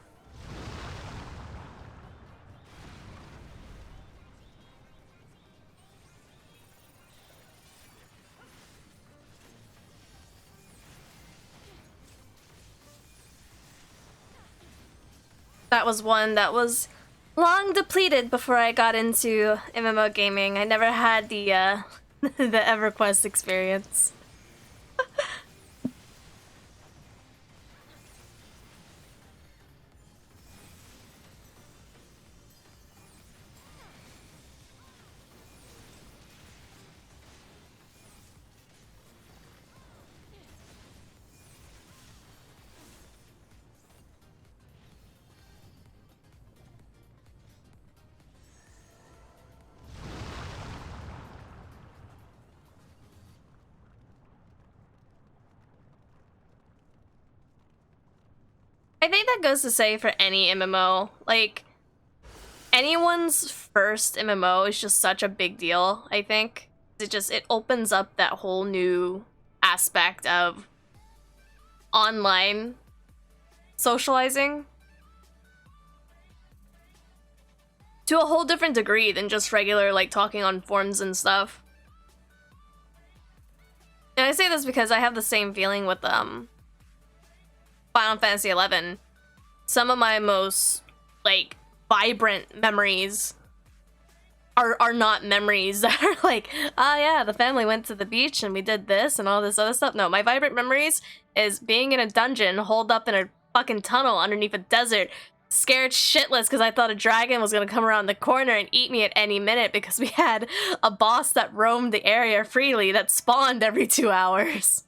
That was one that was long depleted before I got into MMO gaming. I never had the the EverQuest experience. I think that goes to say for any MMO, like, anyone's first MMO is just such a big deal, I think. It opens up that whole new aspect of online socializing to a whole different degree than just regular, like, talking on forums and stuff. And I say this because I have the same feeling with, Final Fantasy XI. Some of my most, like, vibrant memories are not memories that are like, oh yeah, the family went to the beach and we did this and all this other stuff. No, my vibrant memories is being in a dungeon, holed up in a fucking tunnel underneath a desert, scared shitless because I thought a dragon was gonna come around the corner and eat me at any minute because we had a boss that roamed the area freely that spawned every 2 hours.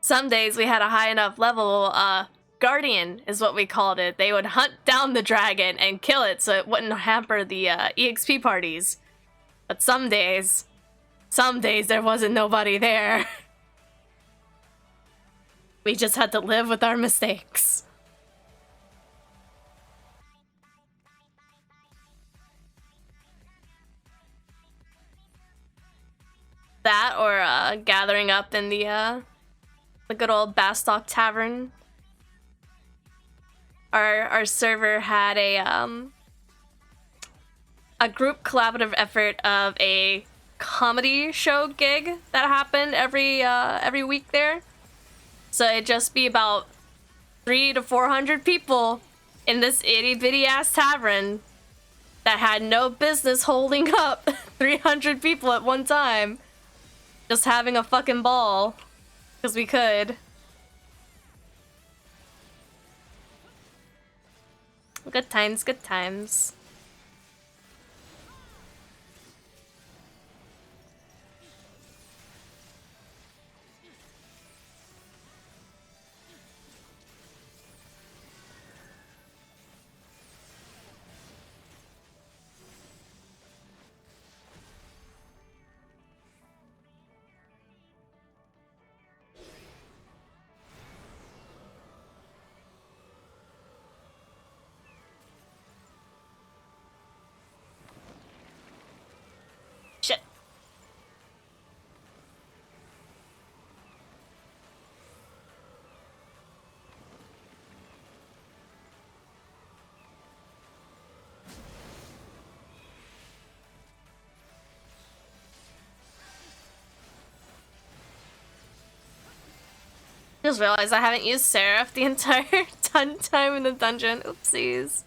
Some days we had a high enough level Guardian is what we called it. They would hunt down the dragon and kill it so it wouldn't hamper the EXP parties. But some days there wasn't nobody there. We just had to live with our mistakes. That or gathering up in the good old Bastock Tavern. Our server had a group collaborative effort of a comedy show gig that happened every week there. So it'd just be about 300 to 400 people in this itty bitty ass tavern that had no business holding up 300 people at one time. Just having a fucking ball. Because we could. Good times, good times. Shit. Just realized I haven't used Seraph the entire time in the dungeon. Oopsies.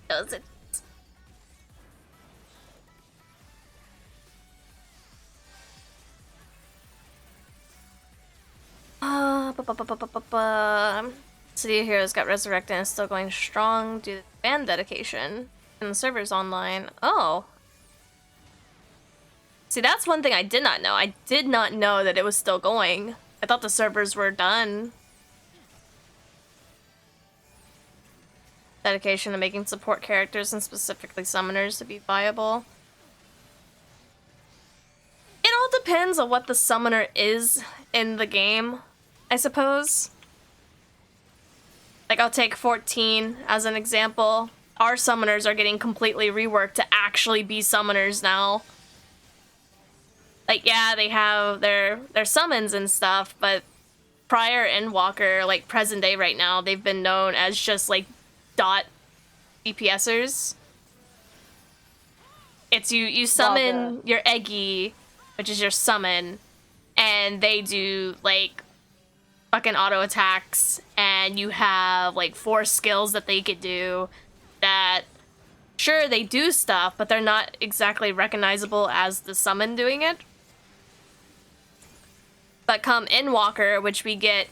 Does it? City of Heroes got resurrected and is still going strong due to fan dedication. And the server's online. Oh. See, that's one thing I did not know. I did not know that it was still going. I thought the servers were done. Dedication to making support characters and specifically summoners to be viable. It all depends on what the summoner is in the game, I suppose. Like, I'll take 14 as an example. Our summoners are getting completely reworked to actually be summoners now. Like, yeah, they have their summons and stuff, but prior Endwalker, like present day right now, they've been known as just like dot DPSers. It's you summon your Eggy, which is your summon, and they do like fucking auto attacks, and you have like 4 skills that they could do that, sure, they do stuff, but they're not exactly recognizable as the summon doing it. But come Endwalker, which we get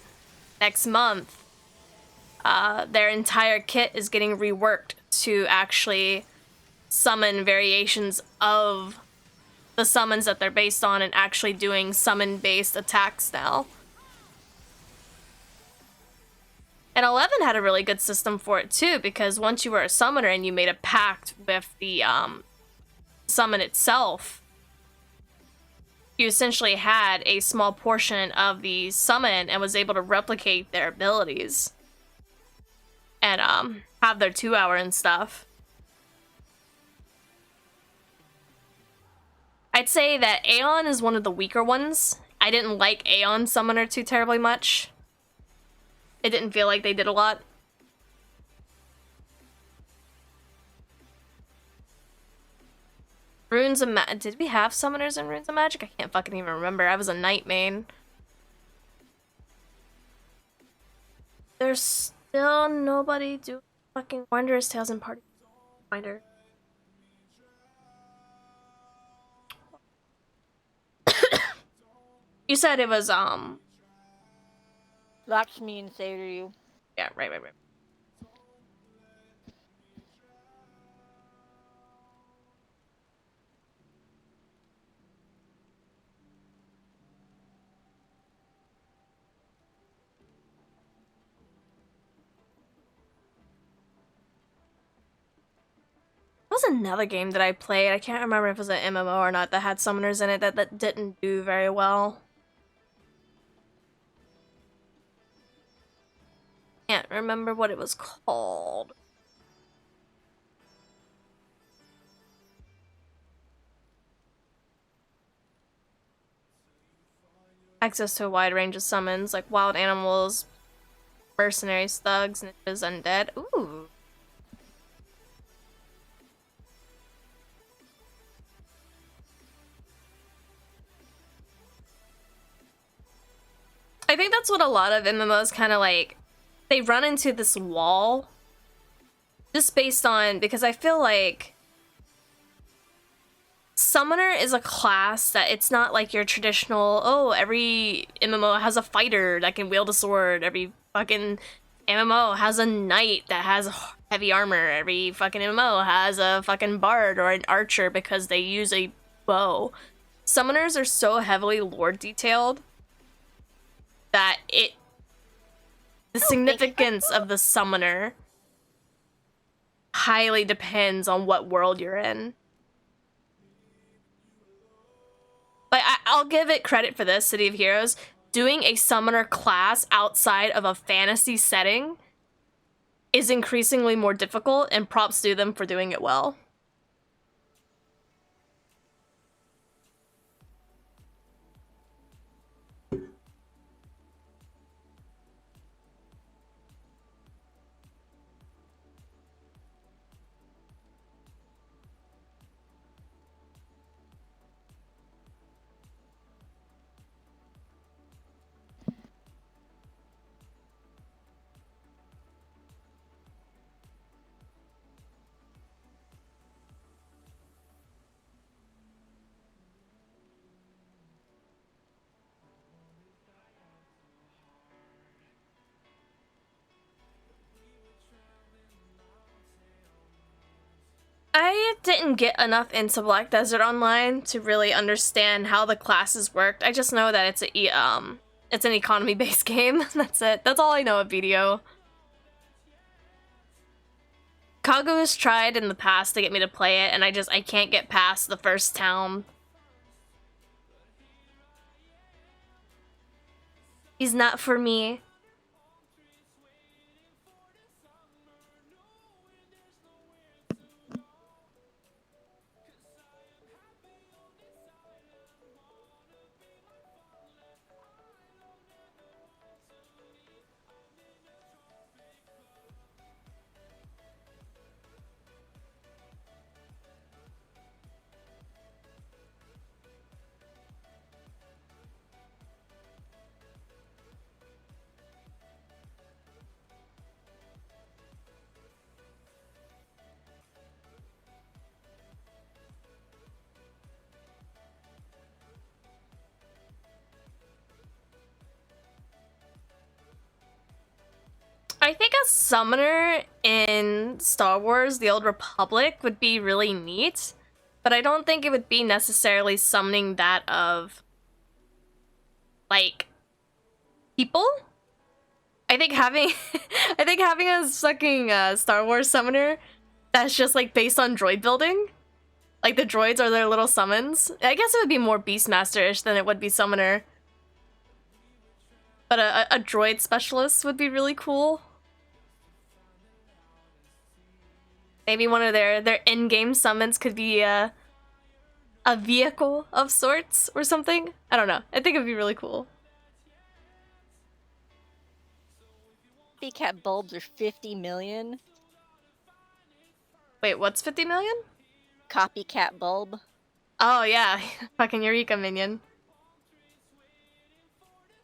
next month, their entire kit is getting reworked to actually summon variations of the summons that they're based on and actually doing summon-based attacks now. And 11 had a really good system for it too, because once you were a summoner and you made a pact with the summon itself, you essentially had a small portion of the summon and was able to replicate their abilities. And have their 2-hour and stuff. I'd say that Aeon is one of the weaker ones. I didn't like Aeon Summoner too terribly much. It didn't feel like they did a lot. Runes of Magic. Did we have summoners in Runes of Magic? I can't fucking even remember. I was a knight main. There's still nobody doing fucking Wondrous Tales and Party Finder. You said it was Lakshmi and Seriyu. yeah, right. There was another game that I played. I can't remember if it was an MMO or not that had summoners in it that didn't do very well. Can't remember what it was called. Access to a wide range of summons like wild animals, mercenaries, thugs, ninjas, undead. Ooh. I think that's what a lot of MMOs kind of like, they run into this wall just based on, because I feel like Summoner is a class that it's not like your traditional, oh, every MMO has a fighter that can wield a sword, every fucking MMO has a knight that has heavy armor, every fucking MMO has a fucking bard or an archer because they use a bow. Summoners are so heavily lore detailed that the significance of the summoner highly depends on what world you're in. Like, I'll give it credit for this, City of Heroes. Doing a summoner class outside of a fantasy setting is increasingly more difficult, and props to them for doing it well. I didn't get enough into Black Desert Online to really understand how the classes worked. I just know that it's an economy-based game. That's it. That's all I know of VDO. Kagu has tried in the past to get me to play it, and I can't get past the first town. He's not for me. I think a summoner in Star Wars The Old Republic would be really neat, but I don't think it would be necessarily summoning that of, like, people? I think having a fucking Star Wars summoner that's just, like, based on droid building, like, the droids are their little summons. I guess it would be more Beastmaster-ish than it would be summoner. But a droid specialist would be really cool. Maybe one of their in-game summons could be a vehicle of sorts or something. I don't know. I think it'd be really cool. Copycat bulbs are 50 million. Wait, what's 50 million? Copycat bulb. Oh yeah, fucking Eureka minion.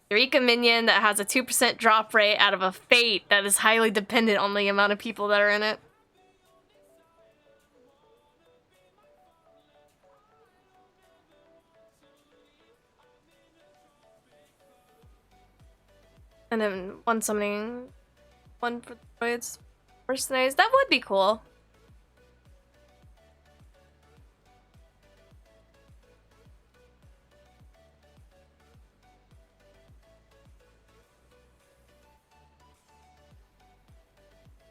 Eureka minion that has a 2% drop rate out of a fate that is highly dependent on the amount of people that are in it. And then one summoning, one for the droids, mercenaries. That would be cool.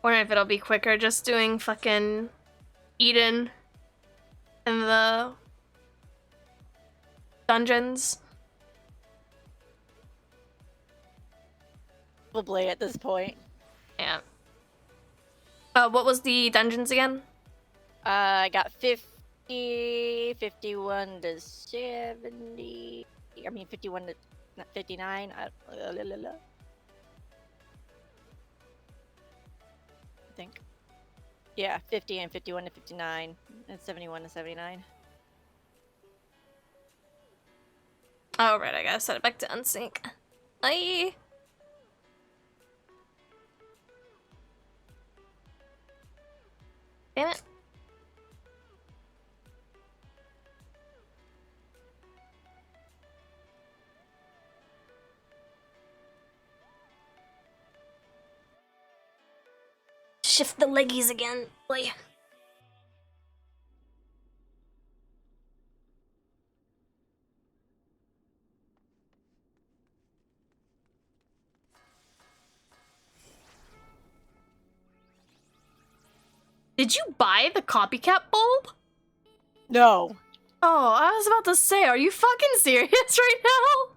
Wonder if it'll be quicker just doing fucking Eden in the dungeons. Probably at this point. Yeah. What was the dungeons again? I got 50, 51 to 70. I mean, 51 to 59. I think. Yeah, 50 and 51 to 59, and 71 to 79. Oh, right, I gotta set it back to unsync. Bye. Damn it. Shift the leggies again, boy. Did you buy the copycat bulb? No. Oh, I was about to say, are you fucking serious right now?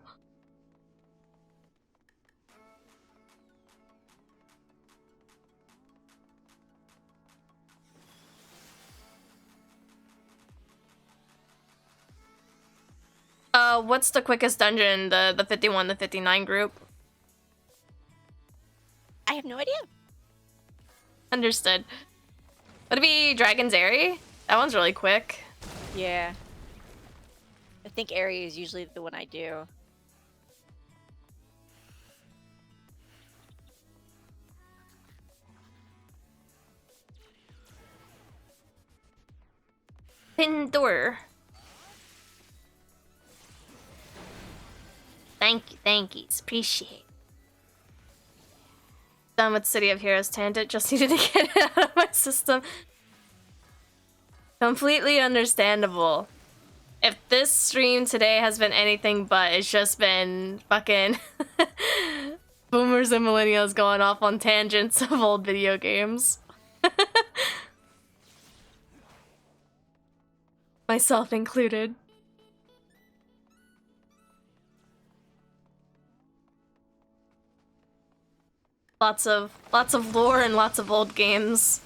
What's the quickest dungeon? The 51 to 59 group? I have no idea. Understood. Would it be Dragon's Airy? That one's really quick. Yeah. I think Airy is usually the one I do. Pin door. Thank yous. Appreciate. Done with City of Heroes tangent, just needed to get it out of my system. Completely understandable. If this stream today has been anything but, it's just been fucking boomers and millennials going off on tangents of old video games. Myself included. Lots of lore and lots of old games.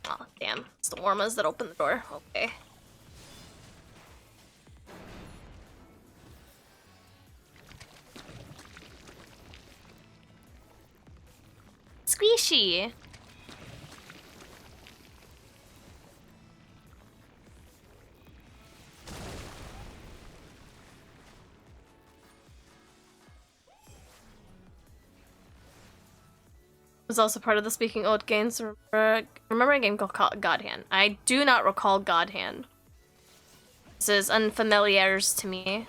Oh, damn. It's the Warmas that opened the door. Okay. Squishy. Was also part of the Speaking Old games. Remember a game called God Hand? I do not recall God Hand. This is unfamiliars to me.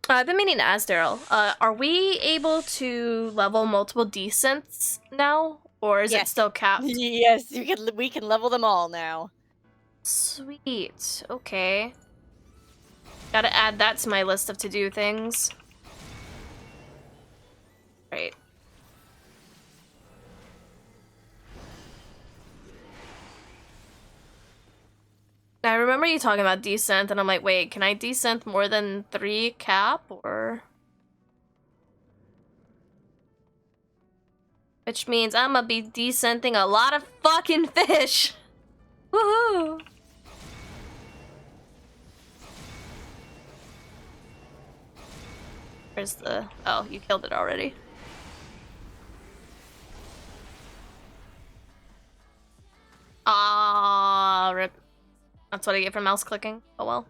I've been meaning to ask Daryl, are we able to level multiple decents now? Or is it still capped? Yes, we can level them all now. Sweet, okay. Gotta add that to my list of to-do things. Right. I remember you talking about desynth, and I'm like, wait, can I desynth more than 3 cap, or? Which means I'm gonna be desynthing a lot of fucking fish! Woohoo! Where's the... Oh, you killed it already. Ah, rip. That's what I get for mouse clicking. Oh well.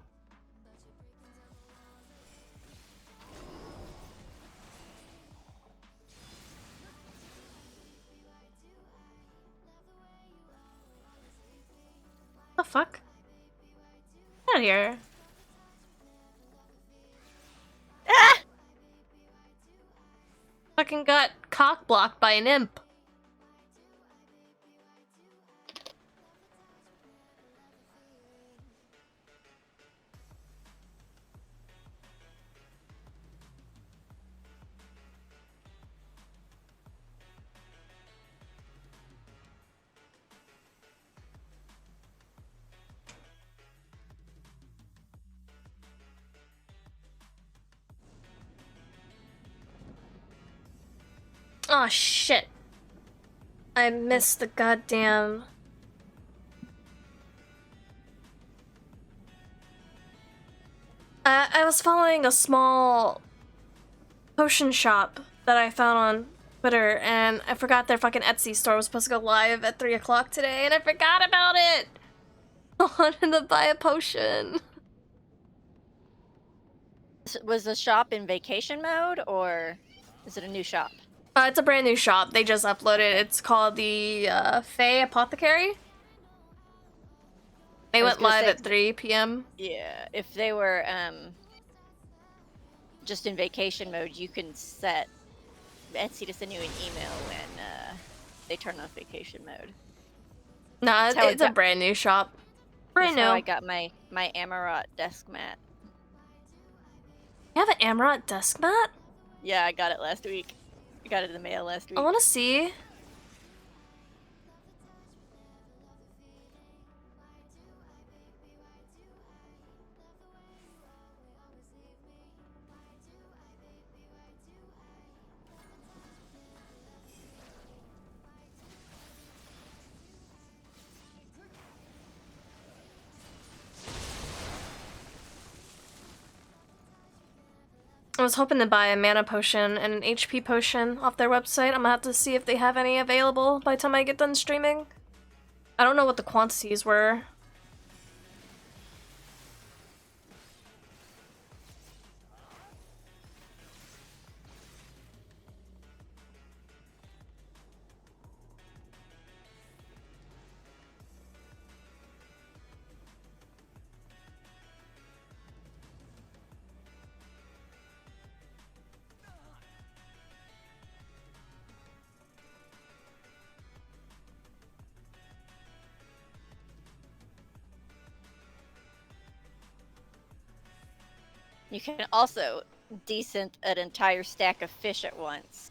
The fuck? Get out of here. Ah! Fucking got cock blocked by an imp. Oh shit. I missed the goddamn... I was following a small potion shop that I found on Twitter, and I forgot their fucking Etsy store was supposed to go live at 3 o'clock today, and I forgot about it! I wanted to buy a potion. Was the shop in vacation mode, or is it a new shop? It's a brand new shop. They just uploaded. It's called the Fae Apothecary. They went live at 3 p.m. Yeah, if they were just in vacation mode, you can set Etsy to send you an email when they turn off vacation mode. Nah, it's a brand new shop. Brand new. That's how I got my Amarot desk mat. You have an Amarot desk mat? Yeah, I got it last week. I got it in the mail last week. I want to see. I was hoping to buy a mana potion and an HP potion off their website. I'm gonna have to see if they have any available by the time I get done streaming. I don't know what the quantities were. You can also desynth an entire stack of fish at once.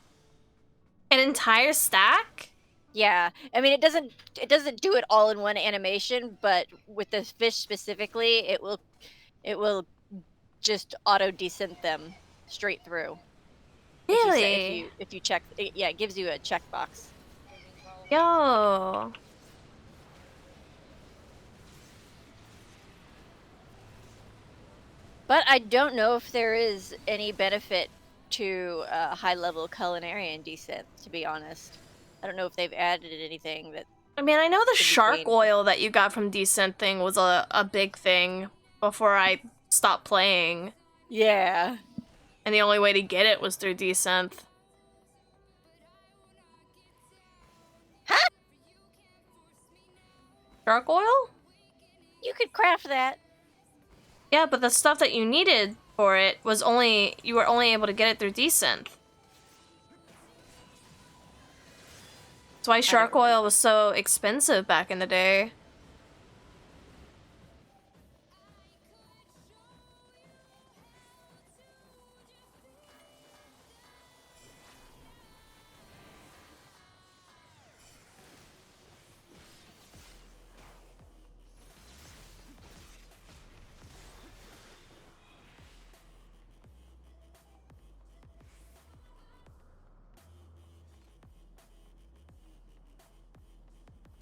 An entire stack? Yeah, I mean it doesn't do it all in one animation, but with the fish specifically, it will just auto desynth them straight through. Really? If you check, yeah, it gives you a checkbox. Yo. But I don't know if there is any benefit to high-level culinarian desynth, to be honest. I don't know if they've added anything that... I mean, I know the shark oil that you got from desynthing was a big thing before I stopped playing. Yeah. And the only way to get it was through desynth. Huh? Shark oil? You could craft that. Yeah, but the stuff that you needed for it was you were only able to get it through desynth. That's why shark oil was so expensive back in the day.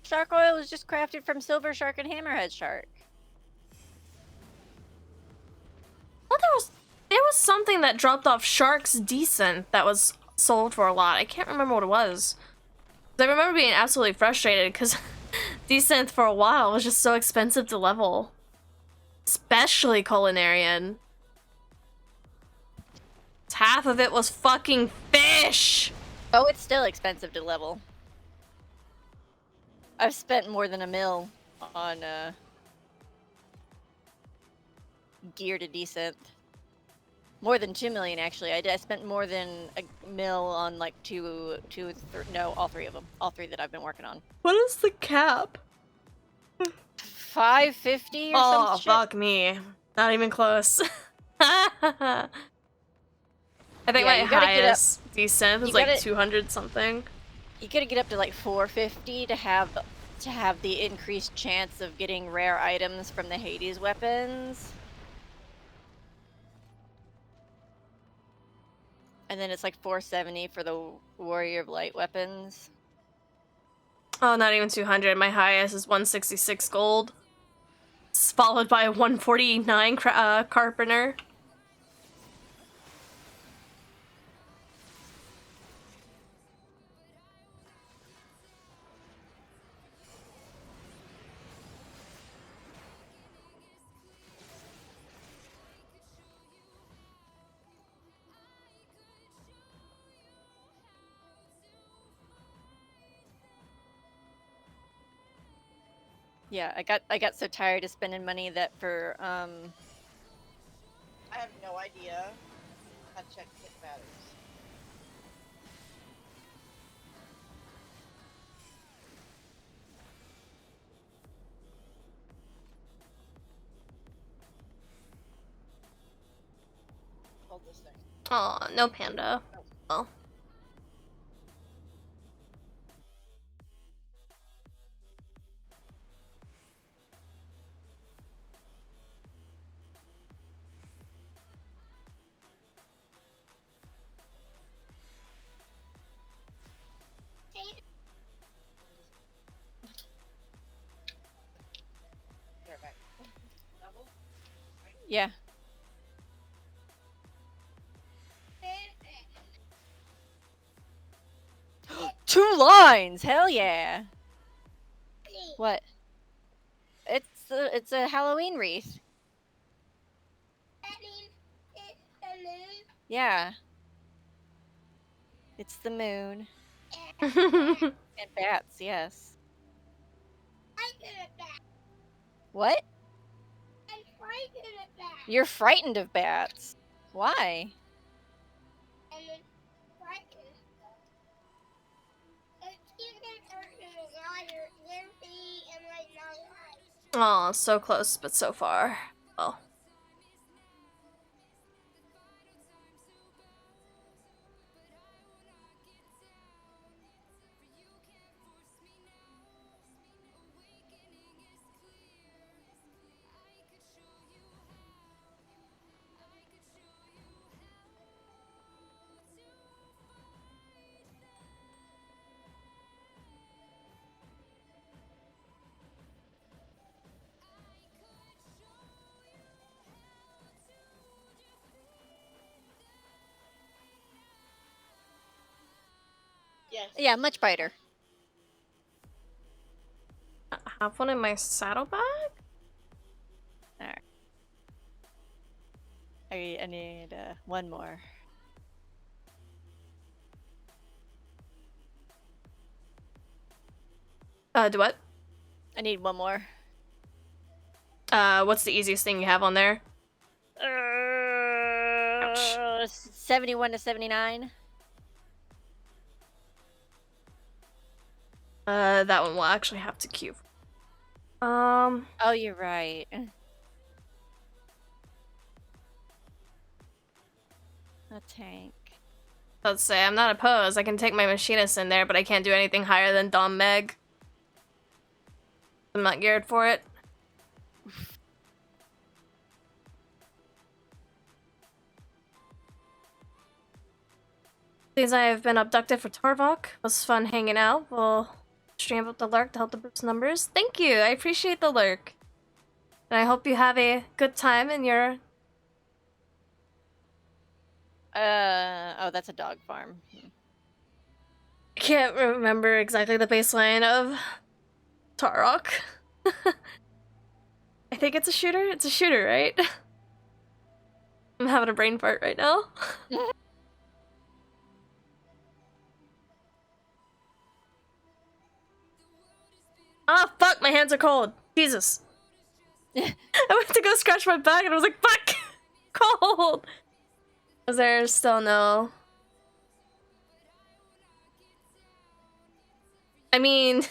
Shark oil is just crafted from silver shark and hammerhead shark. Well, there was something that dropped off Shark's Decent that was sold for a lot. I can't remember what it was. I remember being absolutely frustrated because Decent for a while was just so expensive to level. Especially Culinarian. Half of it was fucking fish! Oh, it's still expensive to level. I've spent more than $1 mil on gear to Decent. More than 2 million, actually. I spent more than $1 mil on like all three of them. All three that I've been working on. What is the cap? 550 or oh, some shit. Fuck me. Not even close. I think my highest Decent was like 200 something. You gotta get up to like 450 to have the increased chance of getting rare items from the Hades weapons. And then it's like 470 for the Warrior of Light weapons. Oh, not even 200. My highest is 166 gold. It's followed by a 149 Carpenter. Yeah, I got so tired of spending money that for I have no idea how to check kit batteries. Hold this thing. Oh, no panda. Oh. Yeah. Two lines! Hell yeah! What? It's a Halloween wreath. That means it's the moon? Yeah. It's the moon. And bats, yes. I'm frightened of bats. What? I'm frightened of bats. You're frightened of bats. Why? I'm frightened. It's even hurt in the water. Their feet and like my eyes. Oh, so close, but so far. Oh. Yes. Yeah, much brighter. I have one in my saddlebag? Alright. I need one more. Do what? I need one more. What's the easiest thing you have on there? 71 to 79. That one will actually have to queue. Oh, you're right. A tank. Let's say I'm not opposed. I can take my machinist in there, but I can't do anything higher than Dom Meg. I'm not geared for it. Since I have been abducted for Torvok, it was fun hanging out. We'll stream with the lurk to help to boost numbers. Thank you. I appreciate the lurk. And I hope you have a good time in your... Oh, that's a dog farm. I can't remember exactly the baseline of Tarok. I think it's a shooter. It's a shooter, right? I'm having a brain fart right now. Ah, fuck, my hands are cold. Jesus. I went to go scratch my back and I was like, fuck! Cold! Is there still no... I mean,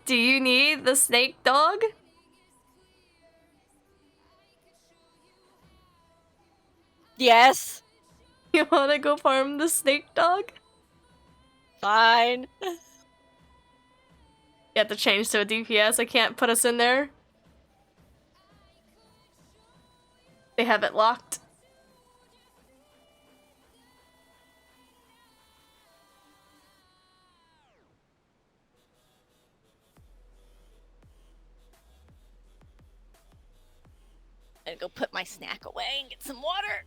do you need the snake dog? Yes. You wanna go farm the snake dog? Fine. You have to change to a DPS. I can't put us in there. They have it locked. I'm gonna go put my snack away and get some water.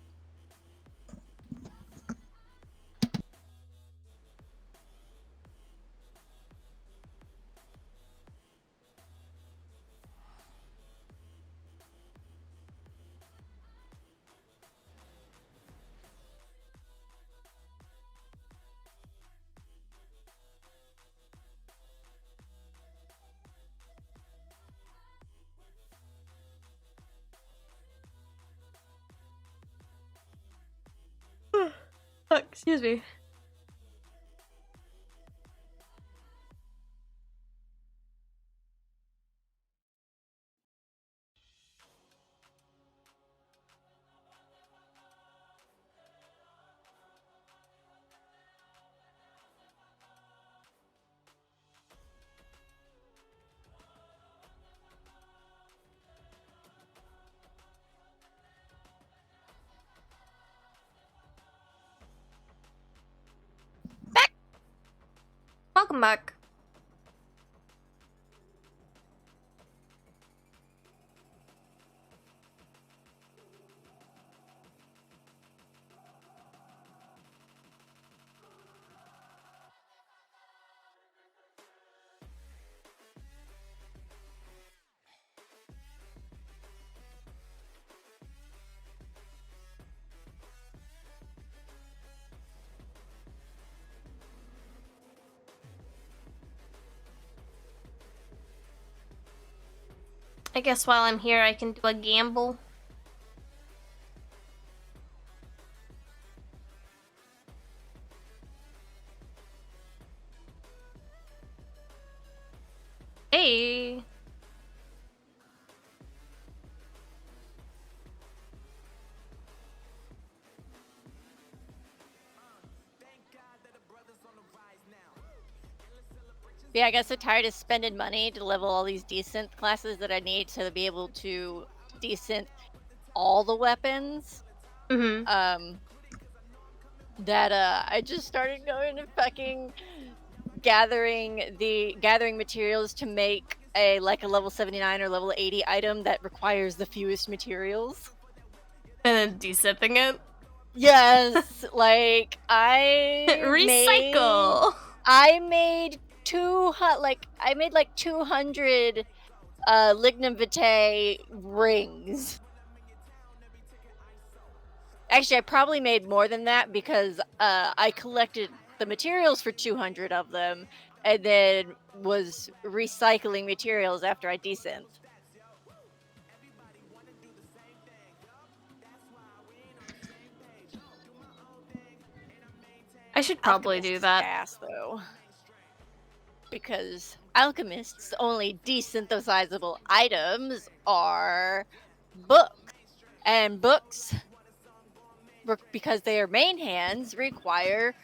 Fuck, excuse me. Welcome back. I guess while I'm here, I can do a gamble. Hey. Yeah, I guess I'm tired of spending money to level all these decent classes that I need to be able to decent all the weapons. Mm-hmm. That I just started going to fucking gathering materials to make a level 79 or level 80 item that requires the fewest materials. And then de-sipping it. Yes, like I Recycle. I made 200 lignum vitae rings. Actually, I probably made more than that because I collected the materials for 200 of them and then was recycling materials after I desynth. I should probably do that. Ass, though. Because alchemists' only desynthesizable items are books. And books, because they are main hands, require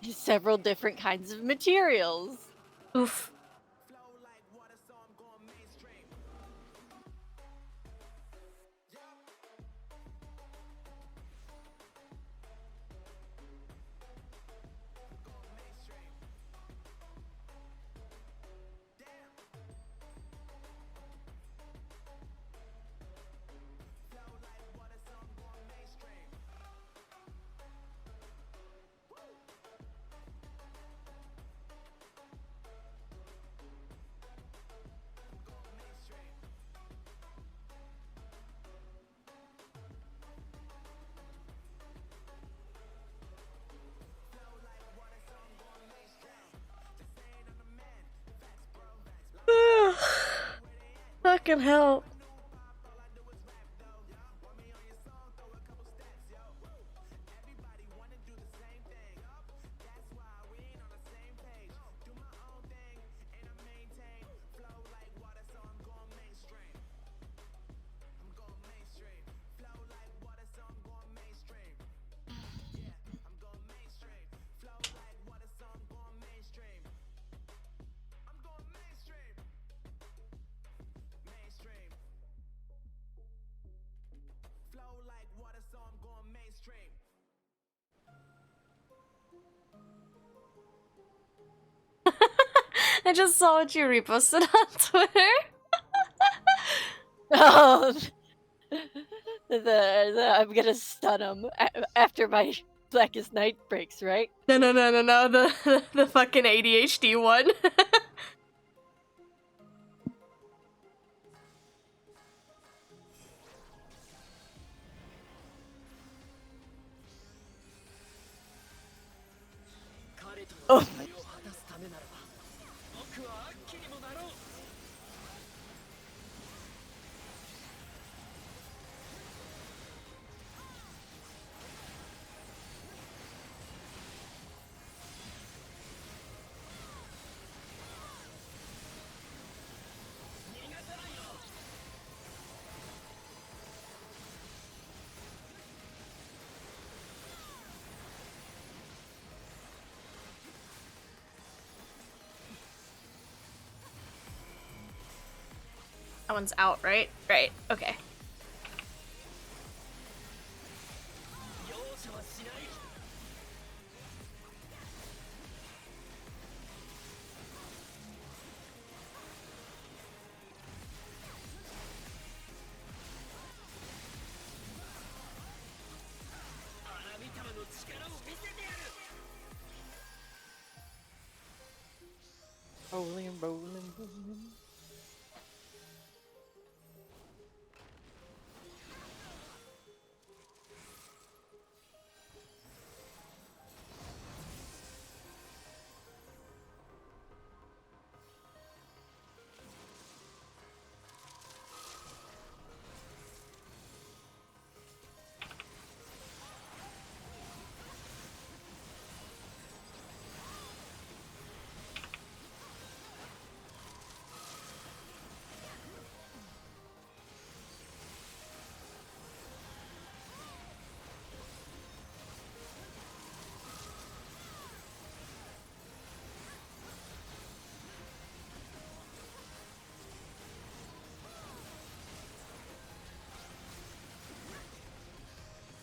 several different kinds of materials. Oof. fucking hell. I just saw what you reposted on Twitter. Oh, I'm gonna stun him after my Blackest Night breaks, right? No, the fucking ADHD one. Oh. That one's out, right? Right, okay. Rolling.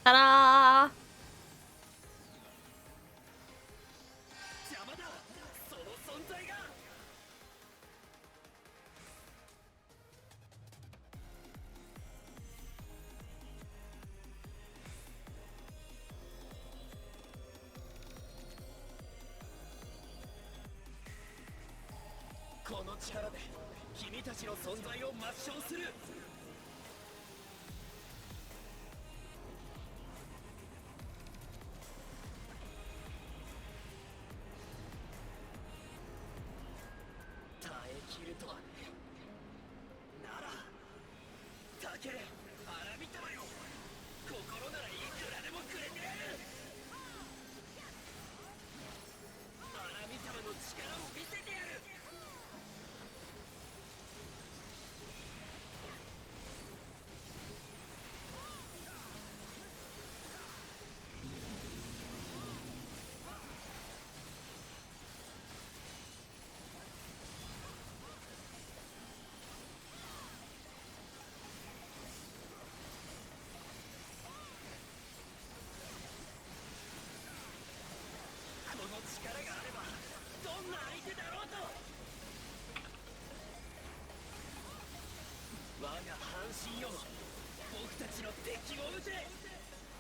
Ta-da!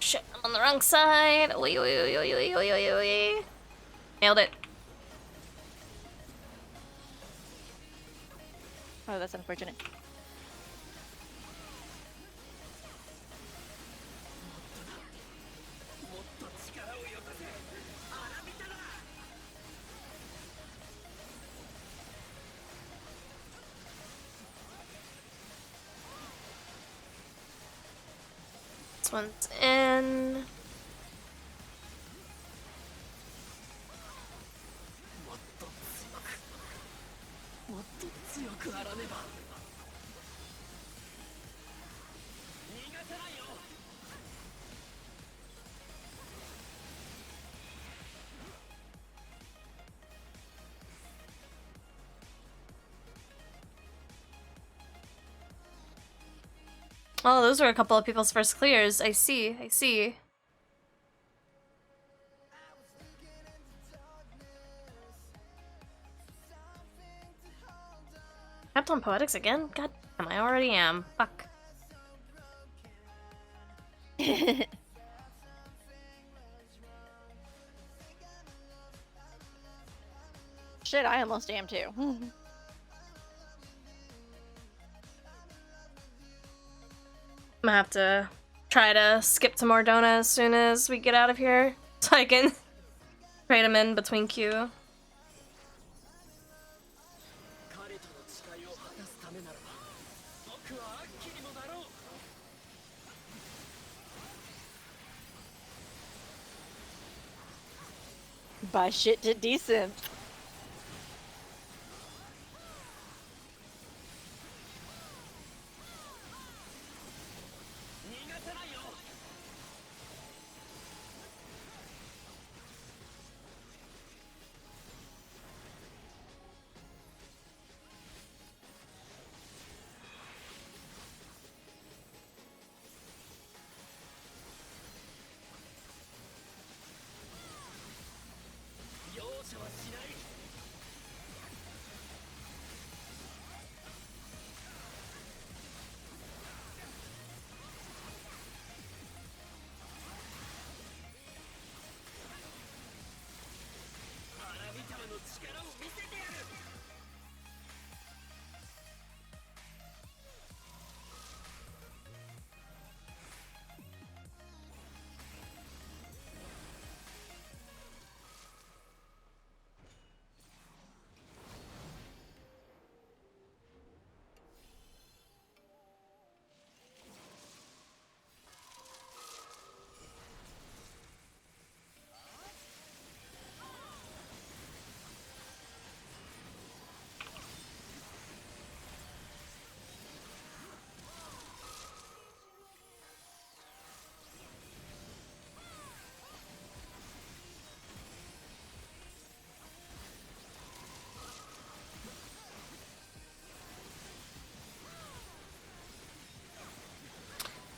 Shit, I'm on the wrong side. Wee, wee, wee, wee, wee, wee, wee, wee. Nailed it. Oh, that's unfortunate. This one's in. Oh, those were a couple of people's first clears. I see, I see. Captain Poetics again? God damn, I already am. Fuck. Shit, I almost am too. I'm gonna have to try to skip to Mordona as soon as we get out of here, so I can trade him in between queue. Buy shit to decent.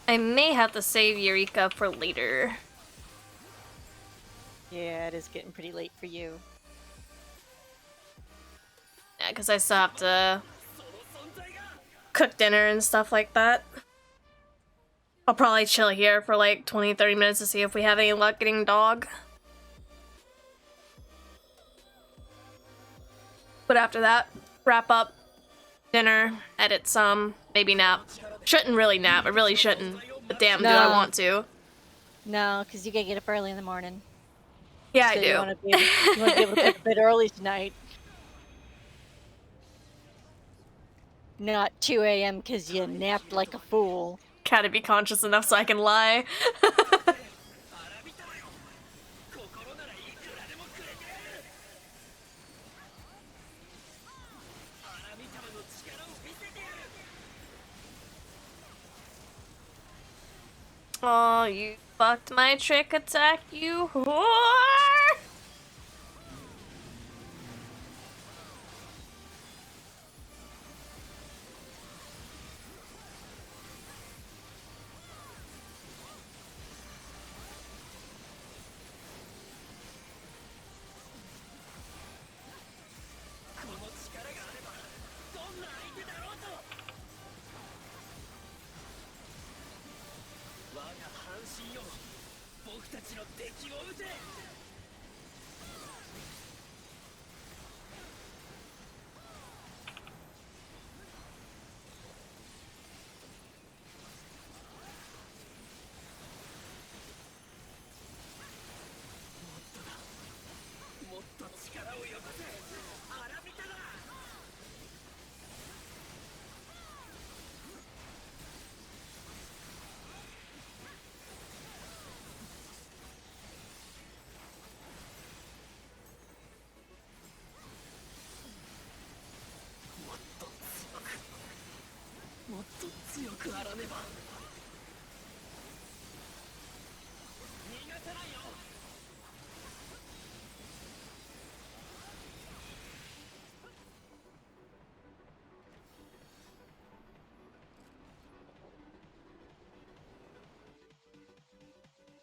I may have to save Eureka for later. Yeah, it is getting pretty late for you. Yeah, because I still have to cook dinner and stuff like that. I'll probably chill here for like 20-30 minutes to see if we have any luck getting dog. But after that, wrap up dinner, edit some, maybe nap. Shouldn't really nap, I really shouldn't. But damn, do I want to. No, because you gotta get up early in the morning. Yeah, So I do. You want to be able to go to bed early tonight. Not 2 a.m. because you napped like a fool. Gotta be conscious enough so I can lie. Oh, you fucked my trick attack, you whore!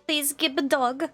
Please give a dog.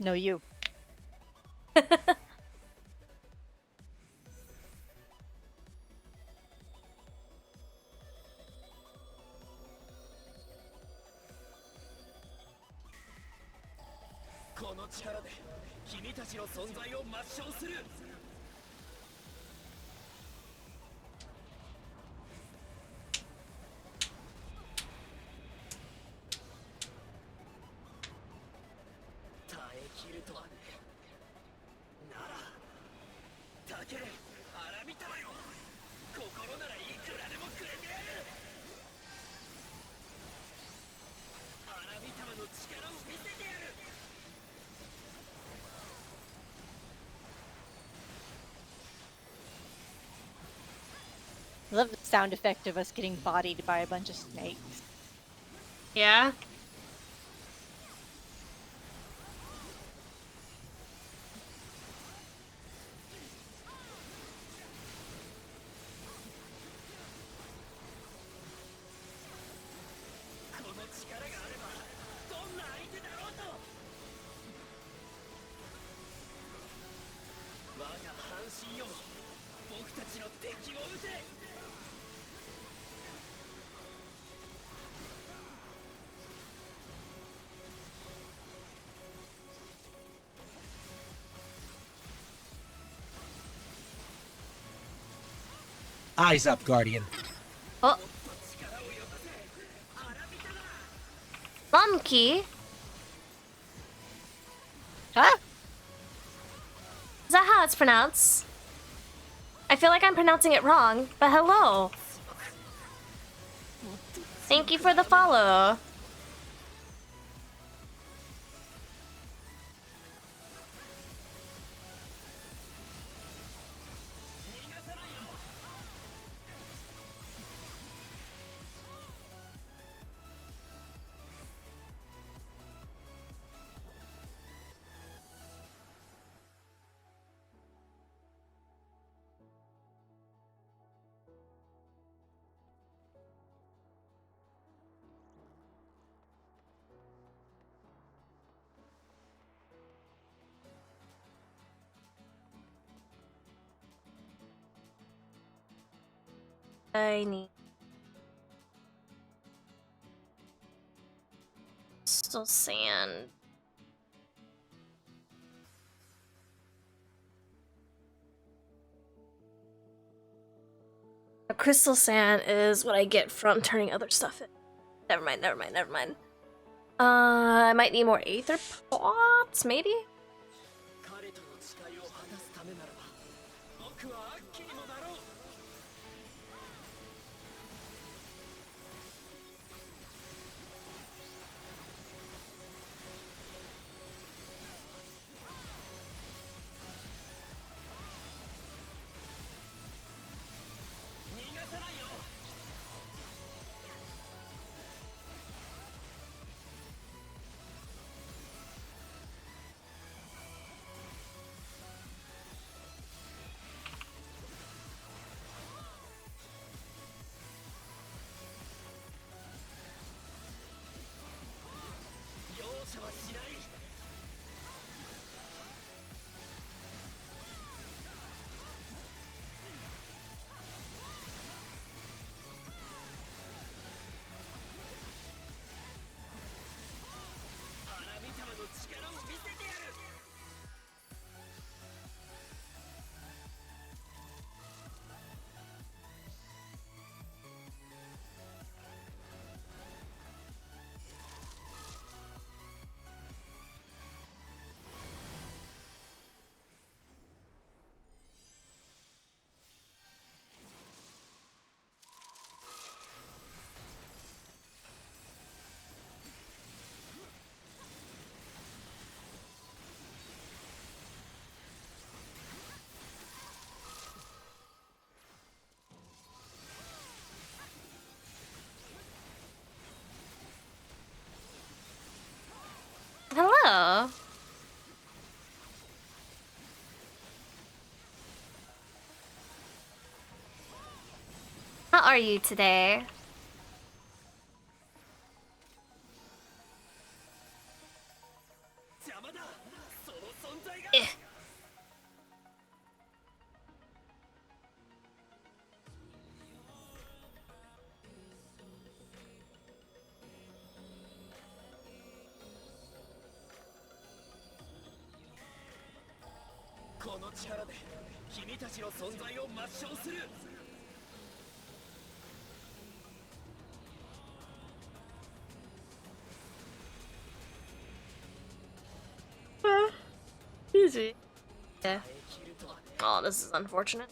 No, you. I love the sound effect of us getting bodied by a bunch of snakes. Yeah. Eyes up, Guardian. Oh. Monkey? Huh? Is that how it's pronounced? I feel like I'm pronouncing it wrong, but hello. Thank you for the follow. I need crystal sand. The crystal sand is what I get from turning other stuff in. Never mind. I might need more aether pots, maybe? Hello. How are you today? Eh. Easy. Yeah. Oh, this is unfortunate.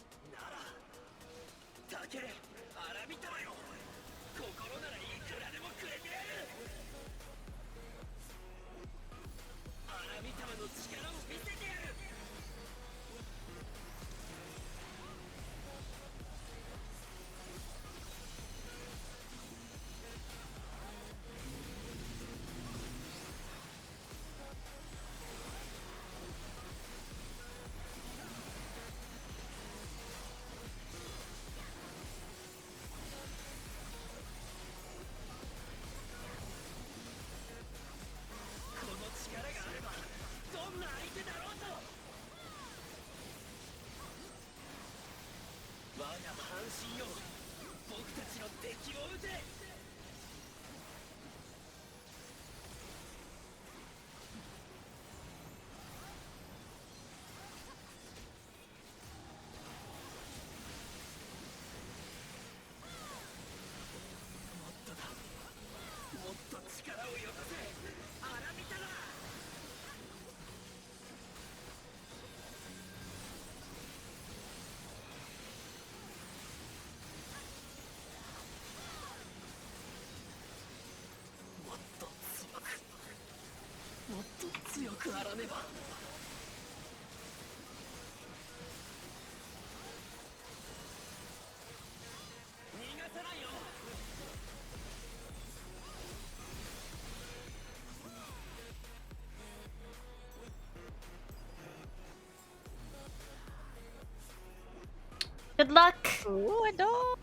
Good luck. Ooh, I don't.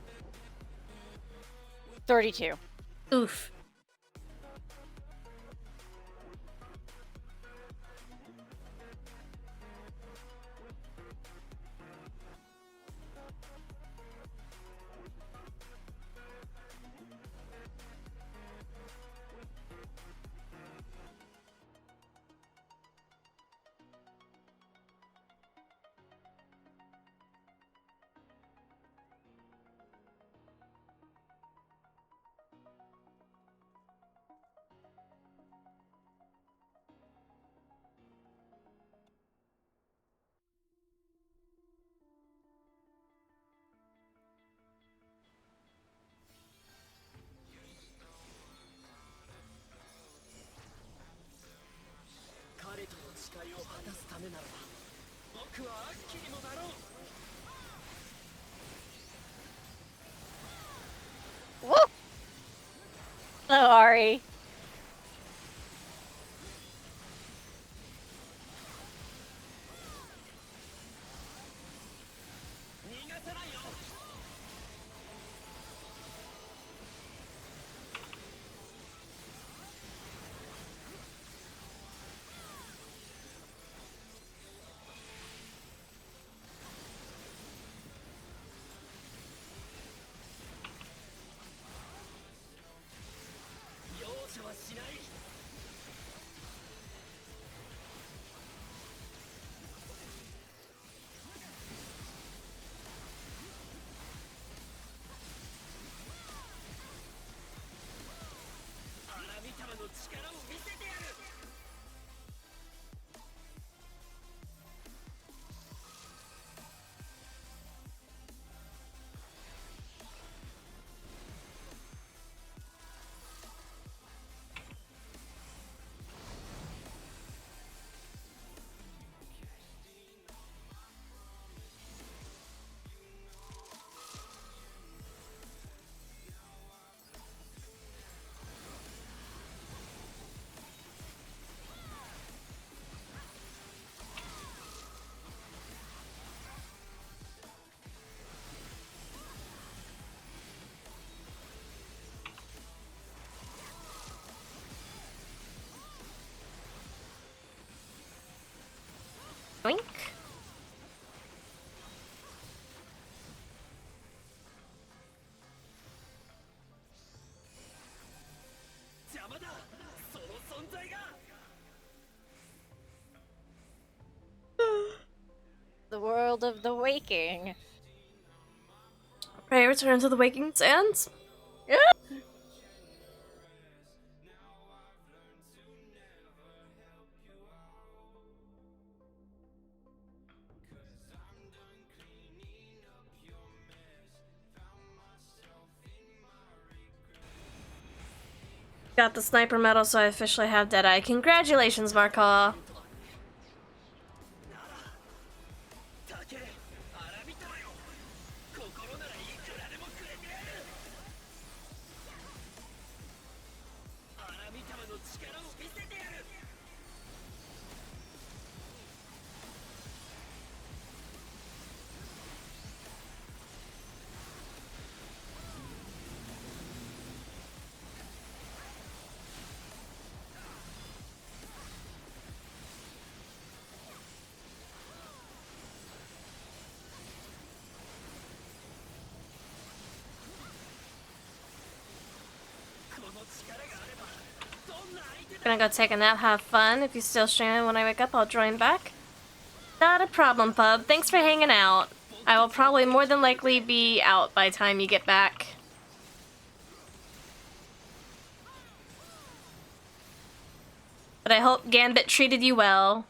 32. Oof. Woo! Hello, Ari. Oink. The world of the waking. Right, return to the waking sands. Got the sniper medal, so I officially have Deadeye. Congratulations, Markaw. Gonna go take a nap, have fun. If you're still streaming when I wake up, I'll join back. Not a problem, Pub. Thanks for hanging out. I will probably more than likely be out by the time you get back. But I hope Gambit treated you well.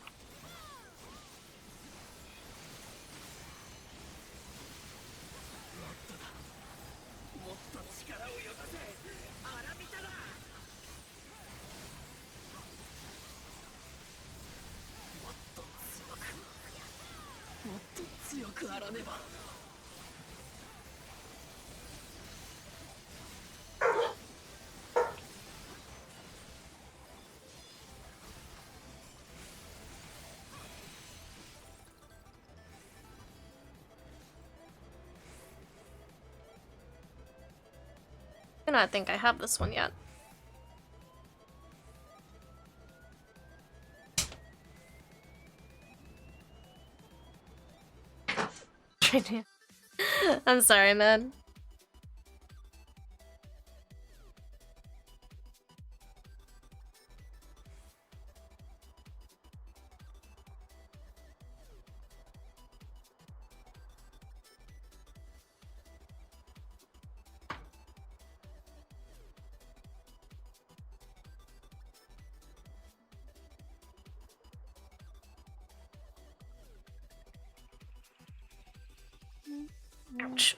I do not think I have this one yet. I'm sorry, man. Ouch.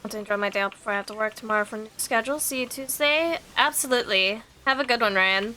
Want to enjoy my day out before I have to work tomorrow for a new schedule. See you Tuesday. Absolutely. Have a good one, Ryan.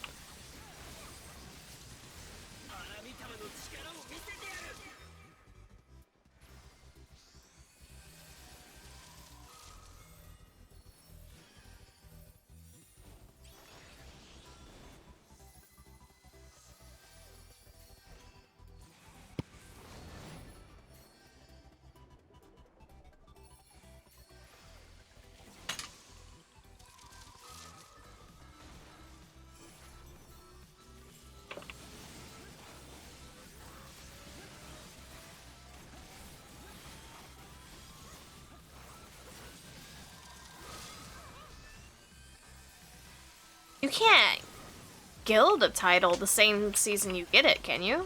You can't guild a title the same season you get it, can you?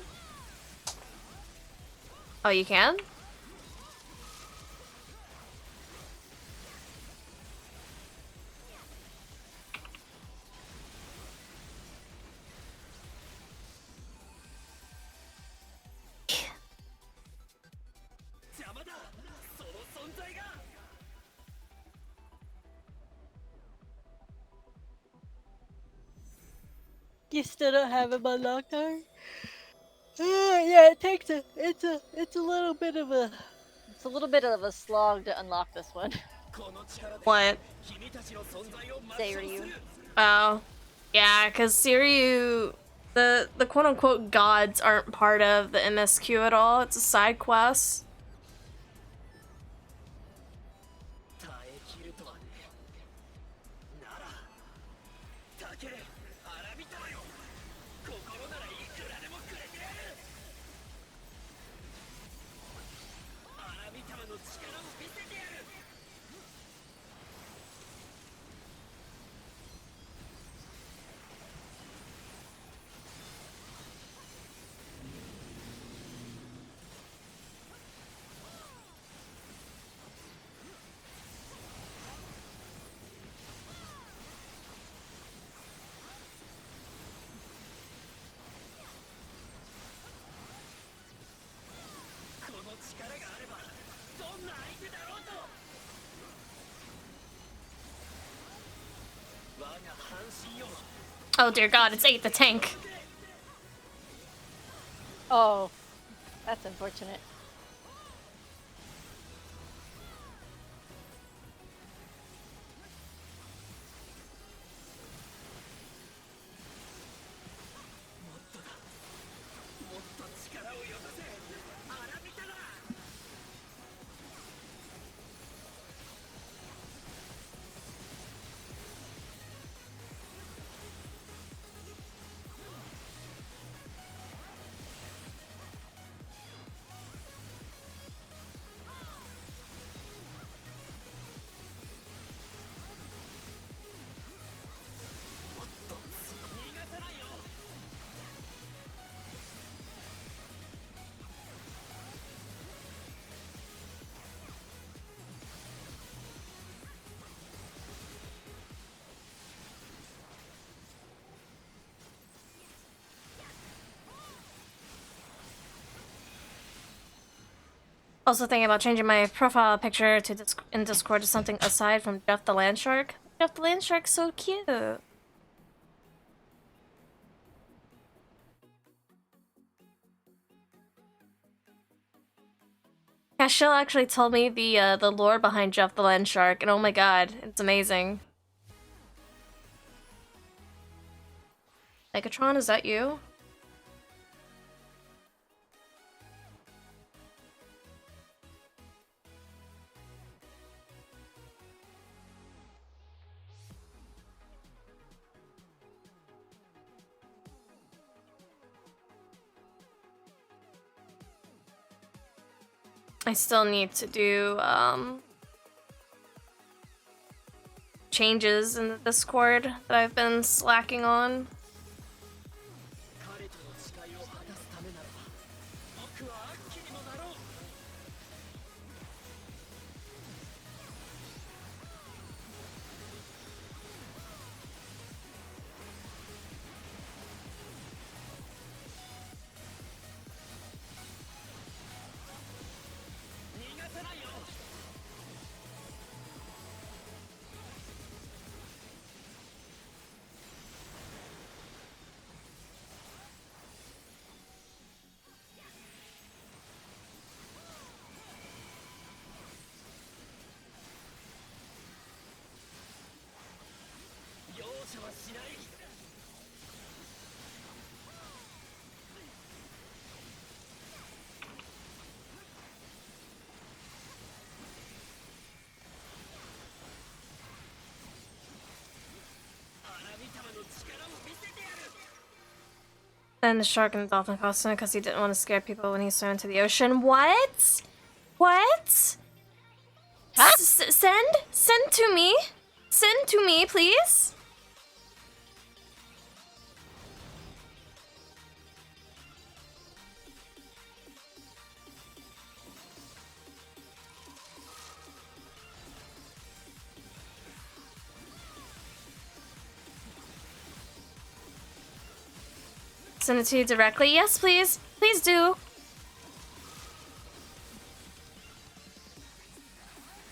Oh, you can? You still don't have him unlocked, huh? Yeah, it takes it's a little bit of a slog to unlock this one. What? Seriyu. Oh. Yeah, because Seriyu, the quote-unquote gods aren't part of the MSQ at all. It's a side quest. Oh dear god, it's 8 the tank. Oh, that's unfortunate. Also thinking about changing my profile picture to in Discord to something aside from Jeff the Landshark. Jeff the Landshark's so cute. Cashel actually told me the lore behind Jeff the Landshark, and oh my god, it's amazing. Megatron, is that you? I still need to do changes in the Discord that I've been slacking on. And the shark in the dolphin costume because he didn't want to scare people when he swam into the ocean. What? What? Huh? Send to me. Send to me, please. Send it to you directly? Yes, please. Please do.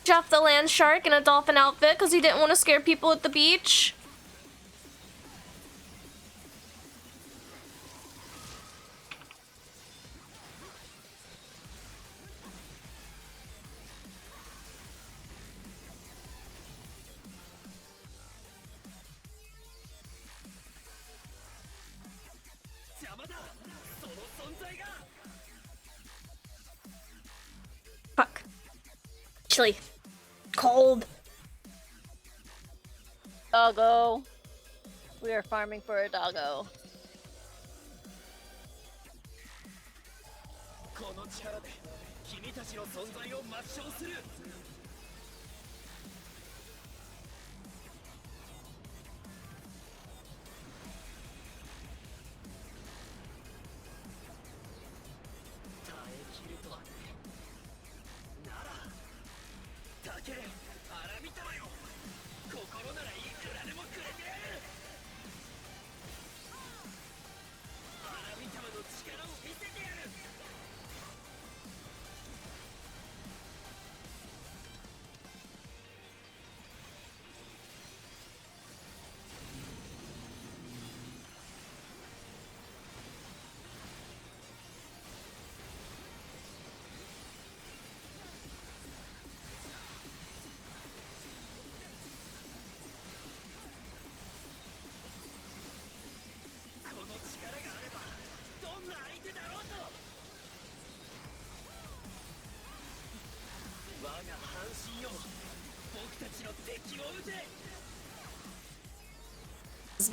Drop the land shark in a dolphin outfit because he didn't want to scare people at the beach. Fuck. Chilly. Cold. Doggo. We are farming for a doggo.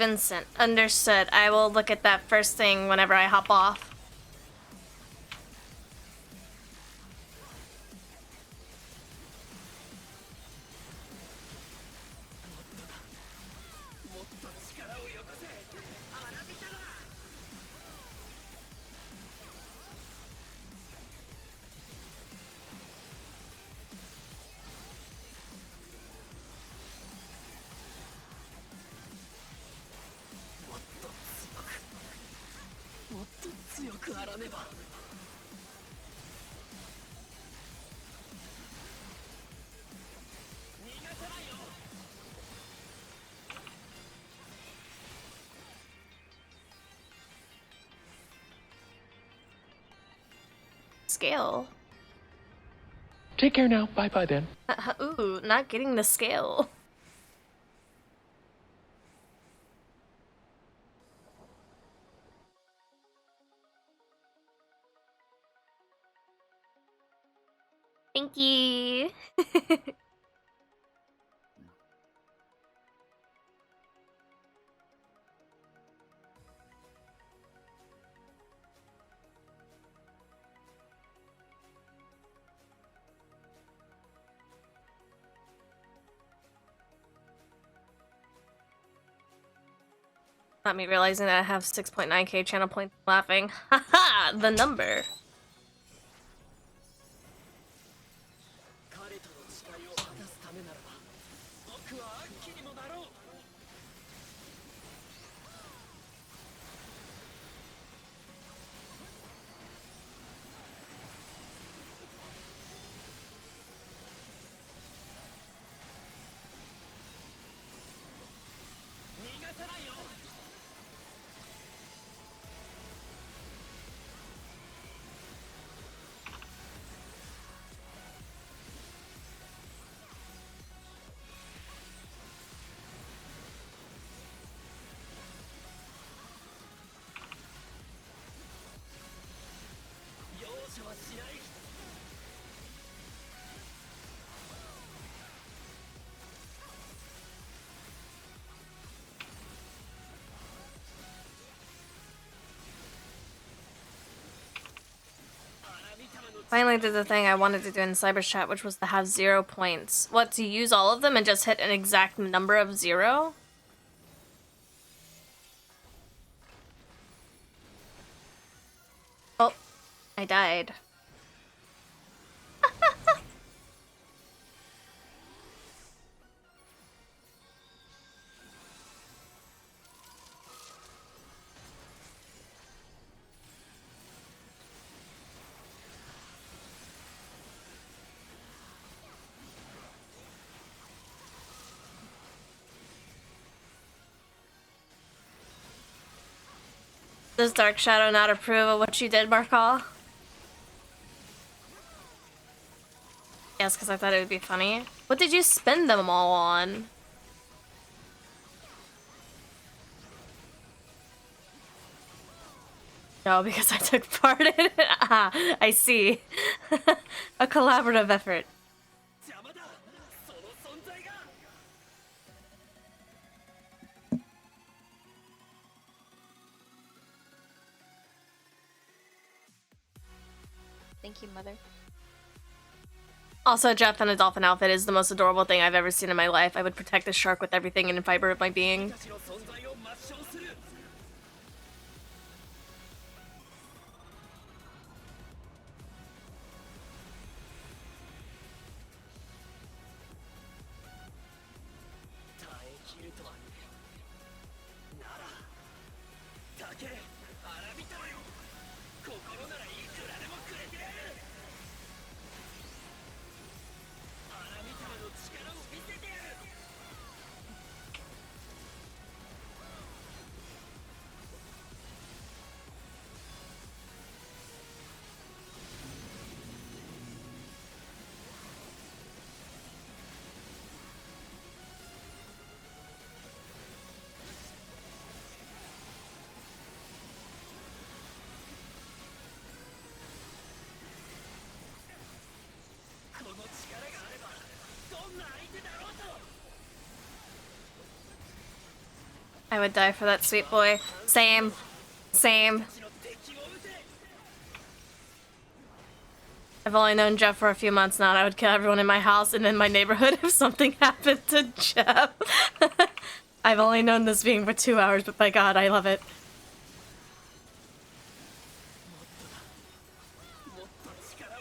Vincent, understood. I will look at that first thing whenever I hop off. Scale. Take care now. Bye-bye then. Ooh, not getting the scale. Thank you. Not me realizing that I have 6.9k channel points laughing. Haha, the number. Finally did the thing I wanted to do in Cyber Chat, which was to have 0 points. What, to use all of them and just hit an exact number of 0? Oh, I died. Does Dark Shadow not approve of what you did, Markall? Yes, because I thought it would be funny. What did you spend them all on? No, because I took part in it. Ah, I see. A collaborative effort. Thank you, mother. Also, Jeff in a dolphin outfit is the most adorable thing I've ever seen in my life. I would protect the shark with everything in the fiber of my being. I would die for that sweet boy. Same. Same. I've only known Jeff for a few months now, and I would kill everyone in my house and in my neighborhood if something happened to Jeff. I've only known this being for 2 hours, but by God, I love it.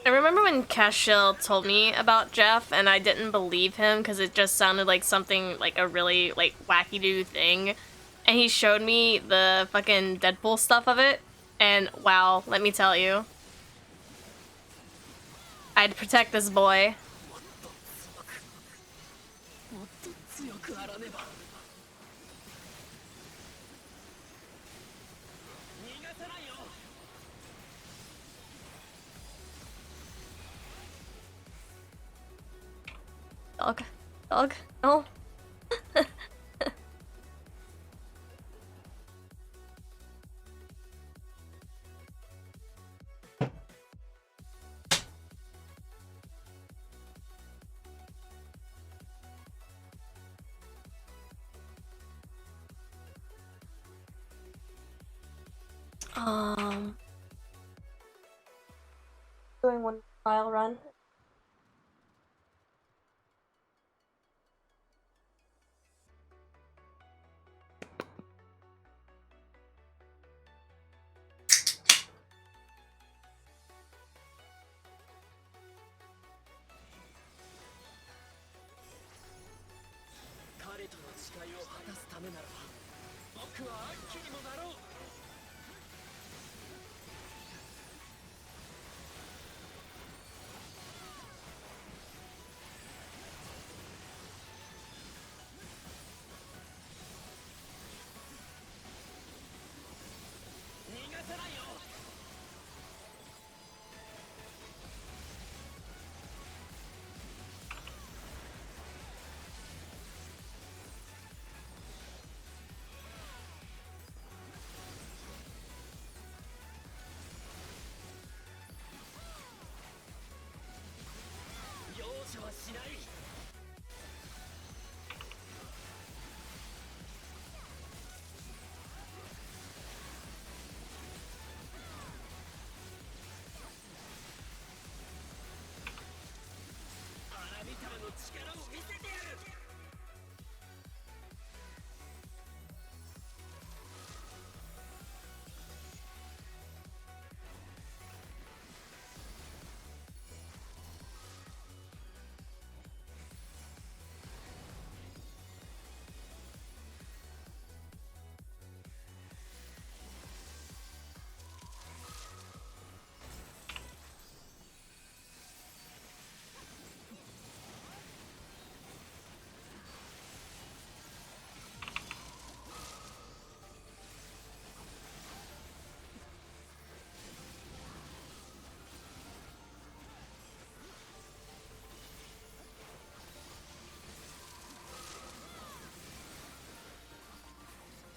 I remember when Cashil told me about Jeff, and I didn't believe him because it just sounded like something, like a really, like, wacky-doo thing. And he showed me the fucking Deadpool stuff of it, and wow, let me tell you. I'd protect this boy. Dog. Dog. No. Doing one trial run.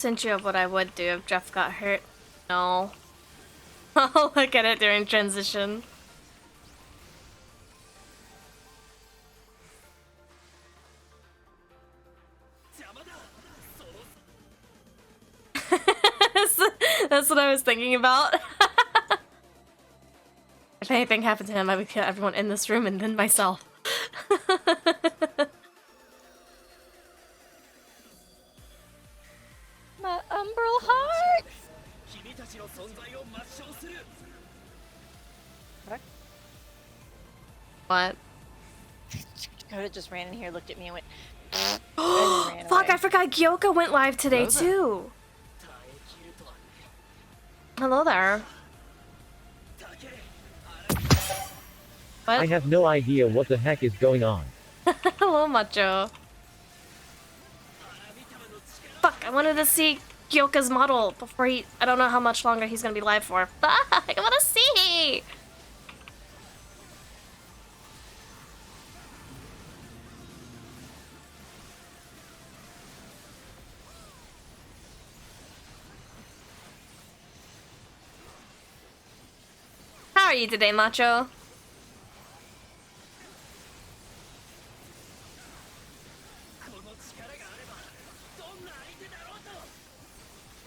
Since you have what I would do if Jeff got hurt. No. I'll look at it during transition. That's what I was thinking about. If anything happened to him, I would kill everyone in this room and then myself. My umbral heart! What? Dakota just ran in here, looked at me, and went. Fuck! I forgot Gyoka went live today too. Hello there. What? I have no idea what the heck is going on. Hello, Macho. Fuck! I wanted to see Gyoka's model before he. I don't know how much longer he's gonna be live for. Fuck! I wanna see. How are you today, Macho?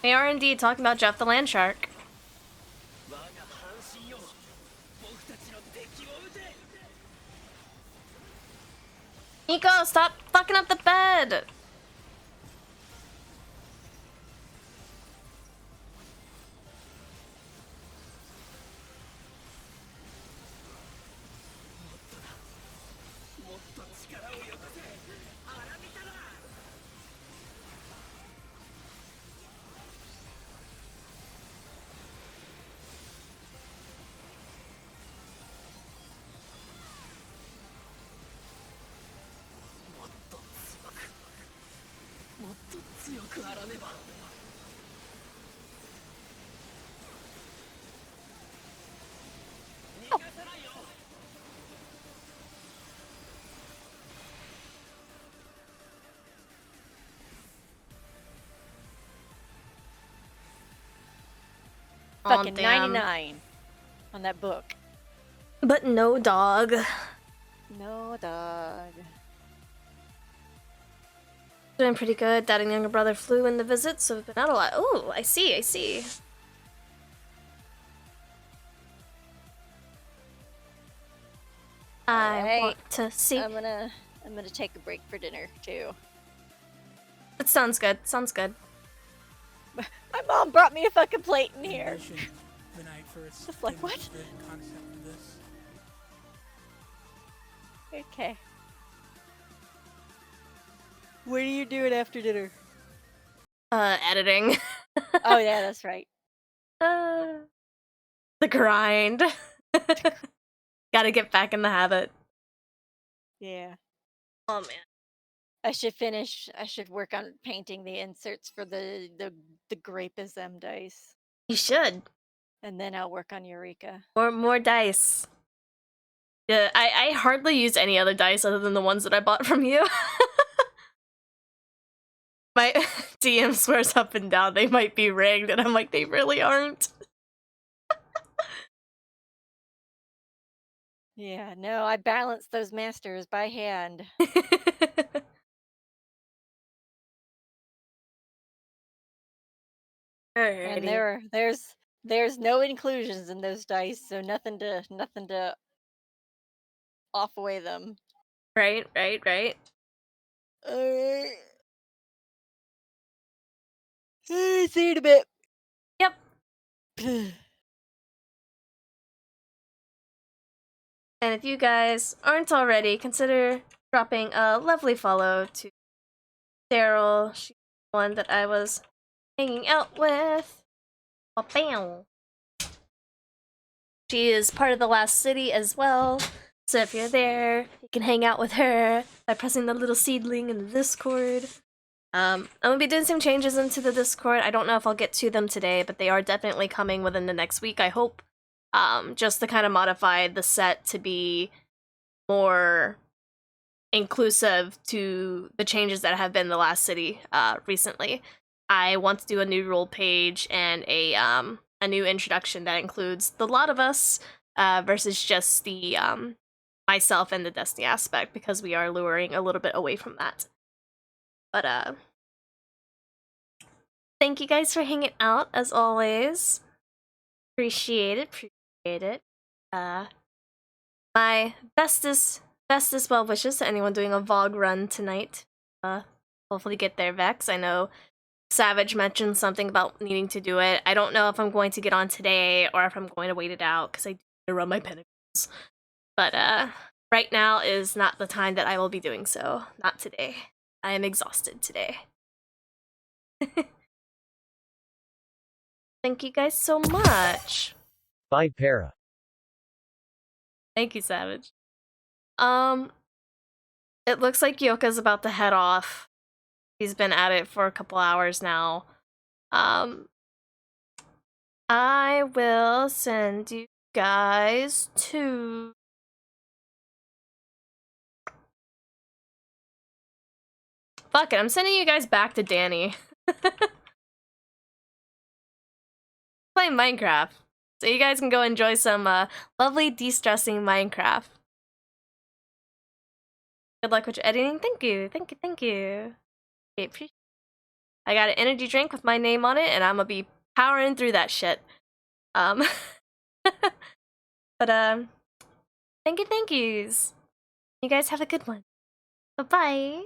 We are indeed talking about Jeff the Land Shark. Nico, stop fucking up the bed! Fucking damn. 99 on that book. But no dog. No dog. Doing pretty good. Dad and younger brother flew in the visit, so we've been out a lot. Oh, I see, I see. I Alright. want to see. I'm gonna take a break for dinner too. That sounds good. Sounds good. My mom brought me a fucking plate in here. The night first Just like, came what? up with the concept of this. Okay. What are you doing after dinner? Editing. Oh yeah, that's right. The grind. Gotta get back in the habit. Yeah. Oh man. I should work on painting the inserts for the ᴄᴇᴅɪᴛs dice. You should. And then I'll work on Eureka. More dice. Yeah, I hardly use any other dice other than the ones that I bought from you. My DM swears up and down they might be rigged, and I'm like, they really aren't. Yeah, no, I balance those masters by hand. And Alrighty. there's no inclusions in those dice, so nothing to off away them. Right. Alright. See you in a bit. Yep. And if you guys aren't already, consider dropping a lovely follow to Daryl. She's the one that I was hanging out with. Oh, bam. She is part of the last city as well. So if you're there, you can hang out with her by pressing the little seedling in the Discord. I'm gonna be doing some changes into the Discord. I don't know if I'll get to them today, but they are definitely coming within the next week, I hope. Just to kind of modify the set to be more inclusive to the changes that have been the last city recently. I want to do a new role page and a new introduction that includes the lot of us versus just the myself and the Destiny aspect, because we are luring a little bit away from that. But thank you guys for hanging out as always. Appreciate it. My bestest well wishes to anyone doing a VOG run tonight. Hopefully get there, Vex. I know Savage mentioned something about needing to do it. I don't know if I'm going to get on today or if I'm going to wait it out, because I do need to run my pinnacles. But right now is not the time that I will be doing so. Not today. I am exhausted today. Thank you guys so much. Bye, Para. Thank you, Savage. It looks like Yoka's about to head off. He's been at it for a couple hours now. I will send you guys to... Fuck it, I'm sending you guys back to Danny. Play Minecraft. So you guys can go enjoy some lovely de-stressing Minecraft. Good luck with your editing. Thank you. I got an energy drink with my name on it, and I'm gonna be powering through that shit. But thank yous. You guys have a good one. Bye-bye.